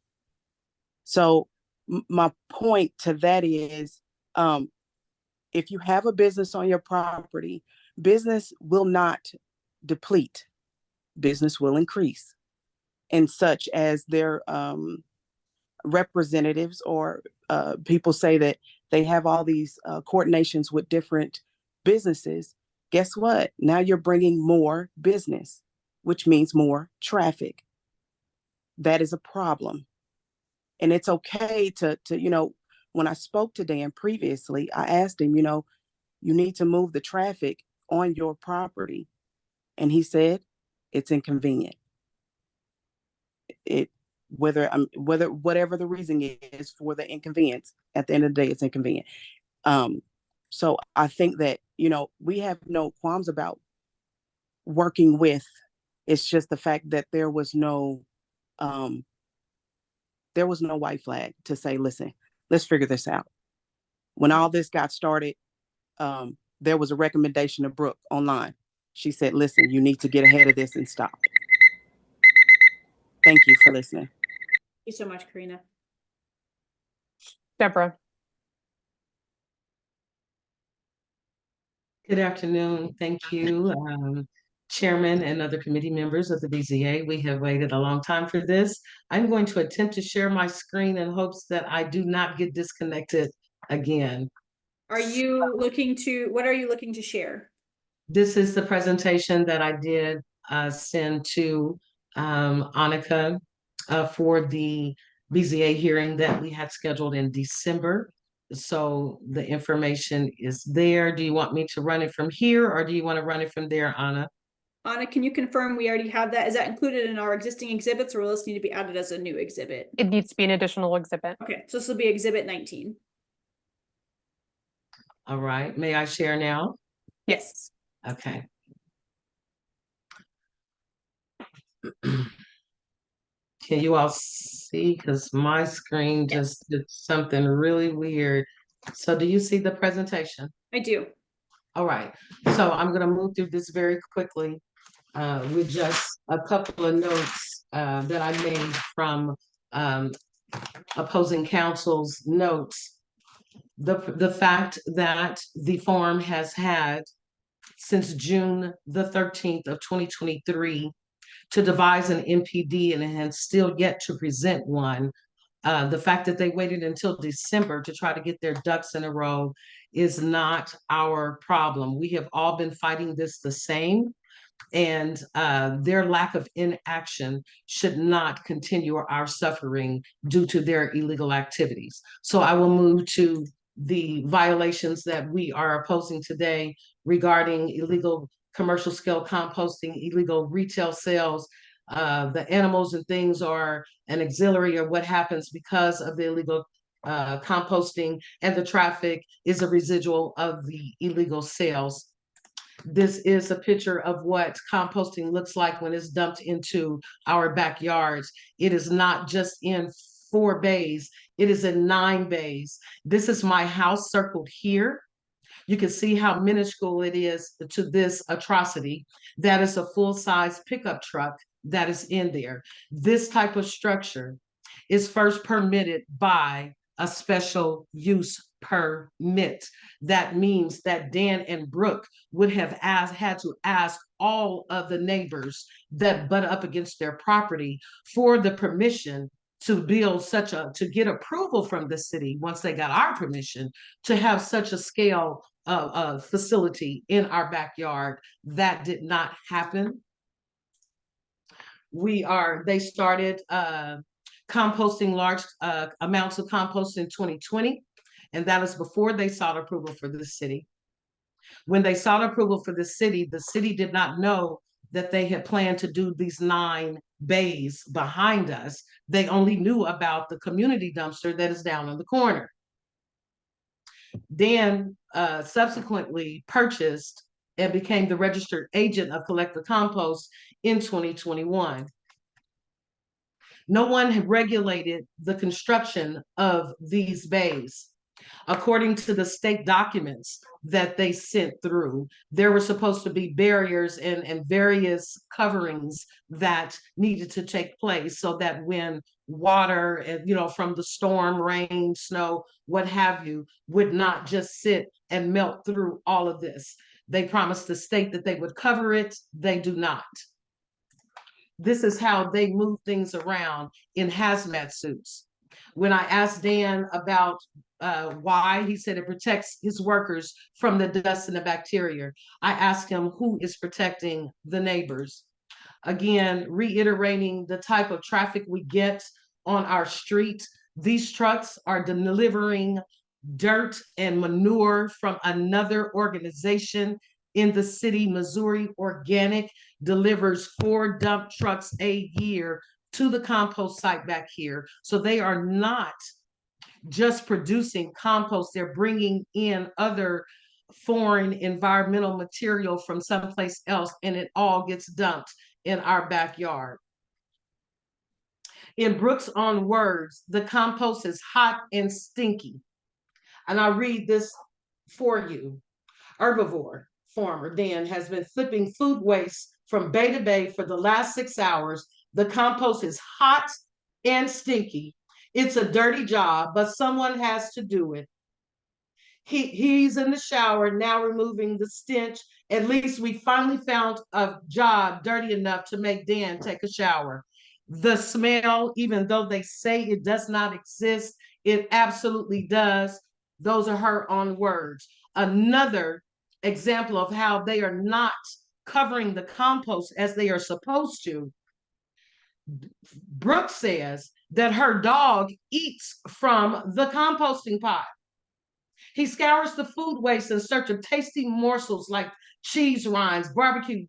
So my point to that is, if you have a business on your property, business will not deplete. Business will increase. And such as their representatives or people say that they have all these coordinations with different businesses. Guess what? Now you're bringing more business, which means more traffic. That is a problem. And it's okay to, you know, when I spoke to Dan previously, I asked him, you know, you need to move the traffic on your property. And he said, it's inconvenient. Whatever the reason is for the inconvenience, at the end of the day, it's inconvenient. So I think that, you know, we have no qualms about working with. It's just the fact that there was no white flag to say, listen, let's figure this out. When all this got started, there was a recommendation of Brooke online. She said, listen, you need to get ahead of this and stop. Thank you for listening. Thank you so much, Karina. Deborah. Good afternoon. Thank you. Chairman and other committee members of the BZA, we have waited a long time for this. I'm going to attempt to share my screen in hopes that I do not get disconnected again. Are you looking to, what are you looking to share? This is the presentation that I did send to Annika for the BZA hearing that we had scheduled in December. So the information is there. Do you want me to run it from here or do you want to run it from there, Anna? Anna, can you confirm we already have that? Is that included in our existing exhibits or will this need to be added as a new exhibit? It needs to be an additional exhibit. Okay, so this will be exhibit 19. All right, may I share now? Yes. Okay. Can you all see? Because my screen just did something really weird. So do you see the presentation? I do. All right, so I'm gonna move through this very quickly with just a couple of notes that I made from opposing counsel's notes. The fact that the forum has had since June the 13th of 2023 to devise an MPD and has still yet to present one. The fact that they waited until December to try to get their ducks in a row is not our problem. We have all been fighting this the same, and their lack of inaction should not continue our suffering due to their illegal activities. So I will move to the violations that we are opposing today regarding illegal commercial scale composting, illegal retail sales. The animals and things are an auxiliary of what happens because of the illegal composting, and the traffic is a residual of the illegal sales. This is a picture of what composting looks like when it's dumped into our backyards. It is not just in 4 bays, it is in 9 bays. This is my house circled here. You can see how minuscule it is to this atrocity. That is a full-size pickup truck that is in there. This type of structure is first permitted by a special use permit. That means that Dan and Brooke would have had to ask all of the neighbors that butt up against their property for the permission to build to get approval from the city once they got our permission to have such a scale of facility in our backyard. That did not happen. They started composting large amounts of compost in 2020, and that is before they sought approval for the city. When they sought approval for the city did not know that they had planned to do these 9 bays behind us. They only knew about the community dumpster that is down on the corner. Dan subsequently purchased and became the registered agent of Collective Compost in 2021. No one had regulated the construction of these bays. According to the state documents that they sent through, there were supposed to be barriers and various coverings that needed to take place so that when water, from the storm, rain, snow, what have you, would not just sit and melt through all of this. They promised the state that they would cover it. They do not. This is how they move things around in hazmat suits. When I asked Dan about why, he said it protects his workers from the dust and the bacteria. I asked him who is protecting the neighbors. Again, reiterating the type of traffic we get on our street. These trucks are delivering dirt and manure from another organization in the city. Missouri Organic delivers 4 dump trucks a year to the compost site back here. So they are not just producing compost, they're bringing in other foreign environmental material from someplace else, and it all gets dumped in our backyard. In Brooke's own words, the compost is hot and stinky. And I'll read this for you. Herbivore farmer Dan has been flipping food waste from bay to bay for the last 6 hours. The compost is hot and stinky. It's a dirty job, but someone has to do it. He's in the shower now removing the stench. At least we finally found a job dirty enough to make Dan take a shower. The smell, even though they say it does not exist, it absolutely does. Those are her own words. Another example of how they are not covering the compost as they are supposed to. Brooke says that her dog eats from the composting pot. He scours the food waste in search of tasty morsels like cheese rinds, barbecue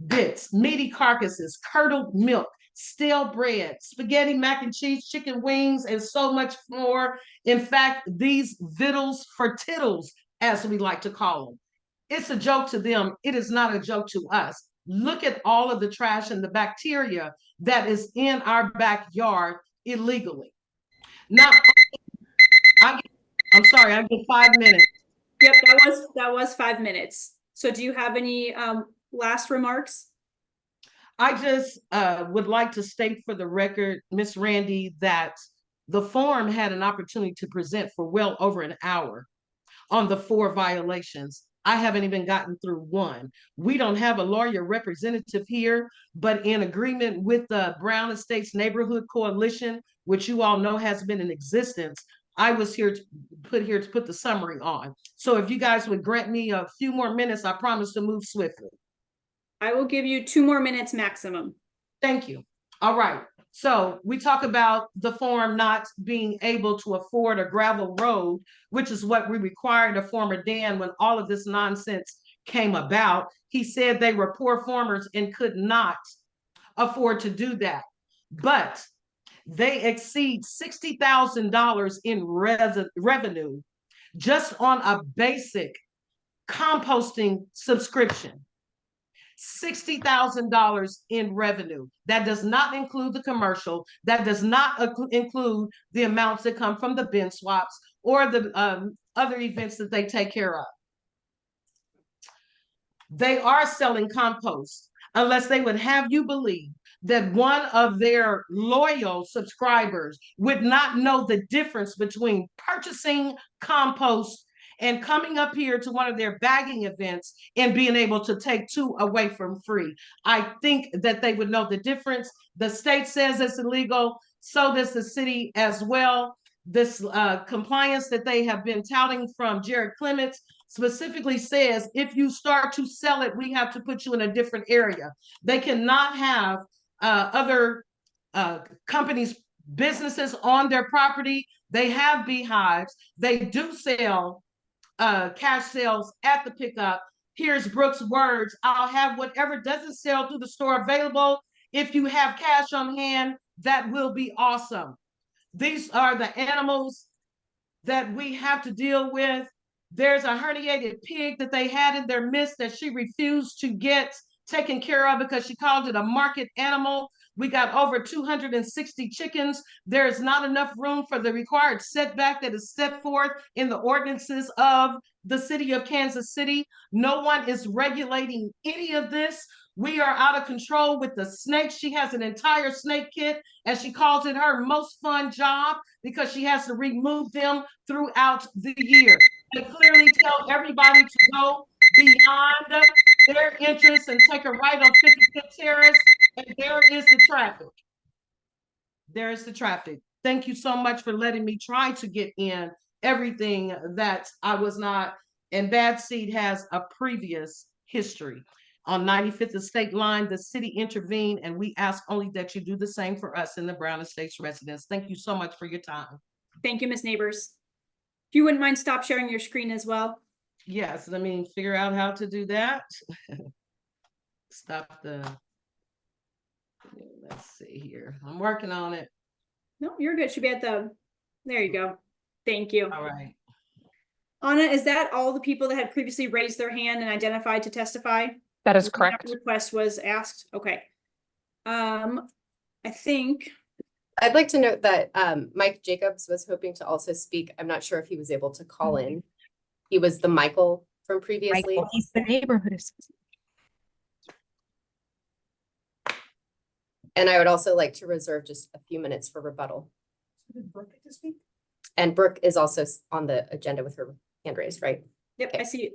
bits, meaty carcasses, curdled milk, stale bread, spaghetti, mac and cheese, chicken wings, and so much more. In fact, these victuals for tittles, as we like to call them, it's a joke to them. It is not a joke to us. Look at all of the trash and the bacteria that is in our backyard illegally. Now, I'm sorry, I get 5 minutes. Yep, that was 5 minutes. So do you have any last remarks? I just would like to state for the record, Ms. Randy, that the forum had an opportunity to present for well over an hour on the 4 violations. I haven't even gotten through one. We don't have a lawyer representative here, but in agreement with the Brown Estates Neighborhood Coalition, which you all know has been in existence, I was here to put the summary on. So if you guys would grant me a few more minutes, I promise to move swiftly. I will give you 2 more minutes maximum. Thank you. All right. So we talk about the forum not being able to afford a gravel road, which is what we required of former Dan when all of this nonsense came about. He said they were poor farmers and could not afford to do that. But they exceed $60,000 in revenue just on a basic composting subscription. $60,000 in revenue. That does not include the commercial. That does not include the amounts that come from the bin swaps or the other events that they take care of. They are selling compost unless they would have you believe that one of their loyal subscribers would not know the difference between purchasing compost and coming up here to one of their bagging events and being able to take 2 away from free. I think that they would know the difference. The state says it's illegal, so does the city as well. This compliance that they have been touting from Jared Clements specifically says, if you start to sell it, we have to put you in a different area. They cannot have other companies, businesses on their property. They have beehives. They do sell cash sales at the pickup. Here's Brooke's words: I'll have whatever doesn't sell through the store available. If you have cash on hand, that will be awesome. These are the animals that we have to deal with. There's a herniated pig that they had in their midst that she refused to get taken care of because she called it a market animal. We got over 260 chickens. There is not enough room for the required setback that is set forth in the ordinances of the city of Kansas City. No one is regulating any of this. We are out of control with the snakes. She has an entire snake kit, and she calls it her most fun job because she has to remove them throughout the year. They clearly tell everybody to go beyond their interests and take a right on 55th Terrace, and there is the traffic. There is the traffic. Thank you so much for letting me try to get in everything that I was not, and Bad Seed has a previous history. On 95th Estate line, the city intervened, and we ask only that you do the same for us in the Brown Estates residents. Thank you so much for your time. Thank you, Ms. Neighbors. If you wouldn't mind stop sharing your screen as well. Yes, let me figure out how to do that. Stop the, let's see here. I'm working on it. No, you're good. Should be at the, there you go. Thank you. All right. Anna, is that all the people that had previously raised their hand and identified to testify? That is correct. That request was asked. Okay. I think. I'd like to note that Mike Jacobs was hoping to also speak. I'm not sure if he was able to call in. He was the Michael from previously. Michael, he's the neighborhood association. And I would also like to reserve just a few minutes for rebuttal. Did Brooke get to speak? And Brooke is also on the agenda with her hand raised, right? Yep, I see